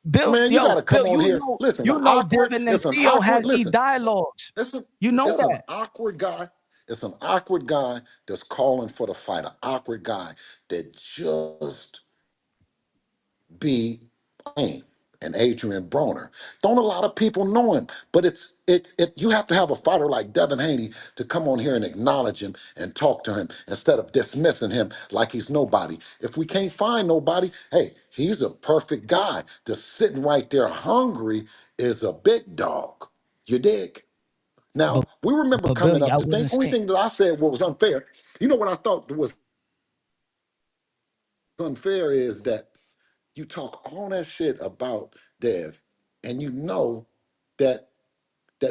Bill, Man, you yo, gotta Bill, come on here. Listen, the awkward. Devin and It's an Theo awkward. has these Listen, dialogues. You know it's an that. awkward guy. It's an awkward guy that's calling for the fight. An awkward guy that just be Payne and Adrian Broner. Don't a lot of people know him, but you have to have a fighter like Devin Haney to come on here and acknowledge him and talk to him instead of dismissing him like he's nobody. If we can't find nobody, hey, he's a perfect guy. Just sitting right there hungry is a big dog. You dig? Now, But we remember but coming Billy, up, I the wasn't only saying. thing that I said what was unfair, you know what I thought was unfair is that you talk all that shit about Dev, and you know that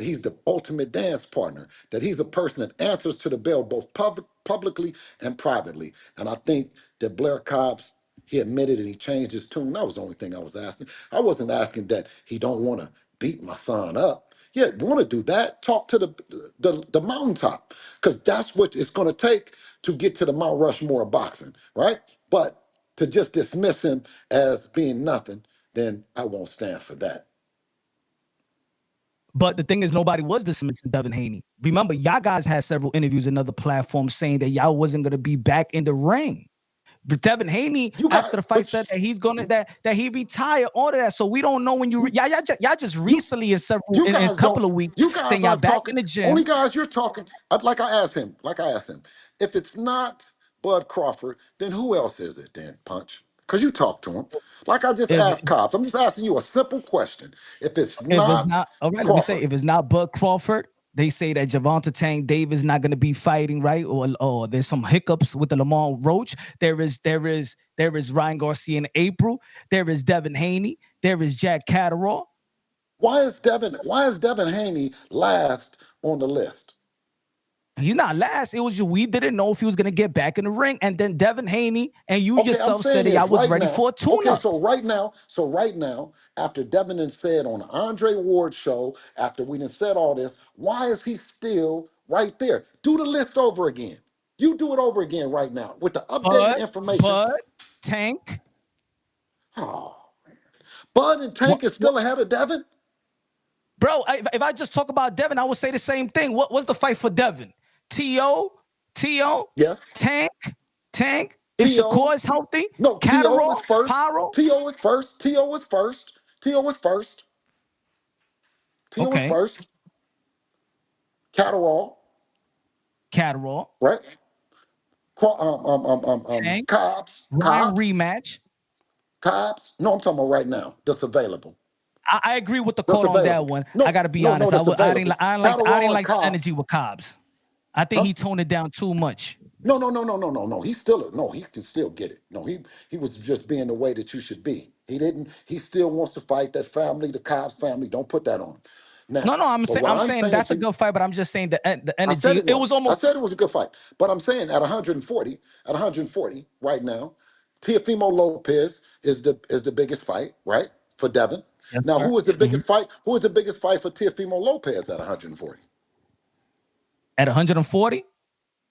he's the ultimate dance partner, that he's a person that answers to the bell both publicly and privately. And I think that Blair Cobbs, he admitted and he changed his tune. That was the only thing I was asking. I wasn't asking that he don't want to beat my son up. Yeah, want to do that? Talk to the mountaintop, because that's what it's going to take to get to the Mount Rushmore of boxing, right? But to just dismiss him as being nothing, then I won't stand for that. But the thing is, nobody was dismissing Devin Haney. Remember, y'all guys had several interviews in other platforms saying that y'all wasn't gonna be back in the ring. But Devin Haney, after the fight, said that he's gonna that he retired, all of that. So we don't know when y'all just recently in a couple of weeks You guys saying y'all aren't back talking. in the gym. Only guys you're talking. Like I asked him. If it's not Bud Crawford, then who else is it? Then Punch, because you talked to him. Like I just asked Cobbs. I'm just asking you a simple question. If it's not All right, let me say, Crawford, if it's not Bud Crawford, they say that Gervonta Tank Davis not going to be fighting, right? Or there's some hiccups with the Lamar Roach. There is Ryan Garcia in April. There is Devin Haney. There is Jack Catterall. why is Devin Haney last on the list? He's not last. It was you. We didn't know if he was going to get back in the ring. And then Devin Haney and you yourself said that I was ready for a tune-up. Okay, so right now, after Devin had said on the Andre Ward show, after we done said all this, why is he still right there? Do the list over again. You do it over again right now with the updated information. Bud, Tank. Oh, man. Bud and Tank is still ahead of Devin? Bro, if I just talk about Devin, I would say the same thing. What was the fight for Devin? T.O., yes. Tank. If Shakur is healthy, no, Catterall, T.O. is first. Paro. T.O. is first. T.O. is first. T.O. is first. T.O. is first. Catterall. Right? Tank. Cobbs. Rematch. Cobbs. No, I'm talking about right now. That's available. I agree with the call on that one. No, I got to be honest. I didn't like the Cobbs. energy with Cobbs. I think he toned it down too much. No. He's he can still get it. No, he was just being the way that you should be. He still wants to fight that family, the Cobbs family. Don't put that on him. Now, I'm saying that's a good fight, but I'm just saying the energy. I said it was almost. I said it was a good fight, but I'm saying at 140 right now, Teofimo Lopez is the biggest fight, right, for Devin. Yes, now, sir. who is the biggest fight? Who is the biggest fight for Teofimo Lopez at 140? At 140?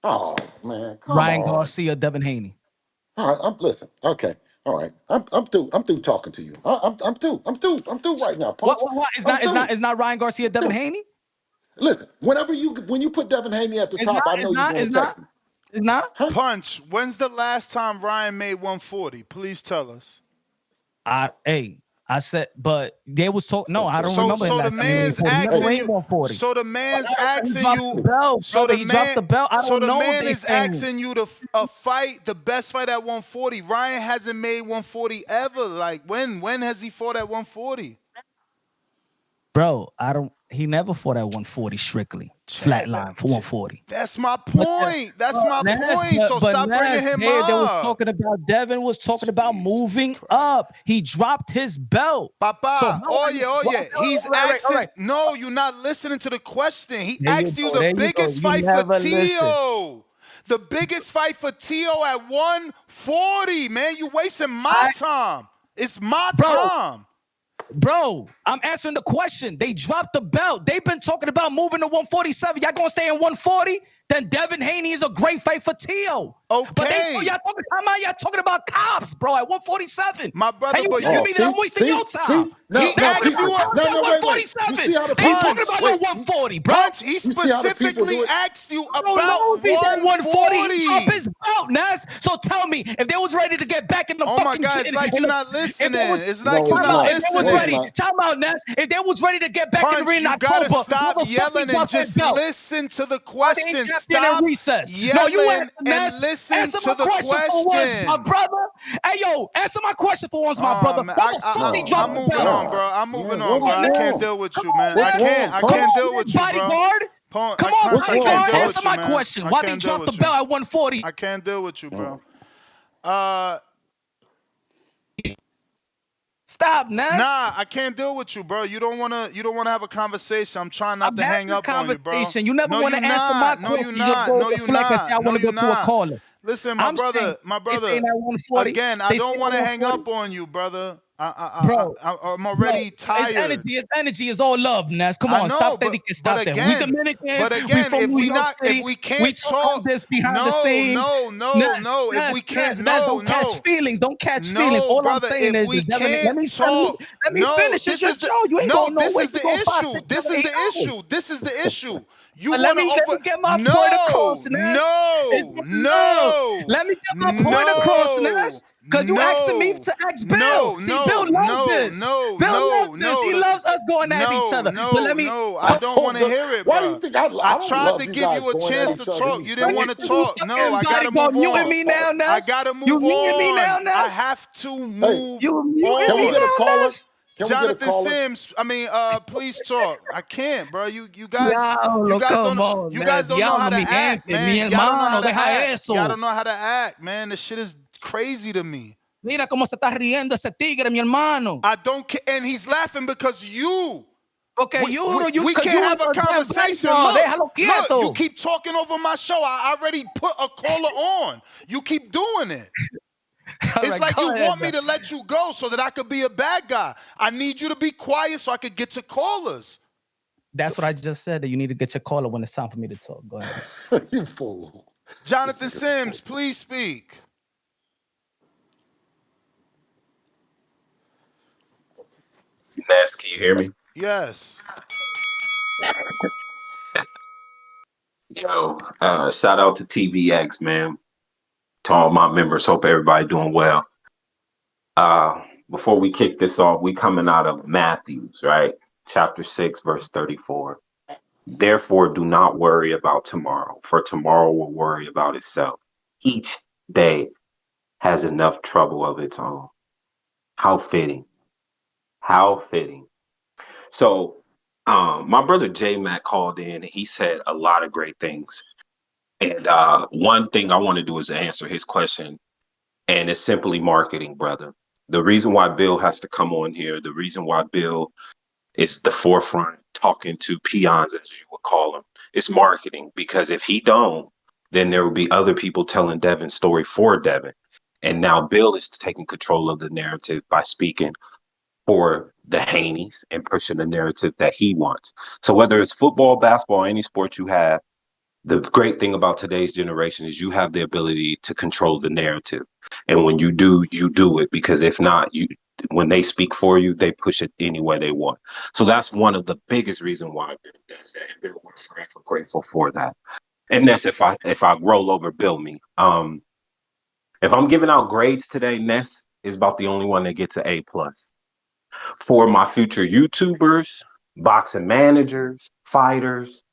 Oh man, come Ryan on. Garcia, Devin Haney. All right, listen. Okay, all right. I'm through. I'm through talking to you. I'm through. I'm through right now. What? It's not Ryan Garcia, Devin Haney? Listen, when you put Devin Haney at the top, I know you're going to text me. It's not. Huh? Punch, when's the last time Ryan made 140? Please tell us. I said, but they was talking. No, I don't remember. So the man's asking you. So the man's asking you. So the man dropped the belt. So the man is asking you to fight the best fight at 140. Ryan hasn't made 140 ever. Like when has he fought at 140? Bro, he never fought at 140 strictly. Flatline for 140. That's my point. That's my point. So stop bringing him up. Devin was talking about moving up. He dropped his belt. Papa, oye. He's asking. Right. No, you're not listening to the question. He asked you the biggest fight for Tio. The biggest fight for Tio at 140, man. You wasting my time. It's my time. Bro, I'm answering the question. They dropped the belt. They've been talking about moving to 147. Y'all gonna stay in 140? then Devin Haney is a great fight for Teo. Okay. But y'all talking about Cobbs, bro, at 147. My brother, and you but give me that I'm wasting your time. He asked you at 147. You see how the He people talking about no 140, bro. Punch, he specifically asked you about if he's at 140. He dropped his belt, Ness. So tell me, if they was ready to get back in the Oh fucking my God, it's like you're not listening. It's like you're not listening. Time out, Ness. If they was ready to get back in the ring in you October, gotta stop yelling and just listen to the question. Stop yelling no, you answer, and listen to the question. My brother. Hey, yo, answer my question for once, my brother. Man, I'm moving on, bro. I'm moving on, bro. I can't deal with you, man. I can't deal with you, bro. Bodyguard. Come on, bodyguard. Answer my question. Why they drop the belt at 140? I can't deal with you, bro. Stop, Ness. Nah, I can't deal with you, bro. You don't wanna have a conversation. I'm trying not to hang up on you, bro. You never want to answer my question. No, you're not. No, you're not. I want to go to a caller. Listen, my brother. Again, I don't want to hang up on you, brother. I'm already tired. His energy is all love, Ness. Come on, stop that. Stop that. We Dominicans. But again, if we can't talk this behind the scenes. No. If we can't, don't catch feelings. Don't catch feelings. All I'm saying is, let me finish. It's your show. You ain't going nowhere. This is the issue. You let me get my point across, Ness. No. Let me get my point across, Ness. Because you asking me to ask Bill. Bill loves this. Bill loves this. He loves us going at each other. I don't want to hear it, bro. Why do you think I tried to give you a chance to talk. You didn't want to talk. No, I got to move on. You and me now, Ness? I got to move on. You and me now, Ness? I have to move on. Can we get a caller? Jonathan Sims, please talk. I can't, bro. You guys don't know how to act, man. Y'all don't know how to act. Y'all don't know how to act, man. This shit is crazy to me. Mira cómo se está riendo ese tigre, mi hermano. I don't care, and he's laughing because you. Okay, we can't have a conversation. Look, you keep talking over my show. I already put a caller on. You keep doing it. It's like you want me to let you go so that I could be a bad guy. I need you to be quiet so I could get to callers. That's what I just said, that you need to get your caller when it's time for me to talk. Go ahead. You fool. Jonathan Sims, please speak. Ness, can you hear me? Yes. Yo, shout out to TVX, man. To all my members, hope everybody doing well. Before we kick this off, we coming out of Matthews, right? Chapter 6, verse 34. Therefore, do not worry about tomorrow, for tomorrow will worry about itself. Each day has enough trouble of its own. How fitting. How fitting. So, my brother J Mac called in and he said a lot of great things. And one thing I want to do is answer his question. And it's simply marketing, brother. The reason why Bill has to come on here, the reason why Bill is the forefront talking to peons, as you would call them, it's marketing. Because if he don't, then there will be other people telling Devin's story for Devin. And now Bill is taking control of the narrative by speaking for the Haneys and pushing the narrative that he wants. So whether it's football, basketball, any sport you have, the great thing about today's generation is you have the ability to control the narrative. And when you do it, because if not, when they speak for you, they push it any way they want. So that's one of the biggest reasons why Bill does that. And Bill, we're forever grateful for that. And that's if I roll over Bill me. If I'm giving out grades today, Ness is about the only one that gets an A+. For my future YouTubers, boxing managers, fighters,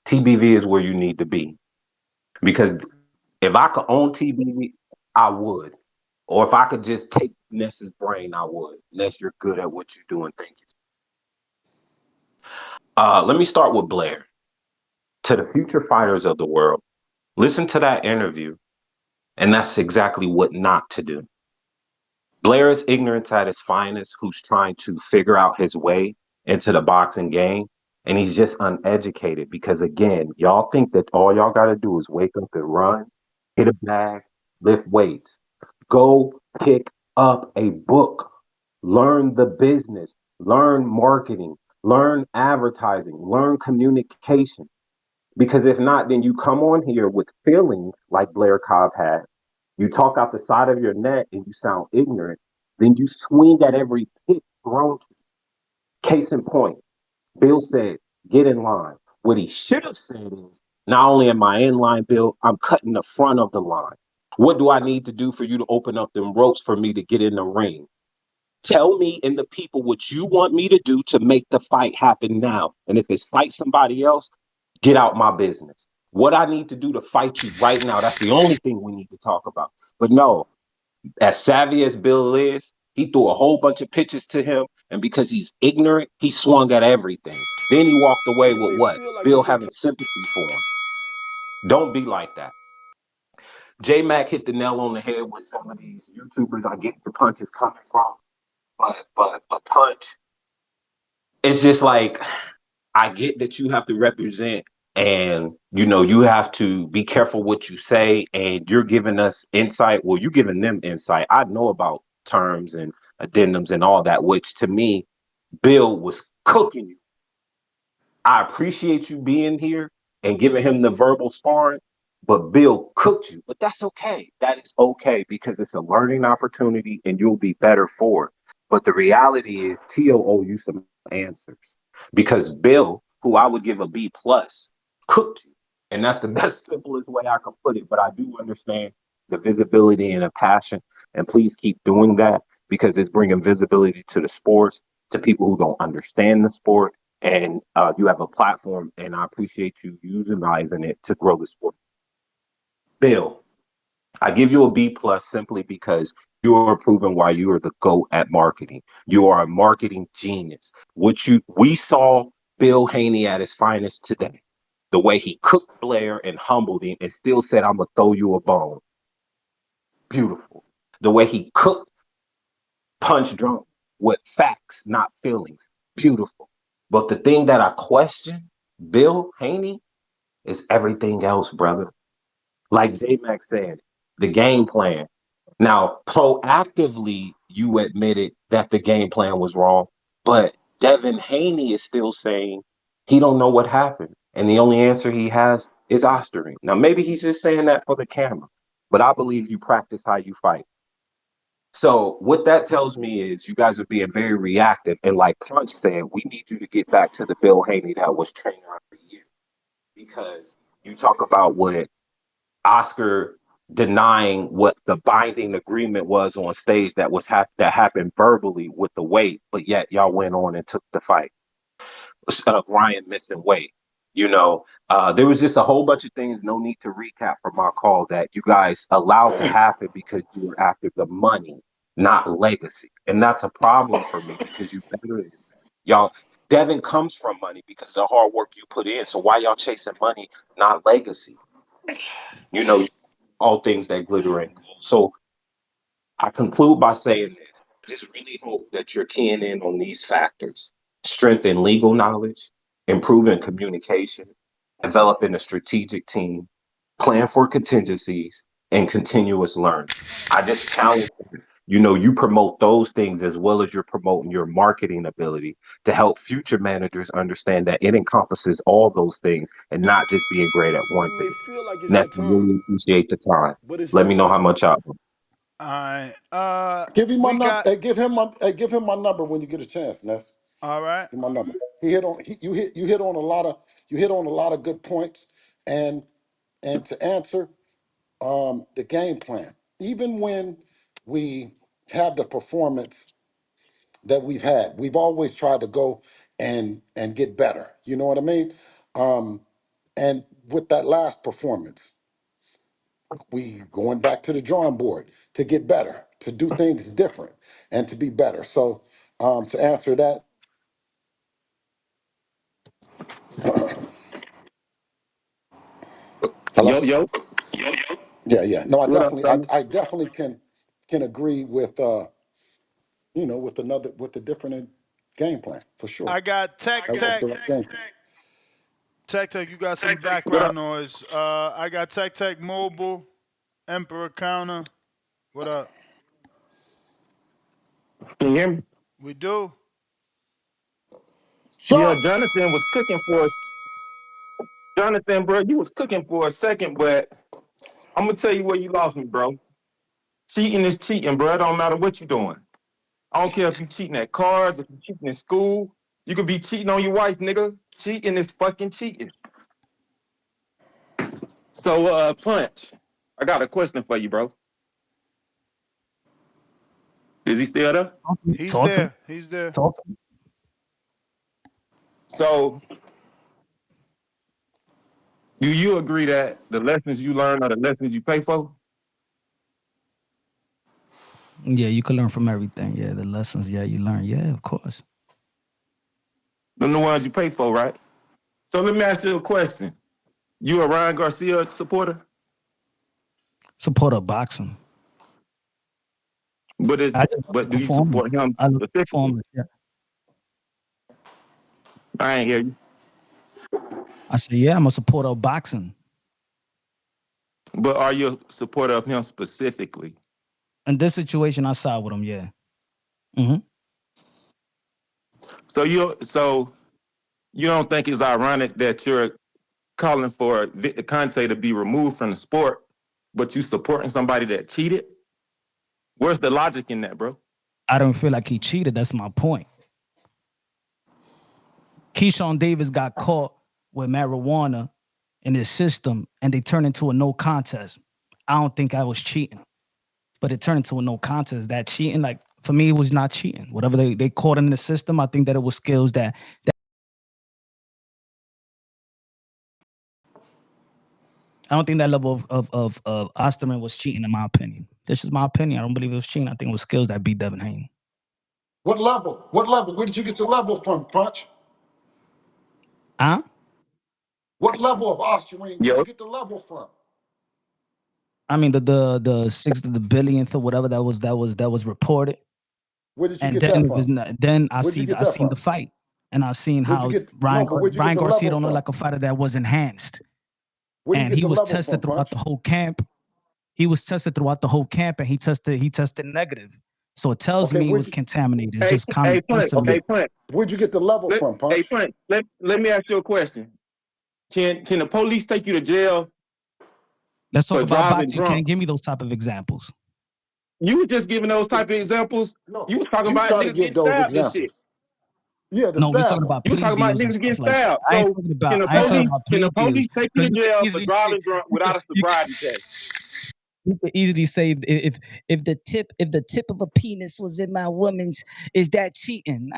TBV is where you need to be. Because if I could own TBV, I would. Or if I could just take Ness's brain, I would. Ness, you're good at what you're doing. Thank you. Let me start with Blair. To the future fighters of the world, listen to that interview, and that's exactly what not to do. Blair is ignorance at his finest, who's trying to figure out his way into the boxing game. And he's just uneducated because, again, y'all think that all y'all got to do is wake up and run, hit a bag, lift weights. Go pick up a book, learn the business, learn marketing, learn advertising, learn communication. Because if not, then you come on here with feelings like Blair Cobb had. You talk out the side of your neck and you sound ignorant. Then you swing at every pitch thrown. Case in point, Bill said, get in line. What he should have said is, not only am I in line, Bill, I'm cutting the front of the line. What do I need to do for you to open up them ropes for me to get in the ring? Tell me and the people what you want me to do to make the fight happen now. And if it's fight somebody else, get out my business. What I need to do to fight you right now, that's the only thing we need to talk about. But no, as savvy as Bill is, he threw a whole bunch of pitches to him. And because he's ignorant, he swung at everything. Then he walked away You with may what? feel like Bill it's your having sympathy for him. Don't be like that. J Mac hit the nail on the head with some of these YouTubers. I get the punch is coming from, but a punch, it's just like, I get that you have to represent and you have to be careful what you say, and you're giving us insight. Well, you're giving them insight. I know about terms and addendums and all that, which to me, Bill was cooking you. I appreciate you being here and giving him the verbal sparring, but Bill cooked you. But that's okay. That is okay because it's a learning opportunity and you'll be better for it. But the reality is, Tio owe you some answers because Bill, who I would give a B plus, cooked you. And that's the best, simplest way I can put it. But I do understand the visibility and the passion. And please keep doing that because it's bringing visibility to the sports, to people who don't understand the sport, and you have a platform, and I appreciate you utilizing it to grow the sport. Bill, I give you a B plus simply because you are proving why you are the GOAT at marketing. You are a marketing genius. We saw Bill Haney at his finest today. The way he cooked Blair and humbled him and still said, I'm gonna throw you a bone. Beautiful. The way he cooked Punch Drunk with facts, not feelings. Beautiful. But the thing that I question, Bill Haney, is everything else, brother. Like J Mac said, the game plan. Now, proactively, you admitted that the game plan was wrong, but Devin Haney is still saying he don't know what happened. And the only answer he has is ostering. Now, maybe he's just saying that for the camera, but I believe you practice how you fight. So what that tells me is you guys are being very reactive. And like Punch said, we need you to get back to the Bill Haney that was trainer of the year. Because you talk about what Oscar denying what the binding agreement was on stage that that happened verbally with the weight, but yet y'all went on and took the fight. Ryan missing weight. There was just a whole bunch of things, no need to recap from our call, that you guys allowed to happen because you were after the money, not legacy. And that's a problem for me because you better than that. Y'all, Devin comes from money because of the hard work you put in. So why y'all chasing money, not legacy? All things that glitter and gold. So I conclude by saying this. I just really hope that you're keying in on these factors: strength in legal knowledge, improving communication, developing a strategic team, plan for contingencies, and continuous learning. I just challenge you promote those things as well as you're promoting your marketing ability to help future managers understand that it encompasses all those things and not just being great at one You may thing. feel like it's your Ness, I turn, really appreciate the time. but it's Let me not know your how turn. much I. All right. Give him my We number. got. Hey, give him my number when you get a chance, Ness. All right. Give my number. You hit on a lot of good points, and to answer the game plan. Even when we have the performance that we've had, we've always tried to go and get better. You know what I mean? And with that last performance, we going back to the drawing board to get better, to do things different, and to be better. So to answer that, hello. Yo, yo, Yeah. No, what up, fellas? I definitely can agree with with the different game plan for sure. I got Tech That was Tech. the right game plan. Tech, you got some What background up? noise. I got Tech Mobile, Emperor Counter. What up? Can you hear me? We do. Yeah, Sure. Jonathan was cooking for us. Jonathan, bro, you was cooking for a second, but I'm gonna tell you where you lost me, bro. Cheating is cheating, bro. It don't matter what you're doing. I don't care if you're cheating at cards, if you're cheating in school. You could be cheating on your wife, nigga. Cheating is fucking cheating. So, Punch, I got a question for you, bro. Is he still there? He's Talk to me. there. He's there. Talk to me. So, do you agree that the lessons you learn are the lessons you pay for? Yeah, you can learn from everything. Yeah, the lessons. Yeah, you learn. Yeah, of course. Them the ones you pay for, right? So let me ask you a question. You a Ryan Garcia supporter? Support of boxing. But do you support him I look specifically? performance. Yeah. I ain't hear you. I said, yeah, I'm a supporter of boxing. But are you a supporter of him specifically? In this situation, I side with him. Yeah. Mm-hmm. So you don't think it's ironic that you're calling for Conte to be removed from the sport, but you supporting somebody that cheated? Where's the logic in that, bro? I don't feel like he cheated. That's my point. Keyshawn Davis got caught with marijuana in his system, and they turned into a no contest. I don't think I was cheating, but it turned into a no contest. That cheating, like for me, it was not cheating. Whatever they caught in the system, I think that it was skills that I don't think that level of Osterman was cheating, in my opinion. This is my opinion. I don't believe it was cheating. I think it was skills that beat Devin Haney. What level? What level? Where did you get the level from, Punch? Huh? What level of Austrian? Where'd you get the level from? I mean the sixth of the billionth or whatever that was reported. Where did you and get then that it was from? not, then I Where'd you seen get I that seen from? the fight, and I seen Where'd how you get Ryan, no? But where'd you Ryan get the Garcia level don't look from? like a fighter that was enhanced, Where do you and get he the was level tested from, throughout Punch? the whole camp. He was tested throughout the whole camp, and he tested negative. So it tells Okay, me it was contaminated. It's Hey, just common hey, Punch. sense to me. Hey, Punch. Where'd you get the level from, Punch? Hey, Punch. Let me ask you a question. Can the police take you to jail Let's talk for about driving boxing. You drunk? can't give me those type of examples. You were just giving those type of examples. No, You was talking you about try to niggas give getting those stabbed and shit. examples. Yeah, the No, we're talking stabbing. about You was plea talking about deals and niggas getting stuff like that. stabbed. I ain't So talking about can the I ain't talking police about can plea the deals police take you because to you can jail for easily say driving drunk without a sobriety test? you can easily say if the tip of a penis was in my woman's, is that cheating?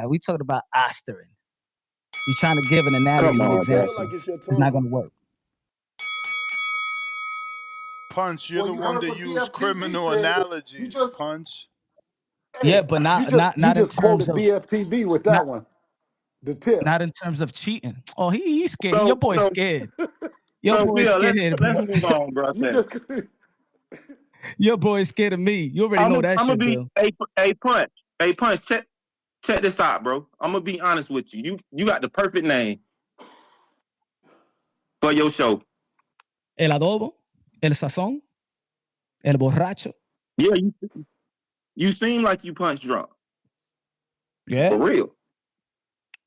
We talking about Ostering. You're trying to give an analogy, Come an on, I bro. feel example. like it's your It's not turn. going to work. Punch, you're Well, the you one heard that what use BFTV criminal said. You analogies, just, Punch. Yeah, hey, but you not in just terms quoted of BFTV with not that one. The tip. not in terms of cheating. Oh, he's scared. Your So boy's so scared. Your so boy's Bill, scared, let's bro. move on, bro. You just Your boy's scared of me. You already know that I'm gonna shit, be Bill. a punch. A punch. Check this out, bro. I'm gonna be honest with you. You got the perfect name for your show. El adobo, el sazón, el borracho. Yeah, you seem like you punch drunk. Yeah. For real.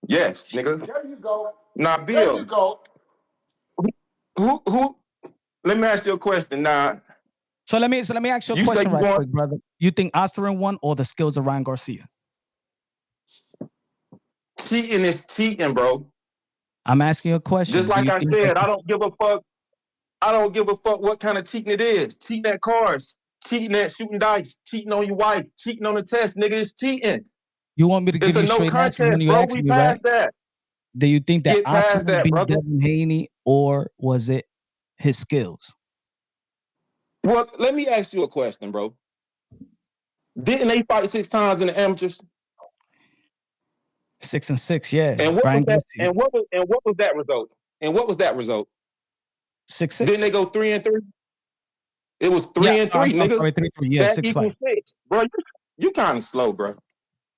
Yes, nigga. there you go. Now, There Bill, you go. who? Let me ask you a question. Now, So let me ask you a you say question you right going quick, brother. You think Osterin won or the skills of Ryan Garcia? cheating is cheating, bro. I'm asking you a question. Just Do like you I think that said, I don't give a fuck. I don't give a fuck what kind of cheating it is. Cheating at cars, cheating at shooting dice, cheating on your wife, cheating on the test, nigga, it's cheating. you want me to It's give a you no straight answers contest, when you bro. ask We me, right? passed that. Do you think that Get past Osterman that, beat brother. Devin Haney or was it his skills? Well, let me ask you a question, bro. Didn't they fight 6 times in the amateurs? 6 and 6, yeah. And what was Ryan that? Garcia, And what was that result? And what was that result? 6-6. Didn't they go 3 and 3? It was Yeah, 3 and 3, I'm nigga. sorry, 3-3. Yeah, That 6 equals fights. 6, bro. You kind of slow, bro.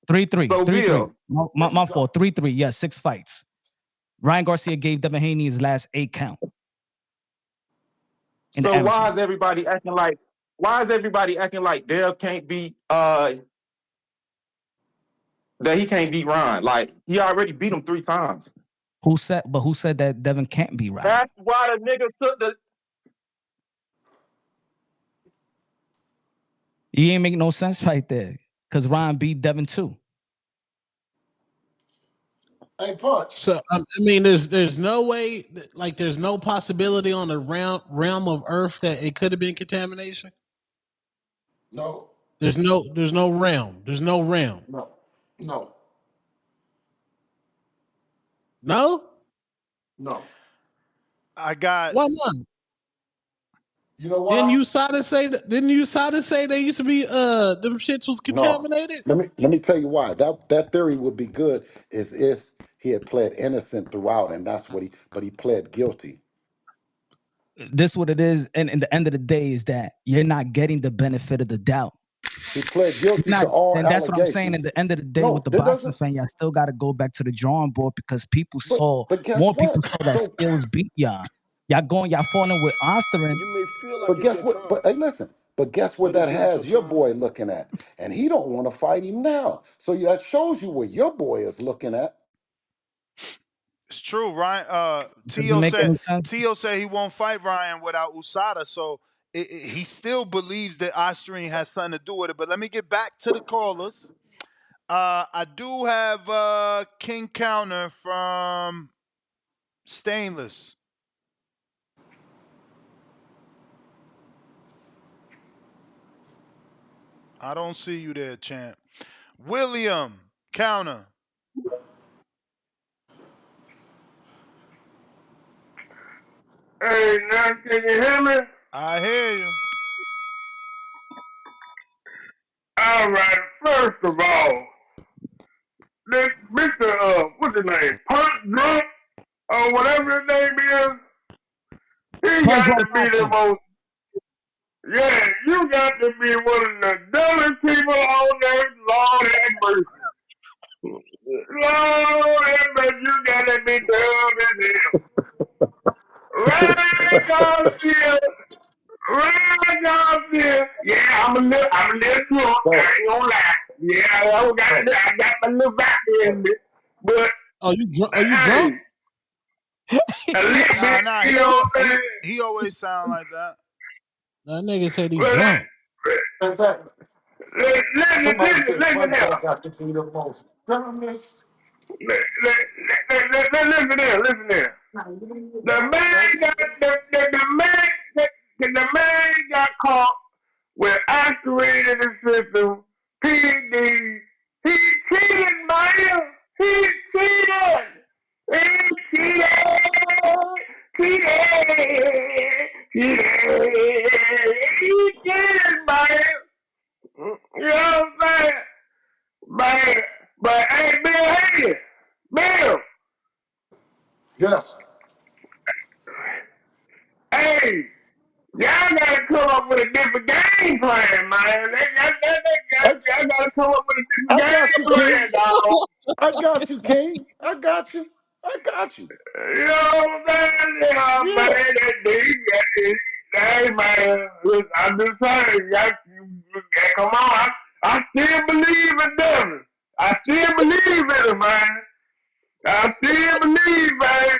3-3. So 3-3. Bill, My fault. 3-3. Yeah, 6 fights. Ryan Garcia gave Devin Haney his last 8 count. In the so amateur. why is everybody acting like Dev can't beat that he can't beat Ryan? Like he already beat him 3 times. Who said that Devin can't be Ryan? That's why the nigga took the. He ain't make no sense right there. Because Ryan beat Devin too. Hey, Punch. So I mean, there's no way, like there's no possibility on the realm of Earth that it could have been contamination. No. There's no realm. There's no realm. No. No. No. No. I got. Why not? You know Didn't why? USADA say that? Didn't USADA say they used to be them shits was No. contaminated? Let me tell you why. That theory would be good is if he had pled innocent throughout, and that's what but he pled guilty. This what it is, and in the end of the day is that you're not getting the benefit of the doubt. He pled guilty to all and that's what I'm saying. At allegations. the end of the day, No, with the that boxing doesn't. fan, y'all still got to go back to the drawing board because people saw But guess more people what? saw that So, skills beat y'all. Y'all falling with Osterin. You may feel like but it's guess your what? time, But hey, listen. But guess where but it's that not your has your time. boy looking at, and he don't want to fight him now. So that shows you where your boy is looking at. It's true, Ryan. Doesn't make any sense. Tio said he won't fight Ryan without USADA, so he still believes that Osterine has something to do with it. But let me get back to the callers. I do have King Counter from Stainless. I don't see you there, champ. William Counter. Hey, now can you hear me? I hear you. All right. First of all, this Mr. What's his name? Punch Drunk or whatever his name is. He Punch got Drunk to be the Boxing. most. Yeah, you got to be one of the dumbest people on earth. Lord have mercy. Lord have mercy. You got to be dumb as hell. Ryan Garcia. Ryan Garcia. Yeah, I'm a little drunk. I ain't gonna lie. Yeah, I got my little back in me. But, Oh, you drunk? Are you hey, drunk? a little bit, Nah. you know what I'm saying? He always sound like that. That nigga said he Well, drunk. Somebody said listen Punch here. Drunk got to be the most dumbest. Listen there. The man got caught with asteroid in the system. PD. He cheated, man. He cheated. He cheated. Cheated. He cheated, man. You know what I'm saying? But hey, Bill Haney. Bill. Yes. Hey. Y'all gotta come up with a different game plan, man. Y'all gotta come up with a I different got game you, King. plan, dog. I got you, King. I got you. I got you. You know what I'm saying? Yeah, man. Yeah. Hey, man. Listen, I'm just saying, come on. I still believe in Devin. I still believe in him, man. I still believe, man.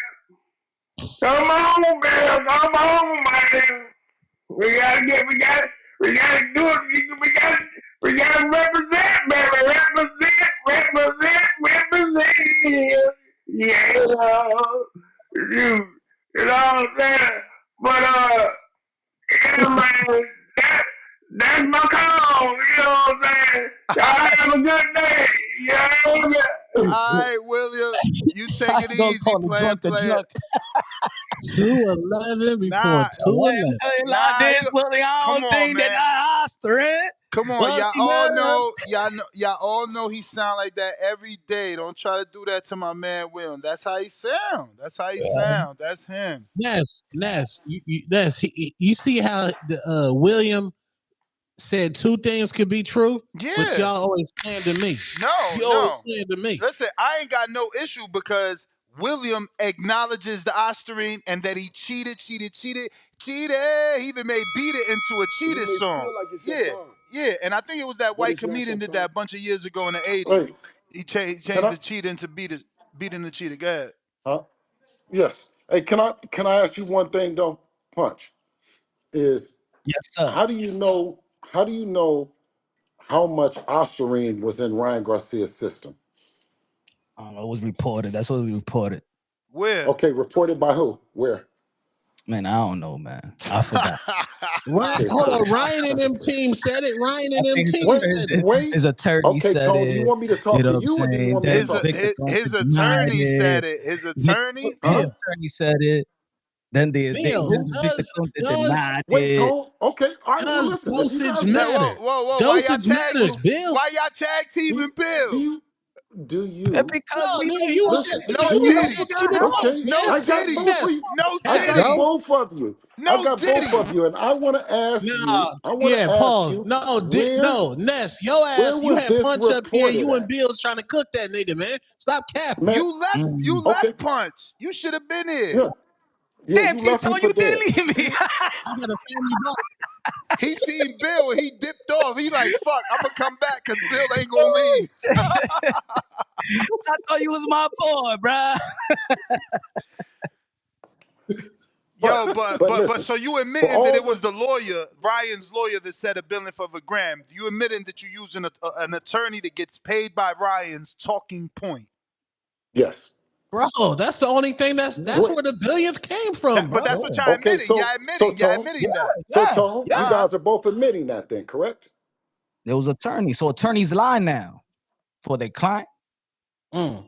Come on, man. Come on, man. We gotta do it. We gotta represent, baby. Represent. Yeah. You know what I'm saying? But, yeah, man, that's my call. You know what I'm saying? Y'all have a good day. You know what I'm saying? All right, William. You take it Don't easy, call the player. drunk a drunk. 211 before Nah, 211. This, Willie, I come don't on, think that man. Osterin. Come on, y'all all know he sound like that every day. Don't try to do that to my man William. That's how he sound. That's him. Ness, you see how the William said two things could be true, but Yeah. y'all always saying to me. No. You always saying to me. Listen, I ain't got no issue because William acknowledges the Osterine and that he cheated. He even made Beat It into a You cheated may song. feel like it's your time, Yeah. And I think it was that but white it's not your comedian did time. that a bunch of years ago in the 80s. Wait, He can changed I? the cheater into Beat It the cheater. Go ahead. Huh? Yes. Hey, can I ask you one thing though? Punch is Yes, sir. how do you know how much ostarine was in Ryan Garcia's system? I don't know. It was reported. That's what we reported. Where? Okay, reported by who? Where? Man, I don't know, man. I forgot. Hold on, Ryan and them team said it. Ryan I and them think team said it. Wait. his attorney Okay, said Tone, do you it. want me to You talk know to what I'm you or do you saying? want me to Then his talk? Victor Conte his denied attorney it. said it. His Victor attorney. Huh? Conte's attorney said it. Then Bill, Who? Victor Conte does denied Wait, it. Tone. Okay, all right. Well, listen. If you dosage guys Now, get matter? whoa! Dosage matters, Bill. Why y'all tag do teaming you Bill? do you Because No, we nigga, know you you on listen? shit. No nigga, Do you you? Diddy. loyalty to Okay, Los, No Ness. I got Diddy. both of Ness, you. No I Ness, got Diddy. bro. both of you. I No got both Diddy. of you, and I want to ask you. Nah, I want yeah, to ask pause. you where No, Ness, your where ass, you was had this Punch up here. reported You and at, Bill's trying to cook that nigga, man. Stop capping. man? You Okay, left Punch. You should have been here. yeah, yeah. Damn, You left me T-Tone, for you dead. did leave me. I got a family box. He seen Bill and he dipped off. He like, fuck, I'm gonna come back because Bill ain't gonna Oh, leave. shit. I thought you was my boy, bruh. Yo, But but listen, so you for admitting that all it the was the lawyer, Ryan's lawyer, that said a billing for a gram. You admitting that you're using an attorney that gets paid by Ryan's talking point. yes. Bro, that's the only thing that's Wait. where the billions came from, But bro. that's what y'all Okay, admitting. Y'all Tone, admitting that. Yeah, you All yeah. right. guys are both admitting that, then, correct? There was attorney. So attorneys lie now for their client. Mm.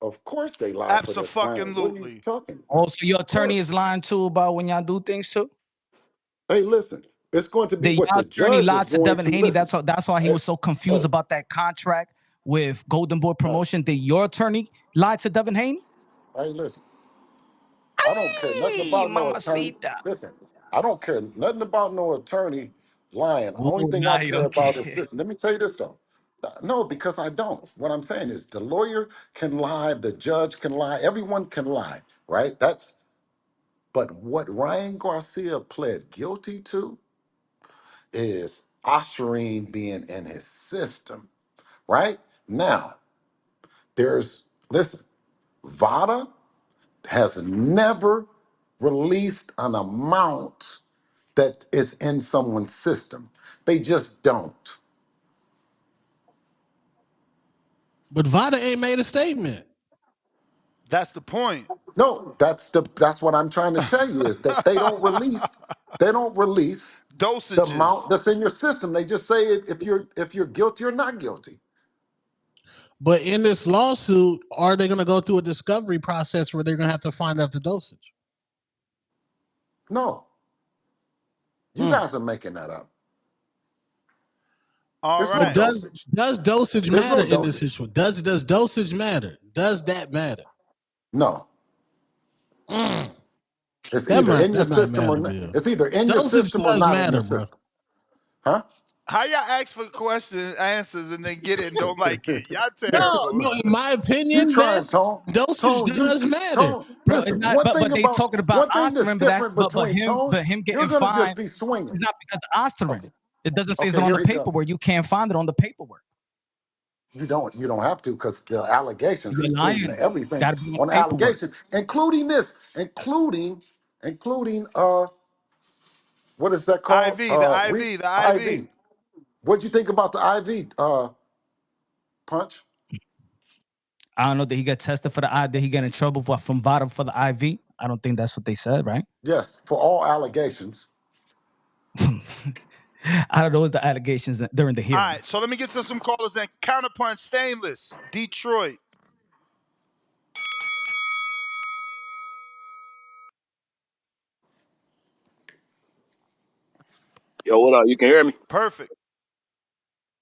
Of course, they lie for their client. What are you Abso-fucking-lutely. talking about? Also, your Of attorney course. is lying too about when y'all do things too. Hey, listen, it's going to be The what y'all the attorney judge is lied to going Devin to Haney. listen. That's why he Hey, was so confused hey, about that contract with Golden Boy hey, Promotion. Did your attorney lie to Devin Haney? hey, listen. I don't care nothing Hey, about no attorney. mamacita. Listen, I don't care nothing about no attorney lying. The Oh, only thing I nah, he care don't about is care. this. Let me tell you this though. No, because I don't. What I'm saying is the lawyer can lie, the judge can lie, everyone can lie, right? But what Ryan Garcia pled guilty to is ostarine being in his system, right? Now, listen, VADA has never released an amount that is in someone's system. They just don't. But Vada ain't made a statement. That's the point. No, that's what I'm trying to tell you is that they don't release the Dosages. amount that's in your system. They just say if you're guilty or not guilty. But in this lawsuit, are they going to go through a discovery process where they're going to have to find out the dosage? No, you Hmm. guys are making that up. All There's no But right. dosage. does dosage There's matter no in this dosage. situation? Does dosage matter? Does that matter? No. Mm. It's either in your That might system or matter, not. Bill. It's either in your Dosage system or does not in your matter, bro. system. Huh? How y'all ask for questions, answers, and then get it and don't like it? Y'all No, terrible. in my You opinion, trying, Ness, Tone. dosage Tone, does matter. Tone, Bro, it's listen, not. But they talking about one thing that's Osterman, different but between Tone, him you're getting gonna just fined be swinging. is not because of Osterman. Okay. It doesn't say it's Okay, on here the he comes. paperwork. You can't find it on the paperwork. You don't have to because the allegations, You're he's pleading lying. to everything Got to be on on the the paperwork. allegations, including what is that called? IV, the IV, the IV. IV. What'd you think about the IV punch? I don't know that he got tested for the IV. Did he get in trouble from bottom for the IV? I don't think that's what they said, right? Yes, for all allegations. I don't know what the allegations during the All hearing. right, so let me get to some callers and Counterpunch Stainless, Detroit. Yo, what up? You can hear me? Perfect.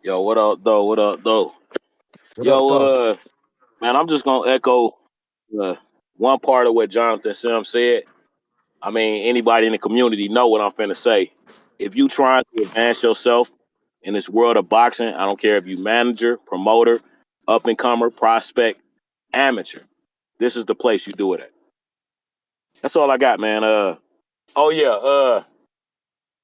Yo, what up, though? What up, though? What up, Yo, though? man, I'm just gonna echo one part of what Jonathan Sims said. I mean, anybody in the community know what I'm finna say. If you trying to advance yourself in this world of boxing, I don't care if you manager, promoter, up and comer, prospect, amateur. This is the place you do it at. That's all I got, man. Oh yeah,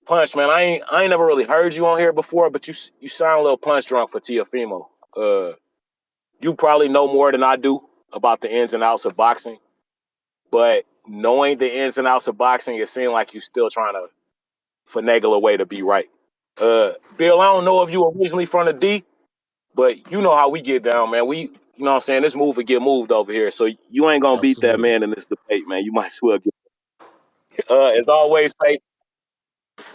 Punch, man. I ain't never really heard you on here before, but you sound a little punch drunk for Teofimo. You probably know more than I do about the ins and outs of boxing. but knowing the ins and outs of boxing, it seemed like you're still trying to finagle a way to be right. Bill, I don't know if you originally from the D, but you know how we get down, man. You know what I'm saying? This move will get moved over here. So you ain't going to beat that Absolutely. man in this debate, man. You might as well get. As always, say,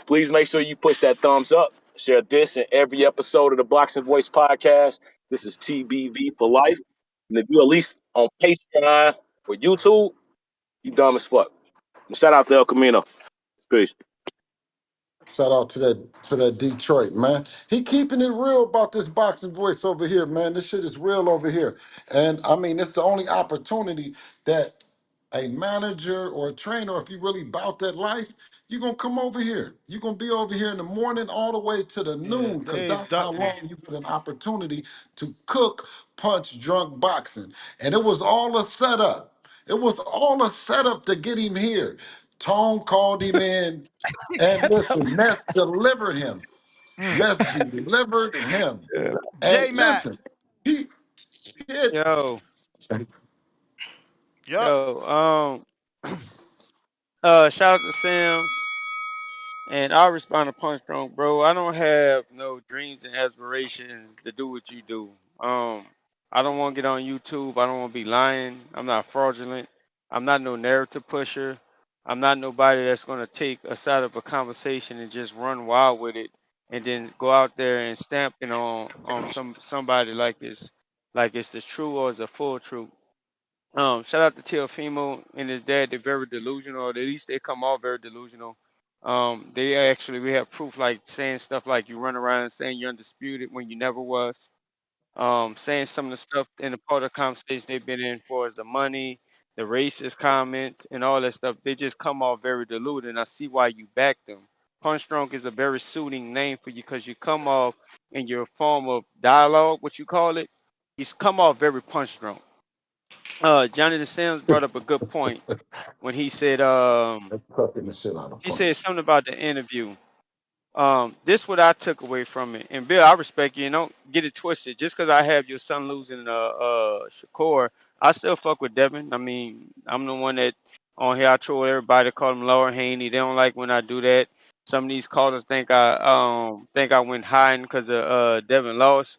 please make sure you push that thumbs up. Share this and every episode of the Boxing Voice podcast. This is TBV for life. And if you at least on Patreon or YouTube, you dumb as fuck. And shout out to El Camino. Peace. Shout out to that Detroit, man. He keeping it real about this boxing voice over here, man. This shit is real over here. And I mean, it's the only opportunity that a manager or a trainer, if you really bout that life, you're gonna come over here. You're gonna be over here in the morning all the way to the Yeah, noon, because they ain't that's how ducking. long you get an opportunity to cook, punch, drunk boxing. And it was all a setup. It was all a setup to get him here. Tone called him in. And listen, Ness delivered him. Ness delivered him. And J Mac. listen, he hit. Yo, Yup. yo, shout out to Sam's. And I'll respond to Punch Drunk, bro. I don't have no dreams and aspirations to do what you do. I don't want to get on YouTube. I don't want to be lying. I'm not fraudulent. I'm not no narrative pusher. I'm not nobody that's gonna take a side of a conversation and just run wild with it, and then go out there and stamp it on somebody like it's the true or it's a full truth. Shout out to Teofimo and his dad. They're very delusional, or at least they come off very delusional. They actually we have proof like saying stuff like you run around saying you're undisputed when you never was. Saying some of the stuff in the part of the conversation they've been in for is the money, the racist comments, and all that stuff. They just come off very deluded, and I see why you back them. Punch Drunk is a very suiting name for you because you come off in your form of dialogue, what you call it. Come off very punch drunk. Johnny the Sims brought up a good point when Cooking the shit out of he punch. said something about the interview. This what I took away from it. And Bill, I respect you. You don't get it twisted. Just because I have your son losing Shakur, I still fuck with Devin. I mean, I'm the one that on here I troll everybody, call him Laura Haney. They don't like when I do that. Some of these callers think I went hiding because of Devin lost.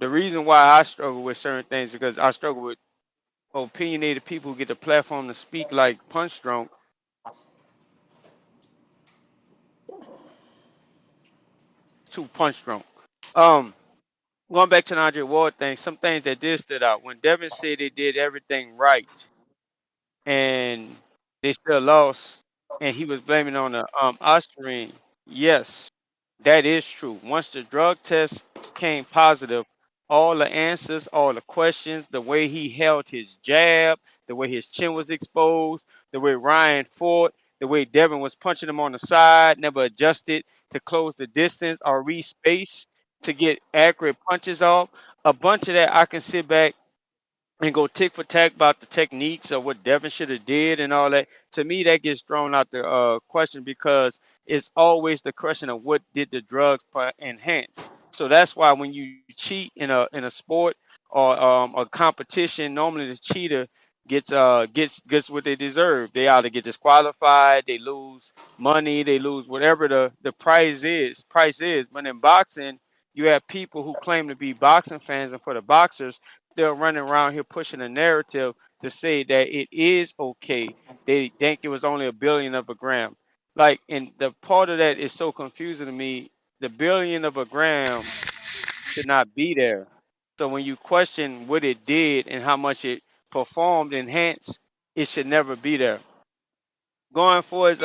The reason why I struggle with certain things is because I struggle with opinionated people who get the platform to speak like Punch Drunk to Punch Drunk. Um, Going back to the Andre Ward thing, some things that did stood out. When Devin said they did everything right and they still lost, and he was blaming on the Oscarine. Yes, that is true. Once the drug test came positive, all the answers, all the questions, the way he held his jab, the way his chin was exposed, the way Ryan fought, the way Devin was punching him on the side, never adjusted to close the distance or re-space to get accurate punches off. A bunch of that I can sit back and go tick for tack about the techniques of what Devin should have did and all that. To me, that gets thrown out the question because it's always the question of what did the drugs enhance. So that's why when you cheat in a sport or a competition, normally the cheater gets what they deserve. They either get disqualified, they lose money, they lose whatever the price is. But in boxing, you have people who claim to be boxing fans, and for the boxers still running around here pushing a narrative to say that it is okay. They think it was only a billion of a gram. Like, and the part of that is so confusing to me. The billion of a gram should not be there. So when you question what it did and how much it performed enhanced, it should never be there. Going for is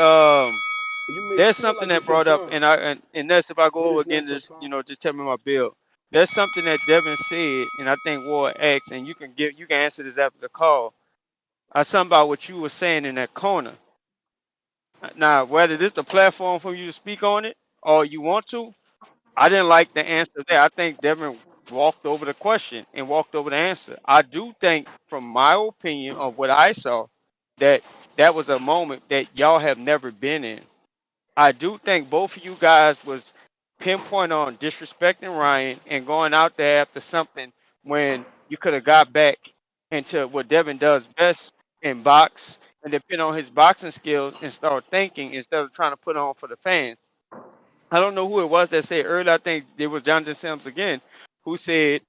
You may there's feel something like that it's your brought up, time, and that's if I go but over it's again, not your just time. just tell me my bill. There's something that Devin said, and I think Ward asked, and you can answer this after the call. Something about what you were saying in that corner. Now, whether this the platform for you to speak on it or you want to, I didn't like the answer there. I think Devin walked over the question and walked over the answer. I do think, from my opinion of what I saw, that that was a moment that y'all have never been in. I do think both of you guys was pinpoint on disrespecting Ryan and going out there after something when you could have got back into what Devin does best in box and depend on his boxing skills and start thinking instead of trying to put on for the fans. I don't know who it was that said earlier. I think it was Jonathan Sims again, who said,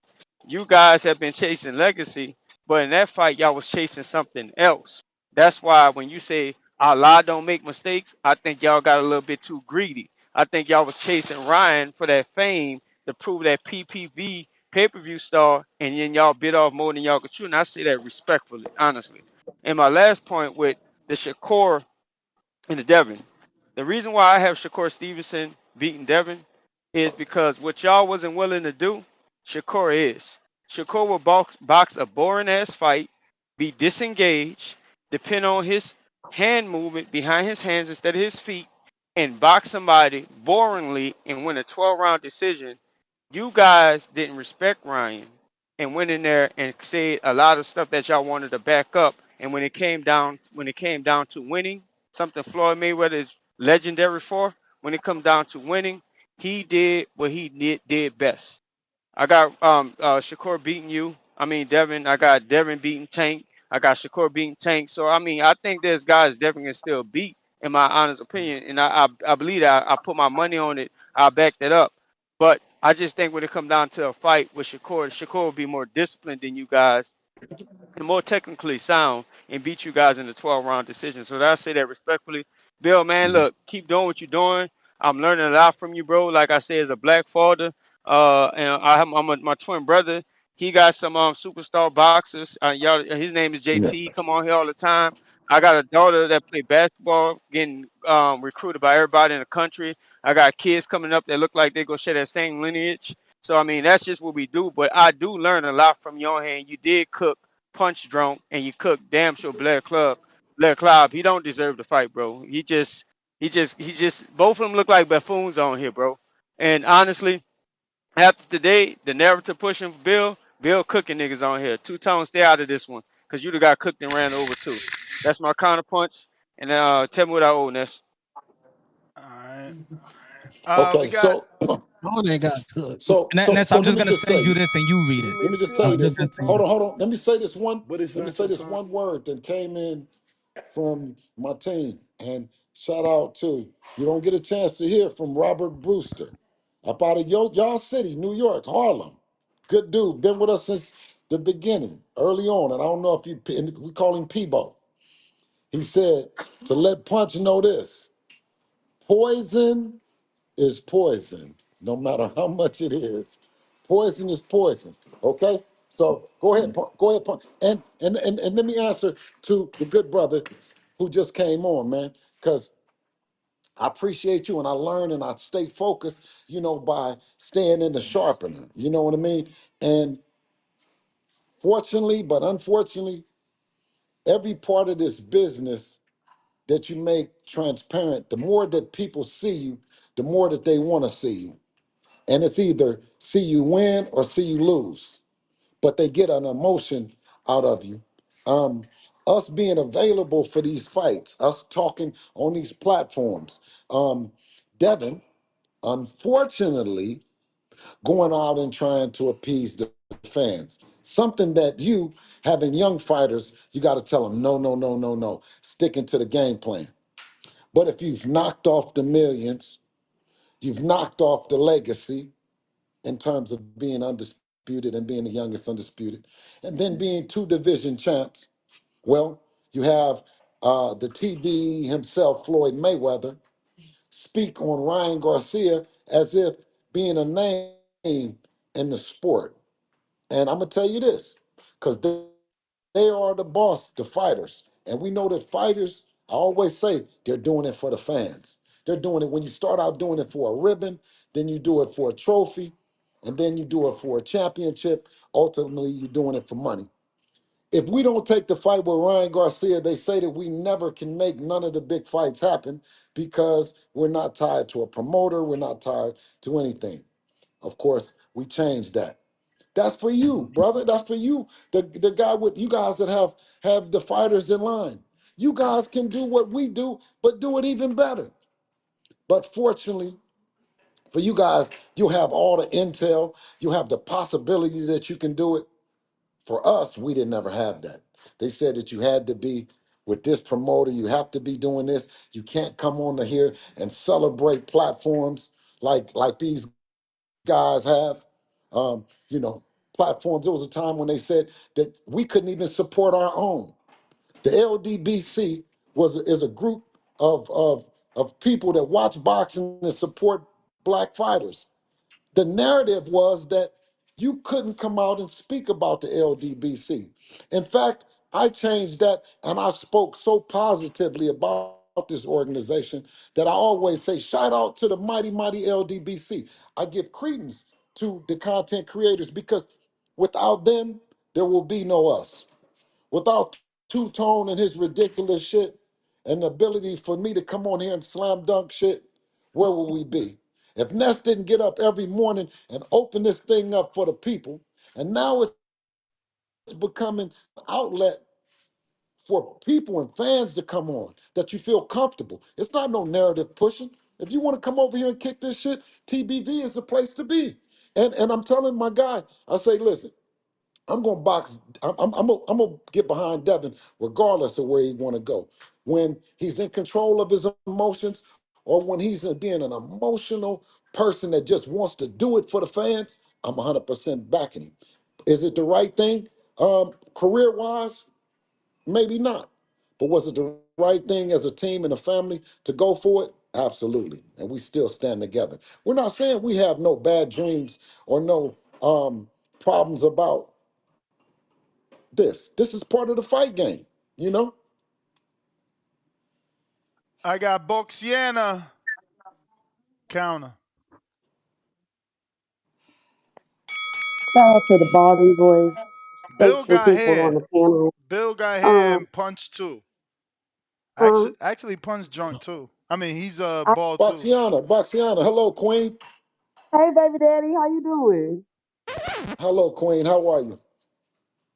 "You guys have been chasing legacy, but in that fight, y'all was chasing something else." That's why when you say Allah don't make mistakes, I think y'all got a little bit too greedy. I think y'all was chasing Ryan for that fame to prove that PPV pay-per-view star, and then y'all bit off more than y'all could chew. And I say that respectfully, honestly. And my last point with the Shakur and the Devin. The reason why I have Shakur Stevenson beating Devin is because what y'all wasn't willing to do, Shakur is. Shakur will box a boring ass fight, be disengaged, depend on his hand movement behind his hands instead of his feet, and box somebody boringly and win a 12-round decision. You guys didn't respect Ryan and went in there and said a lot of stuff that y'all wanted to back up. And when it came down to winning, something Floyd Mayweather is legendary for, when it comes down to winning, he did what he did best. I got Shakur beating you. I mean Devin. I got Devin beating Tank. I got Shakur beating Tank. So I mean I think there's guys Devin can still beat in my honest opinion, and I believe that I put my money on it. I back that up. But I just think when it comes down to a fight with Shakur, Shakur will be more disciplined than you guys and more technically sound and beat you guys in the 12-round decision. So I say that respectfully. Bill, man, look, keep doing what you're doing. I'm learning a lot from you, bro. Like I said, as a black father, and my twin brother. He got some superstar boxers. Y'all, his name is Yeah. JT. He come on here all the time. I got a daughter that play basketball, getting recruited by everybody in the country. I got kids coming up that look like they go share that same lineage. So I mean, that's just what we do. But I do learn a lot from your hand. You did cook punch drunk and you cook damn sure Blair Club. He don't deserve to fight, bro. He just both of them look like buffoons on here, bro. And honestly, after today, the narrative pushing Bill cooking niggas on here. Two-tone, stay out of this one. Cause you'd have got cooked and ran over too. That's my counterpunch. And tell me what I owe, Ness. All right. We Okay, got so No, they got cooked. Ness, so I'm let just me gonna just send say, you this and you read it. let me just I'm say gonna this. send it to you. Hold on. Let me say this one. What is Let me not say your this turn? one word that came in from my team. And shout out to, you don't get a chance to hear from Robert Brewster up out of y'all city, New York, Harlem. Good dude, been with us since the beginning, early on. And I don't know if you, we call him Peebo. He said to let Punch know this: poison is poison, no matter how much it is. Poison is poison. Okay? So go ahead, go ahead, Punch. And let me answer to the good brother who just came on, man. Because I appreciate you and I learn and I stay focused, by staying in the sharpener. You know what I mean? And fortunately, but unfortunately, every part of this business that you make transparent, the more that people see you, the more that they want to see you. And it's either see you win or see you lose, but they get an emotion out of you. Um, us being available for these fights, us talking on these platforms. Devin, unfortunately, going out and trying to appease the fans. Something that you, having young fighters, you got to tell them, no, no, no, no, no, sticking to the game plan. But if you've knocked off the millions, you've knocked off the legacy in terms of being undisputed and being the youngest undisputed, and then being two division champs, well, you have the TV himself, Floyd Mayweather, speak on Ryan Garcia as if being a name in the sport. And I'm going to tell you this, because they are the boss, the fighters. And we know that fighters, I always say, they're doing it for the fans. They're doing it when you start out doing it for a ribbon, then you do it for a trophy, and then you do it for a championship. Ultimately, you're doing it for money. If we don't take the fight with Ryan Garcia, they say that we never can make none of the big fights happen because we're not tied to a promoter, we're not tied to anything. Of course, we changed that. That's for you, brother. That's for you. The guy with you guys that have the fighters in line. You guys can do what we do, but do it even better. But fortunately for you guys, you have all the intel. You have the possibility that you can do it. For us, we didn't ever have that. They said that you had to be with this promoter. You have to be doing this. You can't come on to here and celebrate platforms like these guys have. You know, platforms. There was a time when they said that we couldn't even support our own. The LDBC is a group of people that watch boxing and support black fighters. The narrative was that you couldn't come out and speak about the LDBC. In fact, I changed that and I spoke so positively about this organization that I always say, shout out to the mighty, mighty LDBC. I give credence to the content creators because without them, there will be no us. Without Two Tone and his ridiculous shit and the ability for me to come on here and slam dunk shit, where will we be? If Ness didn't get up every morning and open this thing up for the people, and now it's becoming an outlet for people and fans to come on, that you feel comfortable. It's not no narrative pushing. If you want to come over here and kick this shit, TBV is the place to be. And I'm telling my guy, I say, listen, I'm gonna box. I'm gonna get behind Devin, regardless of where he want to go. When he's in control of his emotions, or when he's being an emotional person that just wants to do it for the fans, I'm 100% backing him. Is it the right thing, career-wise? Maybe not. But was it the right thing as a team and a family to go for it? Absolutely. And we still stand together. We're not saying we have no bad dreams or no problems about this. This is part of the fight game, you know? I got Boxiana counter. Shout out to the Baldwin boys. Thanks Bill for got people on hit. the panel. Bill got hit Um, and punched too. huh? Actually punched drunk too. I mean, he's I, bald too. Boxiana, hello, Queen. hey, baby daddy, how you doing? Hello, Queen. How are you?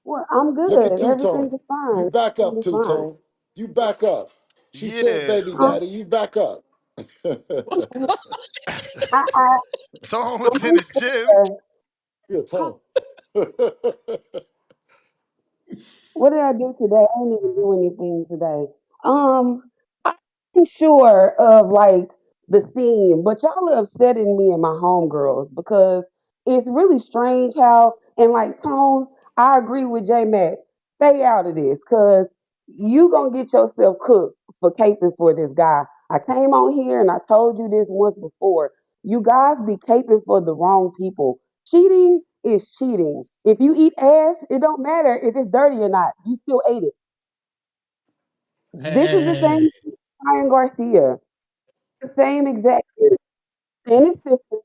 Well, I'm Look at good. Two Everything Tone. is You fine. back up, Everything is Two fine. Tone. You back up. She said, Yeah. baby daddy, you back up. I, Tone I'm was in the gym. unsure. Yeah, Huh? Tone. What did I do today? I didn't even do anything today. I'm sure of like the theme, but y'all are upsetting me and my homegirls because it's really strange how and like Tone, I agree with J Mac. Stay out of this because you gonna get yourself cooked for caping for this guy. I came on here and I told you this once before. You guys be caping for the wrong people. Cheating is cheating. If you eat ass, it don't matter if it's dirty or not. You still ate it. This is the Hey, same thing with Ryan Garcia. The same exact thing. In his system,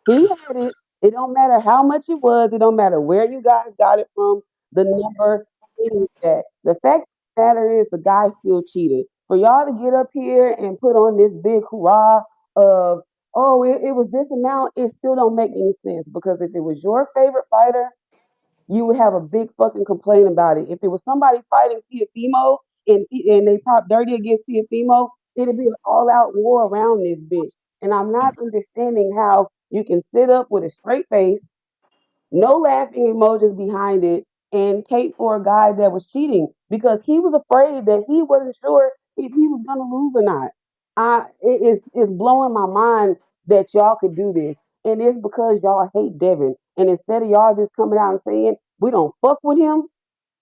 he had it. It don't matter how much it was. It don't matter where you guys got it from. The number, any of that. The fact of the matter is the guy still cheated. For y'all to get up here and put on this big hurrah of, oh, it was this amount, it still don't make any sense because if it was your favorite fighter, you would have a big fucking complaint about it. If it was somebody fighting Teofimo and they pop dirty against Teofimo, it'd be an all out war around this bitch. And I'm not understanding how you can sit up with a straight face, no laughing emojis behind it, and cape for a guy that was cheating because he was afraid that he wasn't sure if he was gonna lose or not. It's blowing my mind that y'all could do this, and it's because y'all hate Devin. And instead of y'all just coming out and saying we don't fuck with him,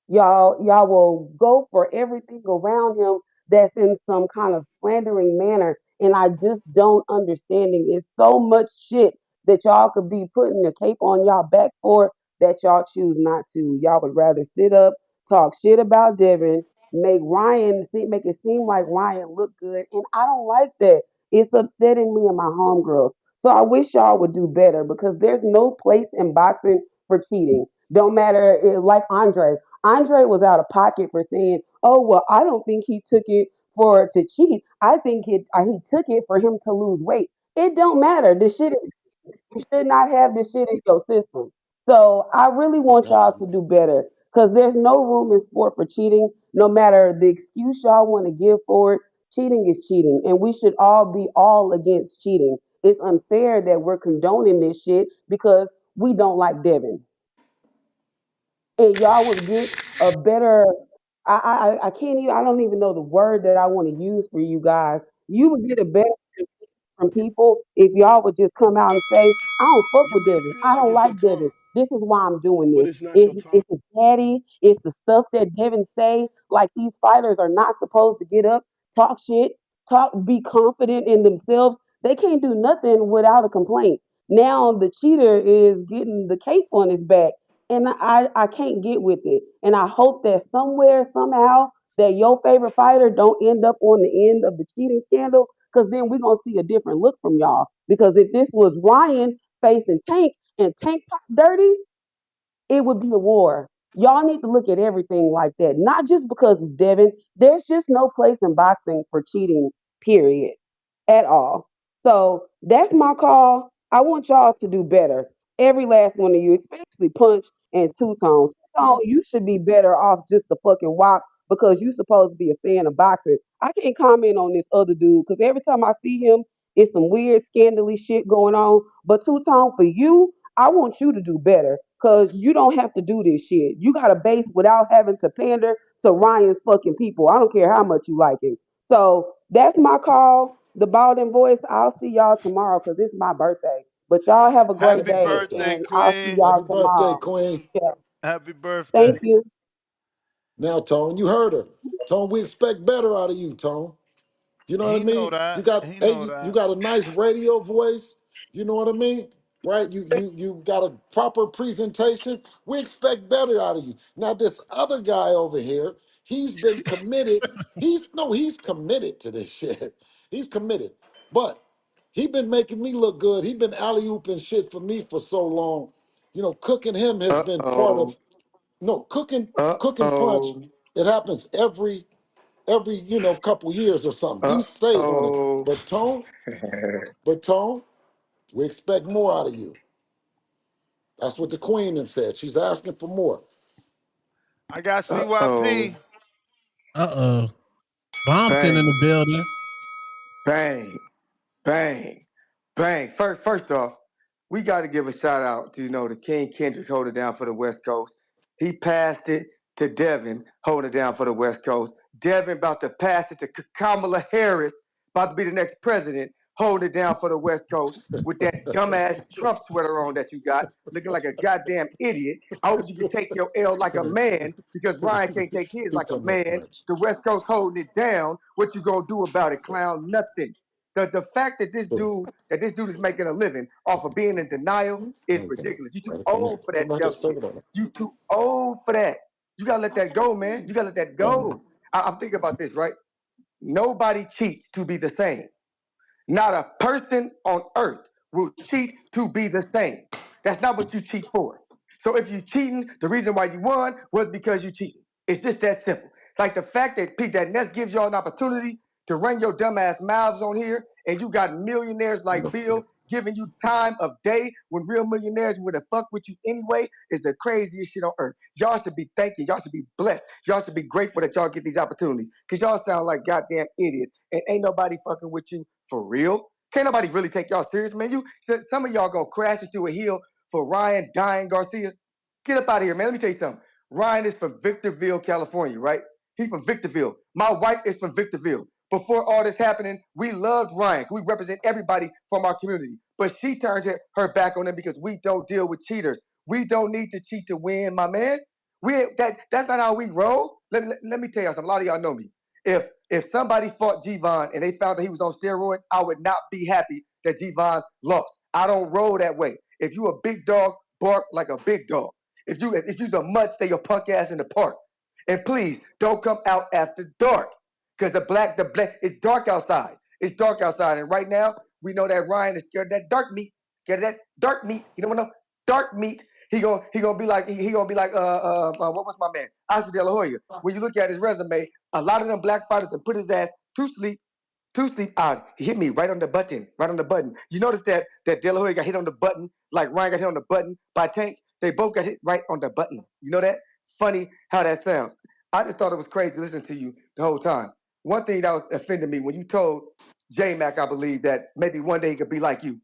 y'all will go for everything around him that's in some kind of slandering manner. And I just don't understand it. It's so much shit that y'all could be putting the cape on y'all back for that y'all choose not to. Y'all would rather sit up, talk shit about Devin, make it seem like Ryan look good. And I don't like that. It's upsetting me and my homegirls. So I wish y'all would do better because there's no place in boxing for cheating. Don't matter, like Andre. Andre was out of pocket for saying, "Oh well, I don't think he took it for to cheat. I think he took it for him to lose weight. It don't matter. You should not have this shit in your system. So I really want y'all to do better because there's no room in sport for cheating. No matter the excuse y'all want to give for it, cheating is cheating, and we should all be all against cheating. It's unfair that we're condoning this shit because we don't like Devin and y'all would get a better I can't even. I don't even know the word that I want to use for you guys. You would get a better from people if y'all would just come out and say, I don't fuck You with may Devin. feel I like don't it's like your Devin. time, This is why I'm doing but this. it's not your time. It's his daddy. It's the stuff that Devin say. Like these fighters are not supposed to get up, talk shit, be confident in themselves. They can't do nothing without a complaint. Now the cheater is getting the cape on his back. And I can't get with it. And I hope that somewhere, somehow, that your favorite fighter don't end up on the end of the cheating scandal, because then we're gonna see a different look from y'all. Because if this was Ryan facing Tank and Tank pop dirty, it would be a war. Y'all need to look at everything like that, not just because it's Devin. There's just no place in boxing for cheating, period, at all. So that's my call. I want y'all to do better. Every last one of you, especially Punch and Two Tone. Two Tone, you should be better off just to fucking walk because you supposed to be a fan of boxing. I can't comment on this other dude because every time I see him, it's some weird scandally shit going on. But Two Tone, for you, I want you to do better because you don't have to do this shit. You got a base without having to pander to Ryan's fucking people. I don't care how much you like him. So that's my call. The Baldwin voice. I'll see y'all tomorrow because it's my birthday. But y'all have a great Happy day birthday, and I'll see Queen. y'all Happy birthday, tomorrow. Queen. Yeah. Happy Thank birthday. you. Now, Tone, you heard her. Tone, we expect better out of you, Tone. You know what I He know mean? that. You got He hey, know you that. got a nice radio voice. You know what I mean? Right? You got a proper presentation. We expect better out of you. Now, this other guy over here, he's been committed. He's committed to this shit. He's committed. But he been making me look good. He been alley-ooping shit for me for so long. You know, cooking him has been part Uh-oh. of no cooking punch. Uh-oh. It happens every couple years or something. He stays on it. Uh-oh. But Tone, we expect more out of you. That's what the Queen had said. She's asking for more. I got Uh-oh. CYP. Bompton in the Bang. building. Bang. Bang. Bang. First off, we got to give a shout out to, the King Kendrick holding down for the West Coast. He passed it to Devin holding it down for the West Coast. Devin about to pass it to Kamala Harris, about to be the next president, holding it down for the West Coast with that dumbass Trump sweater on that you got, looking like a goddamn idiot. I hope you can take your L like a man because Ryan can't take his He's like a talking about man. punch. The West Coast holding it down. What you gonna do about it, clown? Nothing. The fact that this dude is making a living off of being in denial is Okay. ridiculous. You too Right, come here. old for that Come back here. dumb Sit shit. on it. You too old for that. You gotta let that go, man. You gotta let that Come here. go. I'm thinking about this, right? Nobody cheats to be the same. Not a person on earth will cheat to be the same. That's not what you cheat for. So if you cheating, the reason why you won was because you cheated. It's just that simple. It's like the fact that Pete, that Ness gives y'all an opportunity to run your dumbass mouths on here, and you got millionaires like Bill giving you time of day when real millionaires would have fucked with you anyway, is the craziest shit on earth. Y'all should be thanking. Y'all should be blessed. Y'all should be grateful that y'all get these opportunities, because y'all sound like goddamn idiots, and ain't nobody fucking with you for real. Can't nobody really take y'all serious, man. Some of y'all gonna crash into a hill for Ryan dying Garcia. Get up out of here, man. Let me tell you something. Ryan is from Victorville, California, right? He's from Victorville. My wife is from Victorville. Before all this happening, we loved Ryan. We represent everybody from our community. But she turned her back on him because we don't deal with cheaters. We don't need to cheat to win, my man. That's not how we roll. Let me tell y'all something. A lot of y'all know me. If somebody fought G-Von and they found that he was on steroids, I would not be happy that G-Von lost. I don't roll that way. If you a big dog, bark like a big dog. If you's a mutt, stay your punk ass in the park. And please don't come out after dark. Because the black, it's dark outside. It's dark outside. And right now, we know that Ryan is scared of that dark meat. Scared of that dark meat. You don't want no dark meat. He gonna be like what was my man? Oscar De La Hoya. When you look at his resume, a lot of them black fighters have put his ass to sleep. To sleep out. He hit me right on the button. Right on the button. You notice that De La Hoya got hit on the button, like Ryan got hit on the button by Tank. They both got hit right on the button. You know that? Funny how that sounds. I just thought it was crazy listening to you the whole time. One thing that was offending me when you told J Mac, I believe, that maybe one day he could be like you.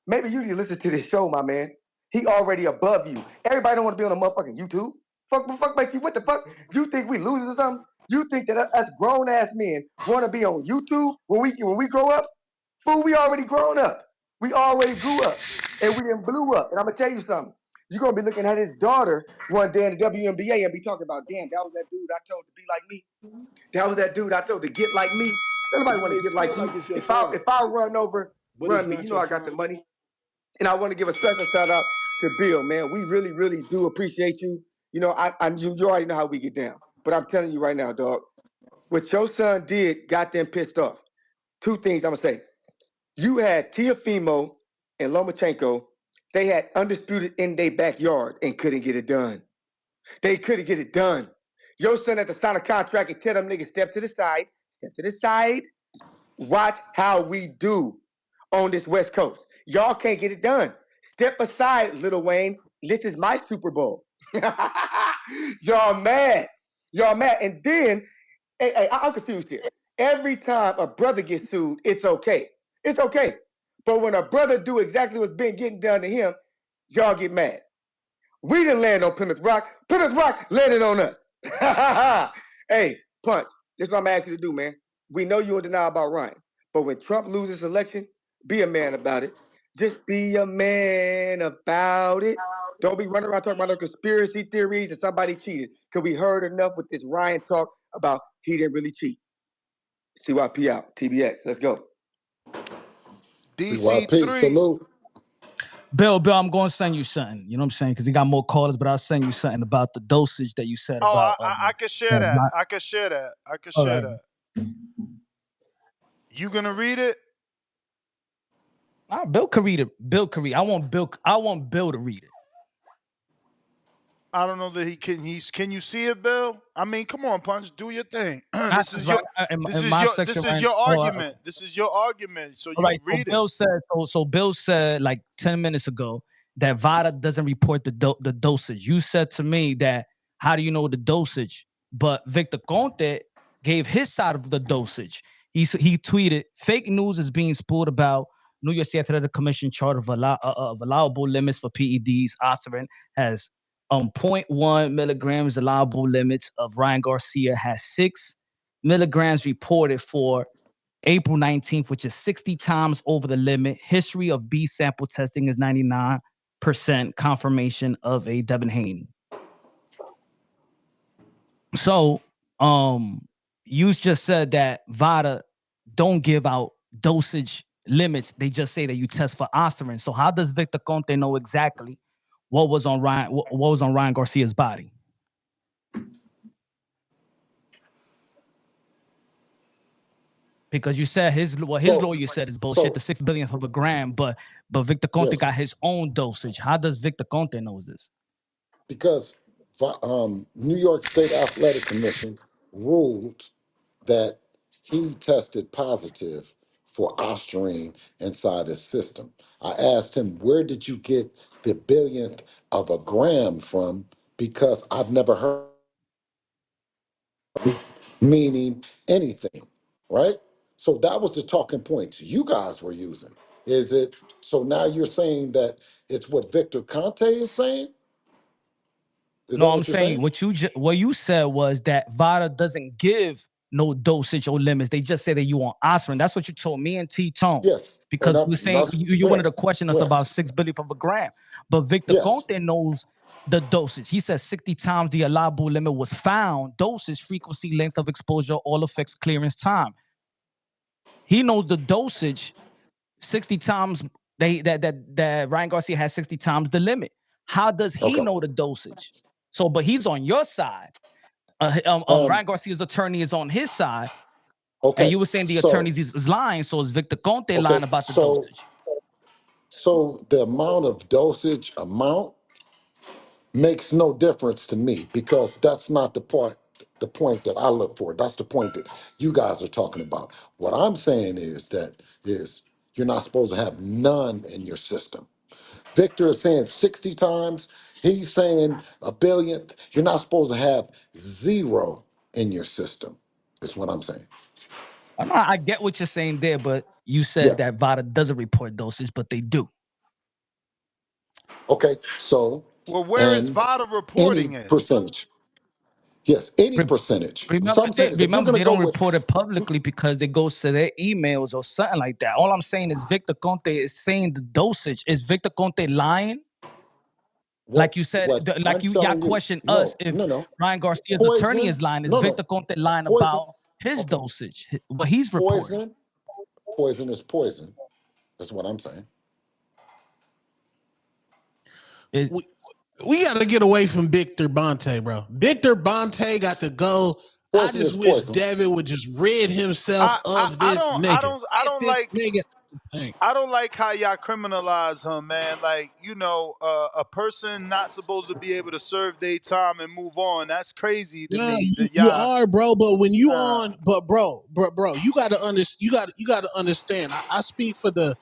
Maybe you need to listen to this show, my man. He already above you. Everybody don't want to be on a motherfucking YouTube. Fuck makes you, what the fuck? You think we losers or something? You think that us grown ass men want to be on YouTube when we grow up? Fool, we already grown up. We already grew up, and we done blew up. And I'm gonna tell you something. You're gonna be looking at his daughter one day in the WNBA and be talking about, damn, that was that dude I told to be like me. That was that dude I told to get like me. Nobody want to get like you. If I run over, run me. You know I got the money. And I want to give a special shout out to Bill, man. We really, really do appreciate you. You know, you already know how we get down. But I'm telling you right now, dog, what your son did got them pissed off. Two things I'm gonna say. You had Teofimo and Lomachenko. They had undisputed in their backyard and couldn't get it done. They couldn't get it done. Your son had to sign a contract and tell them niggas step to the side, step to the side. Watch how we do on this West Coast. Y'all can't get it done. Step aside, Lil Wayne. This is my Super Bowl. Y'all mad. Y'all mad. And then, hey, I'm confused here. Every time a brother gets sued, it's okay. It's okay. But when a brother do exactly what's been getting done to him, y'all get mad. We didn't land on Plymouth Rock. Plymouth Rock landed on us. Hey, Punch, this is what I'm asking you to do, man. We know you're in denial about Ryan. But when Trump loses election, be a man about it. Just be a man about it. Don't be running around talking about no conspiracy theories and somebody cheated. Because we heard enough with this Ryan talk about he didn't really cheat. CYP out. TBX. Let's go. CYP, DC3. salute. Bill, I'm going to send you something. You know what I'm saying? Because he got more callers, but I'll send you something about the dosage that you said Oh, about. I can share that. I can share that. I can share right. that. You gonna read it? Bill could read it. Bill could read. I want Bill to read it. I don't know that he can. Can you see it, Bill? I mean, come on, Punch, do your thing. This is your argument. This is your argument. So you read it. So Bill said like 10 minutes ago that VADA doesn't report the dosage. You said to me that how do you know the dosage? But Victor Conte gave his side of the dosage. He tweeted, fake news is being spewed about New York State Athletic Commission chart of allowable limits for PEDs. Aspirin has 0.1 milligrams allowable limits of Ryan Garcia has 6 milligrams reported for April 19th, which is 60 times over the limit. History of B sample testing is 99% confirmation of a Devin Haney. So, you just said that VADA don't give out dosage limits. They just say that you test for aspirin. So how does Victor Conte know exactly what was on Ryan Garcia's body? Because you said his lawyer said is bullshit. The 6 billionth of a gram, but Victor Conte got his own dosage. How does Victor Conte knows this? Because New York State Athletic Commission ruled that he tested positive for ostarine inside his system. I asked him, where did you get the billionth of a gram from? Because I've never heard meaning anything, right? So that was the talking points you guys were using. Is it, so now you're saying that it's what Victor Conte is saying? No, I'm saying what you said was that VADA doesn't give no dosage or limits. They just say that you want aspirin. That's what you told me and T-Tone. Yes. Because you were saying you wanted to question us about 6 billionth of a gram. But Victor Conte knows the dosage. He says 60 times the allowable limit was found. Dosage, frequency, length of exposure, all affects clearance time. He knows the dosage 60 times that Ryan Garcia has 60 times the limit. How does he know the dosage? So, but he's on your side. Ryan Garcia's attorney is on his side. Okay. And you were saying the attorney is lying. So is Victor Conte lying about the dosage? So the amount of dosage makes no difference to me because that's not the point that I look for. That's the point that you guys are talking about. What I'm saying is you're not supposed to have none in your system. Victor is saying 60 times. He's saying a billionth. You're not supposed to have 0 in your system, is what I'm saying. I get what you're saying there, but you said that VADA doesn't report dosage, but they do. Okay, so well, where is VADA reporting it? Percentage. Yes, any percentage. So I'm saying is if you're Remember going to they go don't with report it publicly because it goes to their emails or something like that. All I'm saying is Victor Conte is saying the dosage. Is Victor Conte lying? Like you said, what like I'm y'all telling you, question us no, if no, no. Ryan Garcia's attorney Poison, is lying. Is no, Victor no. Conte lying Poison, about his okay. dosage, what he's reporting? Poison is poison. That's what I'm saying. We got to get away from Victor Bonte, bro. Victor Bonte got to go. I Poison just is wish poison. Devin would just rid himself of this nigga. Get this nigga out the paint. I don't like how y'all criminalize him, man. Like, you know, a person not supposed to be able to serve their time and move on. That's crazy to Yeah, me. That you y'all, are, bro. But when you nah. on, but bro, you got to you got to understand. I speak for the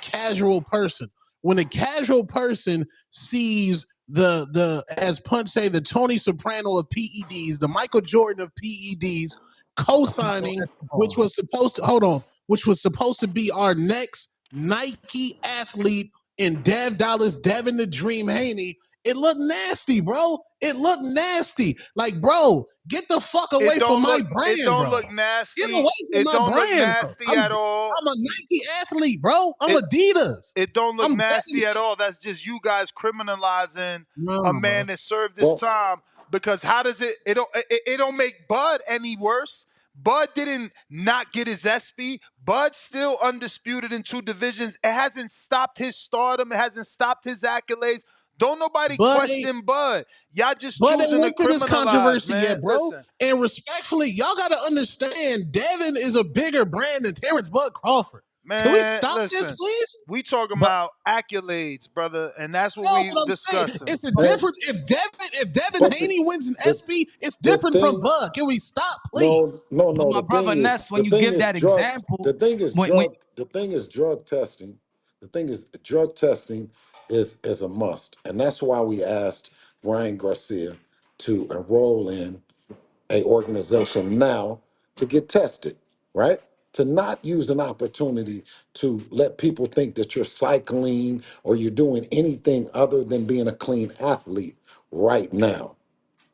casual person. When a casual person sees the as Punch say the Tony Soprano of PEDs, the Michael Jordan of PEDs, co-signing, which was supposed to which was supposed to be our next Nike athlete in Dev Dallas, Devin the Dream Haney. It looked nasty, bro. It looked nasty. Like, bro, get the fuck away from my It brand, don't bro. look Get nasty. away from It my don't look brand, bro. nasty at all. I'm a Nike athlete, bro. I'm It Adidas. it don't look I'm better nasty at all. That's just you guys criminalizing a no, bro. man that served his Well, time. Because how does it don't make Bud any worse? Bud didn't not get his ESPY. Bud still undisputed in 2 divisions. It hasn't stopped his stardom. It hasn't stopped his accolades. Don't nobody Bud ain't question Bud. Y'all just Bud ain't choosing to went through this criminalize, controversy man. yet, bro. Listen, And respectfully, y'all gotta understand Devin is a bigger brand than Terrence Bud Crawford. Can we man, stop this, listen. please? We talking But about accolades, brother, and that's what No, we but I'm saying discussing. it's a and difference. If Devin but Haney wins an the SP, it's the different from thing, Bud. Can we stop, please? no, no, but no. my brother Ness, The when you thing give is that drug. example, The thing is when drug. The thing is drug testing. The thing is drug testing is a must, and that's why we asked Ryan Garcia to enroll in a organization now to get tested, right? To not use an opportunity to let people think that you're cycling or you're doing anything other than being a clean athlete right now.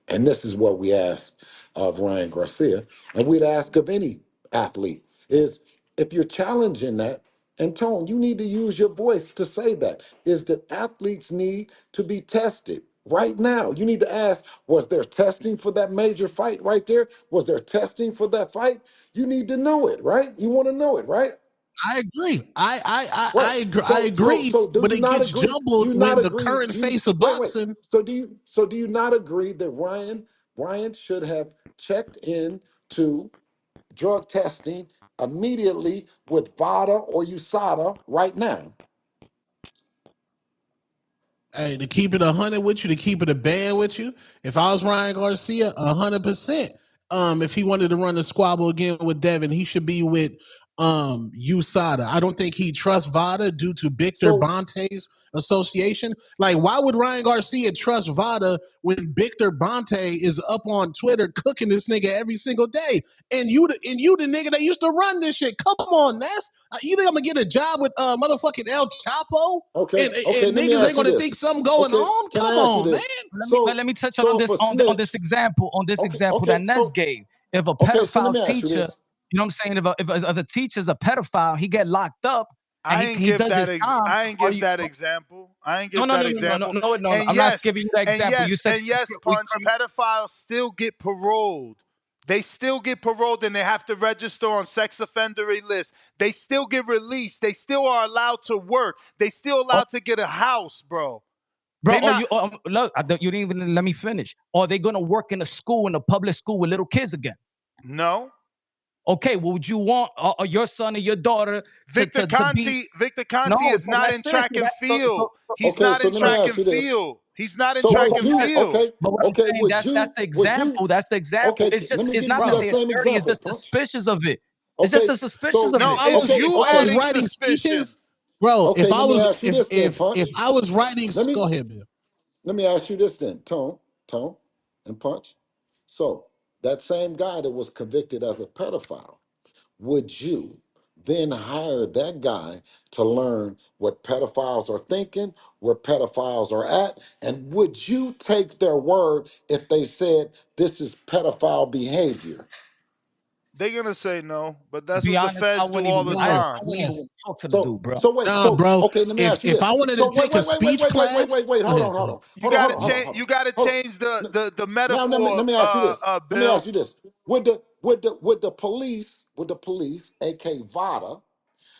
And this is what we asked of Ryan Garcia, and we'd ask of any athlete is if you're challenging that, and Tone, you need to use your voice to say that, is that athletes need to be tested right now. You need to ask, was there testing for that major fight right there? Was there testing for that fight? You need to know it, right? You want to know it, right? I agree. Right. I agree. I So so agree. so do But you it not gets agree? Do jumbled you not when the agree? current Do you face of wait. boxing. So do you not agree that Ryan should have checked in to drug testing immediately with VADA or USADA right now? Hey, to keep it 100 with you, to keep it a band with you. If I was Ryan Garcia, 100%. If he wanted to run the squabble again with Devin, he should be with USADA. I don't think he trusts VADA due to Victor So Bonte's association. Like, why would Ryan Garcia trust VADA when Victor Bonte is up on Twitter cooking this nigga every single day? And you the nigga that used to run this shit. Come on, Ness. You think I'm gonna get a job with motherfucking El Chapo? okay, And let me niggas ain't ask you gonna think this. something going Okay, on? can Come I ask you on, man. this? let me touch So on if this a on this snitch, example okay, that Ness so gave. If a okay, so let pedophile me ask you teacher, this. you know what I'm saying, if a teacher's a pedophile, he get locked up and I ain't he give does his that. time. I ain't Are give you? that example. I ain't No, give no, that no, no, no, no, example. no, no, no. And I'm not yes, giving you that example. You said Punch. Pedophiles still get paroled. They still get paroled, and they have to register on sex offender list. They still get released. They still are allowed to work. They still oh, allowed to get a house, bro. bro. They Or not. you look, you didn't even let me finish. Or they gonna work in a school, in a public school with little kids again? No. Okay, well, would you want your son or your daughter Victor to be? Conti. Victor Conti No, is so not let's in track seriously and that field. He's Okay, not so in let me track ask and you this. field. He's not in So track would and you? field. Okay, but what I'm okay, saying, would you? that's the example. Okay, let me It's give not you that that Bro, they're same dirty. It's example, the Punch. suspicious of it. It's just Okay, the suspicious so of No, it. it's if okay, you I was okay, adding writing suspicion. speeches, bro, okay. Let me ask you this then, if Punch. I was writing, Let me go ahead, Bill. let me ask you this then, Tone, and Punch. So that same guy that was convicted as a pedophile, would you then hire that guy to learn what pedophiles are thinking, where pedophiles are at? And would you take their word if they said this is pedophile behavior? They're gonna say no, but To that's be what the honest, I feds do wouldn't all even. the I time. wouldn't even want to talk to the So dude, bro. so wait, Nah, so bro. okay, let me ask you If this. I wanted to So wait, take a wait, wait, wait, speech wait, wait, wait, class, wait, wait, go hold ahead, on, hold bro. on, You hold on, hold gotta on, hold on, change. hold on. You gotta Hold change the on. Now metaphor. let me ask you this. Let me Bill. ask you this. Would the police, aka VADA,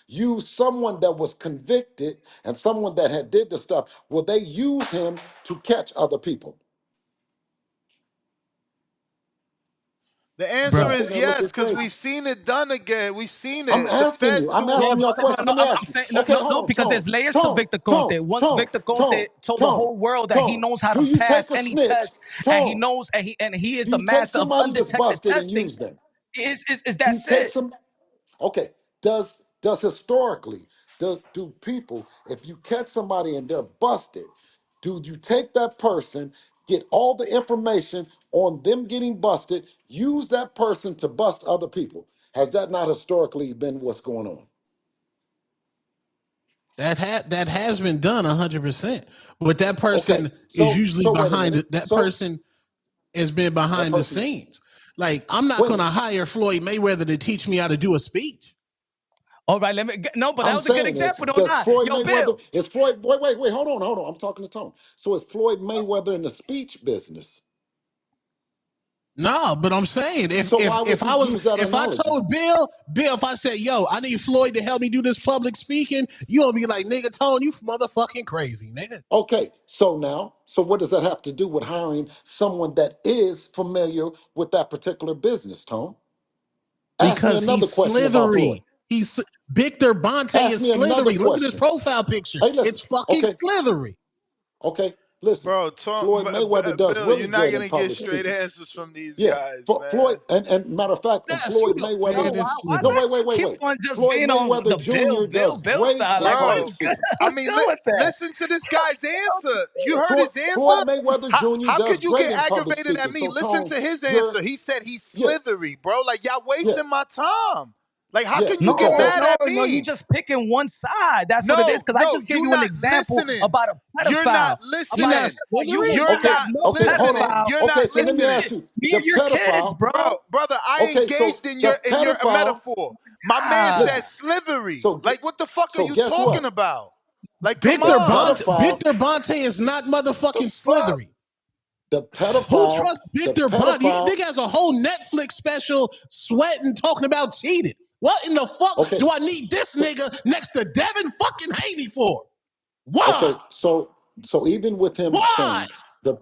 use someone that was convicted and someone that had did the stuff? Will they use him to catch other people? The Y'all answer Bro. sitting is there looking yes, because crazy. we've seen it done again. We've seen I'm it. The asking you. feds I'm do it all asking the you a question. time. Let me I'm ask you. saying no, Okay, no, hold on, because there's Tone, layers to Tone, Victor Conte. Tone, Once Tone, Victor Tone, Conte told the Tone, whole world that he Tone. knows how Do to you pass take a any snitch? test, and he Tone. knows, and he is Do the you take master of somebody that's undetected busted and testing. use them? Is Do that you take it? some? Okay. Does historically do people, if you catch somebody and they're busted, do you take that person, get all the information on them getting busted, use that person to bust other people? Has that not historically been what's going on? That has been done 100%. But that Okay. person is So usually so wait a behind minute. it. That So person has been that behind the person. scenes. Like, I'm not Wait a gonna minute. hire Floyd Mayweather to teach me how to do a speech. All right, let me. No, but that I'm was a good saying is, example, though. does Not Floyd yo, Bill. Mayweather, is Floyd, wait, hold on. I'm talking to Tone. So is Floyd Mayweather in the speech business? No, but I'm saying if So if why would if he I was use that if I analogy? told Bill, if I said, yo, I need Floyd to help me do this public speaking, you gonna be like, nigga, Tone, you motherfucking crazy, nigga. Okay, so what does that have to do with hiring someone that is familiar with that particular business, Tone? Ask me Because another he's question about Floyd. slithery. He's Victor Bonte Ask is me another slithery. Look at his question. profile picture. Hey, listen. It's fucking Okay, slithery. okay, listen. Bro, Floyd Mayweather does Bill, you're really not good in gonna get public straight speaking. answers from these Yeah, guys, man. Floyd, and matter of fact, and Yes, you Floyd know, Mayweather. man, Yo, why it's No, slithery. wait, does wait, he wait, keep wait. on just Floyd being on Mayweather the Jr. does Bill great side? in Like, public Bro, speaking. I what's mean, good with that? listen to this guy's answer. You heard Floyd, his answer? Floyd Mayweather How Jr. how does could you great get in public aggravated at speaking. me? So, Listen Tone, to his you're, answer. He said he's yeah, slithery, bro. Like y'all yeah, wasting my time. Like, how yeah. can you get Okay, No, so, mad no, at no. You me? just picking one side. That's what it is. No, Because I no, just gave you you an not example listening. about a You're not pedophile. He not listening. You slithery? You're work okay, with not no okay, hold on. listening. pedophile You're not Okay, so let me in ask listening. you near the your kids, pedophile. bro. Brother, I Okay, engaged so in the your pedophile, metaphor. My man Ah, said listen, slithery. so, Like, what the fuck are so you guess talking what? about? Like, come The on. pedophile, Victor Bonte is not The motherfucking fuck? slithery. the Who pedophile, trusts the Victor Bonte? pedophile, Nigga has a whole Netflix special sweating, talking about cheating. What in the fuck okay, do I need this so, nigga next to Devin fucking Haney for? okay, Why? so even with him Why? saying the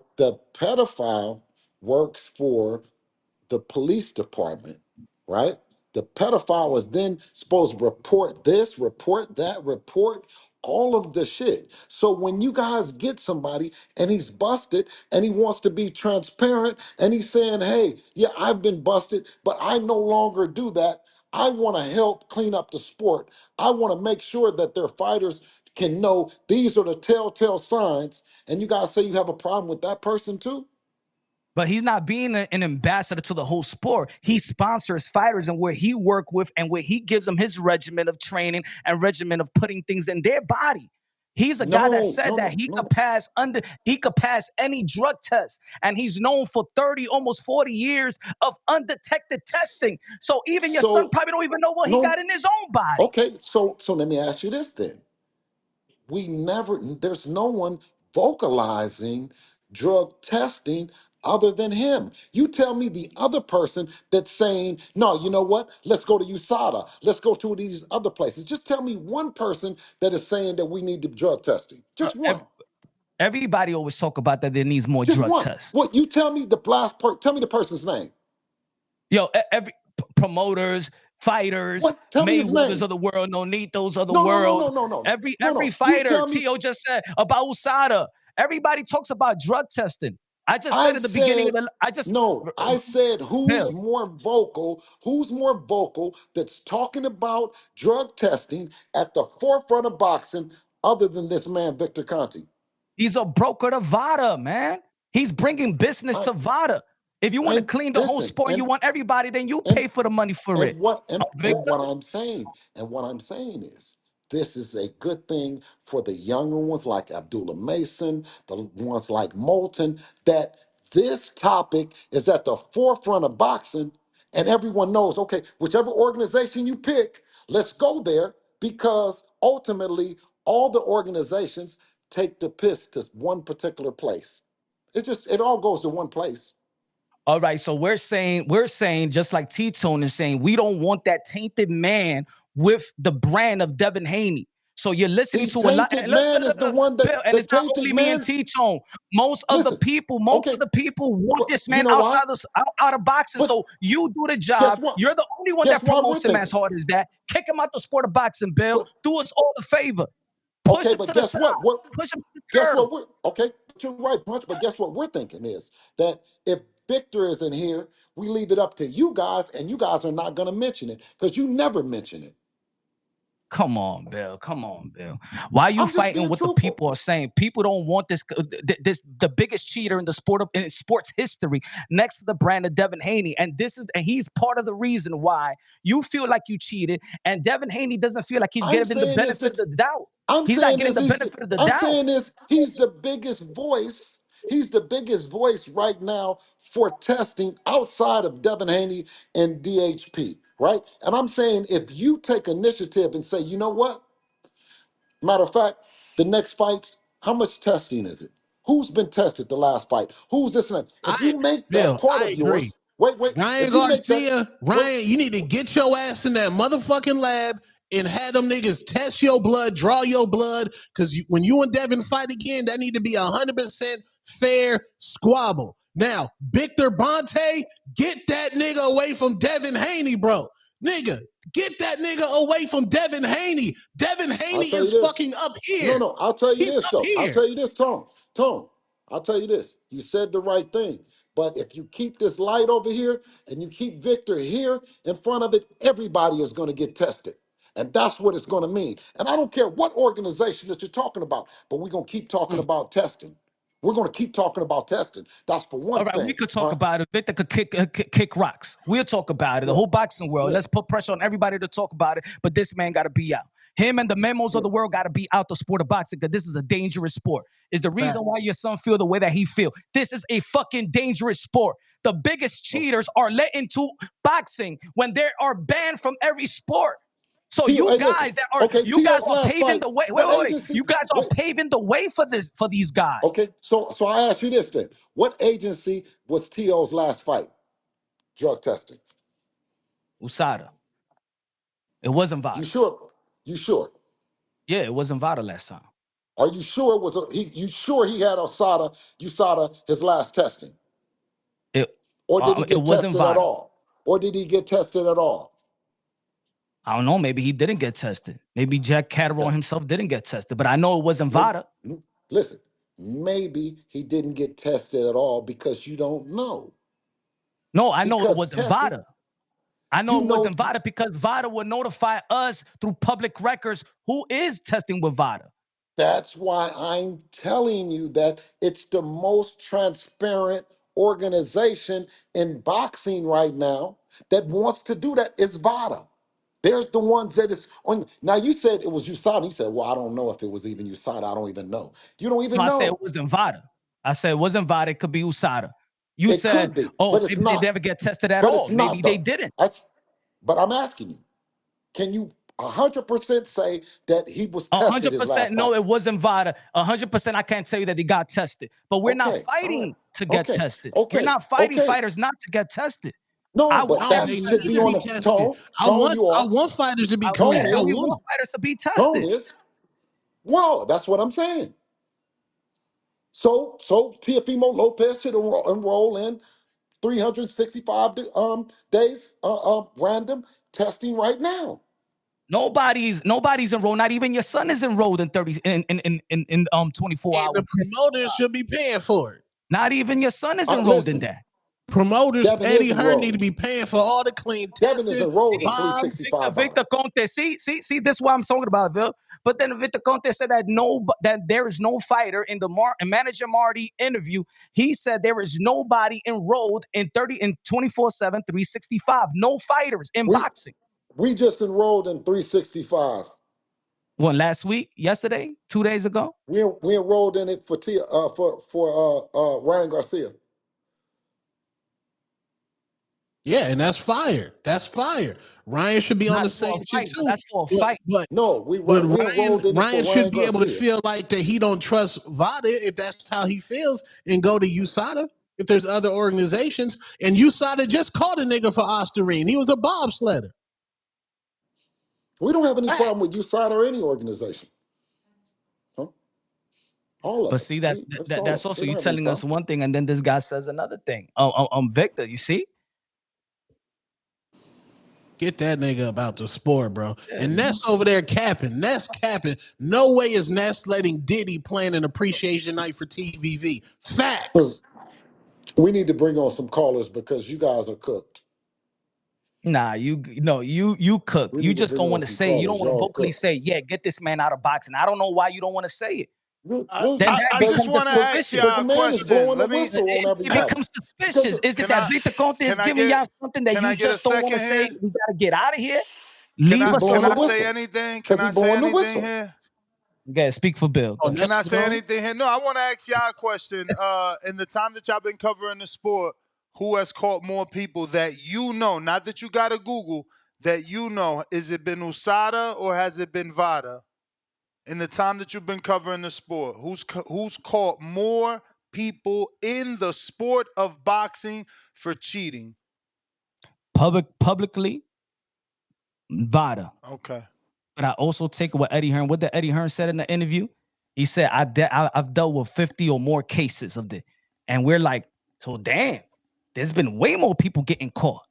pedophile works for the police department, right? The pedophile is then supposed to report this, report that, report all of the shit. So when you guys get somebody and he's busted and he wants to be transparent and he's saying, hey, yeah, I've been busted, but I no longer do that. I want to help clean up the sport. I want to make sure that their fighters can know these are the telltale signs. And you guys say you have a problem with that person too? but he's not being an ambassador to the whole sport. He sponsors fighters and where he work with and where he gives them his regimen of training and regimen of putting things in their body. He's a guy that No, said no, that no, no. he could pass any drug test. And he's known for 30, almost 40 years of undetected testing. So even your son So probably don't even know what he no, got in his own body. okay. So let me ask you this then. There's no one vocalizing drug testing other than him. You tell me the other person that's saying, no, you know what? Let's go to USADA. Let's go to these other places. Just tell me one person that is saying that we need the drug testing. Just one. Everybody always talk about that there needs more Just drug one. tests. What you tell me tell me the person's name. Yo, every promoters, fighters, What? Tell me his Mayweathers name. of the world, Nonitos of the No, no, no, world. no, no, no. No, Every no. You fighter, tell me. Tio just said about USADA. Everybody talks about drug testing. I just said I at the beginning of said, the, I just no, I said, Bill. who's more vocal that's talking about drug testing at the forefront of boxing other than this man, Victor Conti? He's a broker to VADA, man. He's bringing business I, to VADA. If you want to And clean the whole listen, sport, you want everybody, then you and pay for the money for it. and what and, and Victor, what I'm saying, is this is a good thing for the younger ones like Abdullah Mason, the ones like Moulton, that this topic is at the forefront of boxing, and everyone knows, okay, whichever organization you pick, let's go there, because ultimately all the organizations take the piss to one particular place. It all goes to one place. all right. So we're saying just like T-Tone is saying, we don't want that tainted man with the brand of Devin Haney. So you're listening The to a lot. tainted man is the one that Bill, and the it's not tainted only me and man. T-Tone. Most of the Listen, people okay, want but this you man know why? out of boxing. But So you do the guess job. what? You're the only one Guess that why we're promotes him as thinking? hard as that. Kick him out the sport of boxing, Bill. But Do us all a favor. Push okay, him but to the guess side. what? Push him to the Guess curb. what? We're okay. You're right, Punch. But guess what we're thinking is that if Victor isn't here, we leave it up to you guys, and you guys are not going to mention it because you never mention it. Come on, Bill. Come on, Bill. Why are you I'm just fighting being what the truthful. people are saying? People don't want this. The biggest cheater in the in sports history, next to the brand of Devin Haney, and he's part of the reason why you feel like you cheated, and Devin Haney doesn't feel like he's I'm getting the saying is benefit of that the doubt. I'm He's not saying getting is the he's benefit of the I'm doubt. saying is he's the biggest voice. He's the biggest voice right now for testing outside of Devin Haney and DHP, right? And I'm saying if you take initiative and say, you know what? Matter of fact, the next fights, how much testing is it? Who's been tested the last fight? Who's this and that? If you make that Bill, part I of agree. yours, wait, Ryan if you make that, Garcia, wait, Ryan, you need to get your ass in that motherfucking lab and have them niggas test your blood, draw your blood, because when you and Devin fight again, that need to be 100% fair squabble. Now, Victor Bonte, get that nigga away from Devin Haney, bro. Nigga, get that nigga away from Devin Haney. Devin I'll Haney tell you is this. fucking up No, here. no, I'll tell you He's this up though. I'll here. tell you this, Tone. Tone, I'll tell you this. You said the right thing. But if you keep this light over here and you keep Victor here in front of it, everybody is going to get tested. And that's what it's going to mean. And I don't care what organization that you're talking about, but we're going to keep talking about testing. We're going to keep talking about testing. That's for All one right, we thing, could talk Punch. about it. Victor could kick rocks. We'll talk about it. The Yeah, whole boxing world. yeah, Let's put pressure on everybody to talk about it. But this man got to be out. Him and the memos yeah. of the world got to be out the sport of boxing because this is a dangerous sport. Is the reason why Facts. your son feel the way that he feel. This is a fucking dangerous sport. The biggest cheaters are let into boxing when they are banned from every sport. So T, hey, listen. you guys T.O.'s are last paving fight, the way. Wait, what wait, wait. agency? You guys are Wait, paving the way for these guys. okay, so I ask you this then. What agency was T.O.'s last fight? Drug testing. USADA. It wasn't You VADA. sure? You sure? Yeah, it wasn't VADA last time. Are you sure it was you sure he had USADA his last testing? Or did he It get wasn't tested at VADA. all? Or did he get tested at all? I don't know. Maybe he didn't get tested. Maybe Jack Catterall Okay. himself didn't get tested. But I know it wasn't Maybe, VADA. listen, maybe he didn't get tested at all because you don't know. No, I know it Because wasn't testing, VADA. I know you it know, wasn't VADA because VADA would notify us through public records who is testing with VADA. that's why I'm telling you that it's the most transparent organization in boxing right now that wants to do that is VADA. There's the ones that is on. Now you said it was USADA. You said, "Well, I don't know if it was even USADA. I don't even know." You don't No, even I said it know. wasn't VADA. I said it wasn't VADA. It could be USADA. You It said, could be, oh, but it's maybe they not. never get tested at But it's all. Maybe not they though. didn't. That's. But I'm asking you, can you 100% say that he was tested his 100% last fight? no, it wasn't VADA. 100% I can't tell you that he got tested. But we're not Okay, all right, fighting to get okay, tested. We're okay, not fighting okay. fighters not to get tested. No, I but want No, that they should need be to on be the tested. tone. Tone, you I are. want fighters to be Tone clean. I is. we want want them. fighters to be Tone tested. is. Well, that's what I'm saying. So Teofimo Lopez should enroll in 365 days random testing right now. Nobody's enrolled. Not even your son is enrolled in 30 in 24 And hour the testing. promoters should be paying for it. Not even your son is enrolled in Listen, that. Promoters, Devin Eddie is Hearn need to enrolled. be paying for all the clean Devin is testing. enrolled in Bob, Victor 365 hours. Conte. See, this is what I'm talking about, Bill. But then Victor Conte said that there is no fighter in the manager Marty interview. He said there is nobody enrolled in 24/7, 365. No fighters in boxing. We just enrolled in 365. What, last week, yesterday, 2 days ago? We enrolled in it for Ryan Garcia. Yeah, and that's fire. That's fire. Ryan should be on the same shit too. That's for a fight. But Ryan should be able to feel like that he don't trust Vada if that's how he feels, and go to USADA if there's other organizations. And USADA just called a nigga for Osterine. He was a bobsledder. We don't have any problem with USADA or any organization. Huh? All of But it. see, that's also you telling us one thing, and then this guy says another thing. Victor, you see? Get that nigga about the sport, bro. Yeah. And Ness over there capping. Ness capping. No way is Ness letting Diddy plan an appreciation night for TVV. Facts. We need to bring on some callers because you guys are cooked. Nah, you cook. You just don't want to say. You don't want to vocally say, "Yeah, get this man out of boxing." I don't know why you don't want to say it. I just want to ask y'all a question. Let me. It becomes suspicious. Is it that Victor Conte is giving y'all something that you just don't want to say? We gotta get out of here. Leave us alone. Can I say anything? Can I say anything here? Okay, speak for Bill. Can I say anything here? No, I want to ask y'all a question. In the time that y'all been covering the sport, who has caught more people that you know? Not that you got to Google. That you know. Is it been USADA or has it been VADA? In the time that you've been covering the sport, who's caught more people in the sport of boxing for cheating? Publicly, VADA. Okay. But I also take what Eddie Hearn. What did Eddie Hearn said in the interview? He said, I've dealt with 50 or more cases of this. And we're like, so damn, there's been way more people getting caught.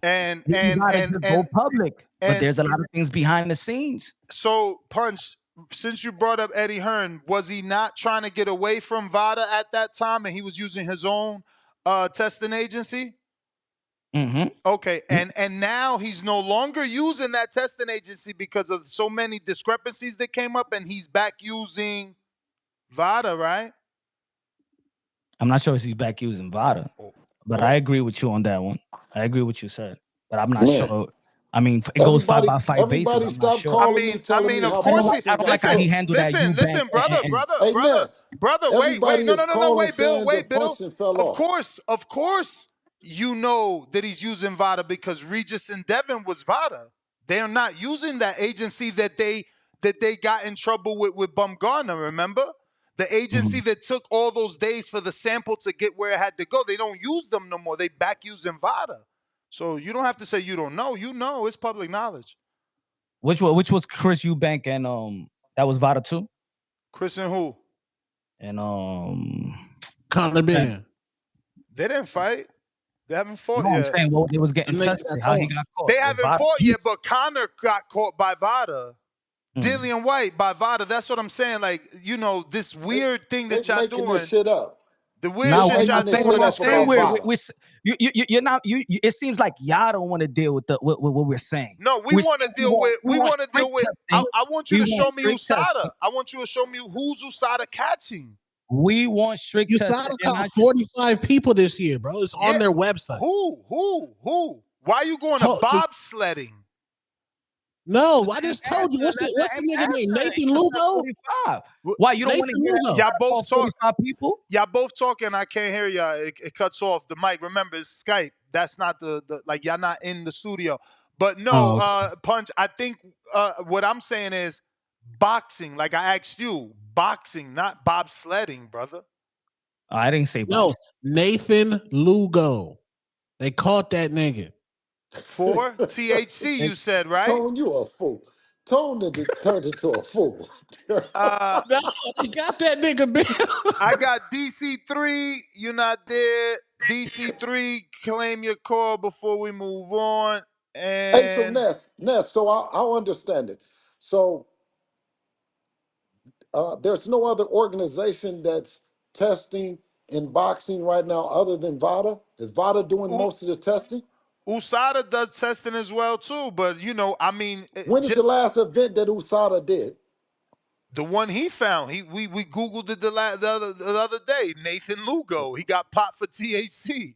And go public, but there's a lot of things behind the scenes. So, Punch, since you brought up Eddie Hearn, was he not trying to get away from VADA at that time, and he was using his own testing agency? Mm-hmm. Okay, and now he's no longer using that testing agency because of so many discrepancies that came up, and he's back using VADA, right? I'm not sure if he's back using VADA, but I agree with you on that one. I agree with what you said, but I'm not sure. I mean, it goes fight by fight basis. I'm not sure. I mean, of course. I don't like how he handled that. Listen, brother. Wait, no, wait, Bill. Of course, you know that he's using VADA because Regis and Devin was VADA. They're not using that agency that they got in trouble with Bumgarner. Remember? The agency that took all those days for the sample to get where it had to go. They don't use them no more. They back using VADA. So you don't have to say you don't know. You know, it's public knowledge. Which was Chris Eubank and that was VADA too? Chris and who? And Conor Ben. They didn't fight. They haven't fought yet. I'm saying what they was getting tested, how he got caught. They haven't fought yet, but Conor got caught by VADA. Dillian White by VADA. That's what I'm saying. Like, you know, this weird thing that y'all doing. This shit up. The weird shit y'all doing. You're not. It seems like y'all don't want to deal with what we're saying. No, we want to deal with. We want to deal with. I want you to show me USADA. I want you to show me who's USADA catching. We want strict USADA caught 45 people this year, bro. It's on their website. Who? Why are you going to bobsledding? No, I just told you. What's the nigga name? Nathan Lugo? Why you don't want to hear y'all both talk? People? Y'all both talking. I can't hear y'all. It cuts off the mic. Remember, it's Skype. That's not the like y'all not in the studio. But no, Punch. I think what I'm saying is boxing. Like I asked you, boxing, not bobsledding, brother. I didn't say boxing. No, Nathan Lugo. They caught that nigga. For THC, you said, right? Tone, you a fool. Tone turned into a fool. No, he got that nigga, Bill. I got DC3. You're not there. DC3, claim your call before we move on. And hey, so Ness, so I'll understand it. So there's no other organization that's testing in boxing right now other than VADA? Is VADA doing most of the testing? USADA does testing as well too, but I mean, When is the just last event that USADA did? the one he found. We googled it the other day. Nathan Lugo. He got popped for THC.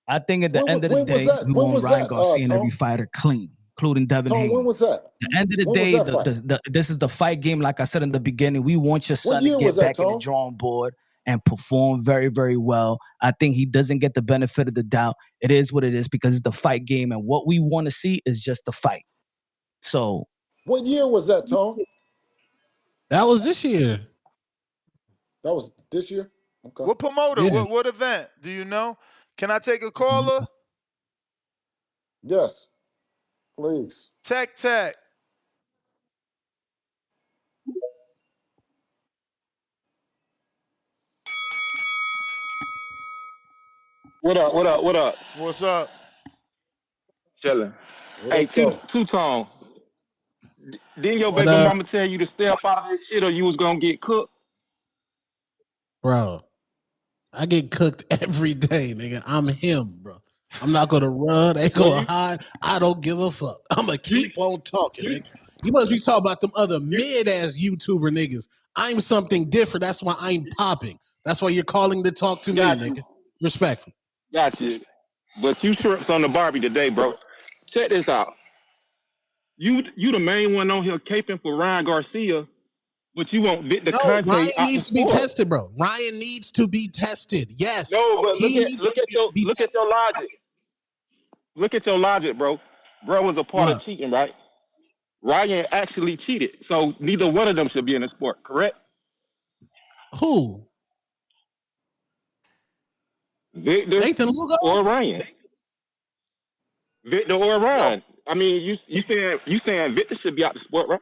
I think at the end of the When was day, that? we When want was Ryan that, Garcia and every Tone? fighter clean, including Devin Tone, when Haney. was that? At the end of the When was day, that fight? this is the fight game. Like I said in the beginning, we want your What son to year was get that, back in the Tone? drawing board and perform very, very well. I think he doesn't get the benefit of the doubt. It is what it is because it's the fight game, and what we want to see is just the fight. So, what year was that, Tone? That was this year. That was this year? Okay. What promoter? Yeah. What event? Do you know? Can I take a caller? Yes, please. Tech. What up? What up? What up? What's up? Chilling. What Hey, up, though? Two-Tone. Didn't your What baby up, mama tell you to stay up out of this shit or you was gonna get cooked? bro? I get cooked every day, nigga. I'm him, bro. I'm not gonna run. Ain't gonna hide. I don't give a fuck. I'm gonna keep on talking, nigga. You must be talking about them other mid-ass YouTuber niggas. I'm something different. That's why I'm popping. That's why you're calling to talk to me, nigga. Respectfully. Got you. But you shrimps on the Barbie today, bro. Check this out. You the main one on here caping for Ryan Garcia, but you won't get the No, Conte Ryan out the needs to be sport. tested, bro. Ryan needs to be tested. Yes. No, but he look at your logic. Look at your logic, bro. Bro was a part of cheating, right? Ryan actually cheated, so neither one of them should be in the sport, correct? Who? Victor Nathan Lugo? or Ryan? Victor or Ryan? I mean, you saying Victor should be out the sport, right?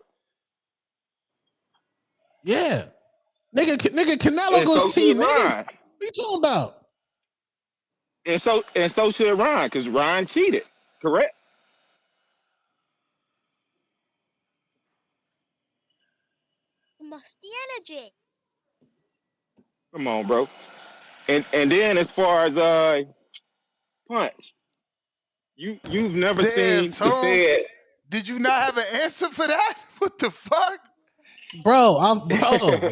Yeah. Nigga, Canelo goes to you, nigga. What you talking about? And so should Ryan, because Ryan cheated, correct? Musty energy. Come on, bro. And then as far as punch, you've never Damn, seen the Tone. Fed. Did you not have an answer for that? What the fuck? Bro,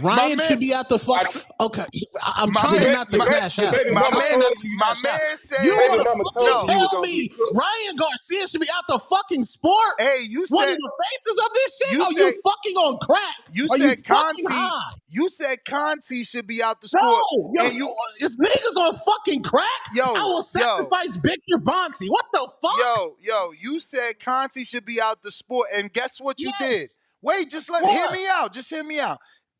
Ryan should be out the fuck. Okay, I'm trying not to crash out. My man said, You want to no. tell me Ryan Garcia should be out the fucking sport? Hey, you one said of the faces of this shit? you Are said- you fucking on crack? You Are said fucking Conti. high? You said Conti should be out the sport. No, yo, and you is niggas on fucking crack? Yo, I will sacrifice Victor Bonte. What the fuck? Yo, you said Conti should be out the sport, and guess what you did? Wait, just hear me out. Just hear me out.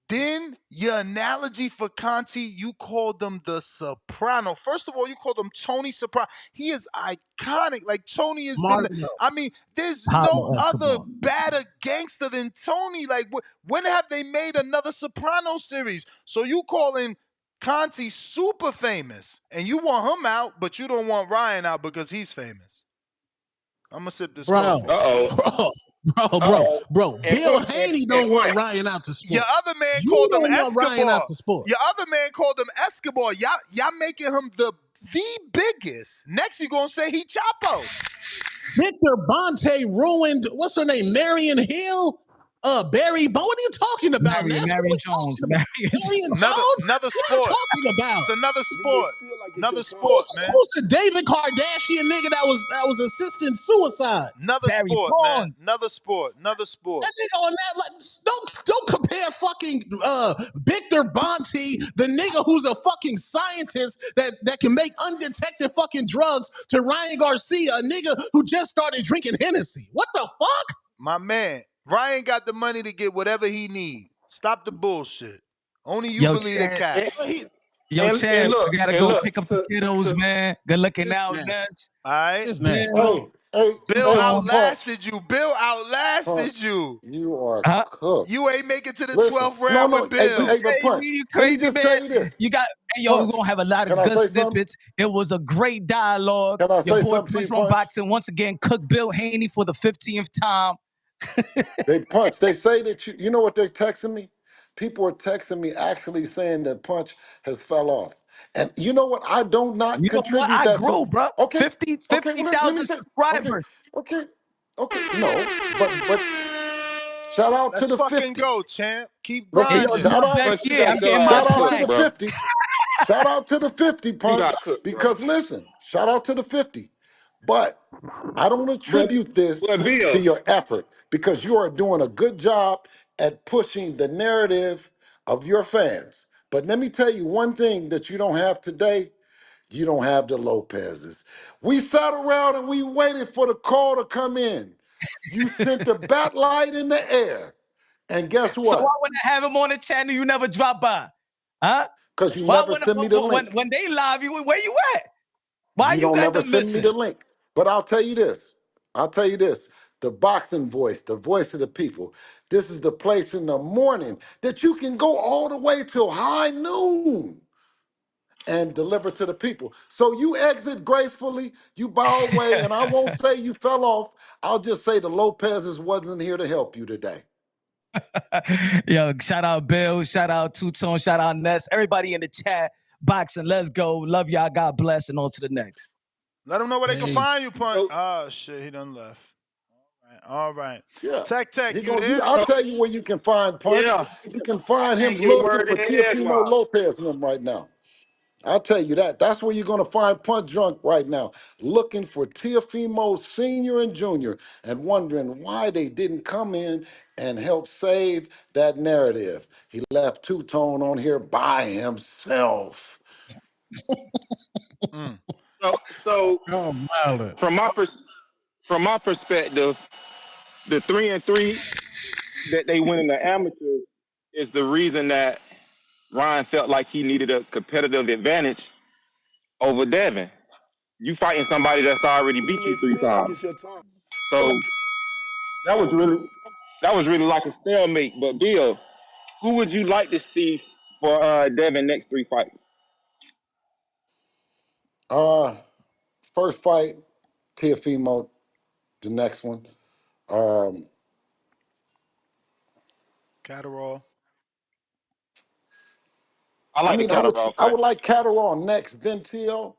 Then your analogy for Conti, you called him the Soprano. First of all, you called him Tony Soprano. He is iconic. Like Tony has been. I mean, there's no other badder gangster than Tony. Like, when have they made another Soprano series? So you calling Conti super famous, and you want him out, but you don't want Ryan out because he's famous. I'm gonna sip this coffee. Bro. Bill Haney don't want Ryan out to sport. Your other man called him Escobar. Sport. Your other man called him Escobar. Y'all making him the biggest. Next, you gonna say he Chapo. Victor Bonte ruined, what's her name? Marion Hill? Barry Bo. What are you talking about, man? Marion Jones. Another sport. What are you talking about? It's another sport. Another sport, man. Who's the David Kardashian nigga that was assisting suicide? Another sport, man. Another sport. Another sport. That nigga on that, like, don't compare fucking Victor Bonte, the nigga who's a fucking scientist that can make undetected fucking drugs, to Ryan Garcia, a nigga who just started drinking Hennessy. What the fuck? My man, Ryan got the money to get whatever he need. Stop the bullshit. Only you believe the cat. Yo, Chad, we gotta go pick up the kiddos, man. Good looking out, nuts. All right. Bill outlasted you. Bill outlasted you. You are cooked. You ain't make it to the 12th round with Bill. You crazy, man. You got, we're gonna have a lot of good snippets. It was a great dialogue. Can I say Your boy something to you, Punch Punch? Boxing once again cooked Bill Haney for the 15th time. They Punch. They say that you know what they're texting me? People are texting me actually saying that Punch has fell off. And you know what? I don't not You know what? contribute I that to. grew, bro. Okay, okay. Well, listen. Let me 50,000 say. Okay, subscribers. okay, okay. No, but shout out to Let's the fucking 50. go, champ. Keep Listen, Hey, yo, it's grinding. shout my out, best Punch, you year. got I'm your getting my ass shout out to cooked, the prime. bro. 50. Shout out to the 50 You punch got cooked, bro. because listen, shout out to the 50. But I don't But attribute this but to Bill, your effort because you are doing a good job at pushing the narrative of your fans. But let me tell you one thing that you don't have today. You don't have the Lopez's. We sat around and we waited for the call to come in. You sent the bat light in the air. And guess So why what? when I have him on the channel, you never drop by? Huh? Because you Why never send me the link. when they live, where you at? Why You you don't got never them send me the missing? link. But I'll tell you this. I'll tell you this. The boxing voice, the voice of the people. This is the place in the morning that you can go all the way till high noon and deliver to the people. So you exit gracefully, you bow away, and I won't say you fell off. I'll just say the Lopez's wasn't here to help you today. Yo, shout out Bill, shout out Two Tone, shout out Ness, everybody in the chat. Boxing, let's go. Love y'all. God bless, and on to the next. Let them know where they can Hey, find you, Punch. so Oh shit, he done left. All right. Yeah. Tech, you there? I'll tell you where you can find Punch. yeah, You can find can't him get a looking word for in Teofimo edgewise. Lopez in him right now. I'll tell you that. That's where you're going to find Punch Drunk right now, looking for Teofimo Sr. and Jr. and wondering why they didn't come in and help save that narrative. He left Two Tone on here by himself. Mm. So oh, Wilder. from from my perspective, the 3-3 that they win in the amateurs is the reason that Ryan felt like he needed a competitive advantage over Devin. You fighting somebody that's already beat you 3 times. So that was really like a stalemate. But Bill, who would you like to see for Devin next 3 fights? Uh, First fight, Teofimo, the next one. Um, Catterall. I I like the mean, Catterall I fight. would like Catterall next, then Teo.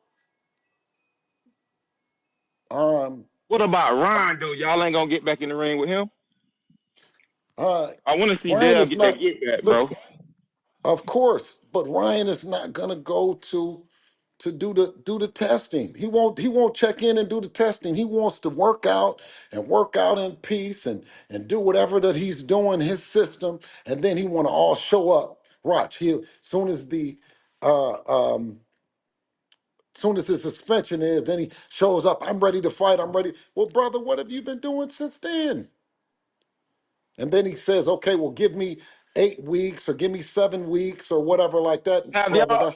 Um, What about Ryan though? Y'all ain't gonna get back in the ring with him? uh, I want to see Ryan Dev is get that not. get back, bro. Listen, of course, but Ryan is not gonna go to do the testing. He won't check in and do the testing. He wants to work out in peace and do whatever that he's doing his system, and then he want to all show up. Watch, he soon as the uh um soon as his suspension is, then he shows up. I'm ready to fight. I'm ready. Well, brother, what have you been doing since then? And then he says, okay, well, give me 8 weeks or give me 7 weeks or whatever like that. Have Brother, y'all?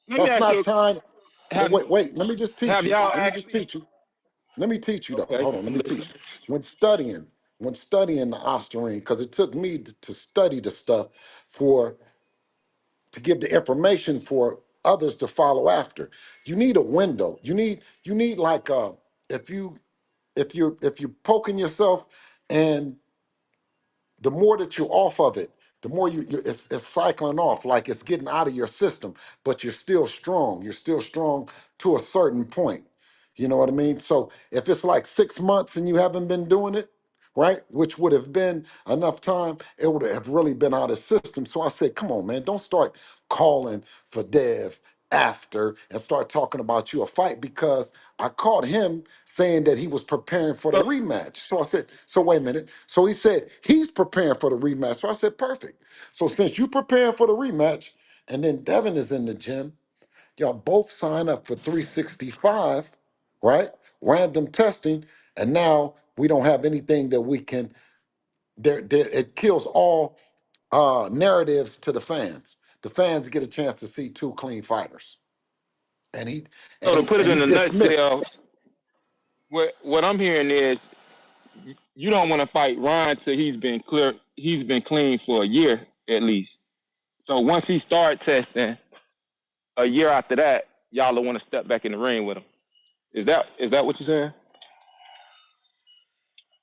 Let me that's ask not you. time. But Have wait, let me just teach have you. y'all Let me just actually? teach you. Let me teach you though. Okay, Hold on, let I'm me listening. teach you. When studying the Osterine, because it took me to study the stuff for to give the information for others to follow after. You need a window. You need like if you if you're poking yourself and the more that you're off of it, the more it's cycling off, like it's getting out of your system, but you're still strong. You're still strong to a certain point. You know what I mean? So if it's like 6 months and you haven't been doing it, right, which would have been enough time, it would have really been out of system. So I said, come on, man, don't start calling for Dev after and start talking about you a fight because I caught him saying that he was preparing for the So, rematch. So I said, so wait a minute. So he said he's preparing for the rematch. So I said, perfect. So since you preparing for the rematch, and then Devin is in the gym, y'all both sign up for 365, right? Random testing, and now we don't have anything that we can. There, it kills all narratives to the fans. The fans get a chance to see two clean fighters, and he so and to he put it and in he a dismissed. nutshell, what I'm hearing is you don't want to fight Ryan till he's been clear. He's been clean for a year at least. So once he start testing, a year after that, y'all will want to step back in the ring with him. Is that what you're saying?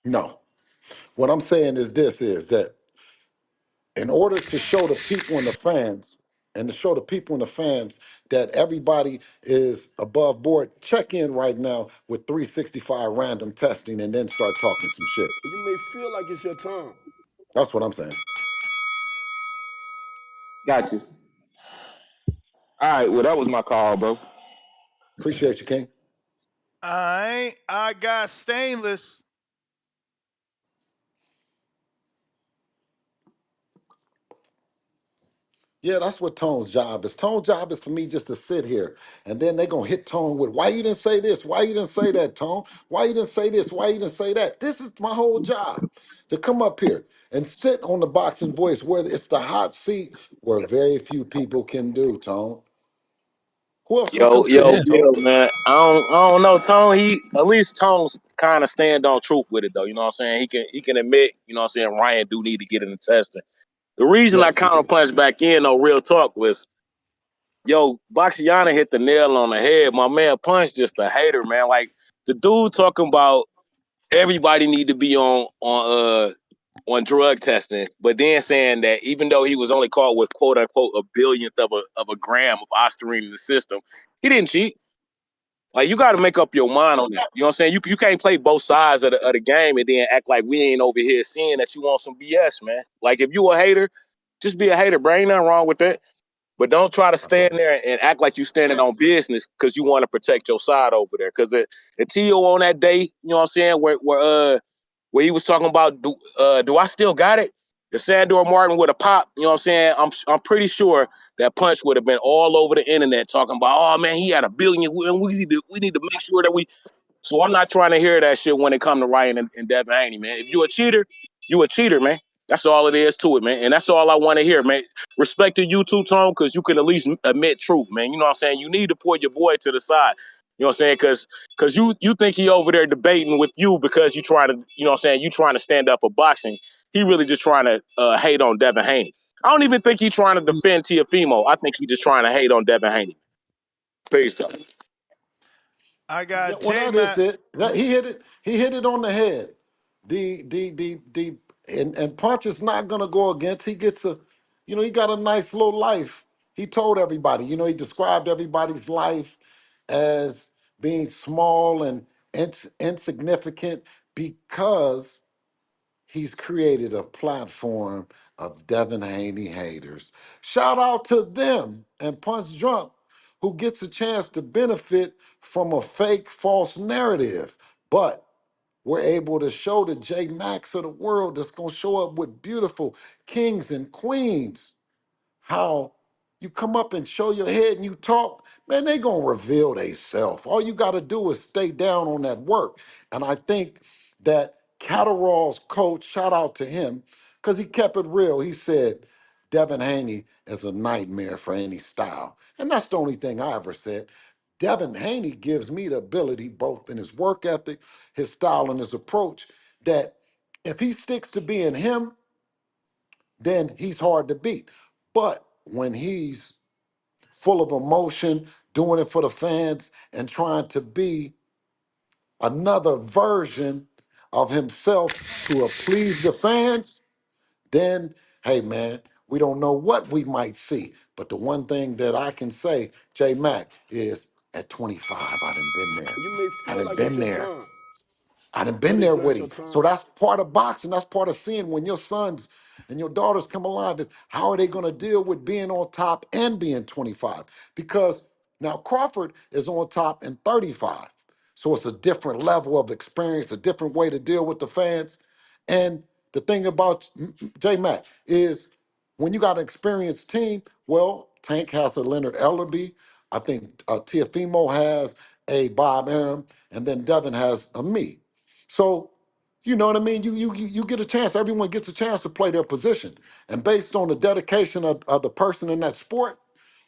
No, what I'm saying is this: is that in order to show the people and the fans and to show the people and the fans that everybody is above board, check in right now with 365 random testing and then start talking some shit. You may feel like it's your time. That's what I'm saying. Got you. All right. Well, that was my call, bro. Appreciate you, King. I got Stainless. Yeah, that's what Tone's job is. Tone's job is for me just to sit here, and then they gonna hit Tone with, "Why you didn't say this? Why you didn't say that, Tone? Why you didn't say this? Why you didn't say that?" This is my whole job, to come up here and sit on the boxing voice where it's the hot seat where very few people can do, Tone. Who else gonna come sit Yo, here, Yeah. Tone? Bill, man. I don't know, Tone. He at least Tone's kind of stand on truth with it though. You know what I'm saying? He can admit, you know what I'm saying, Ryan do need to get in the testing. The reason I Yes, he counter do. punched back in, though, real talk, was Boxiana hit the nail on the head. My man Punch just a hater, man. Like the dude talking about everybody need to be on drug testing, but then saying that even though he was only caught with quote unquote a billionth of a gram of ostarine in the system, he didn't cheat. Like you got to make up your mind on that. You know what I'm saying? You can't play both sides of the game and then act like we ain't over here seeing that you want some BS, man. Like if you a hater, just be a hater, bro. Ain't nothing wrong with that. But don't try to I feel stand there and act like you standing on business because you want to protect your side over there. Because the Tio on that day, you know what I'm saying, where he was talking about do I still got it? If Sandor Martin would have popped, you know what I'm saying? I'm pretty sure that Punch would have been all over the internet talking about, oh man, he had a billion. We need to make sure that we. So I'm not trying to hear that shit when it come to Ryan and Devin Haney, man. If you a cheater, you a cheater, man. That's all it is to it, man. And that's all I want to hear, man. Respect to you too, Tone, because you can at least admit truth, man. You know what I'm saying? You need to pull your boy to the side. You know what I'm saying? Because you think he over there debating with you because you trying to, you know what I'm saying, you trying to stand up for boxing. He really just trying to hate on Devin Haney. I don't even think he trying to defend Teofimo. I think he just trying to hate on Devin Haney. Peace, though. I Yeah, got well, J that is Mac. it. He hit it. He hit it on the head. The and Punch is not gonna go against. He gets a, he got a nice little life. He told everybody. He described everybody's life as being small and insignificant because he's created a platform of Devin Haney haters. Shout out to them and Punch Drunk, who gets a chance to benefit from a fake, false narrative. But we're able to show the J Max of the world that's going to show up with beautiful kings and queens how you come up and show your head and you talk, man, they gonna reveal they self. All you gotta do is stay down on that work. And I think that Catterall's coach, shout out to him, because he kept it real. He said, Devin Haney is a nightmare for any style. And that's the only thing I ever said. Devin Haney gives me the ability, both in his work ethic, his style, and his approach, that if he sticks to being him, then he's hard to beat. But when he's full of emotion, doing it for the fans, and trying to be another version of himself to please the fans, then, hey man, we don't know what we might see. But the one thing that I can say, J Mac, is at 25, I done been there. You may I feel done like it's been your there. time, I done been but it's there with not your him. So time. that's part of boxing. That's part of seeing when your sons and your daughters come alive is how are they going to deal with being on top and being 25? Because now Crawford is on top and 35. So it's a different level of experience, a different way to deal with the fans. And the thing about J Mac is when you got an experienced team, well, Tank has a Leonard Ellerby. I think Teofimo has a Bob Arum, and then Devin has a me. So, you know what I mean? You get a chance. Everyone gets a chance to play their position, and based on the dedication of the person in that sport,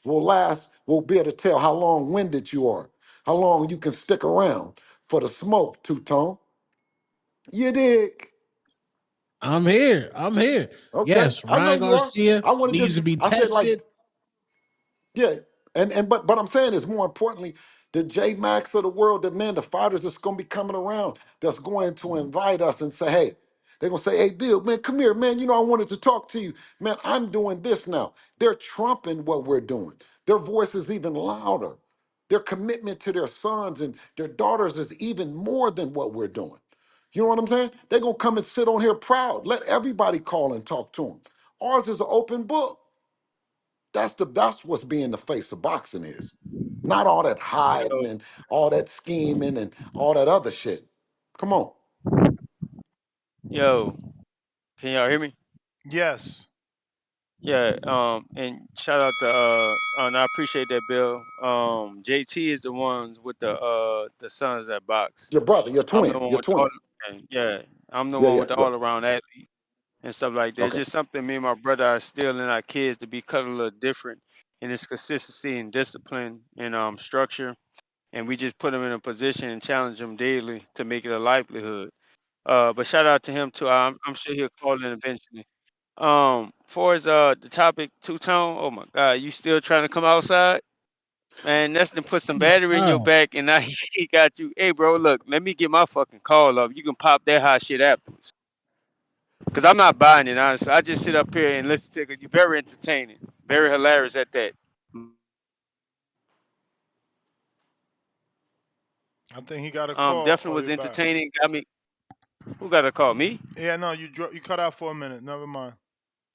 will be able to tell how long-winded you are, how long you can stick around for the smoke. Two Tone, you dig? I'm here. I'm here. Okay, Yes, I know Ryan you are. Garcia I want to needs just. to be I said like, tested. yeah, and but I'm saying is more importantly, the J Max of the world, the men, the fighters that's going to be coming around, that's going to invite us and say, hey, They're gonna say, "Hey, Bill, man, come here, man. You know, I wanted to talk to you, man. I'm doing this now." They're trumping what we're doing. Their voice is even louder. Their commitment to their sons and their daughters is even more than what we're doing. You know what I'm saying? They're gonna come and sit on here proud. Let everybody call and talk to them. Ours is an open book. That's what's being the face of boxing is. Not all that hiding Yo, and all that scheming and all that other shit. Come on. yo, can y'all hear me? Yes. Yeah, and shout out to and I appreciate that, Bill. JT is the ones with the sons that box. Your brother, your I'm the twin, one your with the all, twin. yeah, I'm the Yeah, one yeah, with the yeah. all around athlete and stuff like that. It's Okay. just something me and my brother are still in our kids to be cut a little different in its consistency and discipline and structure, and we just put them in a position and challenge them daily to make it a livelihood. But shout out to him too. I'm sure he'll call in eventually. For as the topic two tone, oh my God, you still trying to come outside? Man, that's to put some Yes, battery in sir. your back, and now he got you. Hey, bro, look, let me get my fucking call up. You can pop that hot shit afterwards. Cause I'm not buying it, honestly. I just sit up here and listen to it. 'Cause you're very entertaining, very hilarious at that. I think he got a call. Definitely Oh, was you're back. entertaining. Got me. Who got to call me? Yeah, no, you cut out for a minute. Never mind.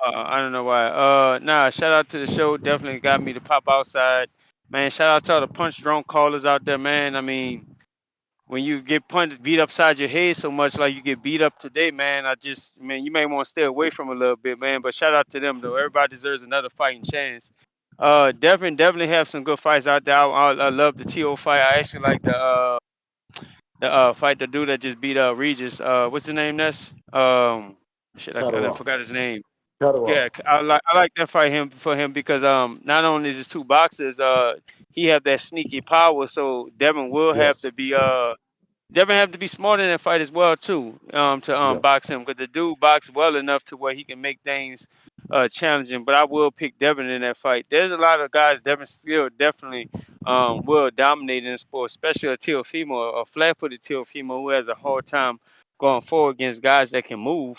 I don't know why. Nah. Shout out to the show. Definitely got me to pop outside. Man, shout out to all the punch drunk callers out there, man. I mean, when you get punched, beat upside your head so much like you get beat up today, man, man, you may want to stay away from a little bit, man. But shout out to them though. Everybody deserves another fighting chance. Definitely have some good fights out there. I love the TO fight. I actually like the fight the dude that just beat Regis. What's his name? Ness. Shit, I Catterall. forgot his name. Yeah, Catterall. I like that fight him for him because not only is it two boxers, he have that sneaky power. So Yes. Devin have to be smart in that fight as well too, to Yeah. box him because the dude boxed well enough to where he can make things challenging. But I will pick Devin in that fight. There's a lot of guys Devin still definitely will dominate in the sport, especially a Teofimo, a flat-footed Teofimo who has a hard time going forward against guys that can move.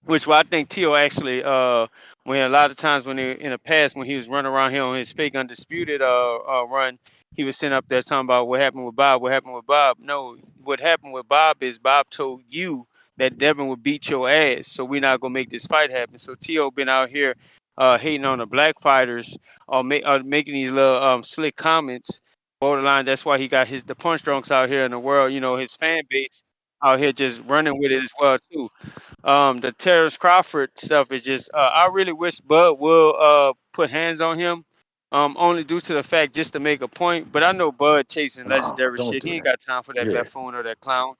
Which I think Tio actually, when a lot of times when he, in the past when he was running around here on his fake undisputed run, he was sitting up there talking about what happened with Bob. What happened with Bob? No, what happened with Bob is Bob told you that Devin would beat your ass, so we're not gonna make this fight happen. So Tio been out here hating on the black fighters or making these little slick comments. Borderline. That's why he got the punch drunks out here in the world. You know his fan base out here just running with it as well too. The Terrence Crawford stuff is just I really wish Bud will put hands on him. Only due to the fact just to make a point. But I know Bud chasing No, legendary don't shit. do He ain't that. got time for that Yeah. buffoon or that clown.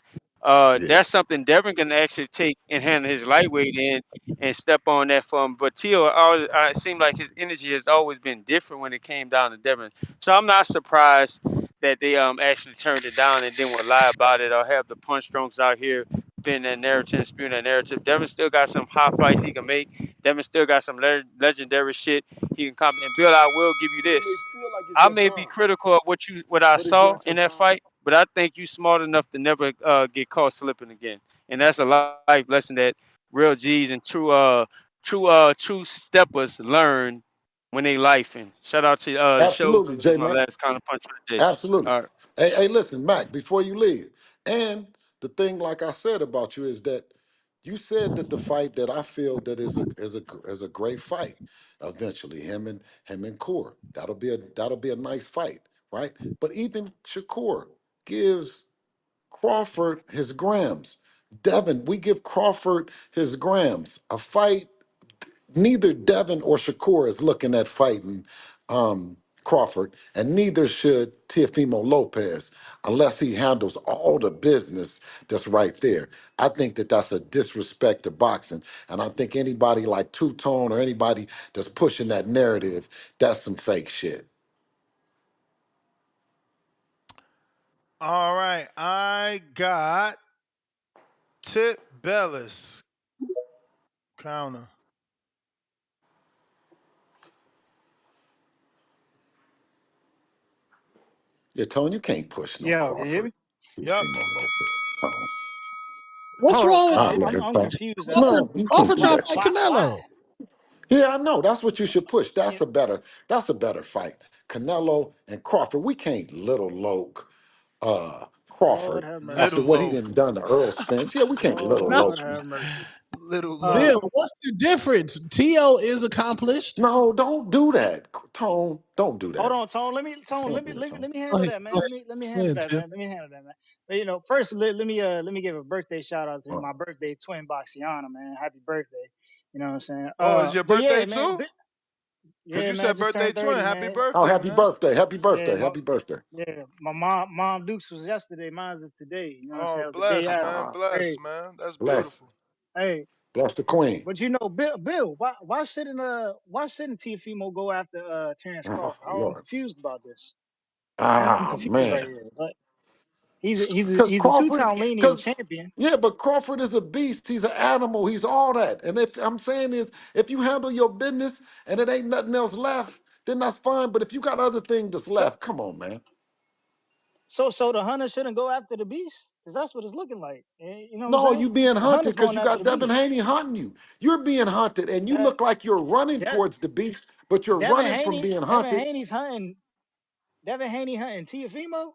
Yeah. That's something Devin can actually take and handle his lightweight in and step on that for him. But Tio always it seemed like his energy has always been different when it came down to Devin. So I'm not surprised that they actually turned it down and didn't want to lie about it or have the punch drunks out here spin that narrative and spewing that narrative. Devin still got some hot fights he can make. Devin still got some legendary shit he can comment. And Bill, I will give you You may this. feel like it's I your may be turn, critical of what I but is saw that your in that turn? fight, but I think you smart enough to never get caught slipping again. And that's a life lesson that real G's and true steppers learn when they lifing. Shout out to the show. Absolutely, This J is my Mac. last kind of punch for the day. Absolutely. All right. Hey, listen, Mac, before you leave, and the thing, like I said about you, is that you said that the fight that I feel that is a great fight. Eventually, him and Core. That'll be a nice fight, right? But even Shakur gives Crawford his grams. Devin, we give Crawford his grams. A fight neither Devin or Shakur is looking at fighting Crawford, and neither should Teofimo Lopez unless he handles all the business that's right there. I think that that's a disrespect to boxing, and I think anybody like Two Tone or anybody that's pushing that narrative, that's some fake shit. All right, I got Tip Bellis counter. Yeah, Tone, you can't push no Yo, can you hear Crawford, me? Yep. Teofimo Lopez. Tone. What's Hold on, wrong with Ah, I'm look at I'm that. confused as Crawford? to No, you can't Crawford do trying why to that. fight why. Canelo. Yeah, I know. That's what you should push. Yeah, That's a better fight. Canelo and Crawford. We can't little Loke Lord Crawford have Little after mercy. what he low. done done to Earl Spence. Yeah, we can't little Lord Loke. have mercy. Little low. Bill, what's the difference? T.O. is accomplished. No, don't do that. Tone, don't do Hold that. on, Tone. Don't do that, Tone. Let me Go handle ahead. that, man. Go ahead. Let me Go handle ahead, that, Tim. man. Let me handle that, man. But first let me give a birthday shout out to Oh, my birthday twin Boxiana, man. Happy birthday. You know what I'm saying? Oh, it's your But yeah, birthday man. too? Because Yeah, you man. I said just birthday turned twin. 30, Happy man. oh, birthday, happy man. birthday. Happy Yeah, birthday. Happy birthday. my mom Dukes was yesterday. Mine's is today. You know what I'm Oh, saying? It was the day bless, after. man. Ah, Bless, Hey, man. That's bless. beautiful. hey. Bless the queen. But Bill, why shouldn't Teofimo go after Terrence Oh, Crawford? I'm Lord. confused about this. I'm Ah, confused right man. here. But Because he's a Crawford, two-time lineal because champion. yeah, but Crawford is a beast. He's an animal. He's all that. And if I'm saying is, if you handle your business and it ain't nothing else left, then that's fine. But if you got other things that's So left, come on, man. so the hunter shouldn't go after the beast because that's what it's looking like. You know what I'm No, saying? you being The hunted hunter's because going you after got the Devin beast. Haney hunting you. You're being hunted, and you De, look like you're running De, towards the beast, but you're running from being hunted. Devin Haney hunting Teofimo.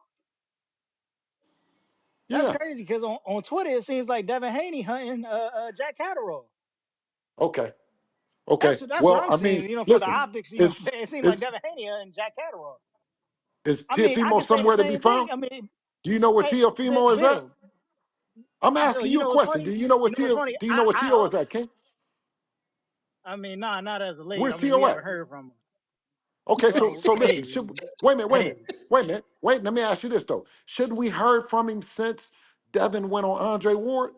That's Yeah. crazy because on Twitter it seems like Devin Haney hunting Jack Catterall. Okay. Okay. That's what Well, I'm I mean, seeing. You know, for the listen, optics, you know, is what I'm saying it seems like is Devin Haney hunting Jack Catterall. is I mean, I Teofimo can say the somewhere to be same thing. found? I mean, Do you know where hey, Teofimo is at? Bill, I'm Bill, asking you you a know what's question. funny? Do you know You what know what's Tio? funny? Do you know where Tio is at, King? I mean, nah, not as a late. Where's I mean, we Tio at? haven't heard from him. Okay, so Well, so listen. hey, Should wait a minute, wait a hey. minute, wait a minute, wait. Let me ask you this though. Shouldn't we heard from him since Devin went on Andre Ward?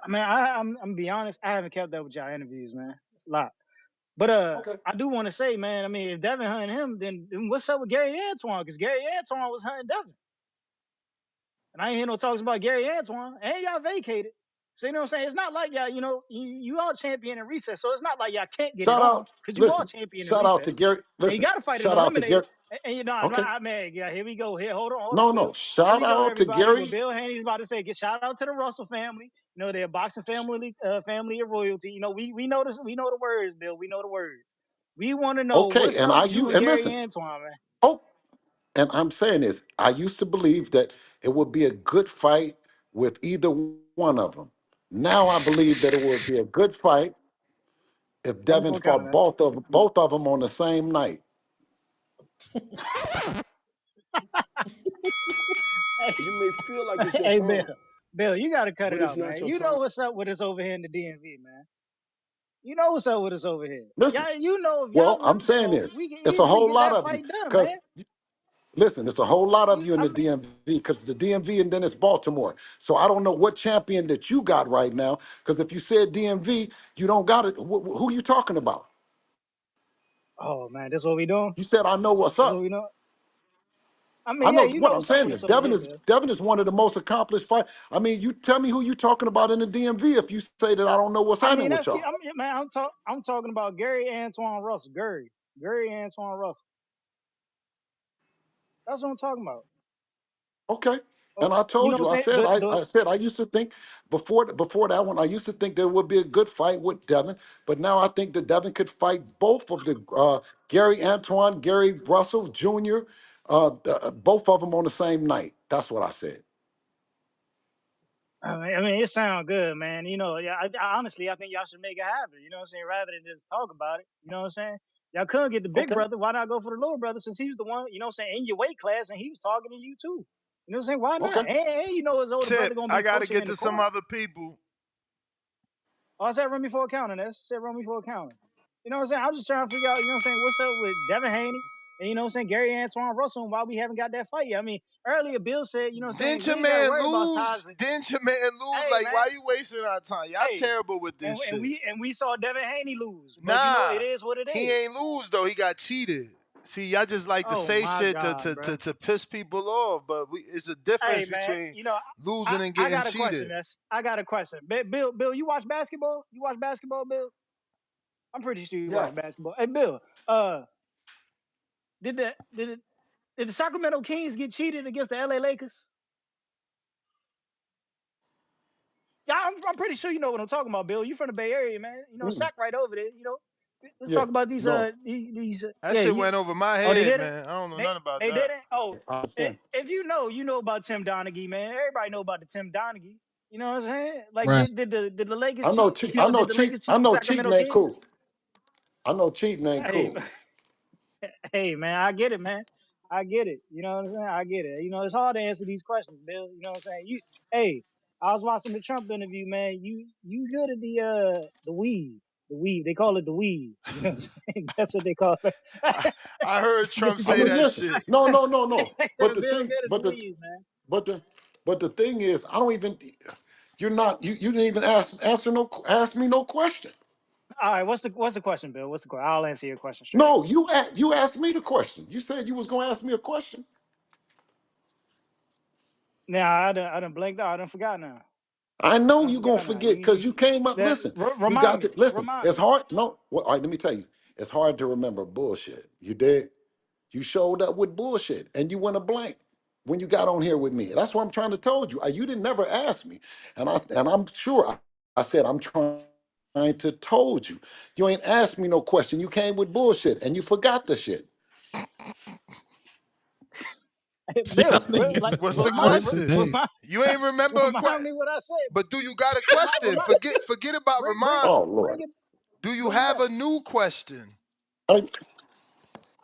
I mean, I'm be honest. I haven't kept up with y'all interviews, man. A lot. But Okay. I do want to say, man. I mean, if Devin hunting him, then what's up with Gary Antoine? Because Gary Antoine was hunting Devin. And I ain't hear no talks about Gary Antoine. And y'all vacated. So you know what I'm saying? It's not like y'all, you all champion in recess. So it's not like y'all can't get it Shout on out. because you all Listen. champion in Shout out to recess. Gary. And you Listen. got to fight an Shout out to eliminator. Gary. And you know, Okay. man, yeah, here we go. Here, hold No, on, no. Bill. Here Shout we go, out to everybody. What Gary. Bill Haney's about to say. Get shout out to the Russell family. You know, they're a boxing family, family of royalty. You know, we know this. We know the words, Bill. We know the words. We want to know Okay, what's and up I with you you and and Gary listen. Antoine, man. Oh, and I'm saying this. I used to believe that it would be a good fight with either one of them. Now I believe that it would be a good fight if Run me Devin for a counter, fought man. both of them on the same night. Hey, You may feel like it's your hey, Bill. time, Bill, you got to cut it but it's out, not man. your You know time. what's up with us over here in the DMV, man. You know what's up with us over here. Listen, Y'all, you know if well, y'all I'm let us saying know, this. we can It's a easily whole get lot that of you. fight done, Because man. listen, it's a whole lot of you in I the mean, DMV because the DMV and then it's Baltimore. So I don't know what champion that you got right now. Because if you said DMV, you don't got it. Who you talking about? oh man, this what we doing? You said I know what's This what up. we doing? I I mean, yeah, know you what know I'm what's up saying with is us over Devin here, is Bill. Devin is one of the most accomplished fight. I mean, you tell me who you talking about in the DMV if you say that I don't know what's I happening mean, with y'all. I'm talking about Gary Antoine Russell. Gary Antoine Russell. That's what I'm talking about. Okay. Oh, And I you know told what you, I'm saying? I said I used to think before that one, I used to think there would be a good fight with Devin, but now I think that Devin could fight both of the Gary Antoine, Gary Russell Jr., both of them on the same night. That's what I said. I mean, it sounds good, man. You know, yeah. Honestly, I think y'all should make it happen. You know what I'm saying? Rather than just talk about it. You know what I'm saying? Y'all couldn't get the big Okay. brother. Why not go for the little brother since he was the one? You know what I'm saying? In your weight class, and he was talking to you too. You know what I'm saying? Why not? Okay. And you know his older Tip, brother gonna I be got to coaching get in the to some corner. other people. Oh, I said run me for a counter. That's said run me for a counter. You know what I'm saying? I'm just trying to figure out. You know what I'm saying? What's up with Devin Haney? And you know what I'm saying? Gary Antoine Russell. And why we haven't got that fight yet? I mean, earlier Bill said, you know what I'm saying? Didn't We your ain't got to man worry about lose? Tyson. Didn't your man lose? Hey Like, man. why you wasting our time? Y'all Hey, terrible with this and shit. we saw Devin Haney lose, but you know Nah, it is what it he is. ain't lose though. He got cheated. See, y'all just like to Oh say my shit God, bro. to piss people off, but it's a Hey difference man, between you know losing and I getting got a question. cheated. I got a question. Bill, you watch basketball? You watch basketball, Bill? I'm pretty sure you watch Yes. basketball. Hey Bill, uh, did the did it, did the Sacramento Kings get cheated against the LA Lakers? Yeah, I'm pretty sure you know what I'm talking about, Bill. You from the Bay Area, man. You know, Mm-mm. Sack right over there. You know, let's Yeah, talk about these no. That yeah. shit went over my Oh, they head, did it. man. I don't know They nothing about they that. did it. Oh, I understand. if you know about Tim Donaghy, man. Everybody know about the Tim Donaghy. You know what I'm saying? Like, Right. did the Lakers I know cheat? cheat. You I know, know did the cheat. Lakers I cheat the know cheating Sacramento ain't Kings? cool. I know cheating ain't Hey, cool. hey, man, I get it, man. I get it. You know what I'm saying? I get it. You know, it's hard to answer these questions, Bill. You know what I'm saying? Hey, I was watching the Trump interview, man. You good at the weave, the weave. They call it the weave. You know what I'm saying? That's what they call it. I heard Trump I say mean, that listen. shit. No, no, no, no. But the Bill thing, good at the weave, man. but the, but the thing is, I don't even. You're not. You didn't even ask me no question. All right, what's the question, Bill? What's the question? I'll answer your question straight. No, you asked me the question. You said you was gonna ask me a question. Now I done blanked out. I done forgot now. I I know done you gonna forgot now. forget because you came up. That Listen, you remind got to me. listen. Remind It's me. hard. No, well, all right. Let me tell you. It's hard to remember bullshit. You did. You showed up with bullshit, and you went a blank when you got on here with me. That's what I'm trying to told you. You didn't never ask me, and I'm sure I said I'm trying to told you. You ain't asked me no question. You came with bullshit, and you forgot the shit. Y'all Bill, niggas like is What's the wild question? today. You ain't remember a remind me what I said. but do you got a Remind, question? remind, Forget about remind. Oh bring Lord. it, Do you bring it have back. a new question? I,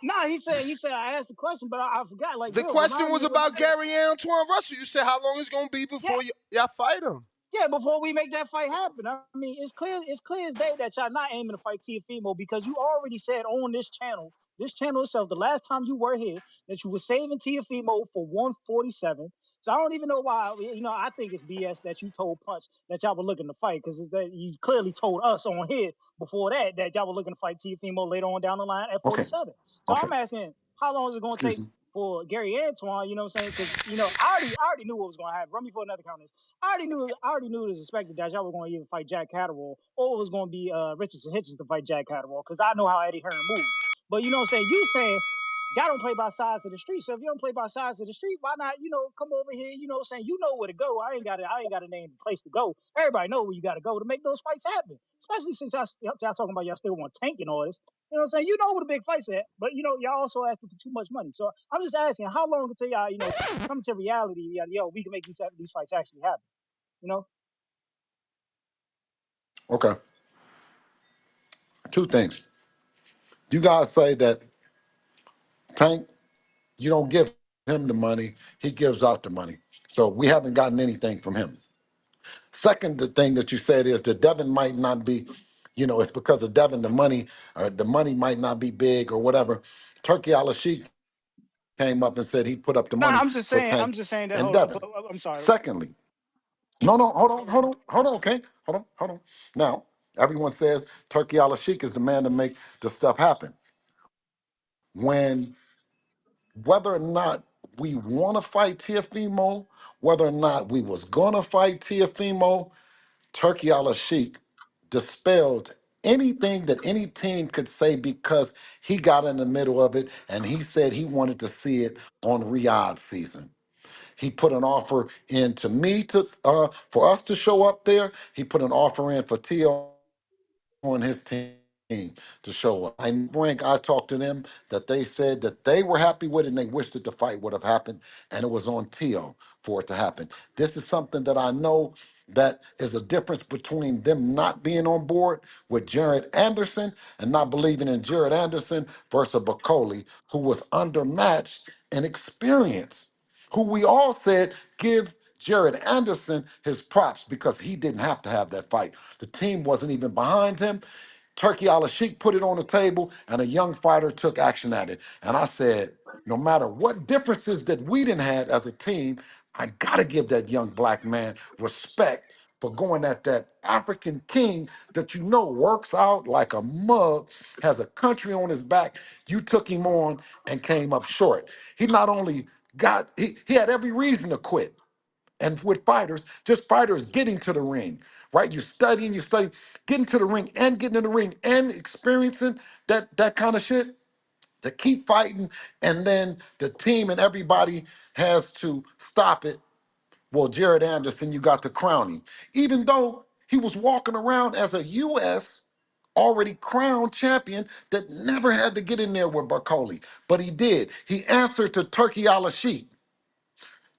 Nah, he said I asked the question, but I forgot. Like, The Bill, question remind was me. about Gary Antoine Russell. You said how long it's gonna be Yeah, before y'all fight him. yeah, before we make that fight happen. I mean, it's clear as day that y'all not aiming to fight Teofimo because you already said on this channel itself, the last time you were here, that you were saving Teofimo for 147. So I don't even know why. You know, I think it's BS that you told Punch that y'all were looking to fight because that you clearly told us on here before that y'all were looking to fight Teofimo later on down the line at okay. 47. So Okay. I'm asking, how long is it going to Excuse take me. for Gary Antoine? You know what I'm saying? Because you know, I already knew what was going to happen. Run me for another count. I already knew it was expected that y'all were going to either fight Jack Catterall or it was going to be Richardson Hitchens to fight Jack Catterall because I know how Eddie Hearn moves. But you know what I'm saying? You saying y'all don't play by sides of the street. So if you don't play by sides of the street, why not, you know, come over here, you know what I'm saying? You know where to go. I ain't got to name the place to go. Everybody know where you got to go to make those fights happen. Especially since y'all talking about y'all still want tank and all this. You know what I'm saying? You know where the big fights at, but you know, y'all also asking for too much money. So I'm just asking, how long until y'all, you know, come to reality, yo, we can make these fights actually happen. You know? Okay. Two things. You guys say that Tank, you don't give him the money, he gives out the money. So we haven't gotten anything from him. Second, the thing that you said is that Devin might not be, it's because of Devin, the money might not be big or whatever. Turki Alalshikh came up and said he put up the No, money for I'm Tank just saying that. and Hold on, Devin. I'm sorry. Secondly, no, okay, hold on. Now, everyone says Turki Alalshikh is the man to make the stuff happen. When whether or not we want to fight Teofimo, whether or not we was gonna fight Teofimo, Turki Alalshikh dispelled anything that any team could say because he got in the middle of it and he said he wanted to see it on Riyadh season. He put an offer in to me to for us to show up there. He put an offer in for Tio on his team to show up. I talked to them that they said that they were happy with it and they wished that the fight would have happened, and it was on Tio for it to happen. This is something that I know that is a difference between them not being on board with Jared Anderson and not believing in Jared Anderson versus Bacoli, who was undermatched in experience, who we all said give Jared Anderson his props because he didn't have to have that fight. The team wasn't even behind him. Turki Alalshikh put it on the table, and a young fighter took action at it. And I said, no matter what differences that we didn't have as a team, I gotta give that young black man respect for going at that African king that works out like a mug, has a country on his back. You took him on and came up short. He not only he had every reason to quit. And with fighters, just fighters getting to the ring, right? You study, getting to the ring and getting in the ring and experiencing that kind of shit to keep fighting. And then the team and everybody has to stop it Well, Jared Anderson, you got to crown him. Even though he was walking around as a U.S. already crowned champion that never had to get in there with Barcoli, but he did. He answered to Turki Alalshikh.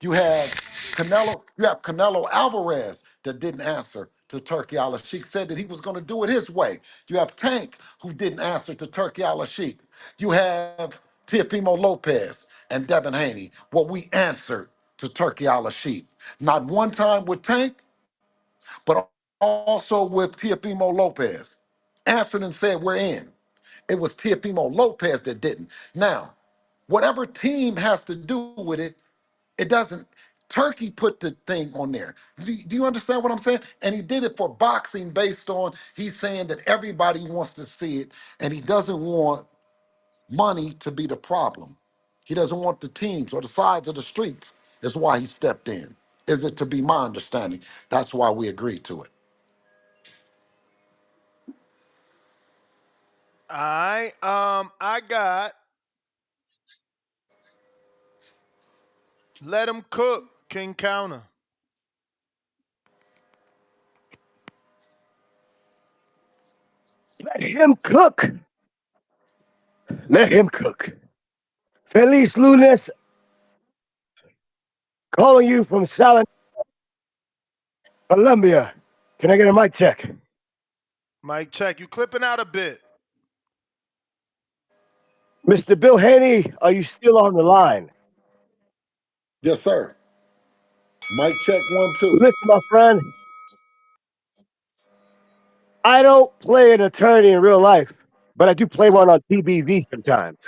You have Canelo Alvarez that didn't answer to Turki Alalshikh, said that he was going to do it his way. You have Tank, who didn't answer to Turki Alalshikh. You have Teofimo Lopez and Devin Haney. Well, we answered to Turki Alalshikh. Not one time with Tank, but also with Teofimo Lopez. Answered and said, we're in. It was Teofimo Lopez that didn't. Now, whatever team has to do with it, it doesn't. Turkey put the thing on there. Do you understand what I'm saying? And he did it for boxing based on he's saying that everybody wants to see it and he doesn't want money to be the problem. He doesn't want the teams or the sides of the streets. Is why he stepped in. Is it to be my understanding? That's why we agreed to it. All right. I got let him cook, King Counter. Let him cook. Let him cook. Feliz Lunes. Calling you from Salad, Colombia. Can I get a mic check? Mic check. You clipping out a bit. Mr. Bill Haney, are you still on the line? Yes, sir. Mic check 1, 2. Listen, my friend, I don't play an attorney in real life, but I do play one on TBV sometimes.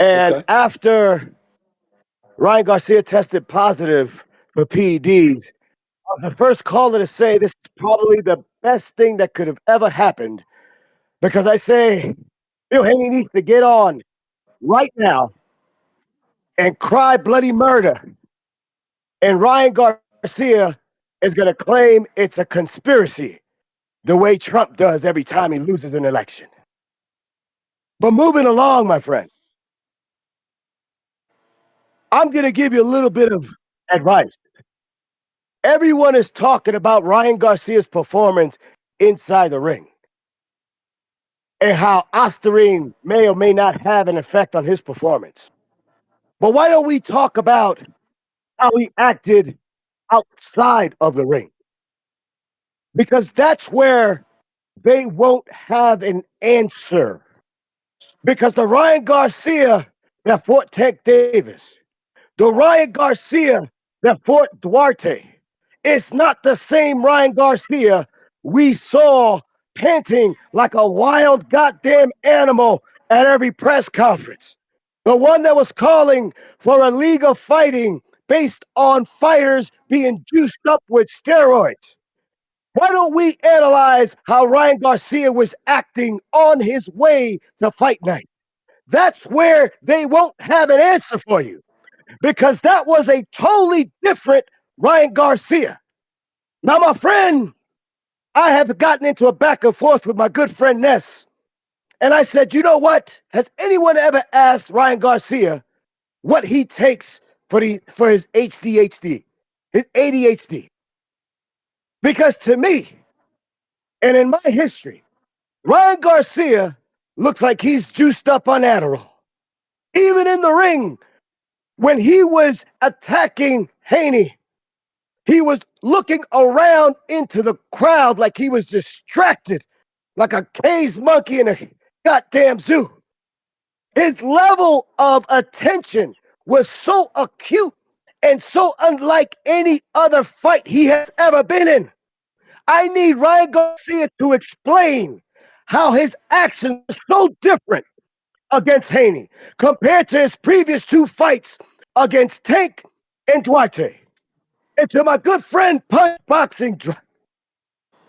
And Okay. after Ryan Garcia tested positive for PEDs, I was the first caller to say this is probably the best thing that could have ever happened because I say Bill Haney needs to get on right now and cry bloody murder. And Ryan Garcia is going to claim it's a conspiracy the way Trump does every time he loses an election. But moving along, my friend, I'm going to give you a little bit of advice. Everyone is talking about Ryan Garcia's performance inside the ring and how Osterine may or may not have an effect on his performance. But why don't we talk about how he acted outside of the ring? Because that's where they won't have an answer. Because the Ryan Garcia that fought Tank Davis, the Ryan Garcia that fought Duarte, it's not the same Ryan Garcia we saw panting like a wild goddamn animal at every press conference. The one that was calling for a league of fighting based on fighters being juiced up with steroids. Why don't we analyze how Ryan Garcia was acting on his way to fight night? That's where they won't have an answer for you because that was a totally different Ryan Garcia. Now, my friend, I have gotten into a back and forth with my good friend Ness. And I said, you know what? Has anyone ever asked Ryan Garcia what he takes for his ADHD? His ADHD? Because to me, and in my history, Ryan Garcia looks like he's juiced up on Adderall. Even in the ring, when he was attacking Haney, he was looking around into the crowd like he was distracted, like a caged monkey in a goddamn zoo. His level of attention was so acute and so unlike any other fight he has ever been in. I need Ryan Garcia to explain how his actions are so different against Haney compared to his previous two fights against Tank and Duarte. And to my good friend Punch Boxing,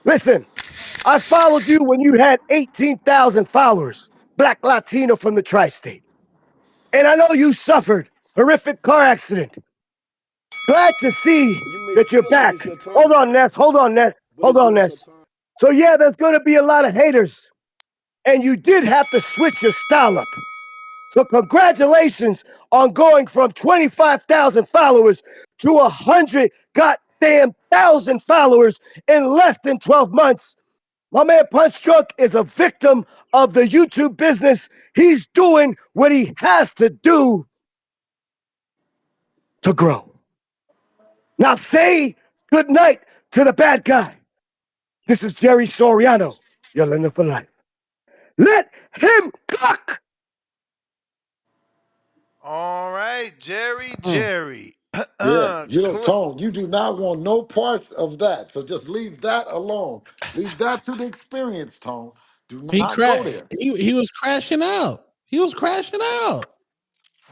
listen, I followed you when you had 18,000 followers, Black Latino from the tri-state. And I know you suffered horrific car accident. Glad to see that you're back. Hold on, Ness. Hold on, Ness. Hold on, Ness. So yeah, there's going to be a lot of haters. And you did have to switch your style up. So congratulations on going from 25,000 followers to 100 goddamn thousand followers in less than 12 months. My man Punch Drunk is a victim of the YouTube business. He's doing what he has to do to grow. Now say good night to the bad guy. This is Jerry Soriano, your lender for life. Let him cook! All right, Jerry. Yeah, Tone, you do not want no parts of that. So just leave that alone. Leave that to the experience, Tone. Do He not go cra- there. he was crashing out. He was crashing out.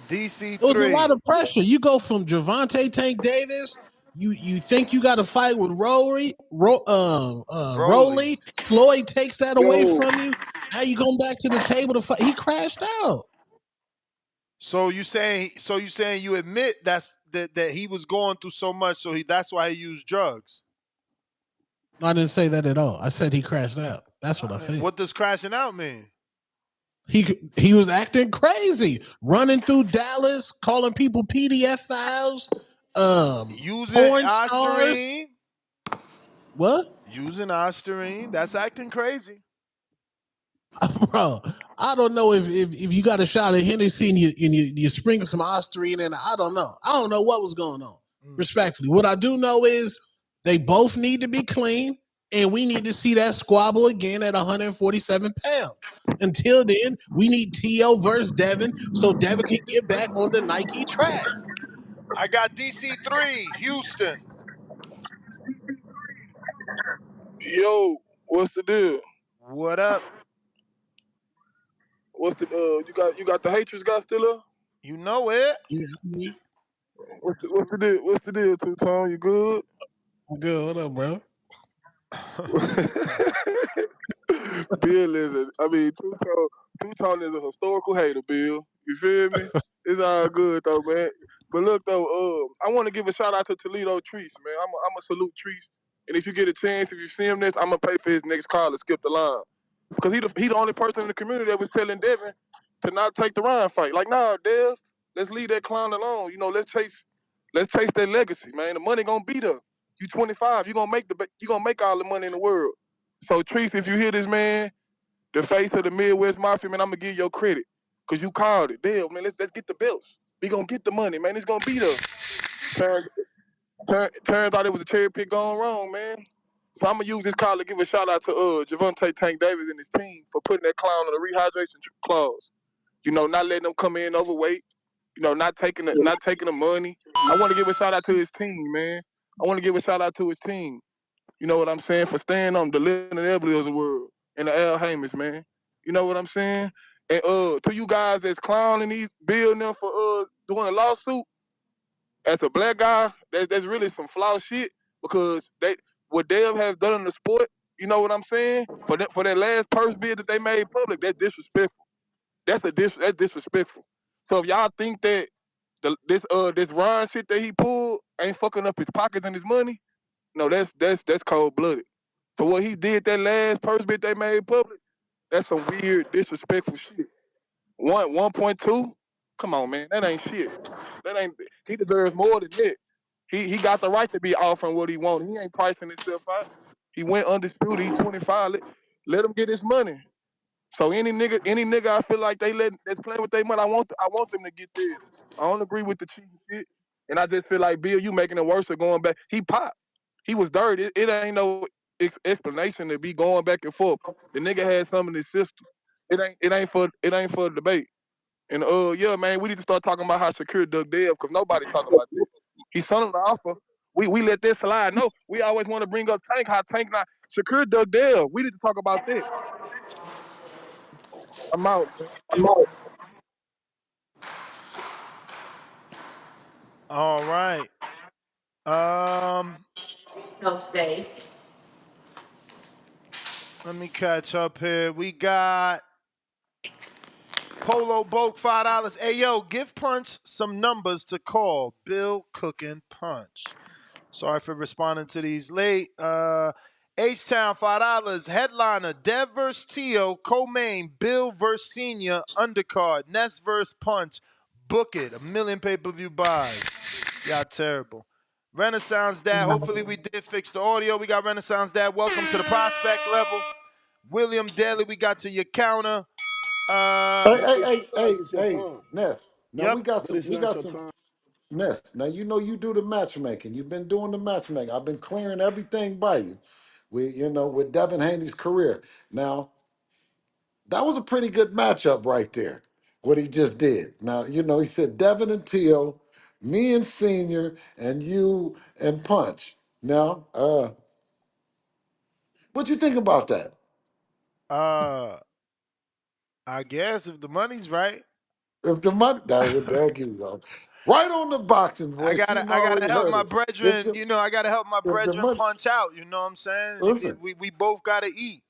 It was a lot DC3. of pressure. You go from Javante Tank Davis. You think you got to fight with Broly. Rolly. Floyd takes that away Yo, from you. Now you going back to the table to fight. He crashed out. So you saying you admit that he was going through so much, so that's why he used drugs. No, I didn't say that at all. I said he crashed out. That's what I said. What does crashing out mean? He was acting crazy, running through Dallas, calling people PDF files, Using porn stars. Ostarine. What? Using Ostarine. That's acting crazy. Bro, I don't know if you got a shot of Hennessy and you sprinkle some Ostarine in. I don't know. I don't know what was going on. Respectfully, what I do know is they both need to be clean, and we need to see that squabble again at 147 pounds. Until then, we need T.O. versus Devin so Devin can get back on the Nike track. I got DC3, Houston. yo, what's the deal? What up? What's the you got the Hatreds guy still up? You know it. Yeah, What's the deal? What's the deal, Two Tone? You good? I'm good. What up, bro? Bill is Two Tone is a historical hater, Bill. You feel me? It's all good though, man. But look though, I want to give a shout out to Toledo Treese, man. I'm a salute Treese. And if you get a chance, if you see him this, I'm gonna pay for his next call to skip the line. Because he the only person in the community that was telling Devin to not take the Ryan fight. Like, nah, Dev, let's leave that clown alone. You know, let's chase that legacy, man. The money gonna be there. You 25, you gonna make all the money in the world. So Treese, if you hear this, man, the face of the Midwest Mafia, man, I'm gonna give you credit. Cause you called it. Dev, man, let's get the belts. We gonna get the money, man. It's gonna be there. Turns out it was a cherry pick gone wrong, man. So I'm gonna use this call to give a shout out to Javante Tank Davis and his team for putting that clown on the rehydration clause. You know, not letting them come in overweight. You know, not taking the money. I want to give a shout out to his team, man. I want to give a shout out to his team. You know what I'm saying? For staying on the Leonard Ebley of the world and the Al Hamis, man. You know what I'm saying? And to you guys that's clowning these building them for doing a lawsuit, as a black guy, that's really some flawed shit because what Dev has done in the sport, you know what I'm saying? For that last purse bid that they made public, that's disrespectful. That's disrespectful. So if y'all think that this Ryan shit that he pulled ain't fucking up his pockets and his money, no, that's cold blooded. So what he did that last purse bid they made public, that's some weird disrespectful shit. 1.2, come on, man, that ain't shit. He deserves more than that. He got the right to be offering what he wants. He ain't pricing himself out. He went undisputed. He 25. Let him get his money. So any nigga I feel like that's playing with their money, I want them to get theirs. I don't agree with the cheating shit. And I just feel like, Bill, you making it worse for going back. He popped. He was dirty. It ain't no explanation to be going back and forth. The nigga had something in his system. It ain't for the debate. And yeah, man, we need to start talking about how Shakur dug Dev because nobody talking about this. He sent him the offer. We let this slide. No, we always want to bring up Tank, how Tank not Shakur dug Dev. We need to talk about that. I'm out, man. All right. Let me catch up here. We got Polo Boat, $5. Hey, yo, give Punch some numbers to call. Bill Cookin' Punch. Sorry for responding to these late. H-Town, $5. Headliner, Dev vs. Teo. Co-main, Bill vs. Senior. Undercard, Ness vs. Punch. Book it. 1 million pay-per-view buys. Y'all terrible. Renaissance Dad, hopefully we did fix the audio. We got Renaissance Dad. Welcome to the prospect level. William Daly, we got to your counter. Hey, Ness. Now Yep. we got some Ness. Now you know you do the matchmaking. You've been doing the matchmaking. I've been clearing everything by you. With Devin Haney's career. Now, that was a pretty good matchup right there, what he just did. Now, he said Devin and Teo, me and Senior, and you and Punch. Now, what you think about that? I guess if the money's right. If the money, there you go. Right on the boxing I voice. You gotta already help heard my it. If brethren, the, I gotta help my if the brethren money, punch out, you know what I'm saying? listen, We both gotta eat.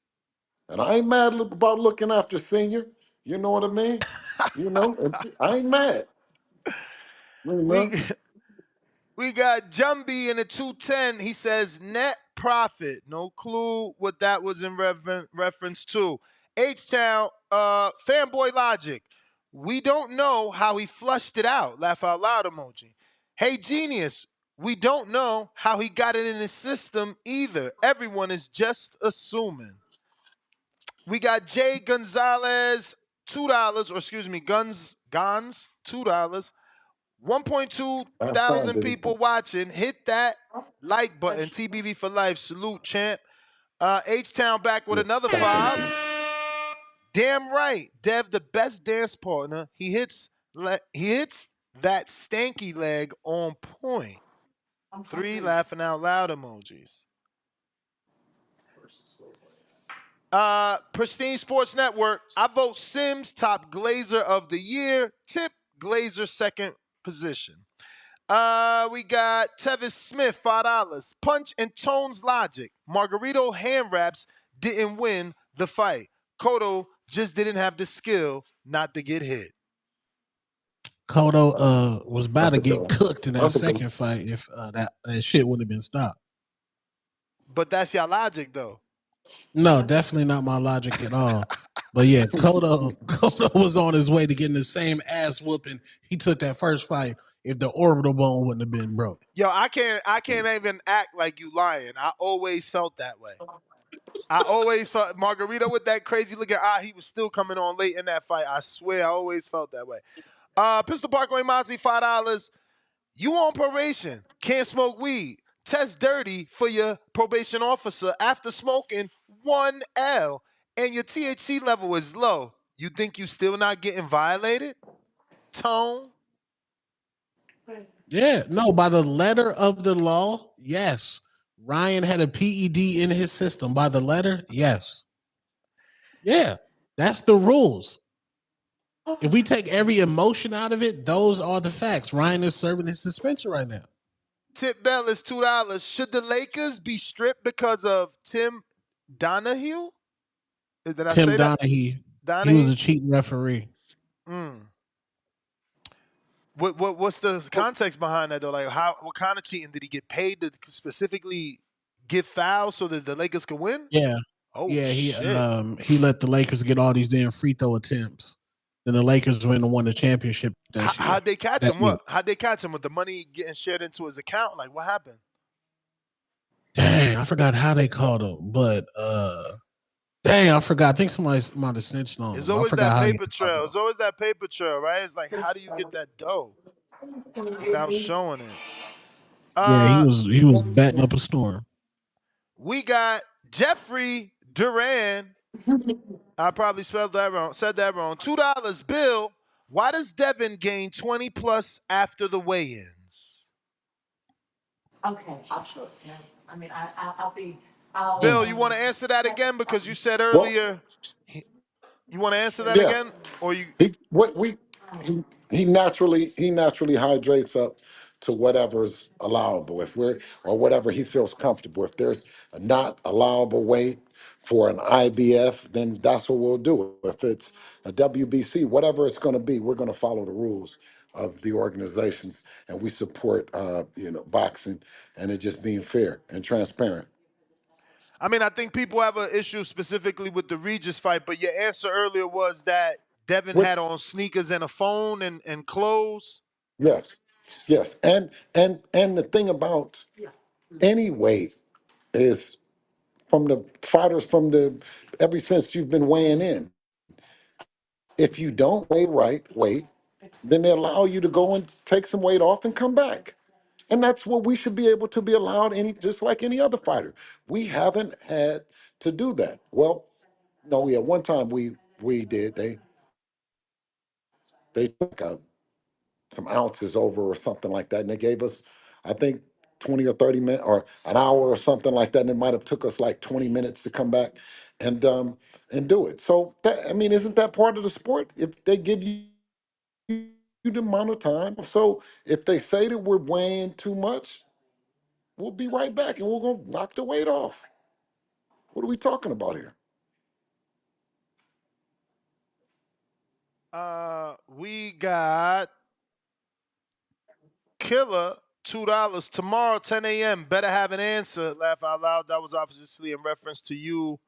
and I ain't mad about looking after Senior. You know what I mean? I ain't mad. You We know? we got Jumby in the 210. He says net profit. No clue what that was in reference to. H-Town, fanboy logic. We don't know how he flushed it out. Laugh out loud emoji. Hey genius, we don't know how he got it in his system either. Everyone is just assuming. We got Jay Gonzalez, $2, or excuse me, Gons, $2. 1.2 That's fine, thousand did he? people watching. Hit that like button. TBV for life. Salute, champ. H-Town back with another 5. Damn right. Dev, the best dance partner. He hits that stanky leg on point. 3 laughing out loud emojis. Pristine Sports Network. I vote Sims top Glazer of the year. Tip Glazer second position. We got Tevis Smith, $5. Punch and Tones Logic. Margarito hand wraps didn't win the fight. Cotto just didn't have the skill not to get hit. Cotto was about That's to a good get one. cooked in that That's a good one. second fight if that shit wouldn't have been stopped. But that's your logic, though. No, definitely not my logic at all. But yeah, Cotto was on his way to getting the same ass whooping he took that first fight if the orbital bone wouldn't have been broke. Yo, I can't even act like you lying. I always felt that way. I always felt Margarito with that crazy looking eye. He was still coming on late in that fight. I swear, I always felt that way. Pistol Parkway Mozzie, $5. You on probation, can't smoke weed. Test dirty for your probation officer after smoking 1L and your THC level is low. You think you still not getting violated? Tone? Yeah, no, by the letter of the law, yes. Ryan had a PED in his system. By the letter, yes. Yeah, that's the rules. If we take every emotion out of it, those are the facts. Ryan is serving his suspension right now. Tip Bell is $2. Should the Lakers be stripped because of Tim Donahue? Did I Tim say that? Donaghy, he was Donahue? a cheating referee. What's the context behind that though? Like what kind of cheating did he get paid to specifically get fouls so that the Lakers can win? Yeah, Oh yeah, shit! he let the Lakers get all these damn free throw attempts. Then the Lakers went and won the championship that year. How'd they catch That him? year. How'd they catch him with the money getting shared into his account? Like what happened? Dang, I forgot how they called him, but dang, I forgot. I think somebody might have snitched on It's him. I always forgot that how he paper trail. It's always that paper trail, right? It's like how do you get that dough without showing it? Yeah, he was batting up a storm. We got Jeffrey Duran. I probably spelled that wrong. Said that wrong. $2. Bill, why does Devin gain 20 plus after the weigh-ins? Okay, I'll show it to him. I mean, I'll be. Bill, you want to answer that again because you said Well, earlier. You want to answer that yeah. again, or you? He naturally hydrates up to whatever's allowable. If we're or whatever he feels comfortable. If there's a not allowable weight for an IBF, then that's what we'll do. If it's a WBC, whatever it's going to be, we're going to follow the rules of the organizations, and we support boxing and it just being fair and transparent. I mean, I think people have an issue specifically with the Regis fight, but your answer earlier was that Devin With had on sneakers and a phone and clothes. yes, yes, and the thing about any weight is from the fighters from the ever since you've been weighing in. If you don't weigh right weight, then they allow you to go and take some weight off and come back. And that's what we should be able to be allowed any just like any other fighter. We haven't had to do that. Well, no, yeah, one time we did. They took some ounces over or something like that, and they gave us, I think, 20 or 30 minutes or an hour or something like that. And it might have took us like 20 minutes to come back and do it. So that, I mean, isn't that part of the sport? If they give you the amount of time. So if they say that we're weighing too much, we'll be right back and we're gonna knock the weight off. What are we talking about here? We got Killer $2 tomorrow 10 a.m. Better have an answer. Laugh out loud. That was obviously in reference to you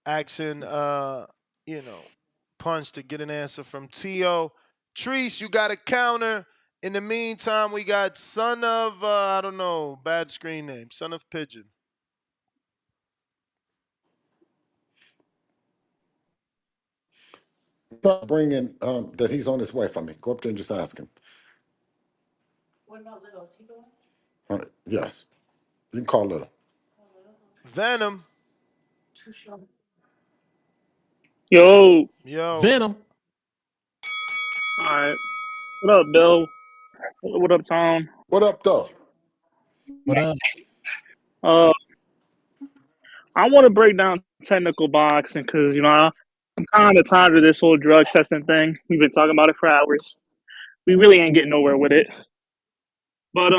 asking, Punch to get an answer from Tio. Treese, you got a counter. In the meantime, we got Son of I don't know, bad screen name. Son of Pigeon. Bring in that he's on his way for me. Go up there and just ask him. What about Little? Is he going? Yes, you can call Little. Venom. Too short. Yo, Yo. Venom. all right. What up, Bill? What up, Tom? What up, though? What up? Uh, I want to break down technical boxing because I'm kind of tired of this whole drug testing thing. We've been talking about it for hours. We really ain't getting nowhere with it. But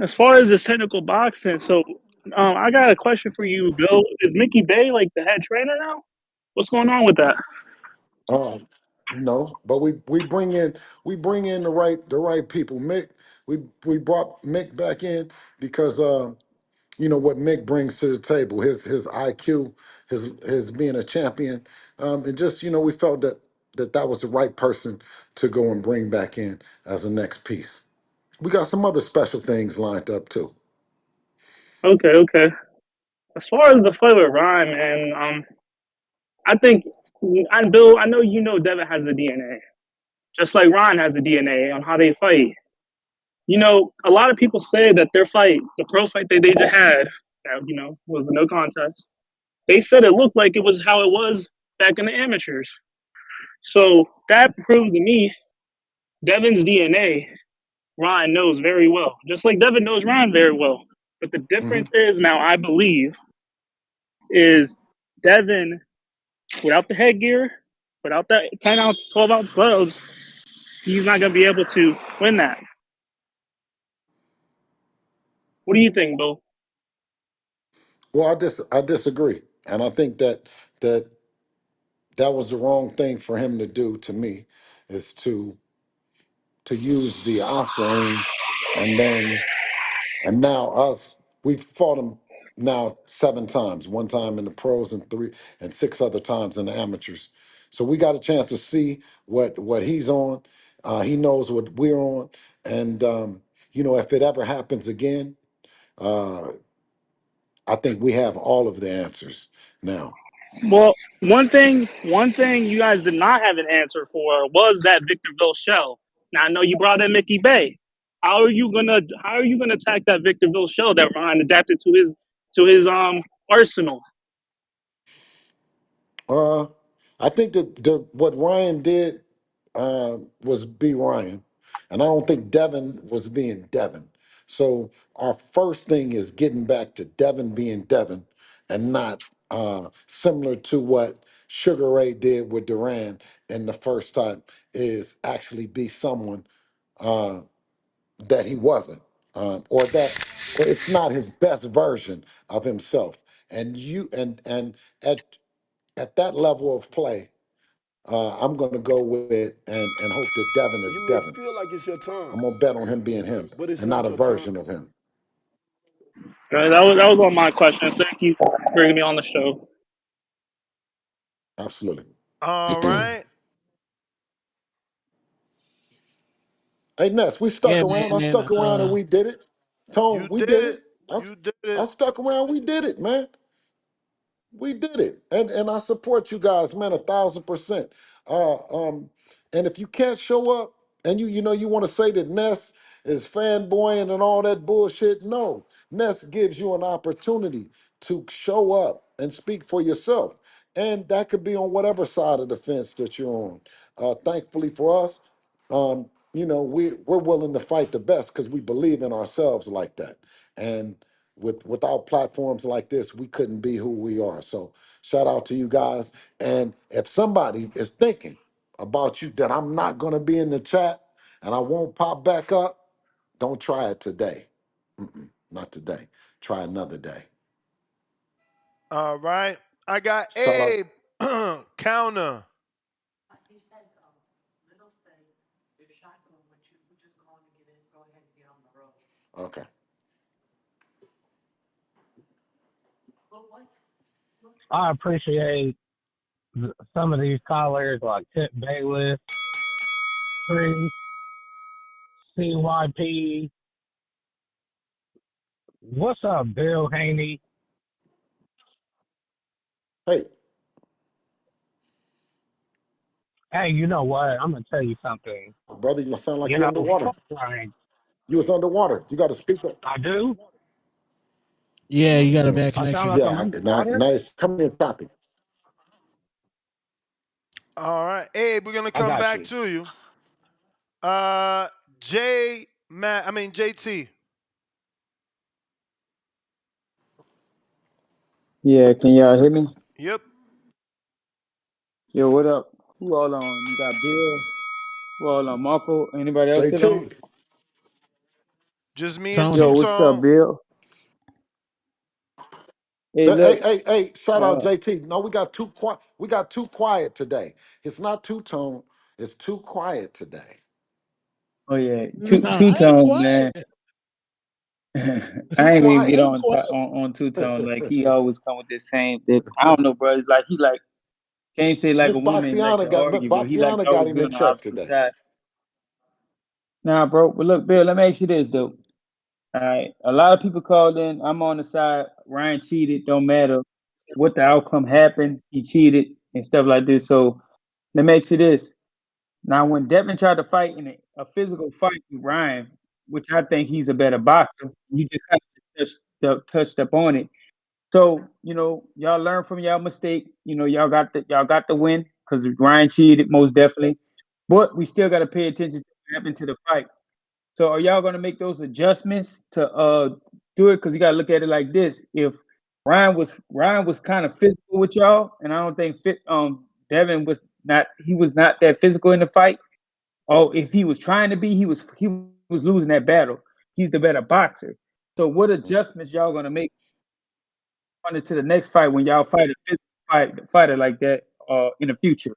as far as this technical boxing, so I got a question for you, Bill. Is Mickey Bay like the head trainer now? What's going on with that? Um, no, but we bring in the right people. Mick, we brought Mick back in because what Mick brings to the table, his IQ, his being a champion, and just we felt that was the right person to go and bring back in as a next piece. We got some other special things lined up too. Okay, okay. As far as the fight with Ryan, man, I think, Bill, I know you know Devin has the DNA, just like Ryan has the DNA on how they fight. A lot of people say that their fight, the pro fight that they just had, that, was a no contest. They said it looked like it was how it was back in the amateurs. So that proves to me Devin's DNA, Ryan knows very well, just like Devin knows Ryan very well. But the Hmm. difference is now, I believe, is Devin, without the headgear, without that 10-ounce, 12-ounce gloves, he's not going to be able to win that. What do you think, Bill? Well, I disagree, and I think that that was the wrong thing for him to do to me, is to use the Oscar ring, and then and now us we've fought him now 7 times, one time in the pros and 6 other times in the amateurs. So we got a chance to see what he's on. He knows what we're on, and if it ever happens again, uh, I think we have all of the answers now. Well, one thing you guys did not have an answer for was that Victorville shell. Now I know you brought in Mickey Bay. How are you gonna attack that Victorville shell that Ryan adapted to his arsenal? Uh, I think that what Ryan did was be Ryan, and I don't think Devin was being Devin. So our first thing is getting back to Devin being Devin, and not similar to what Sugar Ray did with Duran in the first time. Is actually be someone uh, that he wasn't, or that or it's not his best version of himself. And you and at that level of play, I'm going to go with and hope that Devin is You may Devin. feel like it's your time, I'm going to bet on him being him but it's and not not a your time. version of him. Right, that was all my questions. Thank you for bringing me on the show. Absolutely. All right. Hey, Ness, we stuck Yeah, around. I man. stuck around and we did it. Tone, You we did did it. it. You did I it. stuck around. We did it, man. We did it, and I support you guys, man, 1,000%. Uh, um, and if you can't show up, and you want to say that Ness is fanboying and all that bullshit, no. Ness gives you an opportunity to show up and speak for yourself, and that could be on whatever side of the fence that you're on. Thankfully for us, we're willing to fight the best because we believe in ourselves like that, and without platforms like this, we couldn't be who we are. So shout out to you guys. And if somebody is thinking about you that I'm not gonna be in the chat and I won't pop back up, don't try it today. Not today. Try another day. All right. I got Shout out. Abe counter. Okay. I appreciate some of these callers like Tip Bayless, Tree, CYP. What's up, Bill Haney? Hey, Hey, you know what? I'm gonna tell you something. brother, you sound like You you're know, underwater. fuck Ryan. You was underwater. You got to speak up. I do. Yeah, you got a bad I sound connection. like I'm Yeah, underwater. nice. Come in, topic. All right. Abe, we're gonna I come got back you. to you. Uh JT. Yeah, can y'all hear me? Yep. Yo, what up? Who all on? You got Bill? Who all on? Marco? Anybody else still on? JT. Just me and Yo, Tony. Two what's up, Tone. Bill? Hey, Hey, look. hey, shout out Uh, JT. No, we got too quiet. We got too quiet today. It's not two tone. It's too quiet today. oh yeah, Nah, two I ain't tone, quiet. man. Too I ain't even quiet. get I ain't on quiet. on two tone. Like he always come with the same. That I don't know, bro. It's like he like can't say like Miss a woman like to argue, but he like Boxiana to got always him be in on the check opposite today. side. Nah, bro. But look, Bill. Let me ask you this though. All right, a lot of people called in. I'm on the side. Ryan cheated. Don't matter what the outcome happened. He cheated and stuff like this. So let me ask you this. Now, when Devin tried to fight in a physical fight with Ryan, which I think he's a better boxer, you just kind of touched up on it. So y'all learn from y'all mistake. Y'all got the win because Ryan cheated most definitely, but we still got to pay attention to what happened to the fight. So are y'all gonna make those adjustments to do it? Because you gotta look at it like this: if Ryan was kind of physical with y'all, and I don't think Devin was not that physical in the fight. Or if he was trying to be, he was losing that battle. He's the better boxer. So what adjustments y'all gonna make on it to the next fight when y'all fight a physical fighter like that in the future?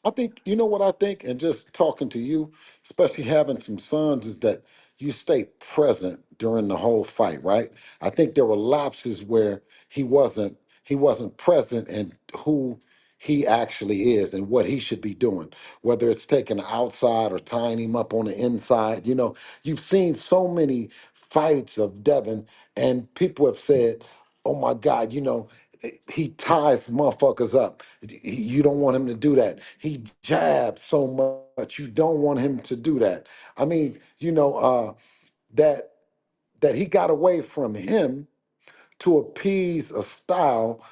I think you know what I think, and just talking to you, especially having some sons, is that you stay present during the whole fight, right? I think there were lapses where he wasn't present in who he actually is and what he should be doing, whether it's taking the outside or tying him up on the inside. You've seen so many fights of Devin, and people have said, "Oh my God, he ties motherfuckers up. You don't want him to do that. He jabs so much. You don't want him to do that." I mean, that he got away from him to appease a style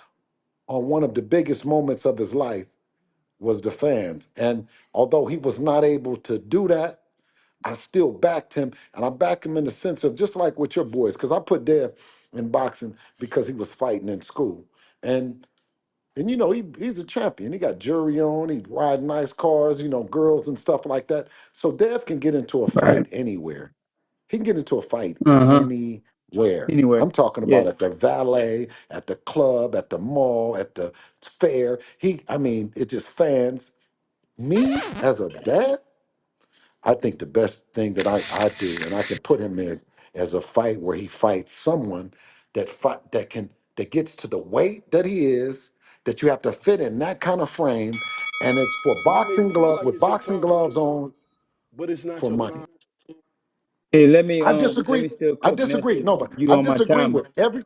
on one of the biggest moments of his life was the fans. And although he was not able to do that, I still backed him, and I back him in the sense of just like with your boys, because I put Dev in boxing because he was fighting in school. And he's a champion. He got jury on. He ride nice cars, girls and stuff like that. So Dev can get into a Right. fight anywhere. He can get into a fight Uh-huh. anywhere. Anyway. I'm talking Yeah. about at the valet, at the club, at the mall, at the fair. It just fans. Me as a dad, I think the best thing that I do, and I can put him in, as a fight where he fights someone that gets to the weight that he is, that you have to fit in that kind of frame, and it's for You may boxing feel glove like with it's your boxing time, gloves on but it's not for your money. time. Hey, I let disagree. me still I cook disagree. Nessa. No, but You I on my disagree time? with every.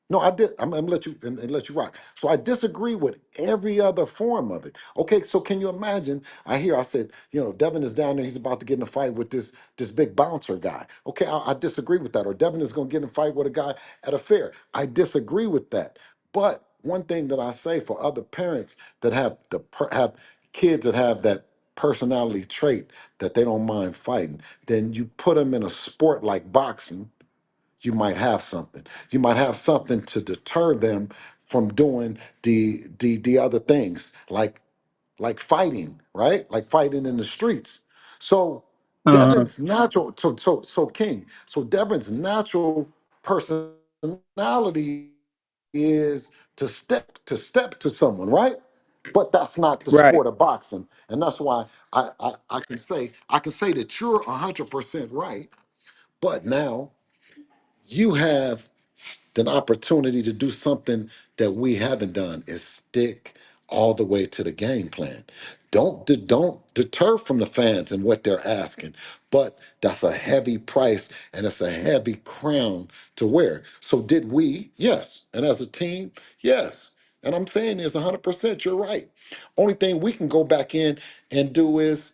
No, I did. I'm gonna let you and let you rock. So I disagree with every other form of it. Okay, so can you imagine? I said, Devin is down there. He's about to get in a fight with this big bouncer guy. Okay, I disagree with that. Or Devin is gonna get in a fight with a guy at a fair. I disagree with that. But one thing that I say for other parents that have kids that have that personality trait that they don't mind fighting, then you put them in a sport like boxing. You might have something. You might have something to deter them from doing the other things like fighting, right? Like fighting in the streets. So Uh, Devin's natural, so King. So Devin's natural personality is to step to someone, right? But that's not the right, sport of boxing, and that's why I can say that you're 100% right. But now you have an opportunity to do something that we haven't done is stick all the way to the game plan. Don't deter from the fans and what they're asking, but that's a heavy price and it's a heavy crown to wear. So did we? Yes. And as a team, yes. And I'm saying is 100%. You're right. Only thing we can go back in and do is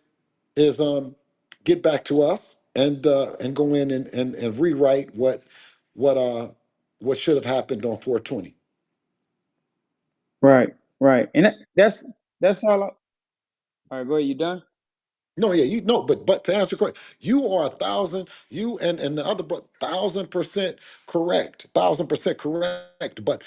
get back to us and go in and rewrite what uh what should have happened on 420. right, right. And that's all. All right, go ahead. You done? No, yeah, but to answer your question, you are 1,000, you and the other 1,000% correct, 1,000% correct. But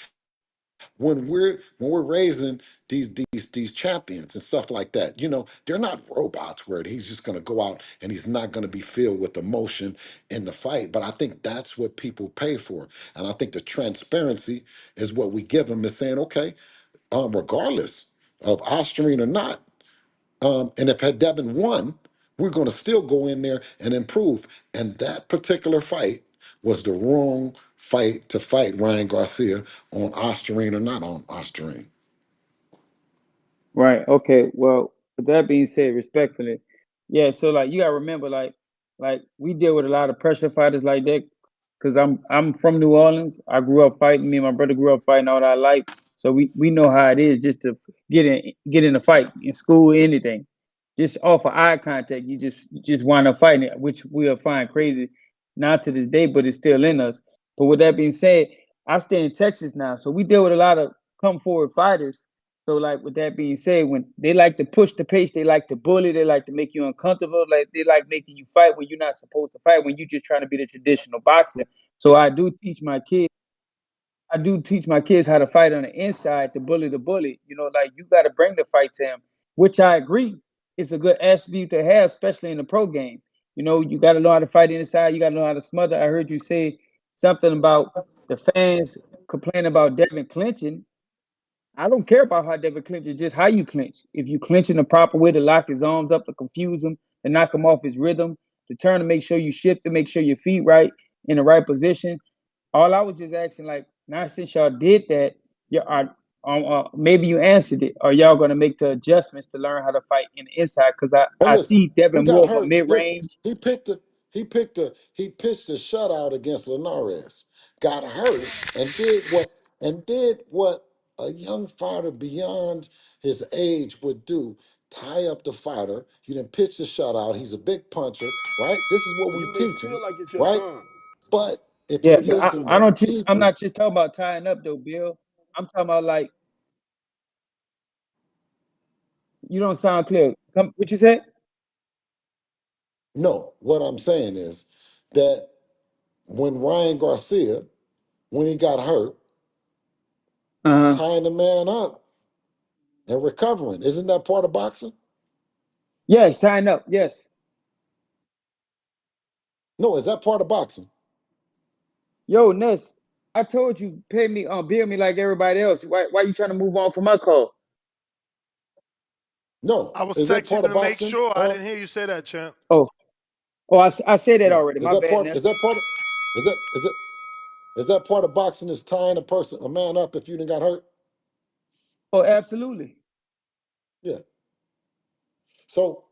when we're raising these champions and stuff like that, they're not robots where he's just going to go out and he's not going to be filled with emotion in the fight. But I think that's what people pay for, and I think the transparency is what we give them, is saying, okay, regardless of Austrian or not, and if had Devin won, we're going to still go in there and improve. And that particular fight was the wrong fight to fight Ryan Garcia on Ostarine or not on Ostarine. Right. Okay. Well, with that being said, respectfully, yeah. So like, you gotta remember, like we deal with a lot of pressure fighters like that, because I'm from New Orleans. I grew up fighting. Me and my brother grew up fighting all our life, so we know how it is just to get in a fight in school, anything, just off of eye contact. You just wind up fighting it, which we'll find crazy, not to this day, but it's still in us. But with that being said, I stay in Texas now, so we deal with a lot of come forward fighters. So, like, with that being said, when they like to push the pace, they like to bully, they like to make you uncomfortable, like they like making you fight when you're not supposed to fight, when you're just trying to be the traditional boxer. So I do teach my kids how to fight on the inside, to bully the bully. Like, you got to bring the fight to him, which I agree is a good attribute to have, especially in the pro game. You got to know how to fight inside. You got to know how to smother. I heard you say something about the fans complaining about Devin clinching. I don't care about how David clinches, just how you clinch. If you clinch in the proper way to lock his arms up, to confuse him, to knock him off his rhythm, to turn, to make sure you shift, to make sure your feet right in the right position. All I was just asking, like, now since y'all did that, maybe you answered it. Are y'all gonna make the adjustments to learn how to fight in the inside? Because I, Hey, I listen, see he Devin got more of a hurt. mid Listen, range. he pitched a shutout against Linares, got hurt, and did what a young fighter beyond his age would do. Tie up the fighter. He didn't pitch the shutout. He's a big puncher, right? This is what we You may teach him, feel like it's your right? time, But if but Yeah, you it's but not I, your listen I to time. don't. I'm people, not just talking about tying up though, Bill. I'm talking about, like, you don't sound clear. What you said? no, what I'm saying is that when Ryan Garcia, when he got hurt, Uh huh. tying the man up and recovering, isn't that part of boxing? Yes, tying up. Yes. No, is that part of boxing? Yo, Ness, I told you, pay me, bill me like everybody else. Why you trying to move on from my call? No, I was is that texting part you of to make boxing? sure. I didn't hear you say that, champ. Oh, I said that No, already. is My that bad, part? Ness. Is that part of? is that part of boxing is tying a man up if you didn't got hurt? Oh, absolutely. Yeah. So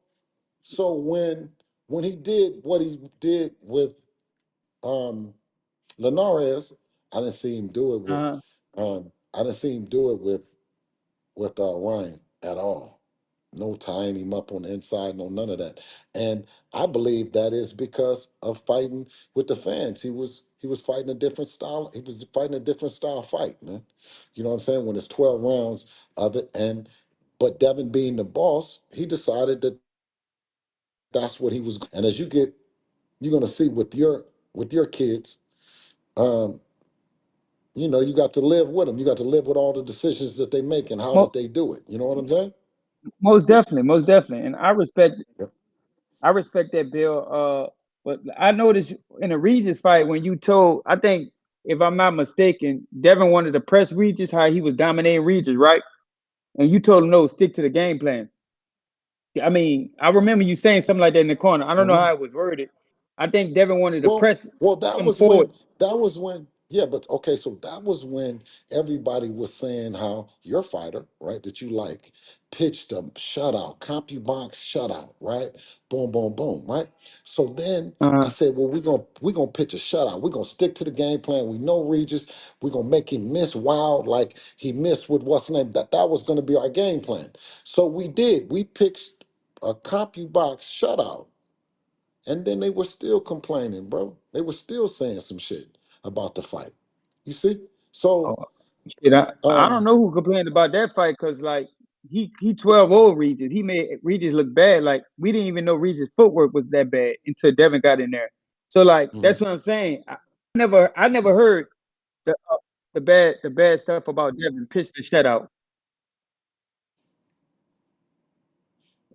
when he did what he did with Linares, I didn't see him do it with Uh-huh. I didn't see him do it with Ryan at all. No tying him up on the inside, no none of that. And I believe that is because of fighting with the fans. He was fighting a different style. He was fighting a different style fight, man. You know what I'm saying? When it's 12 rounds of it, but Devin being the boss, he decided that that's what he was. And as you're gonna see with your kids, um, you got to live with them. You got to live with all the decisions that they make and how that Mo- they do it. You know what I'm saying? Most definitely, most definitely. And Yep. I respect that, Bill. But I noticed in a Regis fight when you told, I think if I'm not mistaken, Devin wanted to press Regis how he was dominating Regis, right? And you told him no, stick to the game plan. I mean, I remember you saying something like that in the corner. I don't know Mhm. how it was worded. I think Devin wanted to Well, press well, that him was forward. when that was when yeah, but okay, so that was when everybody was saying how your fighter, right, that you like, pitched a shutout, CompuBox shutout, right? Boom, boom, boom, right? So then I Uh-huh. said, well, we're gonna pitch a shutout. We're gonna stick to the game plan. We know Regis, we're gonna make him miss wild like he missed with what's name. That was gonna be our game plan. So we did. We pitched a CompuBox shutout. And then they were still complaining, bro. They were still saying some shit about the fight. You see? Oh, So, shit, I don't um, know who complained about that fight because like he 12 old Regis. He made Regis look bad. Like we didn't even know Regis' footwork was that bad until Devin got in there. So like mhm. that's what I'm saying. I never heard the bad stuff about Devin pitch the shutout.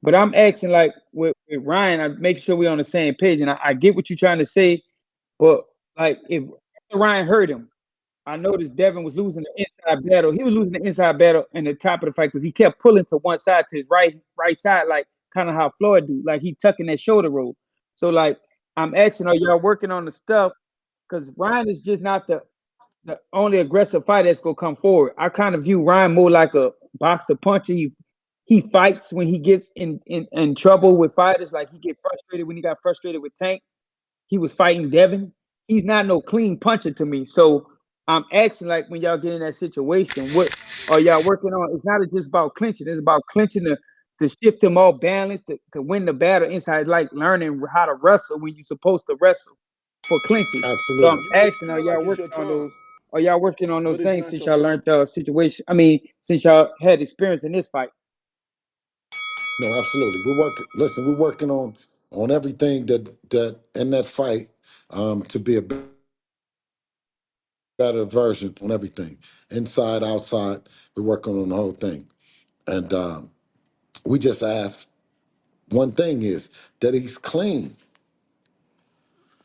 But I'm asking like with Ryan, I make sure we're on the same page. And I get what you're trying to say, but like if Ryan hurt him, I noticed Devin was losing the inside battle. He was losing the inside battle in the top of the fight because he kept pulling to one side to his right side, like kind of how Floyd do, like he tucking that shoulder roll. So like I'm asking, are y'all working on the stuff? Because Ryan is just not the only aggressive fighter that's gonna come forward. I kind of view Ryan more like a boxer puncher. He fights when he gets in trouble with fighters, like he get frustrated when he got frustrated with Tank. He was fighting Devin. He's not no clean puncher to me. So I'm asking, like, when y'all get in that situation, what are y'all working on? It's not just about clinching. It's about clinching to shift him all balance to win the battle inside, like learning how to wrestle when you're supposed to wrestle for clinches. So I'm Absolutely. asking, Feel like it's your turn, are y'all working on those but it's things not since your y'all turn. learned the situation? I mean, since y'all had experience in this fight. No, absolutely. We're working on everything that in that fight to be a better version on everything. Inside, outside, we're working on the whole thing. And we just ask one thing is that he's clean.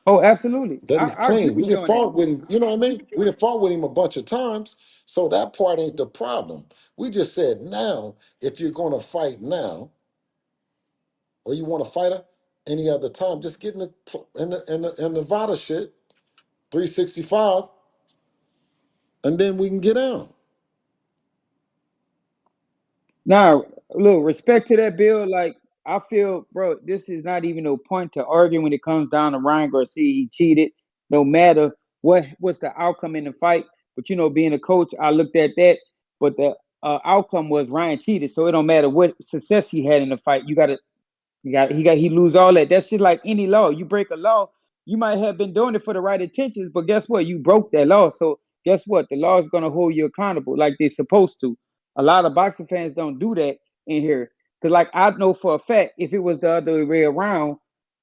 Oh, absolutely. That he's I agree clean. We with you just on that. fought with him. You know what I mean? We done fought with him a bunch of times. So that part ain't the problem. We just said now, if you're gonna fight now, or you want to fight her any other time, just get in the Nevada shit, 365, and then we can get down. Nah, look, respect to that bill. Like, I feel, bro, this is not even no point to argue when it comes down to Ryan Garcia. He cheated, no matter what's the outcome in the fight. But being a coach, I looked at that. But the outcome was Ryan cheated, so it don't matter what success he had in the fight. He lose all that. That's just like any law. You break a law, you might have been doing it for the right intentions, but guess what? You broke that law. So guess what? The law is gonna hold you accountable like they're supposed to. A lot of boxing fans don't do that in here. Cause like I know for a fact, if it was the other way around,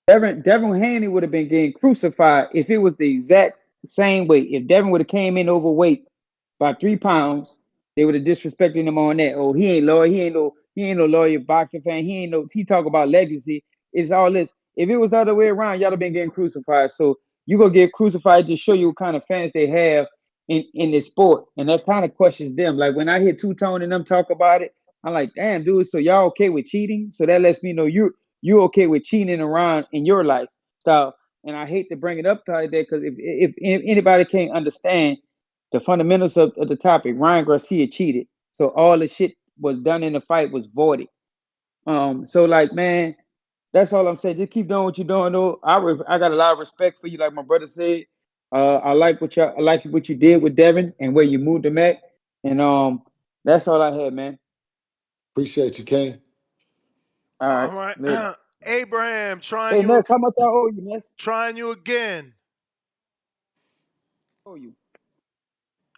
Devin Haney would have been getting crucified if it was the exact same way. If Devin would have came in overweight by 3 pounds, they would have disrespected him on that. Oh, he ain't loyal. He ain't no loyal boxing fan. He talk about legacy. It's all this. If it was the other way around, y'all have been getting crucified. So you go get crucified to show you what kind of fans they have in this sport. And that kind of questions them. Like when I hear Two Tone and them talk about it, I'm like, damn, dude, so y'all okay with cheating? So that lets me know you're okay with cheating around in your life. So And I hate to bring it up like that because if anybody can't understand the fundamentals of the topic, Ryan Garcia cheated. So all the shit was done in the fight was voided. So like, man, that's all I'm saying. Just keep doing what you're doing, though. I got a lot of respect for you, like my brother said. I like what you did with Devin and where you moved him at. And that's all I had, man. Appreciate you, King. All right, All right. later. Abraham, Hey, Ness, how much I owe you, Ness? trying you again. I owe you.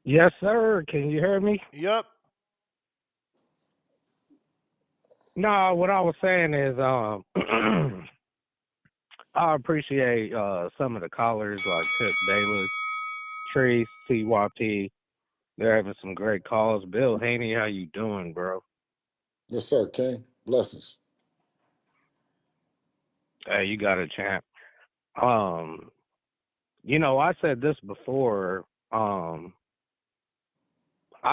Yes, sir. Can you hear me? Yep. No, what I was saying is, I appreciate some of the callers like Tip Bayless, Treese, CYP. They're having some great calls. Bill Haney, how you doing, bro? Yes, sir, King. Blessings. Hey, you got a champ. You know, I said this before. I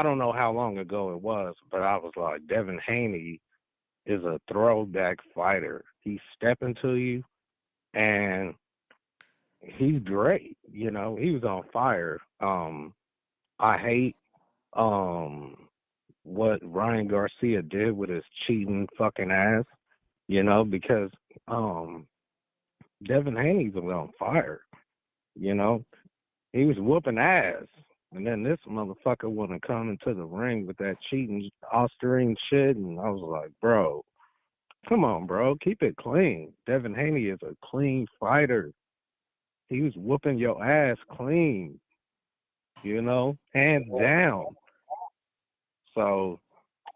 don't know how long ago it was, but I was like, Devin Haney is a throwback fighter. He's stepping to you, and he's great. You know, he was on fire. I hate what Ryan Garcia did with his cheating fucking ass. You know, because Devin Haney was on fire. You know, he was whooping ass. And then this motherfucker want to come into the ring with that cheating Austrian shit, and I was like, bro, come on, bro, keep it clean. Devin Haney is a clean fighter. He was whooping your ass clean, you know, hands down. So,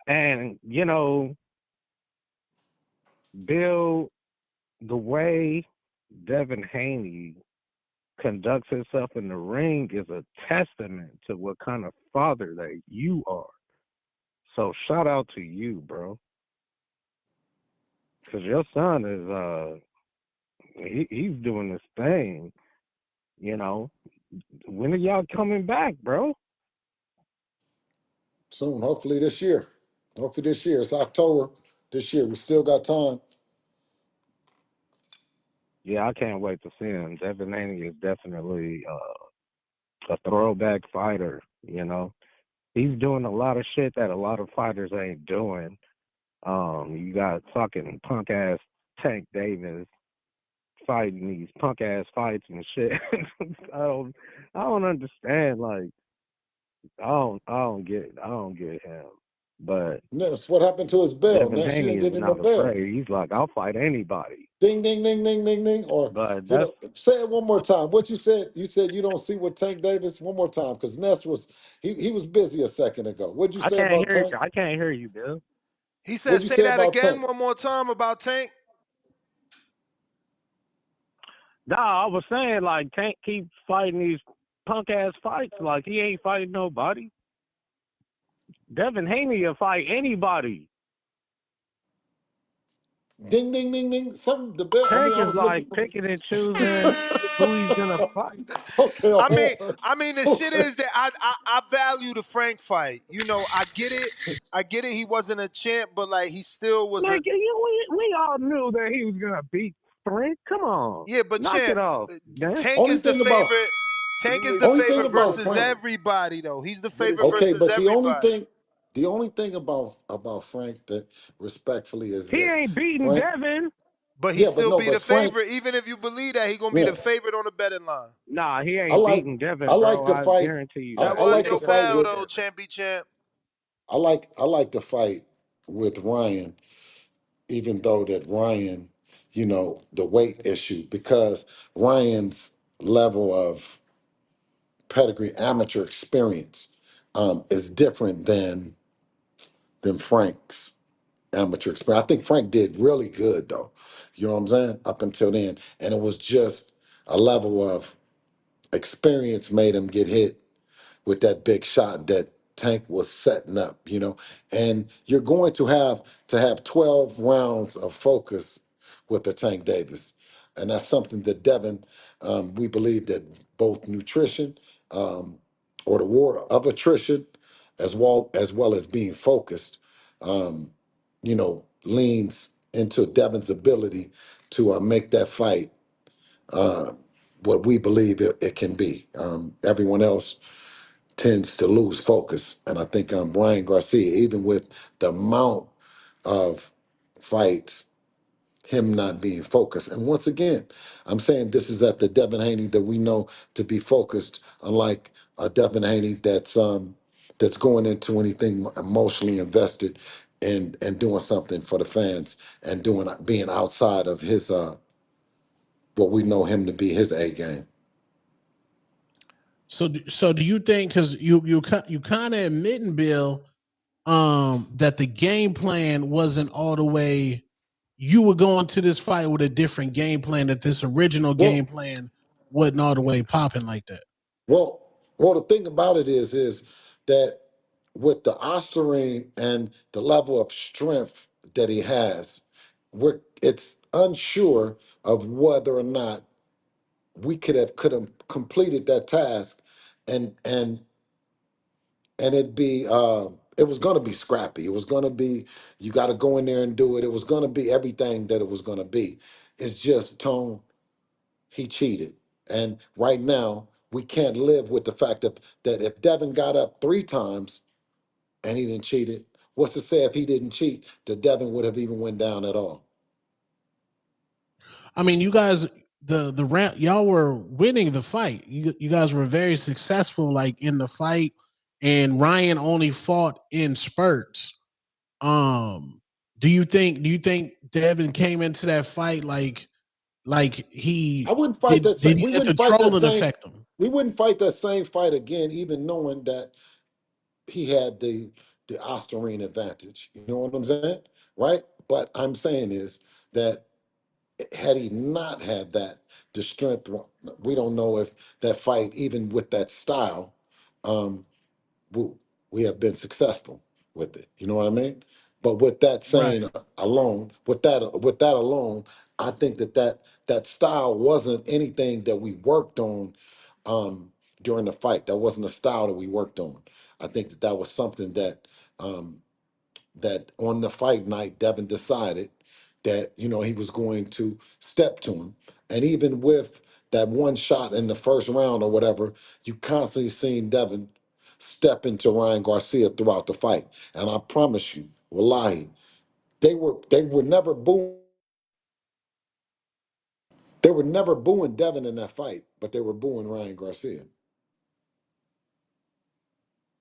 and, you know, Bill, the way Devin Haney conducts himself in the ring is a testament to what kind of father that you are. So shout out to you, bro. Because your son is, he's doing this thing, you know. When are y'all coming back, bro? Soon, hopefully this year. Hopefully this year. It's October this year. We still got time. Yeah, I can't wait to see him. Devin Haney is definitely a throwback fighter, you know. He's doing a lot of shit that a lot of fighters ain't doing. You got fucking punk ass Tank Davis fighting these punk ass fights and shit. I don't understand. Like, I don't get him. But Ness, what happened to his bell? Devin Ness, you Haney didn't is give him a not bell. afraid. He's like, I'll fight anybody. Ding, ding, ding, ding, ding, ding. Or, But that's say it one more time. What you said you don't see what Tank Davis, one more time, because Ness was, he was busy a second ago. What'd you say about Tank? I can't hear you, Bill. He said, What'd you say say that about again Tank? one more time about Tank. Nah, I was saying like Tank keeps fighting these punk ass fights like he ain't fighting nobody. Devin Haney will fight anybody. Ding, ding, ding, ding. Something, the bell, I Tank mean, I is was like looking. picking and choosing who he's gonna fight. Okay, I hold mean, on. the shit is that I value the Frank fight. You know, I get it. I get it. He wasn't a champ, but like he still was Like a we all knew that he was gonna beat Frank. Come on, yeah. But knock it champ, off, man. Tank Only is the thing about, favorite. Tank is the only thing favorite about versus Frank. everybody though. He's the favorite Okay, versus but everybody. the only thing about Frank that respectfully is He that ain't beating Frank, Devin. But he yeah, but still no, be but the Frank, favorite, even if you believe that he gonna be yeah, the favorite on the betting line. Nah, he I ain't like, beating I Devin, like bro. to I fight. guarantee you That that. I He was like to your ain't fight beating bell with. though, Devin. champy champ. I like to fight with Ryan, even though that Ryan, the weight issue, because Ryan's level of pedigree, amateur experience, is different than Frank's amateur experience. I think Frank did really good though. You know what I'm saying? Up until then, and it was just a level of experience made him get hit with that big shot that Tank was setting up, and you're going to have 12 rounds of focus with the Tank Davis. And that's something that Devin, we believe that both nutrition, or the war of attrition, as well as being focused, leans into Devin's ability to make that fight what we believe it can be. Everyone else tends to lose focus, and I think Ryan Garcia, even with the amount of fights, him not being focused. And once again, I'm saying this is at the Devin Haney that we know to be focused, unlike a Devin Haney that's going into anything emotionally invested and doing something for the fans and being outside of his what we know him to be his A game. So do you think, because you kind of admitting, Bill, that the game plan wasn't all the way, you were going to this fight with a different game plan, that this original Well, game plan wasn't all the way popping like that? well, the thing about it is that with the Ostarine and the level of strength that he has, it's unsure of whether or not we could have completed that task, and it was going to be scrappy. It was going to be, you got to go in there and do it. It was going to be everything that it was going to be. It's just Tone, he cheated. And right now, we can't live with the fact that if Devin got up 3 times and he didn't cheat it, what's to say if he didn't cheat that Devin would have even went down at all? I mean, you guys, the round, y'all were winning the fight. You guys were very successful, like, in the fight, and Ryan only fought in spurts. Um, do you think Devin came into that fight like I he wouldn't fight did that did same. he We let the wouldn't fight that trolling same. affect him? We wouldn't fight that same fight again, even knowing that he had the Ostarine advantage. You know what I'm saying, right? But I'm saying is that had he not had that, the strength, we don't know if that fight, even with that style, um, we, we have been successful with it. You know what I mean? But with that Right. saying alone, with that alone, I think that style wasn't anything that we worked on during the fight. That wasn't a style that we worked on. I think that was something um, that on the fight night, Devin decided that he was going to step to him, and even with that one shot in the first round or whatever, you constantly seen Devin step into Ryan Garcia throughout the fight. And I promise you, wallahi, they were never booing. They were never booing Devin in that fight, but they were booing Ryan Garcia.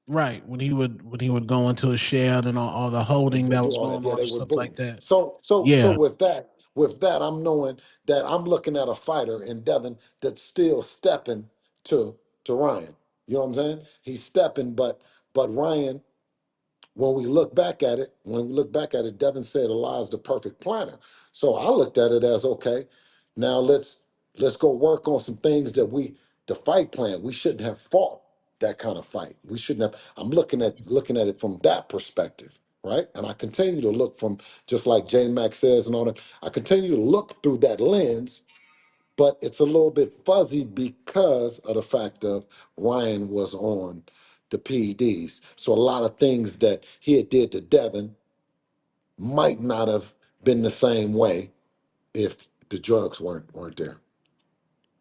Right. When he would go into a shed and all the holding And that do was all that. going Yeah, on they and were stuff like booing. that. So Yeah. with that, I'm knowing that I'm looking at a fighter in Devin that's still stepping to Ryan. You know what I'm saying? He's stepping, but Ryan, when we look back at it, Devin said Eli's the perfect planner. So I looked at it as, okay, now let's go work on some things the fight plan. We shouldn't have fought that kind of fight. We shouldn't have. I'm looking at it from that perspective, right? And I continue to look from, just like J Max says and all that. I continue to look through that lens, but it's a little bit fuzzy because of the fact of Ryan was on the PEDs. So a lot of things that he had did to Devin might not have been the same way if the drugs weren't there.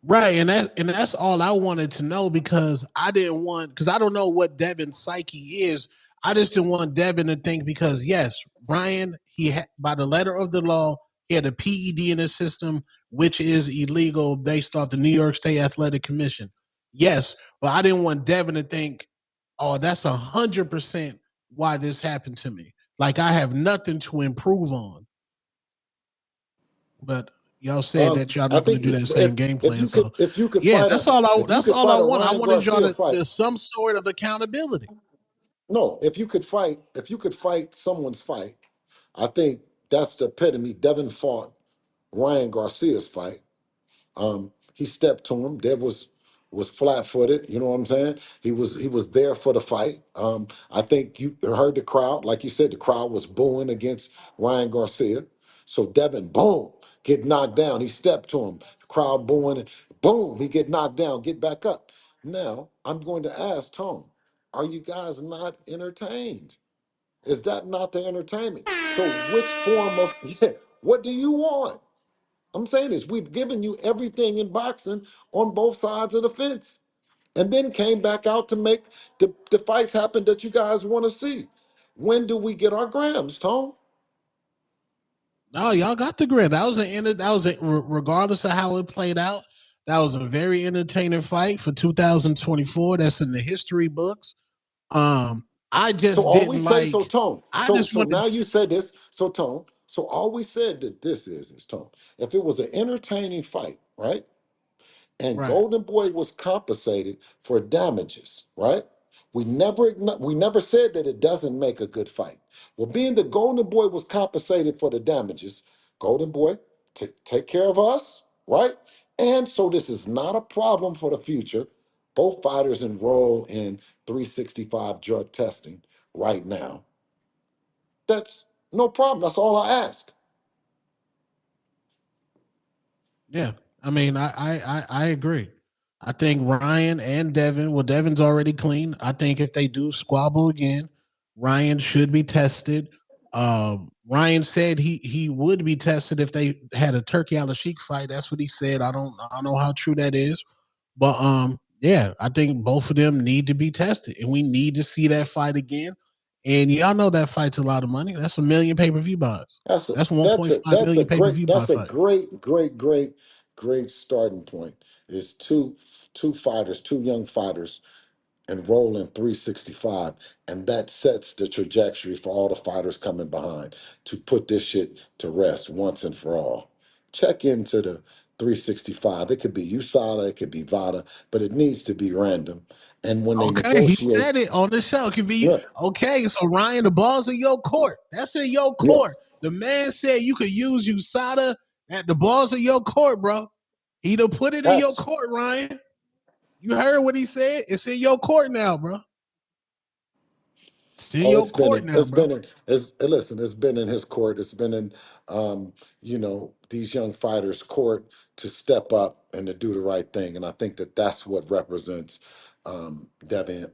Right, and that's all I wanted to know, because I didn't want, because I don't know what Devin's psyche is. I just didn't want Devin to think, because yes, Ryan, by the letter of the law, he had a PED in his system, which is illegal based off the New York State Athletic Commission. Yes, but I didn't want Devin to think, oh, that's 100% why this happened to me. Like, I have nothing to improve on. But y'all said that y'all I not going think to do that if same game if plan. you could So if you could yeah, fight that's a all I if you that's could all I fight a want. I Ryan wanted y'all Garcia to, fight, there's some sort of accountability. no, if you could fight someone's fight, I think that's the epitome. Devin fought Ryan Garcia's fight. He stepped to him. Dev was flat footed. You know what I'm saying? He was there for the fight. I think you heard the crowd, like you said, the crowd was booing against Ryan Garcia. So Devin, boom, get knocked down. He stepped to him. The crowd booing, and boom, he get knocked down. Get back up. Now I'm going to ask Tone, are you guys not entertained? Is that not the entertainment? So which form of yeah, what do you want? I'm saying this. We've given you everything in boxing on both sides of the fence, and then came back out to make the fights happen that you guys want to see. When do we get our grams, Tone? No, y'all got the grid. Regardless of how it played out. That was a very entertaining fight for 2024. That's in the history books. I So just all we didn't say, so like. Tone. I So just so wanted. now you said this, so Tone. So all we said that this is Tone. If it was an entertaining fight, right? And Right. Golden Boy was compensated for damages, right? We never said that it doesn't make a good fight. Well, being the Golden Boy was compensated for the damages, Golden Boy, take care of us, right? And so this is not a problem for the future. Both fighters enroll in 365 drug testing right now. That's no problem. That's all I ask. Yeah. I mean, I agree. I think Ryan and Devin. Well, Devin's already clean. I think if they do squabble again, Ryan should be tested. Ryan said he would be tested if they had a Turkey Alalshikh fight. That's what he said. I don't know how true that is. But yeah, I think both of them need to be tested, and we need to see that fight again. And y'all know that fight's a lot of money. That's a million pay per view buys. That's a That's that's a 1.5 that's a million pay per great view buy that's a fight. great starting point. Is two fighters, two young fighters enroll in 365, and that sets the trajectory for all the fighters coming behind to put this shit to rest once and for all. Check into the 365. It could be USADA, it could be VADA, but it needs to be random. And when they Okay, he negotiate, said it on the show. It could be yeah, okay. So Ryan, the ball's in your court. That's in your court. yes, The man said you could use USADA at the balls in your court, bro. He done put it in your that's court, Ryan. You heard what he said? It's in your court now, bro. It's in Oh, your court now, bro. listen, it's been in his court. It's been in these young fighters' court to step up and to do the right thing. And I think that that's what represents Devin.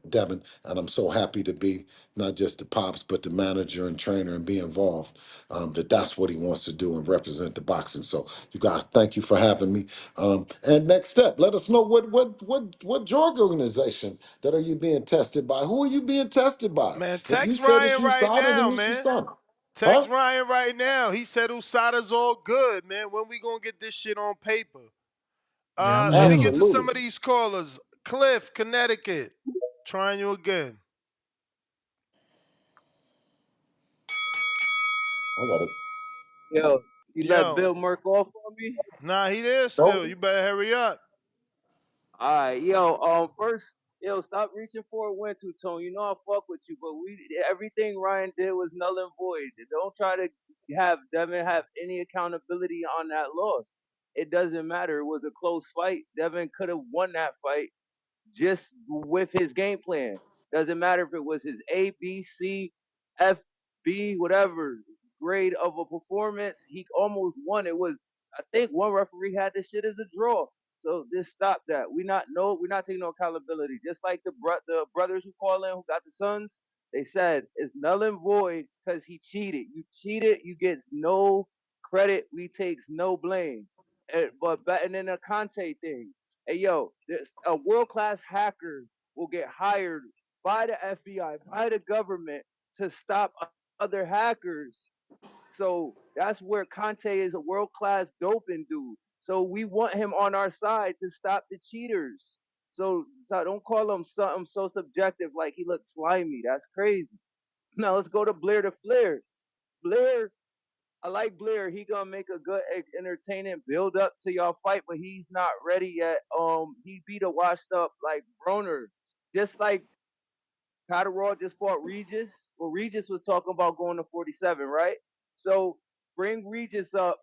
And I'm so happy to be not just the pops, but the manager and trainer and be involved. That's what he wants to do and represent the boxing. So you guys, thank you for having me. And next step, let us know what drug organization that are you being tested by? Who are you being tested by? Man, If you text said it's Ryan right USADA, then now, it's man. USADA. Huh? Text Ryan right now. He said Usada's all good, man. When we gonna get this shit on paper? Yeah, I'm gonna Let hit me him. get to some Absolutely. of these callers. Cliff, Connecticut. Trying you again. I got it. Yo, you let Yo. Bill Murk off on me? Nah, he there still. Nope. You better hurry up. All right, yo. First, yo, stop reaching for a win, two tone. You know I fuck with you, but everything Ryan did was null and void. Don't try to have Devin have any accountability on that loss. It doesn't matter. It was a close fight. Devin could have won that fight just with his game plan. Doesn't matter if it was his A, B, C, F, B, whatever grade of a performance. He almost won. It was, I think, one referee had this shit as a draw. So just stop that. We're not taking no accountability. Just like the brothers who call in who got the sons, they said it's null and void because he cheated. You cheated, you get no credit. We takes no blame. And then the Conte thing. Hey yo, a world class hacker will get hired by the FBI, by the government to stop other hackers. So that's where Conte is a world class doping dude. So we want him on our side to stop the cheaters. So don't call him something so subjective like he looks slimy. That's crazy. Now let's go to Blair to Flair. Blair, I like Blair. He gonna make a good, entertaining build up to y'all fight, but he's not ready yet. He beat a washed up like Broner, just like Catterall just fought Regis. Well, Regis was talking about going to 47, right? So bring Regis up,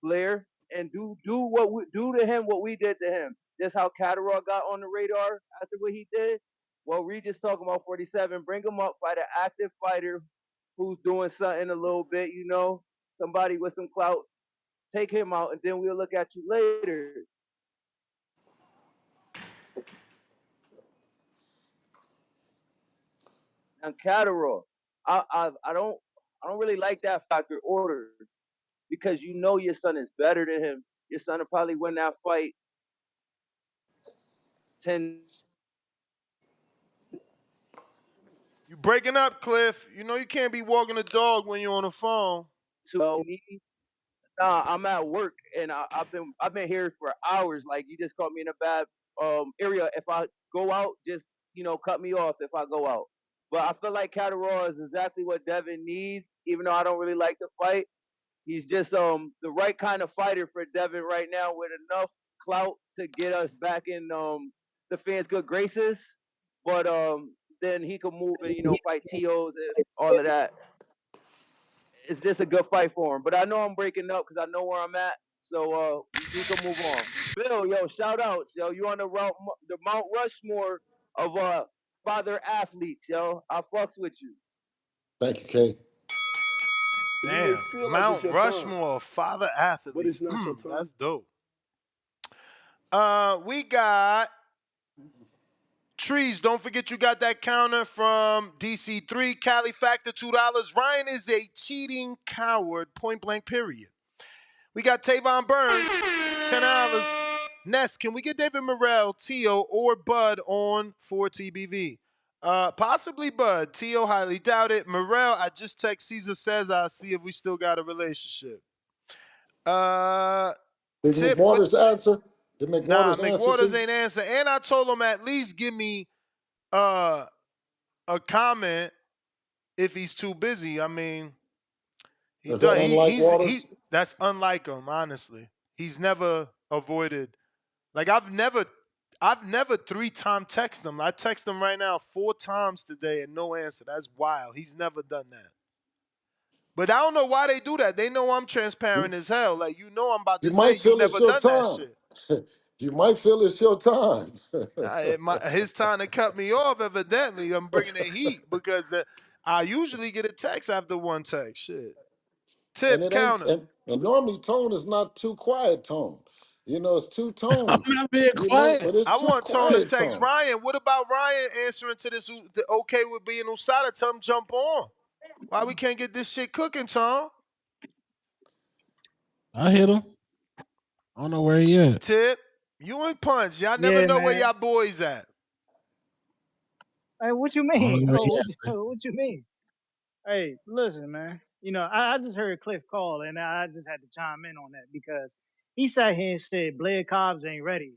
Blair, and do to him what we did to him. That's how Catterall got on the radar after what he did. Well, Regis talking about 47. Bring him up, fight an active fighter who's doing something a little bit, somebody with some clout. Take him out, and then we'll look at you later. And Catterall, I don't really like that factor order. because you know your son is better than him. Your son will probably win that fight 10. You breaking up, Cliff. You know you can't be walking a dog when you're on the phone. So nah, I'm at work and I've been here for hours. Like you just caught me in a bad area. If I go out, just cut me off if I go out. But I feel like Catterall is exactly what Devin needs, even though I don't really like the fight. He's just the right kind of fighter for Devin right now with enough clout to get us back in the fans' good graces. But then he could move and fight TOs and all of that. It's just a good fight for him. But I know I'm breaking up because I know where I'm at, so we can move on. Bill, yo, shout outs, yo. You on the Mount Rushmore of father athletes, yo. I fucks with you. Thank you, Kay. You may Damn. feel like it's Mount your time, Rushmore, father but athletes. it's not your time. That's dope. We got Trees. Don't forget you got that counter from DC3. Cali Factor, $2. Ryan is a cheating coward, point blank, period. We got Tavon Burns, $10. Ness, can we get David Morrell, Tio, or Bud on for TBV? Possibly Bud. Tio, highly doubt it. Morrell, I just text Caesar says I'll see if we still got a relationship. Did Tip, McWaters answer? Did nah, McWaters answer McWaters too? ain't answer. And I told him at least give me a comment if he's too busy. I mean, he Is that done. unlike He Waters? that's unlike him. Honestly, he's never avoided. Like I've never 3-time texted him. I text him right now 4 times today and no answer. That's wild. He's never done that. But I don't know why they do that. They know I'm transparent as hell. Like I'm about You to say might you feel it's never your done that time. shit. You might feel it's your time. His time to cut me off. Evidently, I'm bringing the heat because I usually get a text after one text. Shit. And Tip it ain't counter. and normally tone is not too quiet tone. It's two I'm tone. not being quiet. But it's I too want Tone to quiet text tone. Ryan. What about Ryan answering to this? Okay with being Usada? Tell him jump on. Why we can't get this shit cooking, Tom? I hit him. I don't know where he at. Tip, you and Punch. Y'all never Yeah, know where man. y'all boys at. Hey, what you I don't mean? know where Oh, he what at. what you mean? Hey, listen, man. I just heard Cliff call, and I just had to chime in on that because he sat here and said Blair Cobbs ain't ready.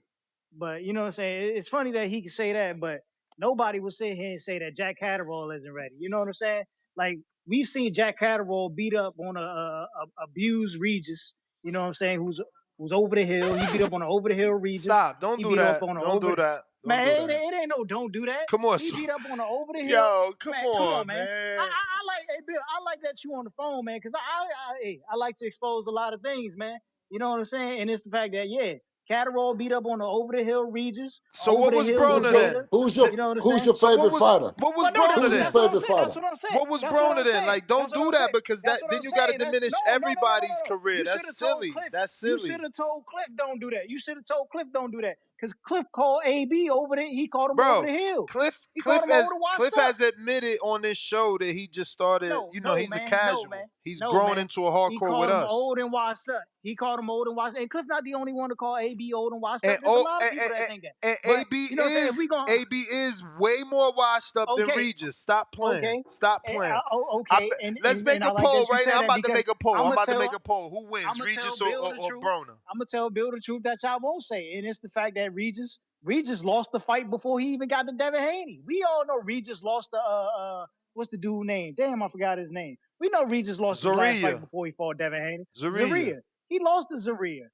But you know what I'm saying? It's funny that he could say that, but nobody would sit here and say that Jack Catterall isn't ready. You know what I'm saying? Like we've seen Jack Catterall beat up on a abused Regis. You know what I'm saying? Who's over the hill? He beat up on an over the hill Regis. Stop. Don't He do beat up that. on an Don't over. do that. Don't Man, do it, that. it ain't no don't do that. Come on. He beat up on an over the hill. Yo, come Man, come on, on, man. man. I like, hey Bill, I like that you on the phone, man, because I like to expose a lot of things, man. You know what I'm saying? And it's the fact that Catterall beat up on the over the hill Regis, So over what the was hill Broner Jada. then? You know what I'm Who's saying? your So favorite fighter? what was Well, no, Broner Who's then? his that's what I'm favorite saying. That's fighter? what I'm saying. What was That's what Broner I'm then? saying. Like, don't That's what do I'm that saying. because That's what then I'm you got to saying. diminish everybody's career. You should That's have told silly. Cliff. That's You should silly. have told Cliff don't do that. You should have told Cliff don't do that. Because Cliff called AB over there. He called him over Bro, the hill. Cliff He called Cliff him over has the washed Cliff up. has admitted on this show that he just started, No, he's a man. No, man. casual. He's No, grown man. into a He hardcore with called him us. old and washed up. He called him old and washed up. And Cliff not the only one to call AB old and washed up. And There's a lot of people that think that. and But you know what I'm saying? If we going AB is way more washed up than okay, Regis. Stop playing. okay, Stop playing. okay, Let's make and I a like poll that you right now. said I'm that about to because make a poll. I'm I'm gonna about to tell make a poll. Who I'm wins, gonna tell Regis Bill the or truth. Broner? I'm gonna tell Bill the truth that y'all won't say, and it's the fact that Regis lost the fight before he even got to Devin Haney. We all know Regis lost the what's the dude name? Damn, I forgot his name. We know Regis lost his last fight Zaria. before he fought Devin Haney. Zaria. Zaria. He lost to Zaria.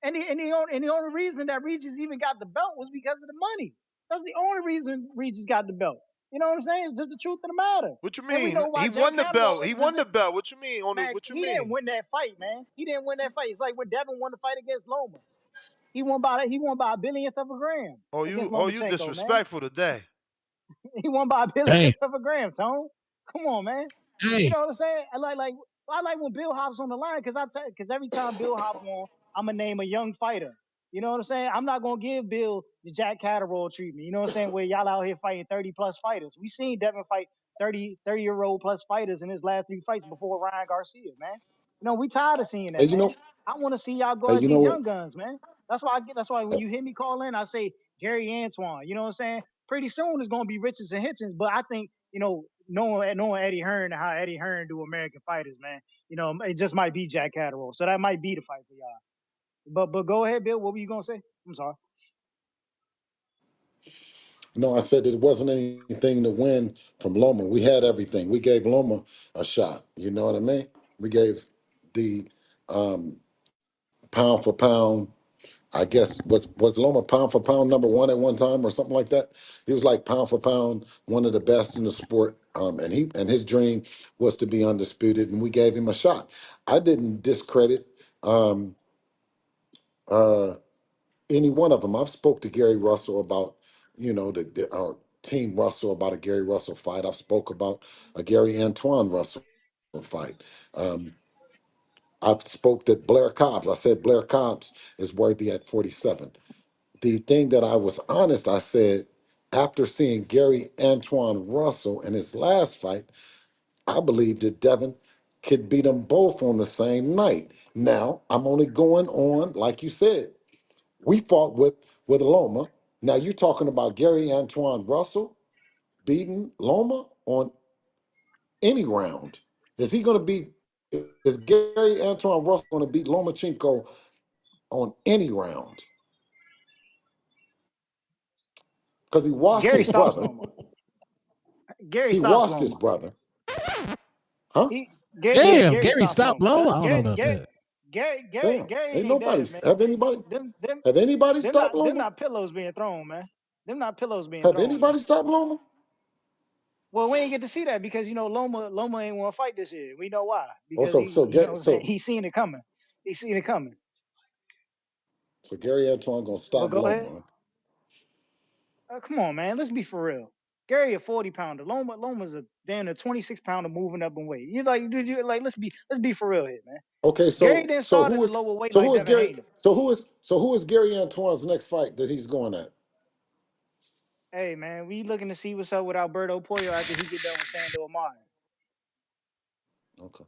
And the only reason that Regis even got the belt was because of the money. That's the only reason Regis got the belt. You know what I'm saying? It's just the truth of the matter. What you And we mean? know why He Jack won the Catterall belt. He is won the deserved. belt. What you mean? Man, What you he didn't mean? win that fight, man. He didn't win that fight. It's like when Devin won the fight against Loma. He won by a billionth of a gram against You Lomachenko, man. disrespectful today. He won by a Hey, billionth of a gram, Tone. Come on, man. You hey, know what I'm saying? I like when Bill hops on the line because every time Bill hop on, I'm gonna name a young fighter. You know what I'm saying? I'm not gonna give Bill the Jack Catterall treatment. You know what I'm saying? Where y'all out here fighting 30 plus fighters. We seen Devin fight 30-year-old plus fighters in his last 3 fights before Ryan Garcia, man. No, we tired of seeing Hey, that, you man. know, I want to see y'all go hey, at you know these what? young guns, man. That's why I get. That's why when you hear me call in, I say Gary Antoine. You know what I'm saying? Pretty soon it's gonna be Richards and Hitchens, but I think knowing Eddie Hearn and how Eddie Hearn do American fighters, man. It just might be Jack Catterall, so that might be the fight for y'all. But go ahead, Bill. What were you gonna say? I'm sorry. No, I said it wasn't anything to win from Loma. We had everything. We gave Loma a shot. You know what I mean? We gave the pound for pound. I guess was Loma pound for pound number one at one time or something like that. He was like pound for pound one of the best in the sport. And his dream was to be undisputed, and we gave him a shot. I didn't discredit um, uh, any one of them. I've spoke to Gary Russell about, our team Russell about a Gary Russell fight. I've spoke about a Gary Antoine Russell fight. I've spoke to Blair Cobbs. I said Blair Cobbs is worthy at 47. The thing that I was honest, I said, after seeing Gary Antoine Russell in his last fight, I believe that Devin could beat them both on the same night. Now, I'm only going on, like you said, we fought with Loma. Now you're talking about Gary Antoine Russell beating Loma on any round. Is he going to beat? Is Gary Antoine Russell going to beat Lomachenko on any round? Because he washed Gary his stops brother. Loma. Gary He stops washed his Loma. brother, huh? Yeah, Damn, Gary Gary stops stopped Loma. low. I don't know about Gary, that. Damn, Gary ain't ain't nobody dead, man. Them, have anybody them stopped not, them Loma? not pillows being thrown, man. Them not pillows being Have thrown, man. anybody stopped Loma? Well, we ain't get to see that because Loma ain't want to fight this year. We know why. Oh, Because so he, so you know Gary what I'm saying. so He seen it coming. He seen it coming. so Gary Antoine gonna But stop go ahead. Loma. Come on, man. Let's be for real. Gary a 40-pounder. Loma's a damn a 26-pounder moving up in weight. You like, dude, you like. Let's be for real here, man. Okay, Gary so didn't so start at who the is lower weight so like who is Devin Gary Haney. who is Gary Antoine's next fight that he's going at? Hey, man, we looking to see what's up with Alberto Pollo after he get done with Sando Amaya. Okay.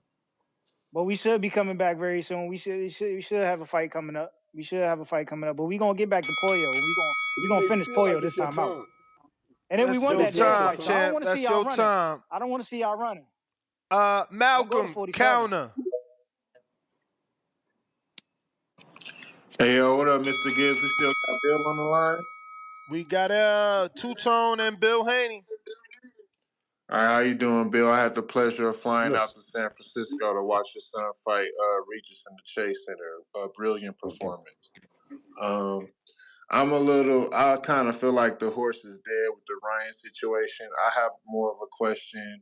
But we should be coming back very soon. We should have a fight coming up. We should have a fight coming up. But we gonna get back to Pollo. We gonna May finish feel Pollo like this it's your time out. time. And then we That's want May your that feel it's dead your time, fight. So I don't time. champ. want to see That's y'all your running. time. I don't want to see y'all running. Don't go to Malcolm, 47. counter. Hey yo, what up, Mr. Gibbs? We still got Bill on the line. We got Two Tone and Bill Haney. All right, how you doing, Bill? I had the pleasure of flying out Yes. to San Francisco to watch your son fight Regis in the Chase Center. A brilliant Okay. performance. Um, I kind of feel like the horse is dead with the Ryan situation. I have more of a question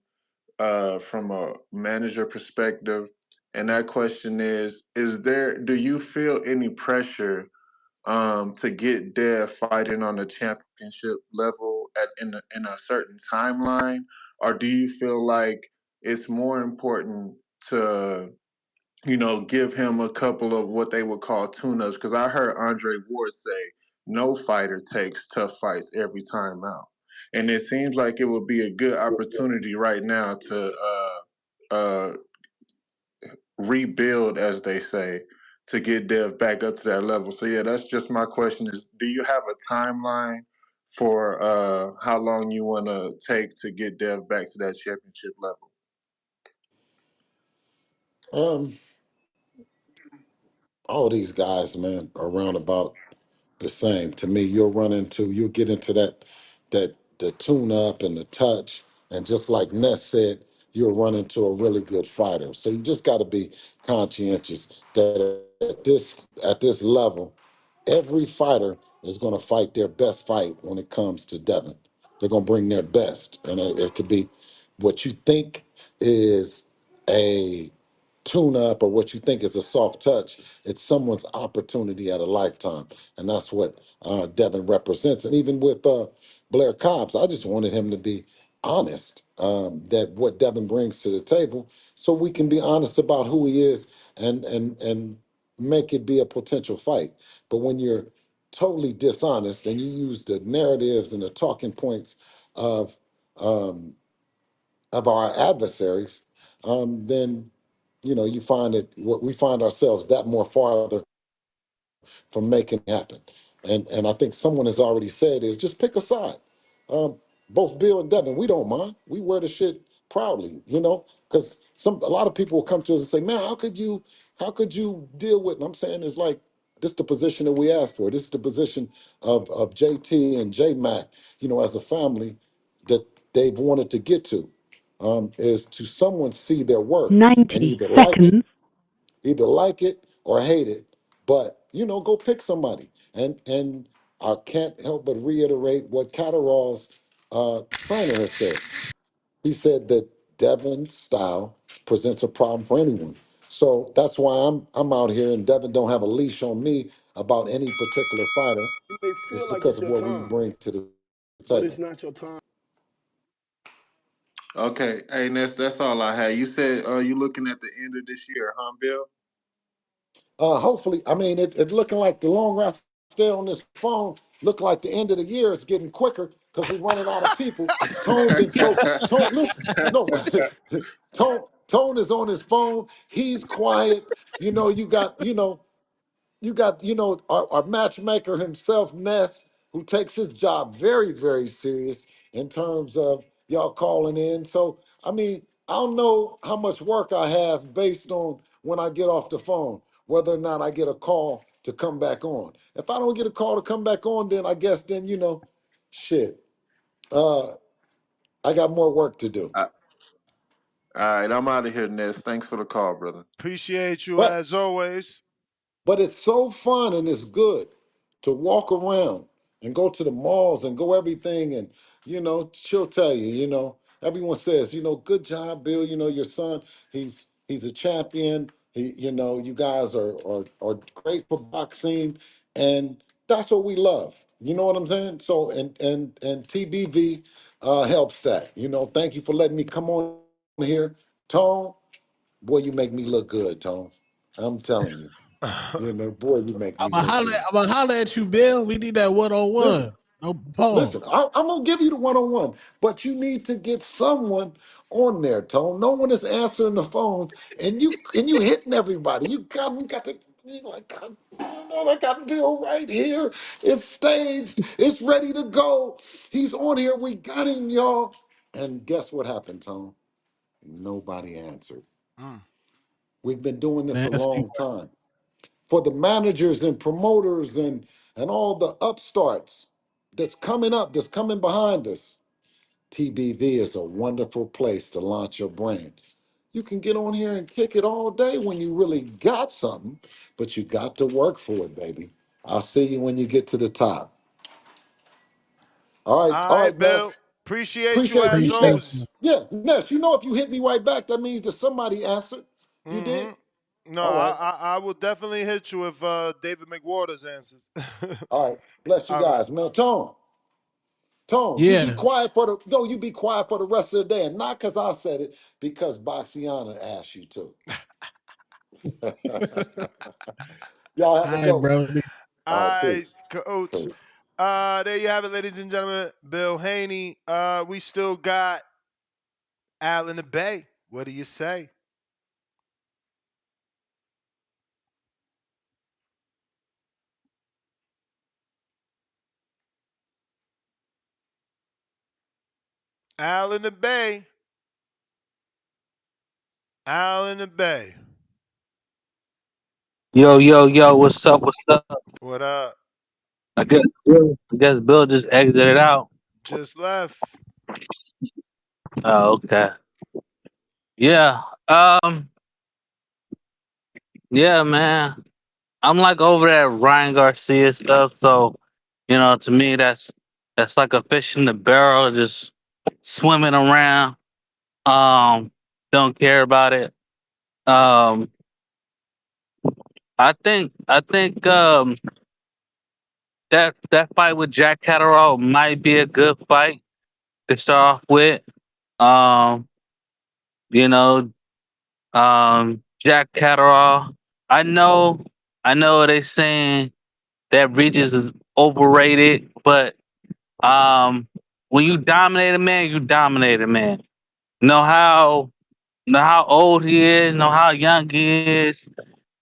from a manager perspective, and that question do you feel any pressure to get Dev fighting on the championship level in a certain timeline, or do you feel like it's more important to give him a couple of what they would call tune-ups? Because I heard Andre Ward say no fighter takes tough fights every time out, and it seems like it would be a good opportunity right now to uh, rebuild, as they say, to get Dev back up to that level. So yeah, that's just my question: is do you have a timeline for how long you want to take to get Dev back to that championship level? Um, all these guys, man, are around about the same. To me, you'll get into that the tune up and the touch, and just like Ness said, you'll run into a really good fighter. So you just got to be conscientious that at this level, every fighter is going to fight their best fight when it comes to Devin. They're going to bring their best, and it could be what you think is a tune up or what you think is a soft touch. It's someone's opportunity at a lifetime, and that's what Devin represents. And even with Blair Cobbs, I just wanted him to be honest, that what Devin brings to the table, so we can be honest about who he is and make it be a potential fight. But when you're totally dishonest and you use the narratives and the talking points of um, of our adversaries, then you find it. We find ourselves that more farther from making it happen. And I think someone has already said is just pick a side. Um, both Bill and Devin, we don't mind. We wear the shit proudly, because a lot of people will come to us and say, man, how could you deal with? And I'm saying it's like this is the position that we asked for. This is the position of JT and J Mac, as a family that they've wanted to get to. Is to someone see their work and 90 seconds. either like it or hate it, but go pick somebody. And I can't help but reiterate what Catterall's trainer has said. He said that Devin's style presents a problem for anyone. So that's why I'm out here, and Devin don't have a leash on me about any particular fighter. You may It's feel like because it's of your what we time, bring to the but it's table. not your time. Okay, hey, that's all I had. You said you looking at the end of this year, huh, Bill? Hopefully, I mean, it's looking like the longer I stay on this phone, look like the end of the year is getting quicker because we're running out of people. Tone, listen, no, Tone is on his phone. He's quiet. You got our matchmaker himself, Ness, who takes his job very, very serious in terms of y'all calling in. So, I mean, I don't know how much work I have based on when I get off the phone, whether or not I get a call to come back on. If I don't get a call to come back on, then I guess shit. Uh, I got more work to do. All right, I'm out of here, Ness. Thanks for the call, brother. Appreciate you But as always. But it's so fun and it's good to walk around and go to the malls and go everything. And, she'll tell you, everyone says, good job, Bill. Your son, he's a champion. You guys are great for boxing. And that's what we love. You know what I'm saying? So, and TBV helps that. Thank you for letting me come on here. Tone, boy, you make me look good, Tone. I'm telling you. Boy, you make me look good. I'm gonna holler at you, Bill. We need that one on Listen, one. No pause. listen. I'm gonna give you the one-on-one, but you need to get someone on there, Tone. No one is answering the phones, and you hitting everybody. You got to. You like, God, I got Bill right here. It's staged. It's ready to go. He's on here. We got him, y'all. And guess what happened, Tone? Nobody answered. Mm. We've been doing this a Nasty. long time. For the managers and promoters and all the upstarts that's coming up, that's coming behind us. TBV is a wonderful place to launch your brand. You can get on here and kick it all day when you really got something, but you got to work for it, baby. I'll see you when you get to the top. All All right, right, Bill. Ness. Appreciate you Appreciate as you, Appreciate Ness. you. always. Yeah, Ness, if you hit me right back, that means that somebody answered. You did? No, All right. I will definitely hit you if David McWaters answers. All right. Bless you All right. guys, man. Tone, you be Yeah. quiet for the no, you be quiet for the rest of the day, and not because I said it, because Boxiana asked you to. Y'all All have a right, good one. bro. All All right, right, peace. coach. Peace. There you have it, ladies and gentlemen. Bill Haney. We still got Al in the Bay. What do you say? Al in the Bay. Al in the Bay. Yo, yo, yo, what's up? What's up? What up? I guess Bill just exited out. Just left. Oh, okay. Yeah. Um, yeah, man. I'm like over that Ryan Garcia stuff, so to me that's like a fish in the barrel, just swimming around. Um, don't care about it. Um, I think that fight with Jack Catterall might be a good fight to start off with. Um, you know, Jack Catterall. I know, I know they saying that Regis is overrated, but when you dominate a man, you dominate a man. You know how? know how old he is, know how young he is.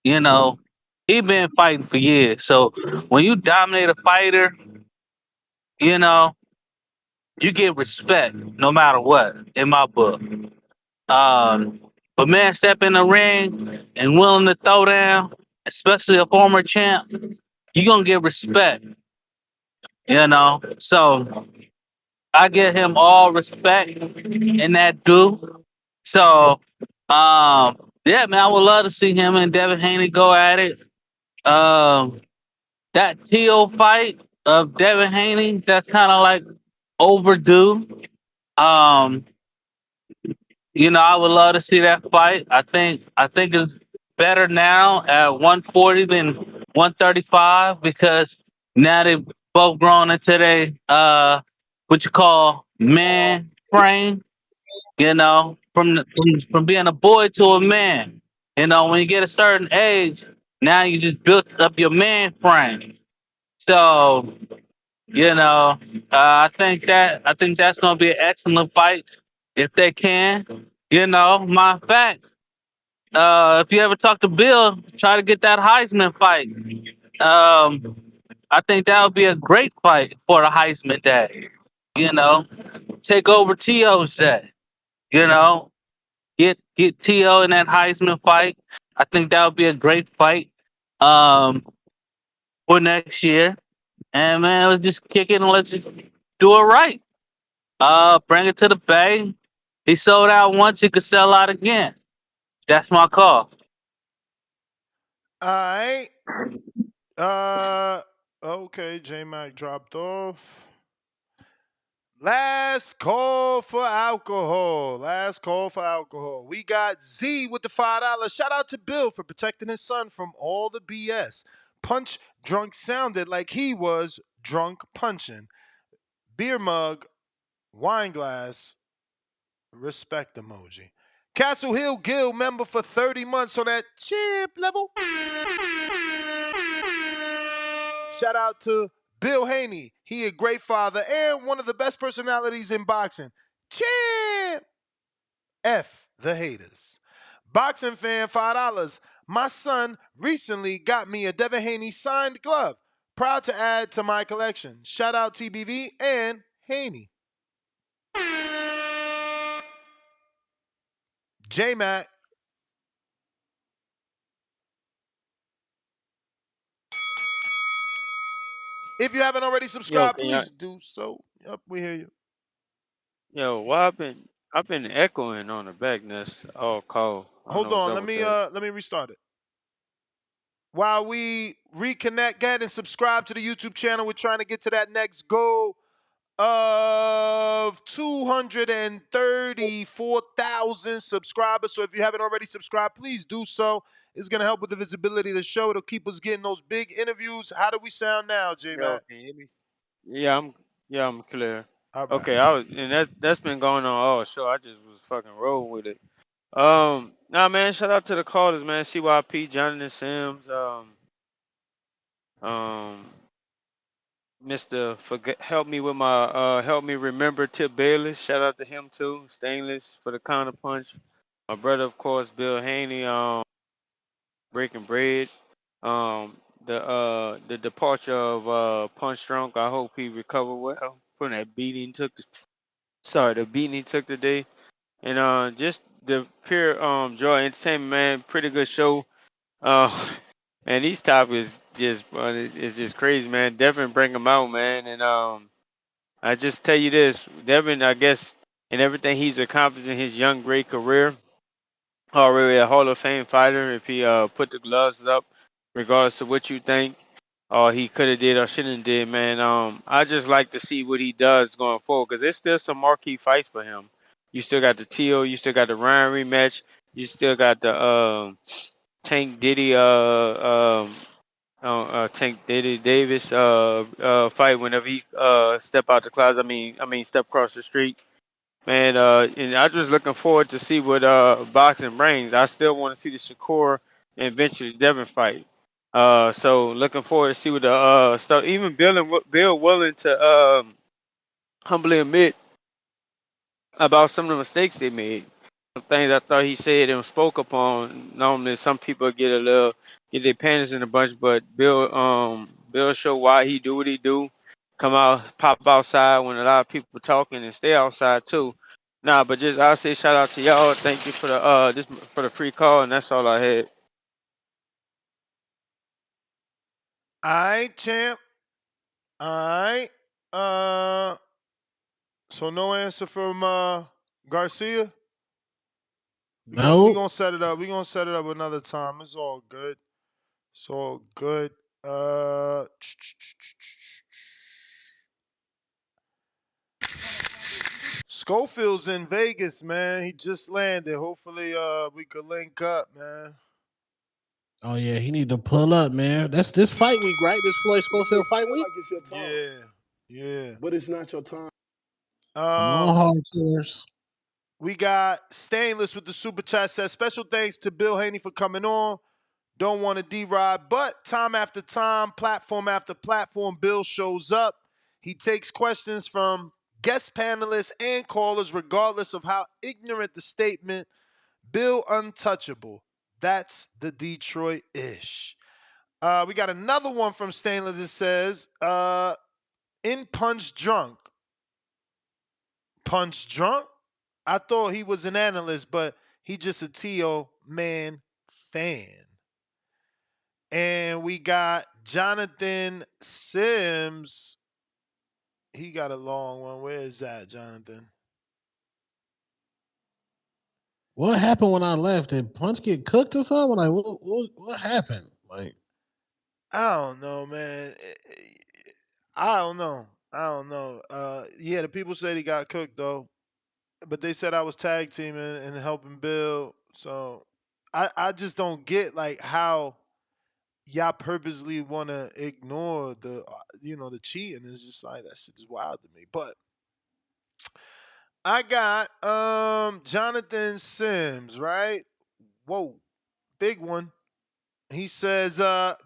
You know, he been fighting for years. So when you dominate a fighter, you know, you get respect no matter what. In my book, but man, step in the ring and willing to throw down, especially a former champ, you gonna get respect. You know, so I give him all respect in that due. So, yeah, man, I would love to see him and Devin Haney go at it. Um, that Teal fight of Devin Haney, that's kind of like overdue. Um, I would love to see that fight. I think it's better now at 140 than 135 because now they both grown into their what you call man frame. From being a boy to a man. When you get a certain age, now you just built up your man frame. So, I think that's gonna be an excellent fight if they can. My fact, if you ever talk to Bill, try to get that Heisman fight. Um, I think that would be a great fight for the Heisman Day. You know, take over T.O.'s day. You know, get T.O. in that Heisman fight. I think that would be a great fight um, for next year. And man, let's just kick it and let's just do it right. Bring it to the Bay. He sold out once, he could sell out again. That's my call. All right. Okay, J Mac dropped off. Last call for alcohol. Last call for alcohol. We got Z with the $5. Shout out to Bill for protecting his son from all the BS. Punch drunk sounded like he was drunk punching. Beer mug, wine glass, respect emoji. Castle Hill Guild member for 30 months on that chip level. Shout out to Bill Haney. He a great father and one of the best personalities in boxing. Champ! F the haters. Boxing fan, $5. My son recently got me a Devin Haney signed glove. Proud to add to my collection. Shout out TBV and Haney. J Mac. If you haven't already Yo, subscribed, can y'all? please do so. Yep, we hear you. Yo, why I've been echoing on the back nest all call. I don't Hold know what's on, up let with me that. uh let me restart it. While we reconnect, get and subscribe to the YouTube channel. We're trying to get to that next goal of 234,000 subscribers. So if you haven't already subscribed, please do so. It's going to help with the visibility of the show. It'll keep us getting those big interviews. How do we sound now, Yo, J-Mac? can you hear me? Yeah, I'm clear. All right. Okay, and that's been going on all show. I just was fucking rolling with it. Nah, man, shout out to the callers, man. CYP, Jonathan Sims, um, Mr. Help me with my help me remember Tip Bayless. Shout out to him too. Stainless for the counter punch. My brother, of course, Bill Haney, breaking bread. The departure of Punch Drunk. I hope he recovered well from that beating he took. The beating he took today, and just the pure joy entertainment, man. Pretty good show. Uh, and these topics just it's just crazy, man. Devin bring them out, man, and I just tell you this, Devin. I guess in everything he's accomplished in his young great career, already a Hall of Fame fighter. If he put the gloves up, regardless of what you think, or he could have did or shouldn't did, man. I just like to see what he does going forward because there's still some marquee fights for him. You still got the Teal, you still got the Ryan rematch, you still got the Tank Diddy Tank Diddy Davis fight whenever he step out the closet. I mean step across the street. Man, and I'm just looking forward to see what boxing brings. I still want to see the Shakur and eventually Devin fight. So looking forward to see what the stuff. Even Bill willing to humbly admit about some of the mistakes they made. things I thought he said and spoke upon. Normally, some people get their panties in a bunch, but Bill show why he do what he do. Come out, pop outside when a lot of people talking, and stay outside too. Nah, but just I say shout out to y'all. Thank you for the for the free call, and that's all I had. All right, champ. All right. So no answer from Garcia. We No. gonna set it up. We gonna set it up another time. It's all good. It's all good. Schofield's in Vegas, man. He just landed. Hopefully, we could link up, man. Oh yeah, he need to pull up, man. That's this fight week, right? This Floyd You may Schofield fight feel week. like it's your time, Yeah. but it's not your time. Come on, hardcores. We got Stainless with the super chat says special thanks to Bill Haney for coming on. Don't want to D-Rod, but time after time, platform after platform, Bill shows up. He takes questions from guest panelists and callers, regardless of how ignorant the statement. Bill untouchable. That's the Detroit-ish. We got another one from Stainless that says, in Punch Drunk. Punch Drunk? I thought he was an analyst, but he just a T.O. man fan. And we got Jonathan Sims. He got a long one. Where is that, Jonathan? What happened when I left? Did Punch get cooked or something? Like what happened? Like I don't know, man. I don't know. Yeah, the people said he got cooked though, but they said I was tag teaming and helping Bill. So I just don't get like how y'all purposely want to ignore the the cheating. It's just like that shit is wild to me. But I got Jonathan Sims, right? Whoa, big one. He says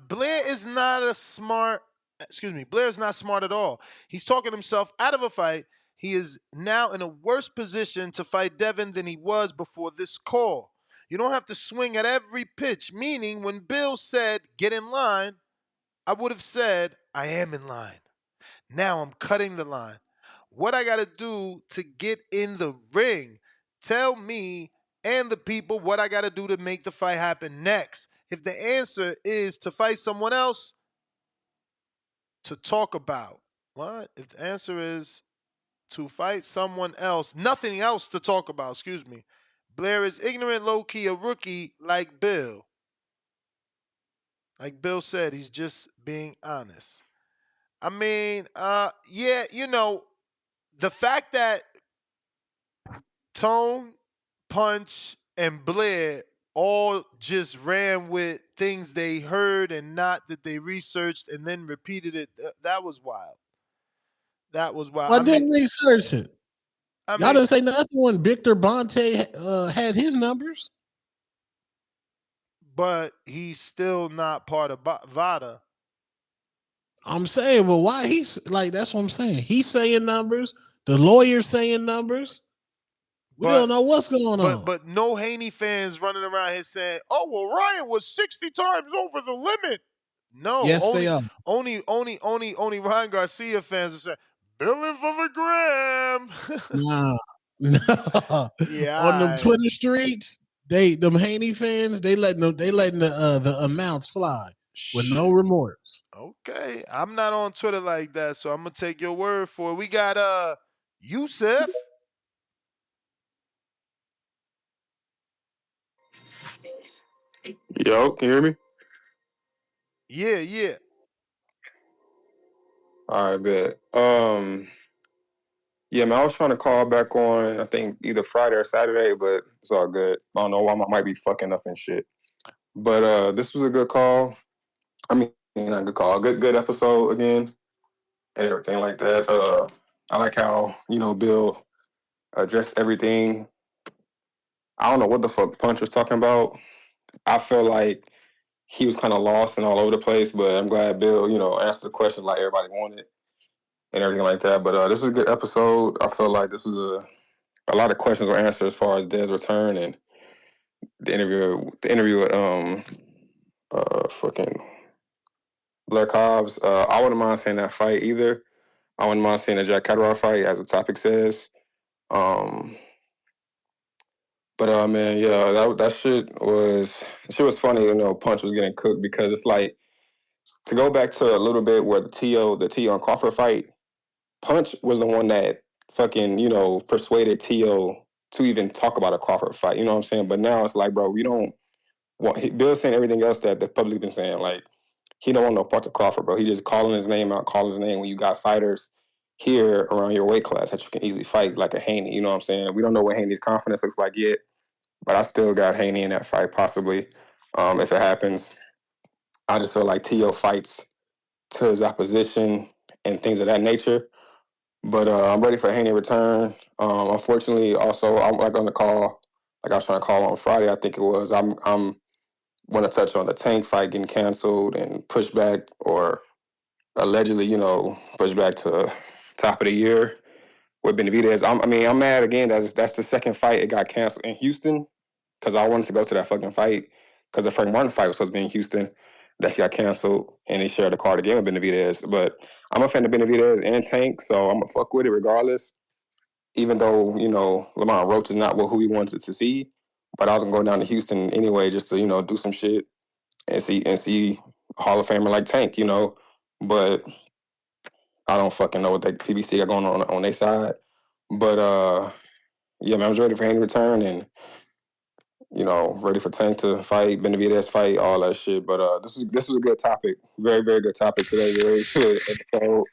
Blair is not smart at all. He's talking himself out of a fight. He is now in a worse position to fight Devin than he was before this call. You don't have to swing at every pitch, meaning when Bill said get in line, I would have said I am in line. Now I'm cutting the line. What I got to do to get in the ring? Tell me and the people what I got to do to make the fight happen next. If the answer is to fight someone else, to talk about. What? If the answer is to fight someone else, nothing else to talk about, excuse me. Blair is ignorant, low-key, a rookie like Bill. Like Bill said, he's just being honest. I mean, yeah, the fact that Tone, Punch, and Blair all just ran with things they heard and not that they researched and then repeated it, that was wild. That was wild. I didn't research it. Y'all didn't say nothing when Victor Bonte had his numbers. But he's still not part of VADA. I'm saying, well, why he's like, that's what I'm saying. He's saying numbers. The lawyer's saying numbers. We don't know what's going on. But no Haney fans running around here saying, "Oh well, Ryan was 60 times over the limit." No, yes, they are. Only Ryan Garcia fans are saying, "Billing for the gram." Nah, no. Yeah. On them Twitter streets, them Haney fans, they letting the amounts fly with no remorse. Okay, I'm not on Twitter like that, so I'm gonna take your word for it. We got Yusuf. Yo, can you hear me? Yeah. All right, good. Yeah, man, I was trying to call back on, I think either Friday or Saturday, but it's all good. I don't know why I might be fucking up and shit. But this was a good call. I mean, not a good call. Good episode again and everything like that. I like how, Bill addressed everything. I don't know what the fuck Punch was talking about. I feel like he was kind of lost and all over the place, but I'm glad Bill, answered the questions like everybody wanted and everything like that. But this was a good episode. I feel like this was a lot of questions were answered as far as Dez's return and the interview with fucking Blair Cobbs. I wouldn't mind seeing that fight either. I wouldn't mind seeing a Jack Catterall fight, as the topic says. But man, yeah, that shit was funny. You know, Punch was getting cooked because it's like, to go back to a little bit where the T.O. and Crawford fight. Punch was the one that fucking, persuaded T.O. to even talk about a Crawford fight. You know what I'm saying? But now it's like, bro, we don't want. Bill's saying everything else that the public been saying. Like, he don't want no parts of Crawford, bro. He just calling his name out, calling his name when you got fighters here around your weight class that you can easily fight, like a Haney. You know what I'm saying? We don't know what Haney's confidence looks like yet. But I still got Haney in that fight, possibly, if it happens. I just feel like T.O. fights to his opposition and things of that nature. But I'm ready for Haney return. Unfortunately, also, I'm like on the call, like I was trying to call on Friday, I think it was. I'm want to touch on the Tank fight getting canceled and pushed back, or allegedly, pushed back to top of the year with Benavidez. I'm mad again. That's the second fight it got canceled in Houston, because I wanted to go to that fucking fight, because the Frank Martin fight was supposed to be in Houston. That got canceled, and he shared the card again with Benavidez. But I'm a fan of Benavidez and Tank, so I'm gonna fuck with it regardless. Even though Lamont Roach is not who he wanted to see, but I was gonna go down to Houston anyway just to do some shit and see a Hall of Famer like Tank. But I don't fucking know what that PBC got going on their side. But yeah, man, I was ready for Haney return and ready for Tank to fight, Benavidez fight, all that shit. But this was a good topic, very very good topic today, very good episode.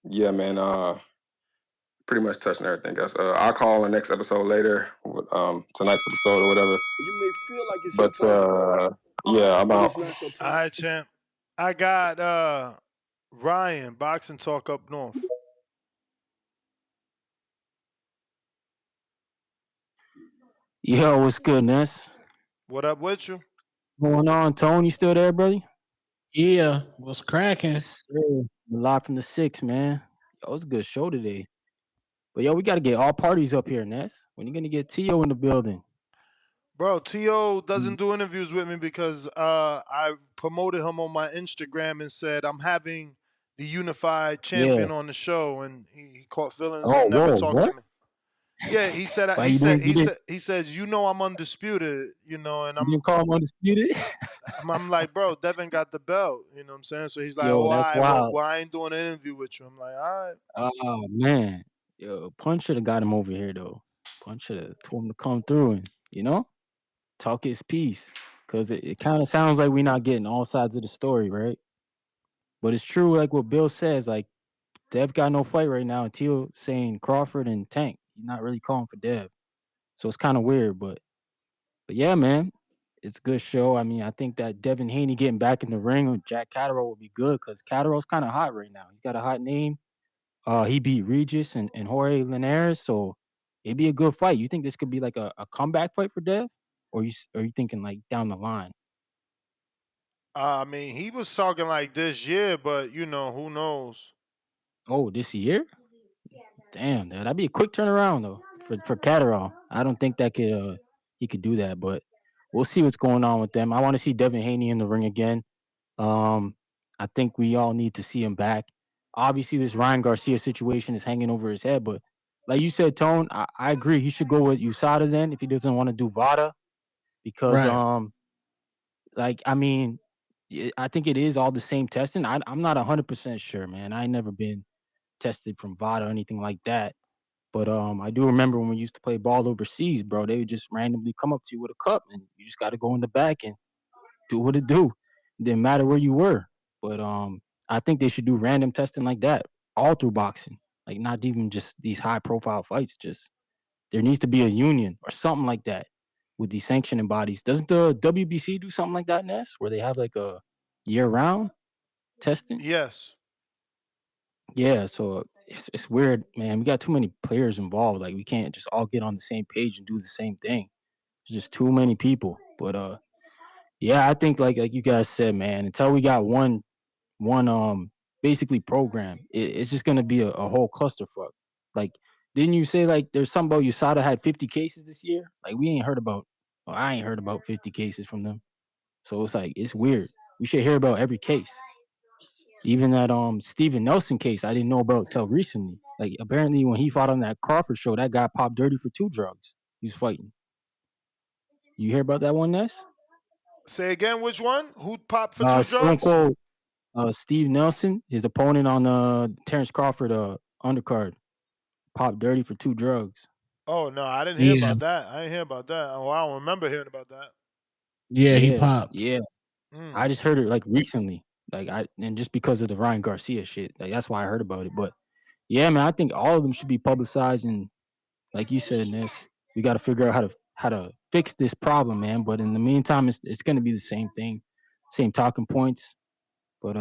Yeah, man. Pretty much touching everything else. I'll call on the next episode later, with, tonight's episode or whatever. You may feel like it's your But time, yeah, I'm but out. it's not your All time. right, champ. I got Ryan, boxing talk up north. Yo, what's good, Ness? What up with you? What's going on, Tone? You still there, brother? Yeah, what's cracking? Yes, sir. Live from the 6, man. Yo, it was a good show today. But yo, we got to get all parties up here, Ness. When you going to get T.O. in the building? Bro, T.O. doesn't do interviews with me because I promoted him on my Instagram and said I'm having the unified Yeah. champion on the show, and he caught feelings Oh, and never whoa, talked to what? me. Yeah, he said Why you didn't, he says I'm undisputed, and you didn't call him undisputed? I'm like, bro, Devin got the belt, you know what I'm saying? So he's like, Yo, oh, all that's right, wild. well, I ain't doing an interview with you. I'm like, all right. Oh, man. Yo, Punch should have got him over here, though. Punch should have told him to come through and, talk his piece. Because it kind of sounds like we're not getting all sides of the story, right? But it's true, like what Bill says, like, Dev got no fight right now. And Teal saying Crawford and Tank. He's not really calling for Dev. So it's kind of weird. But yeah, man, it's a good show. I mean, I think that Devin Haney getting back in the ring with Jack Catterall would be good because Catterall's kind of hot right now. He's got a hot name. He beat Regis and Jorge Linares. So it'd be a good fight. You think this could be like a comeback fight for Dev? Or are you thinking like down the line? I mean, he was talking like this year, but who knows? Oh, this year? Damn, that'd be a quick turnaround though for Catterall. I don't think that he could do that, but we'll see what's going on with them. I want to see Devin Haney in the ring again. I think we all need to see him back. Obviously, this Ryan Garcia situation is hanging over his head, but like you said, Tone, I agree. He should go with USADA then if he doesn't want to do VADA, because Right. like I mean, I think it is all the same testing. I'm not 100% sure, man. I ain't never been tested from VADA or anything like that. But I do remember when we used to play ball overseas, bro. They would just randomly come up to you with a cup, and you just got to go in the back and do what it do. It didn't matter where you were. But I think they should do random testing like that all through boxing, like not even just these high profile fights. Just there needs to be a union or something like that with these sanctioning bodies. Doesn't the WBC do something like that, Ness, where they have like a year round testing? Yes. Yeah, so it's weird, man. We got too many players involved. Like we can't just all get on the same page and do the same thing. There's just too many people. But yeah, I think like you guys said, man, until we got one basically program, it's just gonna be a whole clusterfuck. Like Didn't you say like there's something about USADA had 50 cases this year? Like we ain't heard about. Well, I ain't heard about 50 cases from them. So it's like it's weird. We should hear about every case. Even that Steven Nelson case, I didn't know about till recently. Like apparently when he fought on that Crawford show, that guy popped dirty for 2 drugs. He was fighting. You hear about that one, Ness? Say again, which one? Who popped for 2 Stone drugs? Cold, Steve Nelson, his opponent on Terrence Crawford undercard, popped dirty for 2 drugs. Oh no, I didn't hear Yeah, about that. I didn't hear about that. Oh, I don't remember hearing about that. yeah, he popped. Yeah. I just heard it like recently. And just because of the Ryan Garcia shit. Like that's why I heard about it. But yeah, man, I think all of them should be publicized, and like you said, Ness, we got to figure out how to fix this problem, man. But in the meantime, it's gonna be the same thing, same talking points. But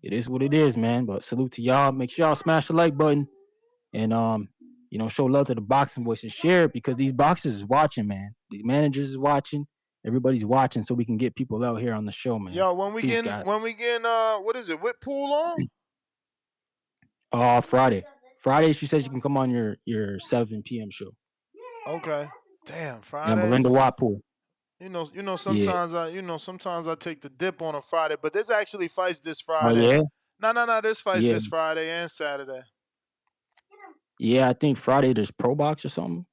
it is what it is, man. But salute to y'all. Make sure y'all smash the like button, and show love to the boxing voice and share it, because these boxers is watching, man. These managers is watching. Everybody's watching, so we can get people out here on the show, man. Yo, when we Please, getting guys. what is it? Whip pool on? Friday. Friday, she said she can come on your 7 p.m. show. Okay. Damn, Yeah, Melinda Fridays. Watpool. Yeah. Sometimes I take the dip on a Friday, but there's actually fights this Oh Friday. yeah. No, there's fights Yeah. this Friday and Saturday. Yeah, I think Friday there's Pro Box or something.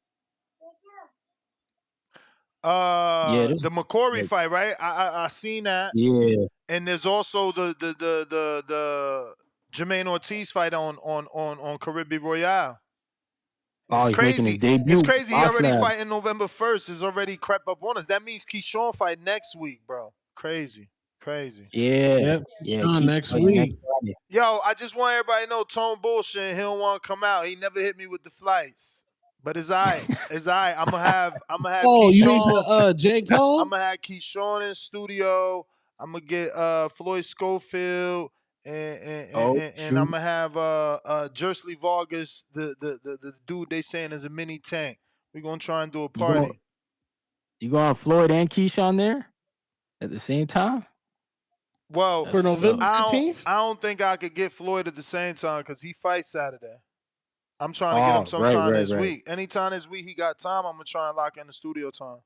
Yeah. The McCory Like, fight, right? I seen that. yeah. And there's also the Jermaine Ortiz fight on Caribbean Royale. Oh, It's he's making his crazy. debut. It's crazy. He Box already Lab. fighting November 1st. Is already crept up on us. That means Keyshawn fight next week, bro. Crazy. Yeah. Yeah. Next week. Yo, I just want everybody to know Tone bullshit. He don't want to come out. He never hit me with the flights. But it's alright. It's alright. I'm gonna have Oh, Keyshawn. you need the Jake Paul? I'm gonna have Keyshawn in studio. I'm gonna get Floyd Schofield and I'm gonna have Jersley Vargas, the dude they saying is a mini tank. We're gonna try and do a party. You going Floyd and Keyshawn there at the same time? Well, for November 15th? I don't think I could get Floyd at the same time because he fights Saturday. I'm trying to get him sometime this week. Anytime this week he got time, I'm gonna try and lock in the studio time.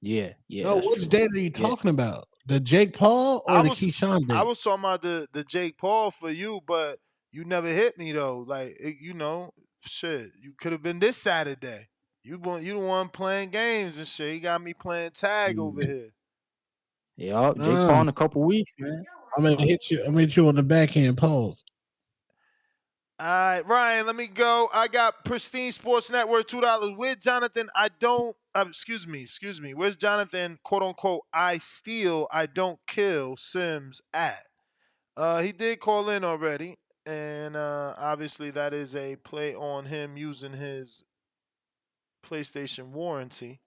Yeah. No, which date are you talking about? The Jake Paul or the Keyshawn date? I was talking about the Jake Paul for you, but you never hit me though. Like shit, you could have been this Saturday. You the one playing games and shit. You got me playing tag over here. Yeah, Jake Paul in a couple weeks, man. I'm gonna hit you on the backhand pose. All right, Ryan, let me go. I got Pristine Sports Network, $2. Where's Jonathan? Excuse me. Where's Jonathan, quote unquote, I steal, I don't kill Sims at? He did call in already, and obviously that is a play on him using his PlayStation warranty.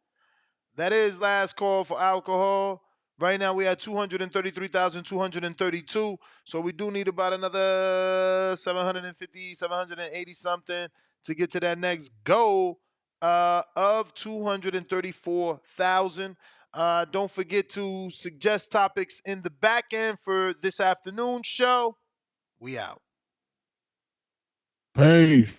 That is last call for alcohol. Right now we at 233,232. So we do need about another 750, 780 something to get to that next goal of 234,000. Don't forget to suggest topics in the back end for this afternoon show. We out. Peace.